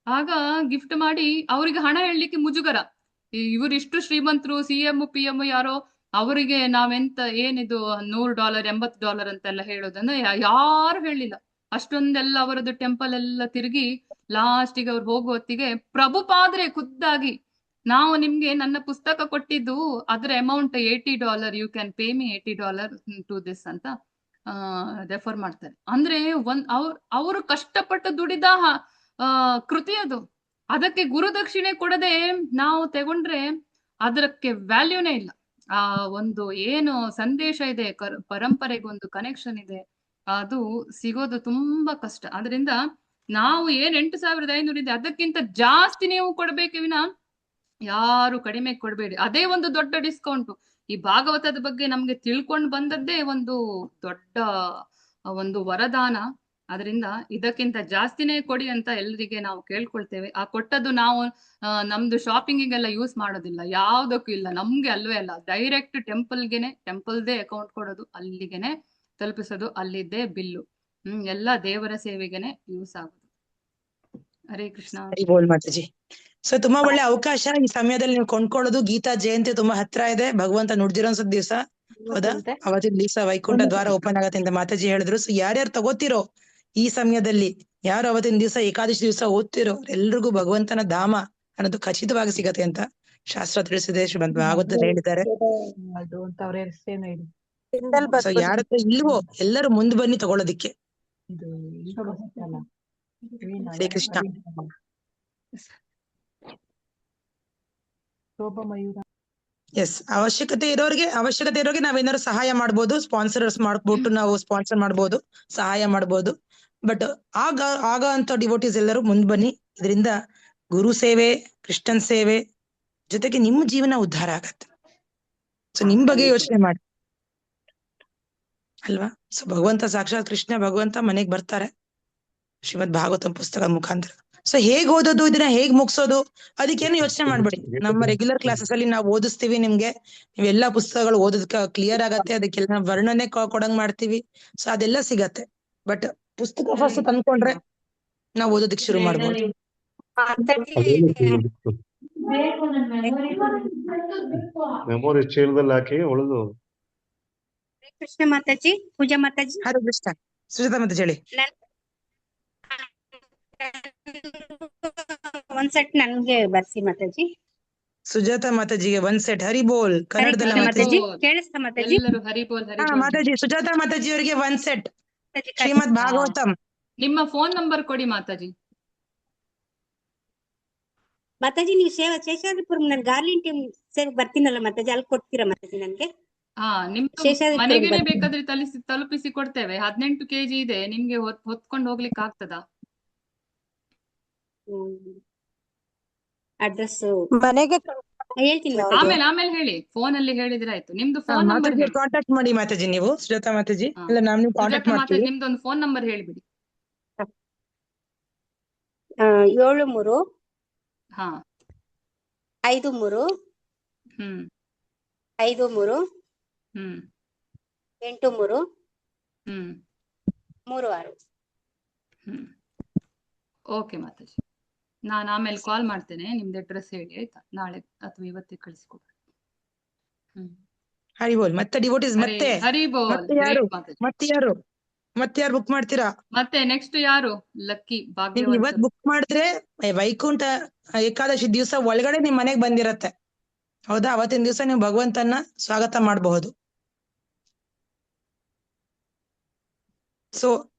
ಆಗ ಗಿಫ್ಟ್ ಮಾಡಿ ಅವರಿಗೆ ಹಣ ಹೇಳಲಿಕ್ಕೆ ಮುಜುಗರ. ಇವರಿಷ್ಟು ಶ್ರೀಮಂತರು, CM PM ಯಾರೋ, ಅವರಿಗೆ ನಾವೆಂತ ಏನಿದು $100 $80 ಅಂತೆಲ್ಲ ಹೇಳೋದನ್ನ ಯಾರು ಹೇಳಿಲ್ಲ. ಅಷ್ಟೊಂದೆಲ್ಲ ಅವರದ್ದು ಟೆಂಪಲ್ ಎಲ್ಲ ತಿರುಗಿ ಲಾಸ್ಟಿಗೆ ಅವ್ರು ಹೋಗುವ ಹೊತ್ತಿಗೆ ಪ್ರಭುಪಾದ್ರೆ ಖುದ್ದಾಗಿ, ನಾವು ನಿಮ್ಗೆ ನನ್ನ ಪುಸ್ತಕ ಕೊಟ್ಟಿದ್ದು ಅದರ amount $80, you can pay me $80 to this ಅಂತ ರೆಫರ್ ಮಾಡ್ತಾರೆ. ಅಂದ್ರೆ ಅವರು ಕಷ್ಟಪಟ್ಟು ದುಡಿದ ಕೃತಿ ಅದು. ಅದಕ್ಕೆ ಗುರುದಕ್ಷಿಣೆ ಕೊಡದೆ ನಾವು ತಗೊಂಡ್ರೆ ಅದಕ್ಕೆ ವ್ಯಾಲ್ಯೂನೇ ಇಲ್ಲ. ಆ ಒಂದು ಏನು ಸಂದೇಶ ಇದೆ, ಪರಂಪರೆಗೆ ಒಂದು ಕನೆಕ್ಷನ್ ಇದೆ, ಅದು ಸಿಗೋದು ತುಂಬಾ ಕಷ್ಟ. ಅದರಿಂದ ನಾವು ಏನ್ 8,500 ಇದೆ ಅದಕ್ಕಿಂತ ಜಾಸ್ತಿ ನೀವು ಕೊಡ್ಬೇಕು ವಿನ ಯಾರು ಕಡಿಮೆ ಕೊಡ್ಬೇಡಿ. ಅದೇ ಒಂದು ದೊಡ್ಡ ಡಿಸ್ಕೌಂಟ್. ಈ ಭಾಗವತದ ಬಗ್ಗೆ ನಮ್ಗೆ ತಿಳ್ಕೊಂಡು ಬಂದದ್ದೇ ಒಂದು ದೊಡ್ಡ ಒಂದು ವರದಾನ. ಅದರಿಂದ ಇದಕ್ಕಿಂತ ಜಾಸ್ತಿನೇ ಕೊಡಿ ಅಂತ ಎಲ್ಲರಿಗೆ ನಾವು ಕೇಳ್ಕೊಳ್ತೇವೆ. ಆ ಕೊಟ್ಟದ್ದು ನಾವು ನಮ್ದು ಶಾಪಿಂಗಿಗೆಲ್ಲ ಯೂಸ್ ಮಾಡೋದಿಲ್ಲ, ಯಾವ್ದಕ್ಕೂ ಇಲ್ಲ. ನಮ್ಗೆ ಅಲ್ವೇ ಅಲ್ಲ, ಡೈರೆಕ್ಟ್ ಟೆಂಪಲ್ದೇ ಅಕೌಂಟ್ ಕೊಡೋದು, ಅಲ್ಲಿಗೆನೆ ತಲುಪಿಸೋದು, ಅಲ್ಲಿದ್ದೇ ಬಿಲ್ಲು. ಎಲ್ಲ ದೇವರ ಸೇವೆಗೆನೆ ಯೂಸ್ ಆಗುದು. ಹರೇ ಕೃಷ್ಣ. ಹರಿ ಬೋಲ್ ಮಾತಾಜಿ. ಸೊ ತುಂಬಾ ಒಳ್ಳೆ ಅವಕಾಶ ಈ ಸಮಯದಲ್ಲಿ ನೀವು ಕೊಂಡ್ಕೊಳ್ಳೋದು. ಗೀತಾ ಜಯಂತಿ ತುಂಬಾ ಹತ್ರ ಇದೆ, ಭಗವಂತ ನುಡ್ದಿರೋಂದ್ ದಿವಸ, ಹೌದಾ? ಅವತ್ತಿನ ದಿವಸ ವೈಕುಂಠ ದ್ವಾರ ಓಪನ್ ಆಗತ್ತೆ ಅಂತ ಮಾತಾಜಿ ಹೇಳಿದ್ರು. ಸೊ ಯಾರ್ಯಾರು ತಗೋತಿರೋ ಈ ಸಮಯದಲ್ಲಿ, ಯಾರು ಅವತ್ತಿನ ದಿವಸ ಏಕಾದಶಿ ದಿವಸ ಓದ್ತಿರೋ ಎಲ್ರಿಗೂ ಭಗವಂತನ ಧಾಮ ಅನ್ನೋದು ಖಚಿತವಾಗಿ ಸಿಗತ್ತೆ ಅಂತ ಶಾಸ್ತ್ರ ತಿಳಿಸಿದೆ, ಶ್ರೀಮದ್ ಭಾಗವತದಲ್ಲಿ ಹೇಳಿದ್ದಾರೆ. ಸೊ ಯಾರ ಹತ್ರ ಇಲ್ವೋ ಎಲ್ಲರೂ ಮುಂದೆ ಬನ್ನಿ ತಗೊಳ್ಳೋದಿಕ್ಕೆ. ಹರೇ ಕೃಷ್ಣ. ಎಸ್, ಅವಶ್ಯಕತೆ ಇರೋರಿಗೆ ನಾವೇನಾದ್ರು ಸಹಾಯ ಮಾಡ್ಬೋದು, ಸ್ಪಾನ್ಸರ್ಸ್ ಮಾಡ್ಬಿಟ್ಟು ನಾವು ಸ್ಪಾನ್ಸರ್ ಮಾಡ್ಬೋದು, ಸಹಾಯ ಮಾಡ್ಬೋದು. ಬಟ್ ಆಗ ಅಂತ ಡಿವೋಟೀಸ್ ಎಲ್ಲರೂ ಮುಂದ್ ಬನ್ನಿ. ಇದರಿಂದ ಗುರು ಸೇವೆ, ಕೃಷ್ಣನ್ ಸೇವೆ ಜೊತೆಗೆ ನಿಮ್ಮ ಜೀವನ ಉದ್ಧಾರ ಆಗತ್ತೆ. ಸೊ ನಿಮ್ ಬಗ್ಗೆ ಯೋಚನೆ ಮಾಡಿ ಅಲ್ವಾ? ಸೊ ಭಗವಂತ ಸಾಕ್ಷಾತ್ ಕೃಷ್ಣ ಭಗವಂತ ಮನೆಗ್ ಬರ್ತಾರೆ ಶ್ರೀಮದ್ ಭಾಗವತಂ ಪುಸ್ತಕದ ಮುಖಾಂತರ. ಸೊ ಹೇಗ್ ಓದೋದು, ಇದನ್ನ ಹೇಗ್ ಮುಗಿಸೋದು, ಅದಕ್ಕೇನು ಯೋಚನೆ ಮಾಡ್ಬೇಡಿ. ನಮ್ಮ ರೆಗ್ಯುಲರ್ ಕ್ಲಾಸಸ್ ಅಲ್ಲಿ ನಾವು ಓದಿಸ್ತೀವಿ ನಿಮ್ಗೆ. ನೀವೆಲ್ಲಾ ಪುಸ್ತಕಗಳು ಓದೋದಕ್ಕೆ ಕ್ಲಿಯರ್ ಆಗತ್ತೆ, ಅದಕ್ಕೆಲ್ಲ ವರ್ಣನೆ ಕೊಡಂಗ್ ಮಾಡ್ತೀವಿ. ಸೊ ಅದೆಲ್ಲ ಸಿಗತ್ತೆ. ಬಟ್ ಪುಸ್ತಕ ಫಸ್ಟ್ ತಂದ್ಕೊಂಡ್ರೆ ನಾವು ಓದೋದಕ್ಕೆ ಶುರು ಮಾಡ್ಬೋದು. ಮೆಮೊರಿ ಚೀಲದಲ್ಲಿ ಹಾಕಿ ಉಳಿದು. ಕೃಷ್ಣ ಮಾತಾಜಿ, ಪೂಜಾ ಮಾತಾಜಿ. ಹರೇ ಕೃಷ್ಣ. ಸುಜಾತ ಮಾತಾಜಿ ಹೇಳಿ. ಒಂದ್ ಸೆಟ್ ನನ್ಗೆ ಬರ್ಸಿ ಮಾತಾಜಿ. ಸುಜಾತ ಮಾತಾಜಿಗೆ 1 ಸೆಟ್. ಹರಿ ಬೋಲ್. ಕನ್ನಡದಲ್ಲಿ ಮಾತಾಜಿ ಕೇಳಿಸ್ತಾ ಮಾತಾಜಿ? ಮಾತಾಜಿ ಸುಜಾತ ಮಾತಾಜಿ ಅವರಿಗೆ 1 ಸೆಟ್ ಶ್ರೀಮದ್ ಭಾಗವತಂ. ನಿಮ್ಮ ಫೋನ್ ನಂಬರ್ ಕೊಡಿ ಮಾತಾಜಿ. ಮಾತಾಜಿ ನೀವು ಶೇಷಾದ್ರಿಪುರ ನನ್ ಗಾರ್ಲಿನ್ ಟೀಮ್ ಸೇವೆ ಬರ್ತೀನಲ್ಲ ಮಾತಾಜಿ, ಅಲ್ಲಿ ಕೊಡ್ತೀರಾ ಮಾತಾಜಿ ನನ್ಗೆ? ನಿಮ್ಗೆ ಮನೆಗೇನೆ ಬೇಕಾದ್ರೆ ತಲುಪಿಸಿ ಕೊಡ್ತೇವೆ. 18 kg ಇದೆ, ನಿಮ್ಗೆ ಹೊತ್ಕೊಂಡು ಹೋಗ್ಲಿಕ್ಕೆ ಆಗ್ತದಾ? ಅಡ್ರೆಸ್ ಮನೆಗೆ ಹೇಳ್ತೀನಿ ಆಮೇಲೆ ಹೇಳಿ, ಫೋನ್ ಅಲ್ಲಿ ಹೇಳಿದ್ರೆ ಆಯ್ತು. ನಿಮ್ದು ಫೋನ್ ನಂಬರ್ ಕಾಂಟ್ಯಾಕ್ಟ್ ಮಾಡಿ ಮಾತಾಜಿ ನೀವು. ಸುಜಾತ ಮಾತಾಜಿ ಇಲ್ಲ, ನಾವು ಕಾಂಟ್ಯಾಕ್ಟ್ ಮಾಡ್ತೀವಿ. ನಿಮ್ದೊಂದು ಫೋನ್ ನಂಬರ್ ಹೇಳಿಬಿಡಿ. 73 ಹಾ 53 53 83 36. ಓಕೆ ಮಾತಾಜಿ, ನಾನು ಆಮೇಲೆ ಕಾಲ್ ಮಾಡ್ತೇನೆ. ನಿಮ್ದು ಅಡ್ರೆಸ್ ಹೇಳಿ ಆಯ್ತಾ? ನಾಳೆ ಅಥವಾ ಇವತ್ತೇ ಕಳಿಸ್ಕೊಡಿ. ಹರಿ ಬೋಲ್. ಮತ್ತೆ ಡಿವೋಟೀಸ್ ಮತ್ತೆ ಹರಿ ಬೋಲ್. ಮತ್ತೆ ಯಾರು ಬುಕ್ ಮಾಡ್ತೀರಾ? ಮತ್ತೆ ನೆಕ್ಸ್ಟ್ ಯಾರು ಲಕ್ಕಿ ಭಾಗ್ಯ? ಇವತ್ ಬುಕ್ ಮಾಡಿದ್ರೆ ವೈಕುಂಠ ಏಕಾದಶಿ ದಿವಸ ಒಳಗಡೆ ನಿಮ್ ಮನೆಗ್ ಬಂದಿರತ್ತೆ, ಹೌದಾ? ಅವತ್ತಿನ ದಿವಸ ನೀವು ಭಗವಂತನ ಸ್ವಾಗತ ಮಾಡಬಹುದು. ಸೊ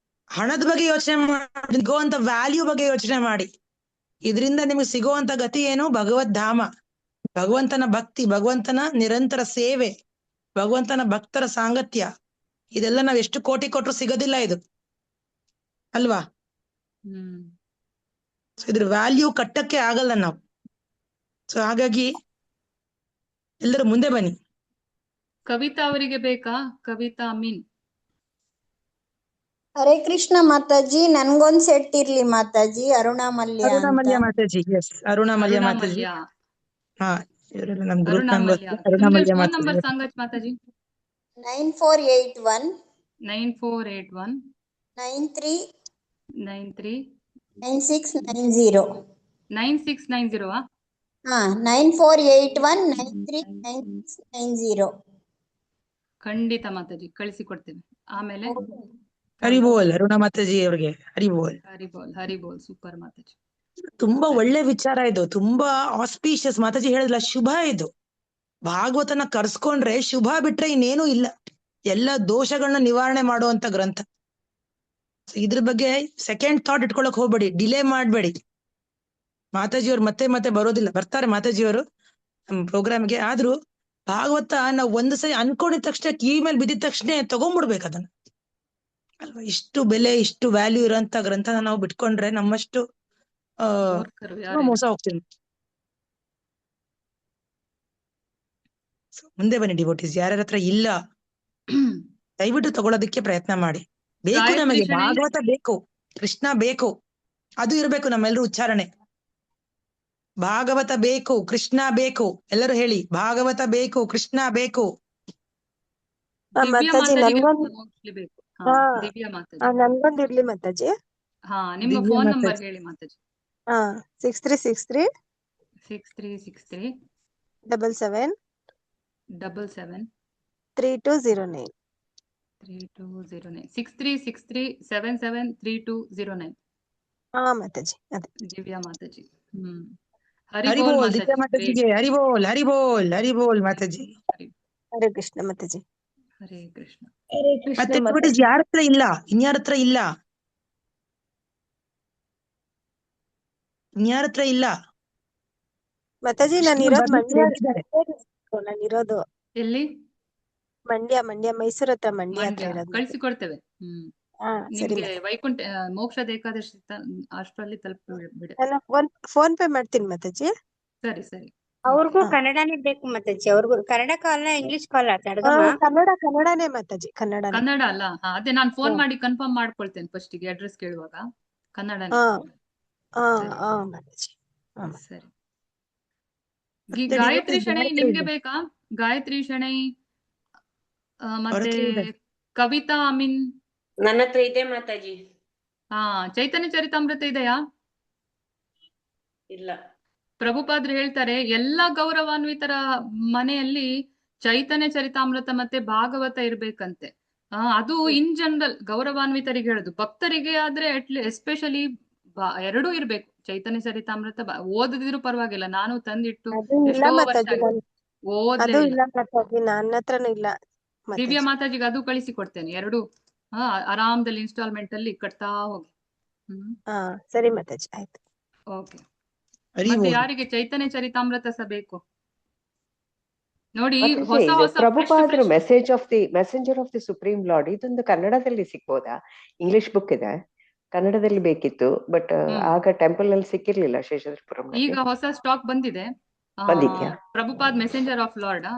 ಹಣದ ಬಗ್ಗೆ ಯೋಚನೆ ಮಾಡಿ, ಸಿಗುವಂತ ವ್ಯಾಲ್ಯೂ ಬಗ್ಗೆ ಯೋಚನೆ ಮಾಡಿ. ಇದರಿಂದ ನಿಮಗೆ ಸಿಗುವಂತ ಗತಿ ಏನು? ಭಗವದ್ ಧಾಮ, ಭಗವಂತನ ಭಕ್ತಿ, ಭಗವಂತನ ನಿರಂತರ ಸೇವೆ, ಭಗವಂತನ ಭಕ್ತರ ಸಾಂಗತ್ಯ. ಇದೆಲ್ಲ ನಾವ್ ಎಷ್ಟು ಕೋಟಿ ಕೊಟ್ರು ಸಿಗೋದಿಲ್ಲ ಇದು, ಅಲ್ವಾ? ಸೊ ಇದ್ರ ವ್ಯಾಲ್ಯೂ ಕಟ್ಟಕ್ಕೆ ಆಗಲ್ಲ ನಾವು. ಸೊ ಹಾಗಾಗಿ ಎಲ್ಲರೂ ಮುಂದೆ ಬನ್ನಿ. ಕವಿತಾ ಅವರಿಗೆ ಬೇಕಾ? ಕವಿತಾ ಮೀನ್ ಹರೇ ಕೃಷ್ಣ ಮಾತಾಜಿ, ನನ್ಗೊಂದ್ ಸೆಟ್ ಇರ್ಲಿ ಮಾತಾಜಿ, ಅರುಣಾಮಲ್ಯ ಅಂತ. ಅರುಣಾಮಲ್ಯ ಮಾತಾಜಿ, ಎಸ್ ಅರುಣಾಮಲ್ಯ ಮಾತಾಜಿ. ಅರುಣಾಮಲ್ಯ ಹಾ, ಇವರೆಲ್ಲ ನಮ್ ಗ್ರೂಪ್ ಅರುಣಾಮಲ್ಯ ಮೆಂಬರ್ಸ್. ನಿಮ್ಗೆ ಅರುಣಾಮಲ್ಯ ಫೋನ್ ಮಾತಾಜಿ. ನಂಬರ್ ಸಂಗಚ್ ಮಾತಾಜಿ. 9481 9481 93 93 9690. 9690 ಹಾ, 9481 93 9690. ಖಂಡಿತ ಮಾತಾಜಿ ಕಳಿಸಿಕೊಡ್ತೇನೆ. ಆಮೇಲೆ ಹರಿಬೋಲ್ ಅರುಣಾ ಮಾತಾಜಿ ಅವ್ರಿಗೆ ಹರಿಬೋಲ್. ಹರಿಬೋಲ್ ಸೂಪರ್ ಮಾತಾಜಿ. ತುಂಬಾ ಒಳ್ಳೆ ವಿಚಾರ ಇದು, ತುಂಬಾ ಆಸ್ಪೀಷಿಯಸ್. ಮಾತಾಜಿ ಹೇಳಿದ್ಲ, ಶುಭ ಇದು. ಭಾಗವತನ ಕರ್ಸ್ಕೊಂಡ್ರೆ ಶುಭ ಬಿಟ್ರೆ ಇನ್ನೇನು ಇಲ್ಲ. ಎಲ್ಲ ದೋಷಗಳನ್ನ ನಿವಾರಣೆ ಮಾಡುವಂತ ಗ್ರಂಥ. ಇದ್ರ ಬಗ್ಗೆ ಸೆಕೆಂಡ್ ಥಾಟ್ ಇಟ್ಕೊಳಕ್ ಹೋಗ್ಬೇಡಿ, ಡಿಲೇ ಮಾಡ್ಬೇಡಿ. ಮಾತಾಜಿಯವ್ರು ಮತ್ತೆ ಮತ್ತೆ ಬರೋದಿಲ್ಲ, ಬರ್ತಾರೆ ಮಾತಾಜಿಯವರು ನಮ್ಮ ಪ್ರೋಗ್ರಾಮ್ಗೆ. ಆದ್ರೂ ಭಾಗವತ ನಾವು ಒಂದು ಸರಿ ಅನ್ಕೊಂಡಿದ ತಕ್ಷಣ, ಕಿವಿ ಮೇಲೆ ಬಿದ್ದಿದ ತಕ್ಷಣ ತಗೊಂಡ್ಬಿಡ್ಬೇಕು ಅದನ್ನ ಅಲ್ವಾ. ಇಷ್ಟು ಬೆಲೆ, ಇಷ್ಟು ವ್ಯಾಲ್ಯೂ ಇರೋಂತ ಗ್ರಂಥನ ನಾವು ಬಿಟ್ಕೊಂಡ್ರೆ ನಮ್ಮಷ್ಟು ಮೋಸ ಹೋಗ್ತೀವಿ. ಮುಂದೆ ಬನ್ನಿ ಡಿವೋಟೀಸ್, ಯಾರ್ಯಾರ ಹತ್ರ ಇಲ್ಲ ದಯವಿಟ್ಟು ತಗೊಳ್ಳೋದಕ್ಕೆ ಪ್ರಯತ್ನ ಮಾಡಿ. ಬೇಕು ನಮಗೆ ಭಾಗವತ ಬೇಕು, ಕೃಷ್ಣ ಬೇಕು, ಅದು ಇರ್ಬೇಕು ನಮ್ಮೆಲ್ಲರೂ ಉಚ್ಚಾರಣೆ. ಭಾಗವತ ಬೇಕು, ಕೃಷ್ಣ ಬೇಕು. ಎಲ್ಲರೂ ಹೇಳಿ, ಭಾಗವತ ಬೇಕು, ಕೃಷ್ಣ ಬೇಕು. ಮಾತಾಜಿ ನನ್ಗೊಂದ್ ಇರ್ಲಿ ಮಾತಾಜಿ. ನಿಮ್ಮ ಫೋನ್ ನಂಬರ್ ಹೇಳಿ ಮಾತಾಜಿ. 6363 6363 77 77 3209. 3209 6363 77 3209. ಹಾ ಮಾತಾಜಿ, ಅದೇ ದಿವ್ಯಾ ಮಾತಾಜಿ. ಹರಿಬೋಲ್ ದಿವ್ಯಾ ಮಾತಾಜಿಗೆ ಹರಿಬೋಲ್, ಹರಿಬೋಲ್, ಹರಿಬೋಲ್ ಮಾತಾಜಿ. ಹರೇ ಕೃಷ್ಣ ಮಾತಾಜಿ. ಹರೇ ಕೃಷ್ಣ. ಮತ್ತೆ ಡಿವೋಟೀಸ್ ಯಾರ ಹತ್ರ ಇಲ್ಲ, ಇನ್ಯಾರ ಹತ್ರ ಇಲ್ಲ, ಇನ್ಯಾರ ಹತ್ರ ಇಲ್ಲ ಮಾತಾಜಿ. ನಾನಿರೋದು ಎಲ್ಲಿ? ಮಂಡ್ಯ ಮೈಸೂರ್ ಹತ್ರ, ಮಂಡ್ಯ ಹತ್ರ ಇರೋದು. ಕಳಿಸಿಕೊಡ್ತೇವೆ. ನಿಮ್ಗೆ ವೈಕುಂಠ ಮೋಕ್ಷದ ಏಕಾದಶಿ ಅಷ್ಟರಲ್ಲಿ ತಲುಪಿಬಿಡ. ಫೋನ್ ಪೇ ಮಾಡ್ತೀನಿ ಮಾತಾಜಿ. ಸರಿ ಸರಿ. ಅವ್ರಿಗೂ ಕನ್ನಡನೇ ಬೇಕು ಮಾತಾಜಿ, ಅವ್ರಿಗೂ ಕನ್ನಡ ಕಾಲ ಇಂಗ್ಲಿಷ್ ಕಾಲ ಕನ್ನಡನೇ ಮಾತಾಜಿ, ಕನ್ನಡ ಅಲ್ಲ. ಅದೇ ನಾನು ಫೋನ್ ಮಾಡಿ ಕನ್ಫರ್ಮ್ ಮಾಡ್ಕೊಳ್ತೇನೆ ಫಸ್ಟಿಗೆ, ಅಡ್ರೆಸ್ ಕೇಳುವಾಗ ಕನ್ನಡನೇ. ಸರಿ. ಗಾಯತ್ರಿ ಶಣೈ ನಿಮ್ಗೆ ಬೇಕಾ? ಗಾಯತ್ರಿ ಶಣೈ ಮತ್ತೆ ಕವಿತಾ ಅಮೀನ್ ನನ್ನ ಹತ್ರ ಇದೆ ಮಾತಾಜಿ. ಚೈತನ್ಯ ಚರಿತಾಮೃತ ಇದೆಯಾ? ಇಲ್ಲ. ಪ್ರಭುಪಾದ್ರು ಹೇಳ್ತಾರೆ, ಎಲ್ಲಾ ಗೌರವಾನ್ವಿತರ ಮನೆಯಲ್ಲಿ ಚೈತನ್ಯ ಚರಿತಾಮೃತ ಮತ್ತೆ ಭಾಗವತ ಇರ್ಬೇಕಂತೆ. ಅದು ಇನ್ ಜನರಲ್ ಗೌರವಾನ್ವಿತರಿಗೆ ಹೇಳುದು. ಭಕ್ತರಿಗೆ ಆದ್ರೆ ಎಸ್ಪೆಷಲಿ ಎರಡೂ ಇರ್ಬೇಕು. ಚೈತನ್ಯ ಚರಿತಾಮೃತ ಓದದಿದ್ರು ಪರವಾಗಿಲ್ಲ, ನಾನು ತಂದಿಟ್ಟು ಎಷ್ಟೋ ವರ್ಷ ಓದ್ಲೇ ಇಲ್ಲ. ದಿವ್ಯಾ ಮಾತಾಜಿಗೆ ಅದು ಕಳಿಸಿ ಕೊಡ್ತೇನೆ, ಎರಡು ಆರಾಮದಲ್ಲಿ ಇನ್ಸ್ಟಾಲ್ಮೆಂಟ್ ಅಲ್ಲಿ ಕಟ್ತಾ ಹೋಗಿ. ಸರಿ ಮಾತಾಜಿ, ಆಯ್ತು. ಓಕೆ. ಮತ್ತೆ ಯಾರಿಗೆ ಚೈತನ್ಯ ಚರಿತಾಮೃತ ಸಹ ಬೇಕು ನೋಡಿ, ಹೊಸ ಹೊಸ ಪ್ರಭುಪಾದರು messenger of the supreme lord, ಇದೊಂದು ಕನ್ನಡದಲ್ಲಿ ಸಿಗ್ಬೋದಾ? ಇಂಗ್ಲಿಷ್ ಬುಕ್ ಇದೆ, ಕನ್ನಡದಲ್ಲಿ ಬೇಕಿತ್ತು, ಬಟ್ ಆಗ ಟೆಂಪಲ್ ಅಲ್ಲಿ ಸಿಕ್ಕಿರ್ಲಿಲ್ಲ ಶೇಷಾದ್ರಿಪುರಂ. ಈಗ ಹೊಸ ಸ್ಟಾಕ್ ಬಂದಿದೆ. Prabhupad messenger of lord.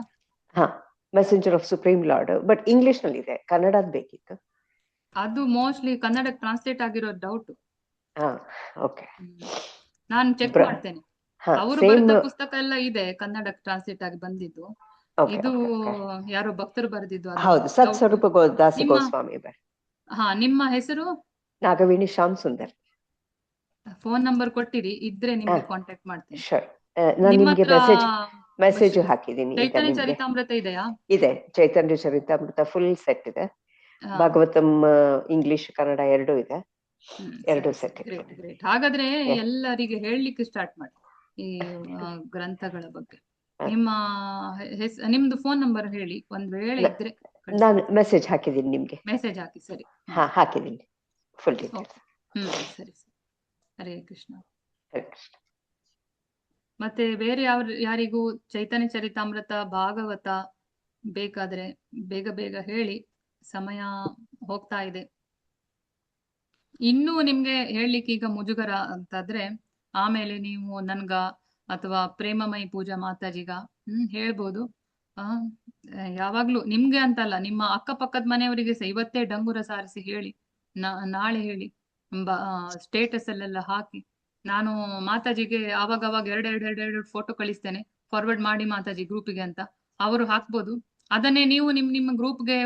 Messenger of supreme lord, but English ನಲ್ಲಿ ಇದೆ, ಕನ್ನಡದ ಬೇಕಿತ್ತು. ಅದು ಮೋಸ್ಟ್ಲಿ ಕನ್ನಡಕ್ಕೆ ಟ್ರಾನ್ಸ್ಲೇಟ್ ಆಗಿರೋ ಡೌಟ್. ಓಕೆ, ನಾನು ಚೆಕ್ ಮಾಡ್ತೇನೆ. ಅವರು ಬರೆದ ಪುಸ್ತಕ ಎಲ್ಲ ಇದೆ ಕನ್ನಡಕ್ಕೆ ಟ್ರಾನ್ಸ್ಲೇಟ್ ಆಗಿ ಬಂದಿದ್ದು. ಇದು ಯಾರೋ ಭಕ್ತರು ಬರೆದಿದ್ದು. ಹೌದು, ಸತ್ಸ್ವರೂಪ ದಾಸಿ ಗೋಸ್ವಾಮಿ. ನಿಮ್ಮ ಹೆಸರು? ನಾಗವೇಣಿ ಶ್ಯಾಮ್ ಸುಂದರ್. ಫೋನ್ ನಂಬರ್ ಕೊಟ್ಟಿರಿ, ಇದ್ರೆ ನಿಮ್ಗೆ ಕಾಂಟ್ಯಾಕ್ಟ್ ಮಾಡ್ತೇನೆ. ನಾನು ನಿಮ್ಗೆ ಮೆಸೇಜ್ ಹಾಕಿದ್ದೀನಿ. ಚೈತನ್ಯ ಚರಿತಾಮೃತ ಇದೆಯಾ? ಇದೆ, ಚೈತನ್ಯ ಚರಿತಾಮೃತ ಫುಲ್ ಸೆಟ್ ಇದೆ. ಭಾಗವತಂ ಇಂಗ್ಲಿಷ್ ಕನ್ನಡ ಎರಡೂ ಇದೆ, ಎರಡು ಸೆಟ್. ಗ್ರೇಟ್. ಹಾಗಾದ್ರೆ ಎಲ್ಲರಿಗೆ ಹೇಳಲಿಕ್ಕೆ ಸ್ಟಾರ್ಟ್ ಮಾಡಿ ಈ ಗ್ರಂಥಗಳ ಬಗ್ಗೆ. ನಿಮ್ದು ಫೋನ್ ನಂಬರ್ ಹೇಳಿ, ಒಂದ್ ವೇಳೆ ಇದ್ರೆ. ನಾನು ಮೆಸೇಜ್ ಹಾಕಿದ್ದೀನಿ ನಿಮ್ಗೆ. ಮೆಸೇಜ್ ಹಾಕಿ. ಸರಿ, ಹಾಕಿದ್ದೀನಿ ಫುಲ್ ಡೀಟೇಲ್ಸ್. ಸರಿ. ಹರೇ ಕೃಷ್ಣ. ಹರೇ ಕೃಷ್ಣ. ಮತ್ತೆ ಬೇರೆ ಯಾರಿಗೂ ಚೈತನ್ಯ ಚರಿತಾಮೃತ ಭಾಗವತ ಬೇಕಾದ್ರೆ ಬೇಗ ಬೇಗ ಹೇಳಿ, ಸಮಯ ಹೋಗ್ತಾ ಇದೆ. ಇನ್ನೂ ನಿಮ್ಗೆ ಹೇಳಲಿಕ್ಕೆ ಈಗ ಮುಜುಗರ ಅಂತಾದ್ರೆ ಆಮೇಲೆ ನೀವು ನನ್ಗ ಅಥವಾ ಪ್ರೇಮಮಯಿ ಪೂಜಾ ಮಾತಾಜಿಗ ಹೇಳ್ಬೋದು. ಯಾವಾಗ್ಲೂ ನಿಮ್ಗೆ ಅಂತಲ್ಲ, ನಿಮ್ಮ ಅಕ್ಕಪಕ್ಕದ ಮನೆಯವರಿಗೆ ಸಹ ಇವತ್ತೇ ಡಂಗುರ ಸಾರಿಸಿ ಹೇಳಿ, ನಾಳೆ ಹೇಳಿ, ಸ್ಟೇಟಸ್ ಅಲ್ಲೆಲ್ಲ ಹಾಕಿ. ನಾನು ಮಾತಾಜಿಗೆ ಆವಾಗ ಎರಡು ಫೋಟೋ ಕಳಿಸ್ತೇನೆ, ಫಾರ್ವರ್ಡ್ ಮಾಡಿ ಮಾತಾಜಿ ಗ್ರೂಪಿಗೆ ಅಂತ. ಅವರು ಹಾಕ್ಬೋದು. ಅದನ್ನೇ ನೀವು ನಿಮ್ಮ ಗ್ರೂಪ್ಗೆ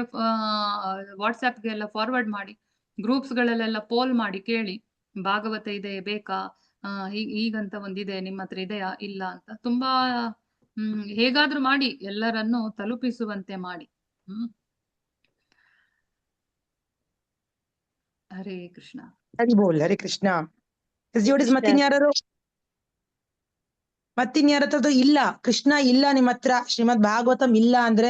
ವಾಟ್ಸ್ಆಪ್ಗೆ ಎಲ್ಲ ಫಾರ್ವರ್ಡ್ ಮಾಡಿ. ಗ್ರೂಪ್ಸ್ಗಳಲ್ಲೆಲ್ಲ ಪೋಲ್ ಮಾಡಿ ಕೇಳಿ, ಭಾಗವತ ಇದೆ ಬೇಕಾ, ಹೀಗಂತ ಒಂದಿದೆ, ನಿಮ್ಮ ಹತ್ರ ಇದೆಯಾ ಇಲ್ಲ ಅಂತ. ತುಂಬಾ ಹೇಗಾದ್ರೂ ಮಾಡಿ ಎಲ್ಲರನ್ನು ತಲುಪಿಸುವಂತೆ ಮಾಡಿ. ಹರೇ ಕೃಷ್ಣ. ಹರಿ ಬೋಲ್, ಹರೇ ಕೃಷ್ಣ. ಮತ್ತಿನ್ಯಾರ ಹತ್ರದ್ದು ಇಲ್ಲ, ಕೃಷ್ಣ ಇಲ್ಲ ನಿಮ್ಮ ಹತ್ರ, ಶ್ರೀಮದ್ ಭಾಗವತಂ ಇಲ್ಲ ಅಂದ್ರೆ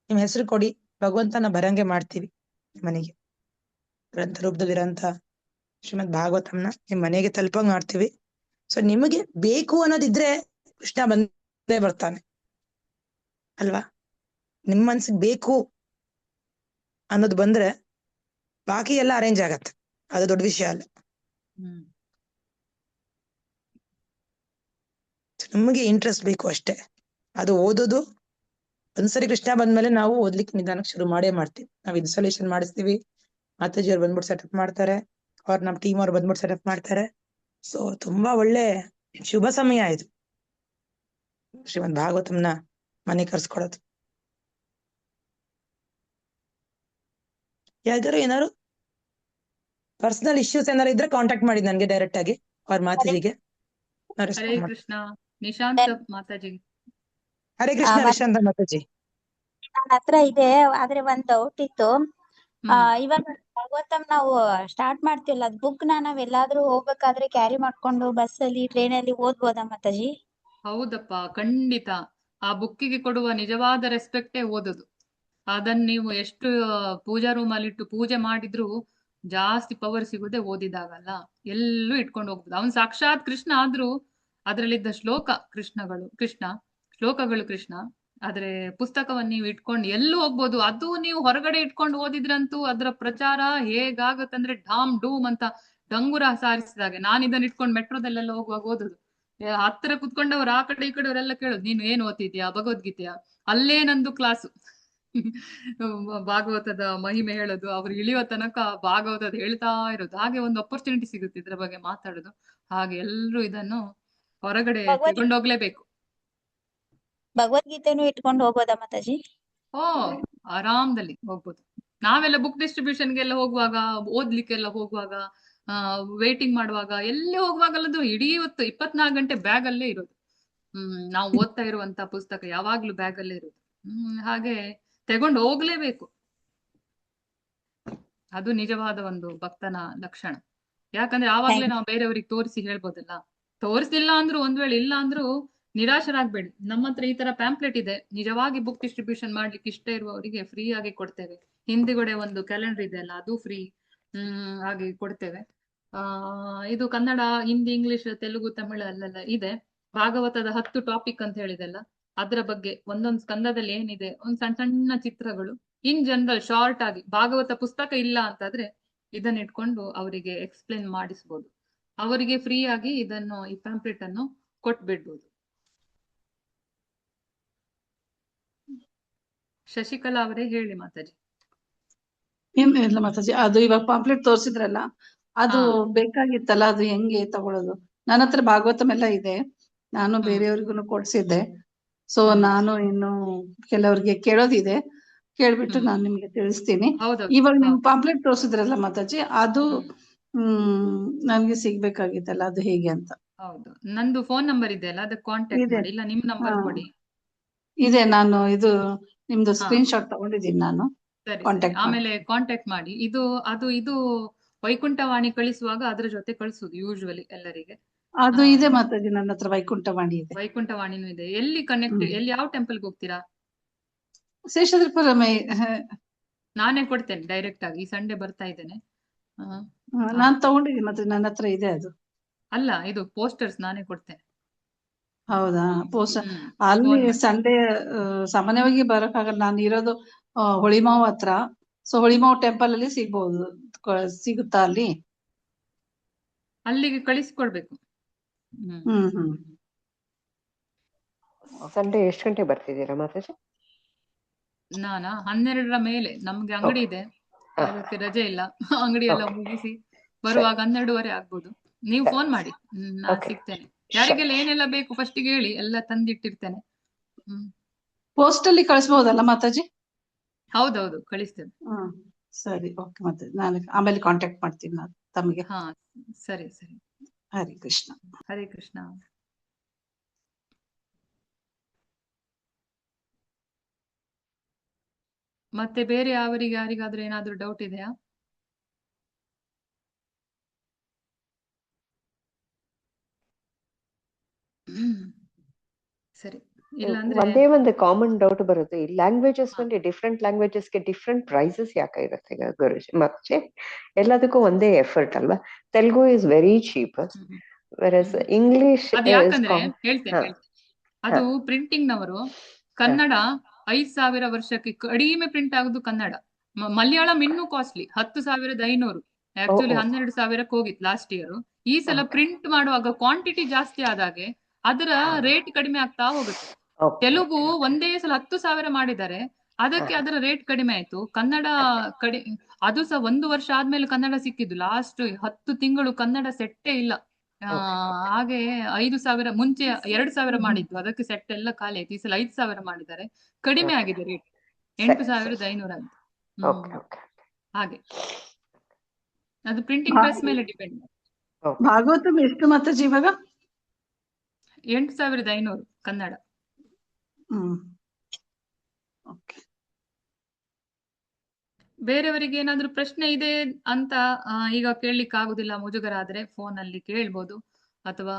ನಿಮ್ ಹೆಸರು ಕೊಡಿ, ಭಗವಂತನ ಬರಂಗೆ ಮಾಡ್ತೀವಿ ಮನೆಗೆ. ಗ್ರಂಥ ರೂಪದಲ್ಲಿರಂತ ಶ್ರೀಮದ್ ಭಾಗವತಂನ ನಿಮ್ ಮನೆಗೆ ತಲುಪಂಗ್ ಮಾಡ್ತೀವಿ. ಸೊ ನಿಮಗೆ ಬೇಕು ಅನ್ನೋದಿದ್ರೆ ಕೃಷ್ಣ ಬಂದೇ ಬರ್ತಾನೆ ಅಲ್ವಾ. ನಿಮ್ ಮನ್ಸಿಗೆ ಬೇಕು ಅನ್ನೋದು ಬಂದ್ರೆ ಬಾಕಿ ಎಲ್ಲ ಅರೇಂಜ್ ಆಗತ್ತೆ. ಅದು ದೊಡ್ಡ ವಿಷಯ ಅಲ್ಲ. ನಮಗೆ ಇಂಟ್ರೆಸ್ಟ್ ಬೇಕು ಅಷ್ಟೇ. ಅದು ಓದೋದು ಒಂದ್ಸರಿ ಕೃಷ್ಣ ಬಂದ್ಮೇಲೆ ನಾವು ಓದ್ಲಿಕ್ಕೆ ನಿಧಾನಕ್ಕೆ ಶುರು ಮಾಡ್ತೀವಿ. ನಾವು ಇನ್ಸ್ಟಾಲೇಷನ್ ಮಾಡಿಸ್ತೀವಿ, ಮಾತಾಜಿ ಅವ್ರು ಬಂದ್ಬಿಟ್ಟು ಸೆಟಪ್ ಮಾಡ್ತಾರೆ, ಅವ್ರ ನಮ್ ಟೀಮ್ ಅವ್ರು ಬಂದ್ಬಿಟ್ಟು ಸೆಟಪ್ ಮಾಡ್ತಾರೆ. ಸೊ ತುಂಬಾ ಒಳ್ಳೆ ಶುಭ ಸಮಯ ಇದು, ಶ್ರೀಮದ್ ಭಾಗವತಂನ ಮನೆ ಕರ್ಸ್ಕೊಳೋದು. ಯಾವ್ದಾರು ಏನಾರು ಪರ್ಸನಲ್ ಇಶ್ಯೂಸ್ ಏನಾರು ಇದ್ರೆ ಕಾಂಟ್ಯಾಕ್ಟ್ ಮಾಡಿ ನನ್ಗೆ ಡೈರೆಕ್ಟ್ ಆಗಿ, ಅವ್ರ ಮಾತಾಜಿಗೆ. ಹರೇ ಕೃಷ್ಣ. ನಿಶಾಂತ್ ಮಾತಾಜಿ. ಹರೇ ಕೃಷ್ಣ ನಿಶಾಂತ ಮಾತಾಜಿ. ನನ್ನ ಹತ್ರ ಇದೆ, ಆದ್ರೆ ಒಂದ್ ಡೌಟ್ ಇತ್ತು. ಇವಾಗ ಭಾಗವತಂ ನಾವು ಸ್ಟಾರ್ಟ್ ಮಾಡ್ತಿವಲ್ಲ, ಅದ್ ಬುಕ್ ನಾವ್ ಎಲ್ಲಾದ್ರೂ ಹೋಗ್ಬೇಕಾದ್ರೆ ಕ್ಯಾರಿ ಮಾಡ್ಕೊಂಡು ಬಸ್ ಅಲ್ಲಿ ಟ್ರೈನ್ ಅಲ್ಲಿ ಓದ್ಬೋದಾ ಮಾತಾಜಿ? ಹೌದಪ್ಪ, ಖಂಡಿತ. ಆ ಬುಕ್ಕಿಗೆ ಕೊಡುವ ನಿಜವಾದ ರೆಸ್ಪೆಕ್ಟೇ ಓದೋದು. ಅದನ್ನ ನೀವು ಎಷ್ಟು ಪೂಜಾ ರೂಮ್ ಅಲ್ಲಿ ಇಟ್ಟು ಪೂಜೆ ಮಾಡಿದ್ರು ಜಾಸ್ತಿ ಪವರ್ ಸಿಗೋದೇ ಓದಿದಾಗಲ್ಲ. ಎಲ್ಲೂ ಇಟ್ಕೊಂಡು ಹೋಗ್ಬೋದು. ಅವನ್ ಸಾಕ್ಷಾತ್ ಕೃಷ್ಣ ಆದ್ರೂ ಅದ್ರಲ್ಲಿದ್ದ ಶ್ಲೋಕಗಳು ಕೃಷ್ಣ. ಆದ್ರೆ ಪುಸ್ತಕವನ್ನು ನೀವು ಇಟ್ಕೊಂಡು ಎಲ್ಲೂ ಹೋಗ್ಬೋದು. ಅದು ನೀವು ಹೊರಗಡೆ ಇಟ್ಕೊಂಡು ಓದಿದ್ರಂತೂ ಅದರ ಪ್ರಚಾರ ಹೇಗಾಗತ್ತಂದ್ರೆ ಢಾಮ್ ಡೂಮ್ ಅಂತ ಡಂಗುರ ಸಾರಿಸಿದಾಗೆ. ನಾನು ಇದನ್ನ ಇಟ್ಕೊಂಡು ಮೆಟ್ರೋದಲ್ಲೆಲ್ಲ ಹೋಗುವಾಗ ಓದೋದು. ಹತ್ತಿರ ಕುತ್ಕೊಂಡವ್ರು ಆ ಕಡೆ ಈ ಕಡೆ ಅವರೆಲ್ಲ ಕೇಳೋದು, ನೀನು ಏನು ಓದ್ತಿದ್ಯಾ, ಭಗವದ್ಗೀತೆಯಾ? ಅಲ್ಲೇ ನಂದು ಕ್ಲಾಸು. ಭಾಗವತದ ಮಹಿಮೆ ಹೇಳೋದು, ಅವ್ರು ಇಳಿಯೋ ತನಕ ಭಾಗವತದ ಹೇಳ್ತಾ ಇರೋದು. ಹಾಗೆ ಒಂದು ಅಪರ್ಚುನಿಟಿ ಸಿಗುತ್ತೆ ಇದ್ರ ಬಗ್ಗೆ ಮಾತಾಡೋದು. ಹಾಗೆ ಎಲ್ರು ಇದನ್ನು ಹೊರಗಡೆ ತಗೊಂಡೋಗ್ಲೇಬೇಕು. ಭಗವದ್ಗೀತೆನೂ ಇಟ್ಕೊಂಡು ಹೋಗ್ಬೋದಾ ಮಾತಾಜಿ? ಆರಾಮದಲ್ಲಿ ಹೋಗ್ಬೋದು. ನಾವೆಲ್ಲ ಬುಕ್ ಡಿಸ್ಟ್ರಿಬ್ಯೂಷನ್ಗೆಲ್ಲ ಹೋಗುವಾಗ, ಓದ್ಲಿಕ್ಕೆಲ್ಲ ಹೋಗುವಾಗ, ವೇಟಿಂಗ್ ಮಾಡುವಾಗ, ಎಲ್ಲಿ ಹೋಗುವಾಗಲ್ಲದು ಇಡೀ ಹೊತ್ತು 24 ಗಂಟೆ ಬ್ಯಾಗ್ ಅಲ್ಲೇ ಇರೋದು. ನಾವು ಓದ್ತಾ ಇರುವಂತ ಪುಸ್ತಕ ಯಾವಾಗ್ಲೂ ಬ್ಯಾಗ್ ಅಲ್ಲೇ ಇರೋದು. ಹಾಗೆ ತಗೊಂಡು ಹೋಗ್ಲೇಬೇಕು. ಅದು ನಿಜವಾದ ಒಂದು ಭಕ್ತನ ಲಕ್ಷಣ. ಯಾಕಂದ್ರೆ ಆವಾಗ್ಲೇ ನಾವು ಬೇರೆಯವ್ರಿಗೆ ತೋರಿಸಿ ಹೇಳ್ಬೋದಲ್ಲ. ತೋರಿಸಿಲ್ಲ ಅಂದ್ರು, ಒಂದ್ ವೇಳೆ ಇಲ್ಲ ಅಂದ್ರು ನಿರಾಶರಾಗ್ಬೇಡಿ. ನಮ್ಮ ಹತ್ರ ಈ ತರ ಪ್ಯಾಂಪ್ಲೆಟ್ ಇದೆ, ನಿಜವಾಗಿ ಬುಕ್ ಡಿಸ್ಟ್ರಿಬ್ಯೂಷನ್ ಮಾಡ್ಲಿಕ್ಕೆ ಇಷ್ಟ ಇರುವವರಿಗೆ ಫ್ರೀ ಆಗಿ ಕೊಡ್ತೇವೆ. ಹಿಂದಿಗಡೆ ಒಂದು ಕ್ಯಾಲೆಂಡರ್ ಇದೆ ಅಲ್ಲ, ಅದು ಫ್ರೀ ಆಗಿ ಕೊಡ್ತೇವೆ. ಇದು ಕನ್ನಡ, ಹಿಂದಿ, ಇಂಗ್ಲಿಷ್, ತೆಲುಗು, ತಮಿಳು ಅಲ್ಲೆಲ್ಲ ಇದೆ. ಭಾಗವತದ 10 ಟಾಪಿಕ್ ಅಂತ ಹೇಳಿದೆಲ್ಲ, ಅದ್ರ ಬಗ್ಗೆ ಒಂದೊಂದು ಸ್ಕಂದದಲ್ಲಿ ಏನಿದೆ, ಒಂದ್ ಸಣ್ಣ ಸಣ್ಣ ಚಿತ್ರಗಳು, ಇನ್ ಜನರಲ್ ಶಾರ್ಟ್ ಆಗಿ. ಭಾಗವತ ಪುಸ್ತಕ ಇಲ್ಲ ಅಂತಾದ್ರೆ ಇದನ್ನ ಇಟ್ಕೊಂಡು ಅವರಿಗೆ ಎಕ್ಸ್ಪ್ಲೇನ್ ಮಾಡಿಸ್ಬೋದು. ಅವರಿಗೆ ಫ್ರೀ ಆಗಿ ಇದನ್ನು, ಈ ಪ್ಯಾಂಪ್ಲೆಟ್ ಅನ್ನು ಕೊಟ್ಬಿಡ್ಬೋದು. ಶಶಿಕಲಾ ಅವರೇ ಹೇಳಿ ಮಾತಾಜಿ. ಏನು ಇಲ್ಲ ಮಾತಾಜಿ, ಅದು ಇವಾಗ ಪಾಂಪ್ಲೆಟ್ ತೋರಿಸಿದ್ರಲ್ಲ, ಅದು ಬೇಕಾಗಿತ್ತಲ್ಲ, ಅದು ಹೆಂಗೆ ತಗೊಳ್ಳೋದು? ನನ್ನ ಹತ್ರ ಭಾಗವತಂ ಎಲ್ಲ ಇದೆ, ನಾನು ಬೇರೆಯವ್ರಿಗೂ ಕೊಡ್ಸಿದ್ದೆ. ಸೊ ನಾನು ಇನ್ನು ಕೆಲವ್ರಿಗೆ ಕೇಳೋದಿದೆ, ಕೇಳ್ಬಿಟ್ಟು ನಾನು ನಿಮ್ಗೆ ತಿಳಿಸ್ತೀನಿ. ಇವಾಗ ನಿಮ್ ಪಾಂಪ್ಲೆಟ್ ತೋರಿಸಿದ್ರಲ್ಲ ಮಾತಾಜಿ, ಅದು ನನ್ಗೆ ಸಿಗ್ಬೇಕಾಗಿತ್ತಲ್ಲ, ಅದು ಹೇಗೆ ಅಂತ. ಹೌದು, ನಂದು ಫೋನ್ ನಂಬರ್ ಇದೆ ಅಲ್ಲ, ಅದಕ್ಕೆ ಕಾಂಟ್ಯಾಕ್ಟ್ ಮಾಡಿ. ಇಲ್ಲ ನಿಮ್ ನಂಬರ್ ಕೊಡಿ. ಇದೆ, ನಾನು ಇದು ನಿಮ್ದು ಸ್ಕ್ರೀನ್ ಶಾಟ್ ತಗೊಂಡಿದ್ದೀನಿ ನಾನು. ಆಮೇಲೆ ಕಾಂಟ್ಯಾಕ್ಟ್ ಮಾಡಿ. ಇದು ವೈಕುಂಠವಾಣಿ ಕಳಿಸುವಾಗ ಅದ್ರ ಜೊತೆ ಕಳಿಸುದು ಯೂಶುವಲಿ ಎಲ್ಲರಿಗೆ. ಅದು ಇದೆ ಮಾತಾಜಿ, ನನ್ನ ಹತ್ರ ವೈಕುಂಠವಾಣಿ ಇದೆ. ವೈಕುಂಠವಾಣಿನೂ ಇದೆ. ಎಲ್ಲಿ ಕನೆಕ್ಟ್, ಎಲ್ಲಿ ಯಾವ ಟೆಂಪಲ್ಗೆ ಹೋಗ್ತೀರಾ? ಶೇಷಾದ್ರಿಪುರ. ನಾನೇ ಕೊಡ್ತೇನೆ ಡೈರೆಕ್ಟ್ ಆಗಿ. ಈ ಸಂಡೇ ಬರ್ತಾ ಇದ್ದೇನೆ. ನಾನ್ ತಗೊಂಡಿದ್ದೀನಿ ಮತ್ತೆ, ನನ್ನ ಹತ್ರ ಇದೆ ಅದು. ಅಲ್ಲ, ಇದು ಪೋಸ್ಟರ್ಸ್ ನಾನೇ ಕೊಡ್ತೇನೆ. ಹೌದಾ? ಪೋಸ್ಟರ್ ಅಲ್ಲಿ ಸಂಡೇ ಸಾಮಾನ್ಯವಾಗಿ ಬರಕ್ಕಾಗಲ್ಲ, ನಾನು ಇರೋದು ಹೊಳಿಮಾವ್ ಹತ್ರ. ಸೊ ಹೊಳಿಮಾವ್ ಟೆಂಪಲ್ ಅಲ್ಲಿ ಸಿಗ್ಬಹುದು, ಸಿಗುತ್ತಾ ಅಲ್ಲಿ? ಅಲ್ಲಿಗೆ ಕಳಿಸ್ಕೊಡ್ಬೇಕು. ಸಂಡೇ ಎಷ್ಟು ಗಂಟೆಗೆ ಬರ್ತಿದ್ದೀರಾ ಮಾತಾಜಿ? ನಾನಾ 12ರ ಮೇಲೆ ನಮ್ಗೆ ಅಂಗಡಿ ಇದೆ. ಅದಕ್ಕೆ ರಜೆ ಇಲ್ಲ. ಅಂಗಡಿ ಎಲ್ಲ ಮುಗಿಸಿ ಬರುವಾಗ 12:30 ಆಗ್ಬೋದು. ನೀವು ಫೋನ್ ಮಾಡಿ, ನಾನ್ ಸಿಗ್ತೇನೆ. ಯಾರಿಗೆಲ್ಲ ಏನೆಲ್ಲ ಬೇಕು ಫಸ್ಟಿಗೆ ಹೇಳಿ, ಎಲ್ಲ ತಂದಿಟ್ಟಿರ್ತೇನೆ. ಪೋಸ್ಟ್ ಅಲ್ಲಿ ಕಳಿಸಬಹುದಲ್ಲ ಮಾತಾಜಿ? ಹೌದೌದು, ಕಳಿಸ್ತೇನೆ. ಸರಿ, ಓಕೆ. ಮತ್ತೆ ನಾನು ಆಮೇಲೆ ಕಾಂಟ್ಯಾಕ್ಟ್ ಮಾಡ್ತೀನಿ ನಾನು ತಮಗೆ. ಹಾ, ಸರಿ ಸರಿ. ಹರೇ ಕೃಷ್ಣ. ಹರೇ ಕೃಷ್ಣ. ಮತ್ತೆ ಬೇರೆ ಯಾರಿಗಾದ್ರೂ ಏನಾದ್ರೂ ಡೌಟ್ ಇದೆಯಾ? ಸರಿ, ಇಲ್ಲಾಂದ್ರೆ ಒಂದೇ ಒಂದು ಕಾಮನ್ ಡೌಟ್ ಬರುತ್ತೆ. ಈ ಲ್ಯಾಂಗ್ವೇಜಸ್ ನಲ್ಲಿ ಡಿಫ್ರೆಂಟ್ ಲ್ಯಾಂಗ್ವೇಜಸ್ಗೆ ಡಿಫ್ರೆಂಟ್ ಪ್ರೈಸಸ್ ಯಾಕೆ ಇರುತ್ತೆ ಗುರುಜಿ? ಮತ್ತೆ ಎಲ್ಲದಕ್ಕೂ ಒಂದೇ ಎಫರ್ಟ್ ಅಲ್ವಾ? Telugu is very cheap, virus English ಅದು ಯಾಕಂದ್ರೆ ಹೇಳ್ತೇನೆ. ಅದು ಪ್ರಿಂಟಿಂಗ್ ನವರು ಕನ್ನಡ 5,000 ವರ್ಷಕ್ಕೆ ಕಡಿಮೆ ಪ್ರಿಂಟ್ ಆಗುದು ಕನ್ನಡ. ಮಲಯಾಳಂ ಇನ್ನೂ ಕಾಸ್ಟ್ಲಿ, 10,500. ಆಕ್ಚುಲಿ 12,000ಕ್ಕೆ ಹೋಗಿತ್ತು ಲಾಸ್ಟ್ ಇಯರ್. ಈ ಸಲ ಪ್ರಿಂಟ್ ಮಾಡುವಾಗ ಕ್ವಾಂಟಿಟಿ ಜಾಸ್ತಿ ಆದಾಗೆ ಅದರ ರೇಟ್ ಕಡಿಮೆ ಆಗ್ತಾ ಹೋಗುತ್ತೆ. ತೆಲುಗು ಒಂದೇ ಸಲ 10,000 ಮಾಡಿದ್ದಾರೆ, ಅದಕ್ಕೆ ಅದರ ರೇಟ್ ಕಡಿಮೆ ಆಯ್ತು. ಕನ್ನಡ ಅದು ಸಹ 1 ವರ್ಷ ಆದ್ಮೇಲೆ ಕನ್ನಡ ಸಿಕ್ಕಿದ್ದು. ಲಾಸ್ಟ್ 10 ತಿಂಗಳು ಕನ್ನಡ ಸೆಟ್ಟೇ ಇಲ್ಲ. ಹಾಗೆ 5,000 ಮುಂಚೆ 2,000 ಮಾಡಿದ್ದು, ಅದಕ್ಕೆ ಸೆಟ್ ಎಲ್ಲ ಖಾಲಿ ಆಯ್ತು. ಈ ಸಲ 5,000 ಮಾಡಿದ್ದಾರೆ, ಕಡಿಮೆ ಆಗಿದೆ ರೇಟ್, 8,500 ಅಂತ. ಹಾಗೆ ಅದು ಪ್ರಿಂಟಿಂಗ್ ಪ್ರೆಸ್ ಮೇಲೆ ಡಿಪೆಂಡ್. ಭಾಗವತಂ ಎಷ್ಟು ಮಾತಾಜಿ ಇವಾಗ? 8,500 ಕನ್ನಡ. ಬೇರೆಯವರಿಗೆ ಏನಾದ್ರೂ ಪ್ರಶ್ನೆ ಇದೆ ಅಂತ ಈಗ ಕೇಳಲಿಕ್ಕೆ ಆಗುದಿಲ್ಲ, ಮುಜುಗರ ಆದ್ರೆ ಫೋನ್ ಅಲ್ಲಿ ಕೇಳ್ಬೋದು, ಅಥವಾ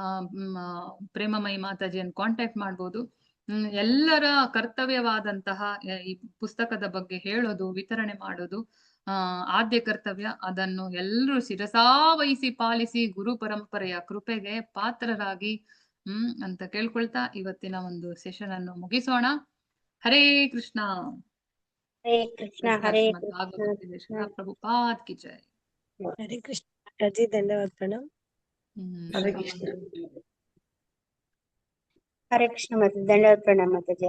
ಪ್ರೇಮಮಯಿ ಮಾತಾಜಿಯನ್ನು ಕಾಂಟ್ಯಾಕ್ಟ್ ಮಾಡ್ಬೋದು. ಎಲ್ಲರ ಕರ್ತವ್ಯವಾದಂತಹ ಈ ಪುಸ್ತಕದ ಬಗ್ಗೆ ಹೇಳೋದು, ವಿತರಣೆ ಮಾಡೋದು ಆದ್ಯ ಕರ್ತವ್ಯ. ಅದನ್ನು ಎಲ್ಲರೂ ಶಿರಸಾವಹಿಸಿ ಪಾಲಿಸಿ ಗುರು ಪರಂಪರೆಯ ಕೃಪೆಗೆ ಪಾತ್ರರಾಗಿ ಅಂತ ಕೇಳ್ಕೊಳ್ತಾ ಇವತ್ತಿನ ಒಂದು ಸೆಷನ್ ಅನ್ನು ಮುಗಿಸೋಣ. ಹರೇ ಕೃಷ್ಣ. ಹರೇ ಕೃಷ್ಣ. ಹರೇ ಕೃಷ್ಣ. ಪ್ರಭುಪಾದ್ ಕಿ ಜೈ. ಹರೇ ಕೃಷ್ಣ ಮಾತಾಜಿ, ಧನ್ಯವಾದ ಪ್ರಣಾಮ್. ಹರೇ ಕೃಷ್ಣ. ಹರೇ ಕೃಷ್ಣ ಮಾತಾಜಿ, ಧನ್ಯವಾದ ಪ್ರಣಾಮ್ ಮಾತಾಜಿ.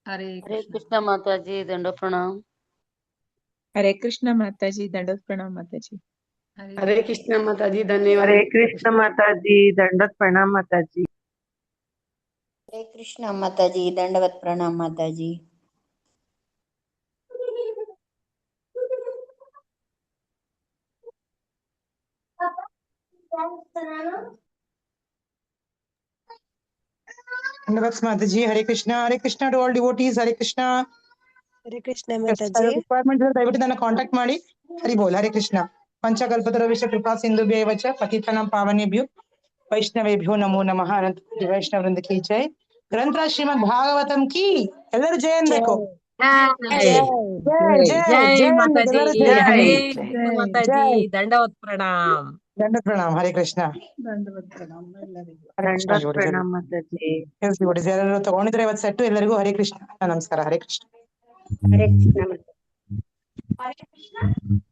ಹರೇ ಕೃಷ್ಣ ಮಾತಾಜಿ, ದಂಡ ಪ್ರಣಾಮ್. ಹರೇ ಕೃಷ್ಣ ಮಾತಾಜಿ, ದಂಡೋತ್ ಪ್ರಣಾಮ್ ಮಾತಾಜಿ. ಹರೇ ಕೃಷ್ಣ ಮಾತಾಜಿ, ಧನ್ಯವಾದ. ಹರೇ ಕೃಷ್ಣ ಮಾತಾಜಿ, ದಂಡೋತ್ ಪ್ರಣಾಮ್ ಮಾತಾಜಿ. ಹರೇ ಕೃಷ್ಣ ಮಾತಾಜಿ, ದಂಡವತ್ ಪ್ರಣಾಮ್ ಮಾತಾಜಿ. ಧನ್ಯವಾದ Mataji. Hare Krishna. Hare Krishna to all devotees. Hare Krishna. Hare Krishna Mataji. Requirement ದಯವಿಟ್ಟು ನನ್ನ ಕಾಂಟ್ಯಾಕ್ಟ್ ಮಾಡಿ. ಹರಿ ಬೋಲ್. ಹರೇ ಕೃಷ್ಣ. ಪಂಚಕಲ್ಪತರುಶ್ಚ ಕೃಪಾ ಸಿಂಧುಭ್ಯೋ ಚ ಪತಿತಾನಾಂ ಪಾವನೇಭ್ಯೋ ವೈಷ್ಣವೇಭ್ಯೋ ನಮೋ ನಮಃ. ಅನಂತ ವೈಷ್ಣವ ವೃಂದ ಕಿ ಜೈ. ಗ್ರಂಥ ಶ್ರೀಮದ್ ಭಾಗವತಂ ಕಿ. ಎಲ್ಲರೂ ಜೈ ಅನ್ಬೇಕು. ಜೈ ಮಾತಾಜಿ. ಹರೇ ಮಾತಾಜಿ, ದಂಡವತ್ ಪ್ರಣಾಮ್. ದಂಡ ಪ್ರಣಾಮ್. ಹರೇ ಕೃಷ್ಣ. ದಂಡವತ್ ಪ್ರಣಾಮ್ ಎಲ್ಲರಿಗೂ. ದಂಡೋತ್ ಪ್ರಣಾಮ್ ಮಾತಾಜಿ. ಎಲ್ಲರೂ ತಗೊಂಡಿದ್ರೆ ಇವತ್ತು ಸೆಟ್ಟು. ಎಲ್ಲರಿಗೂ ಹರೇ ಕೃಷ್ಣ, ನಮಸ್ಕಾರ. ಹರೇ ಕೃಷ್ಣ. ಹರೇ ಕೃಷ್ಣ. ಹರೇ ಕೃಷ್ಣ.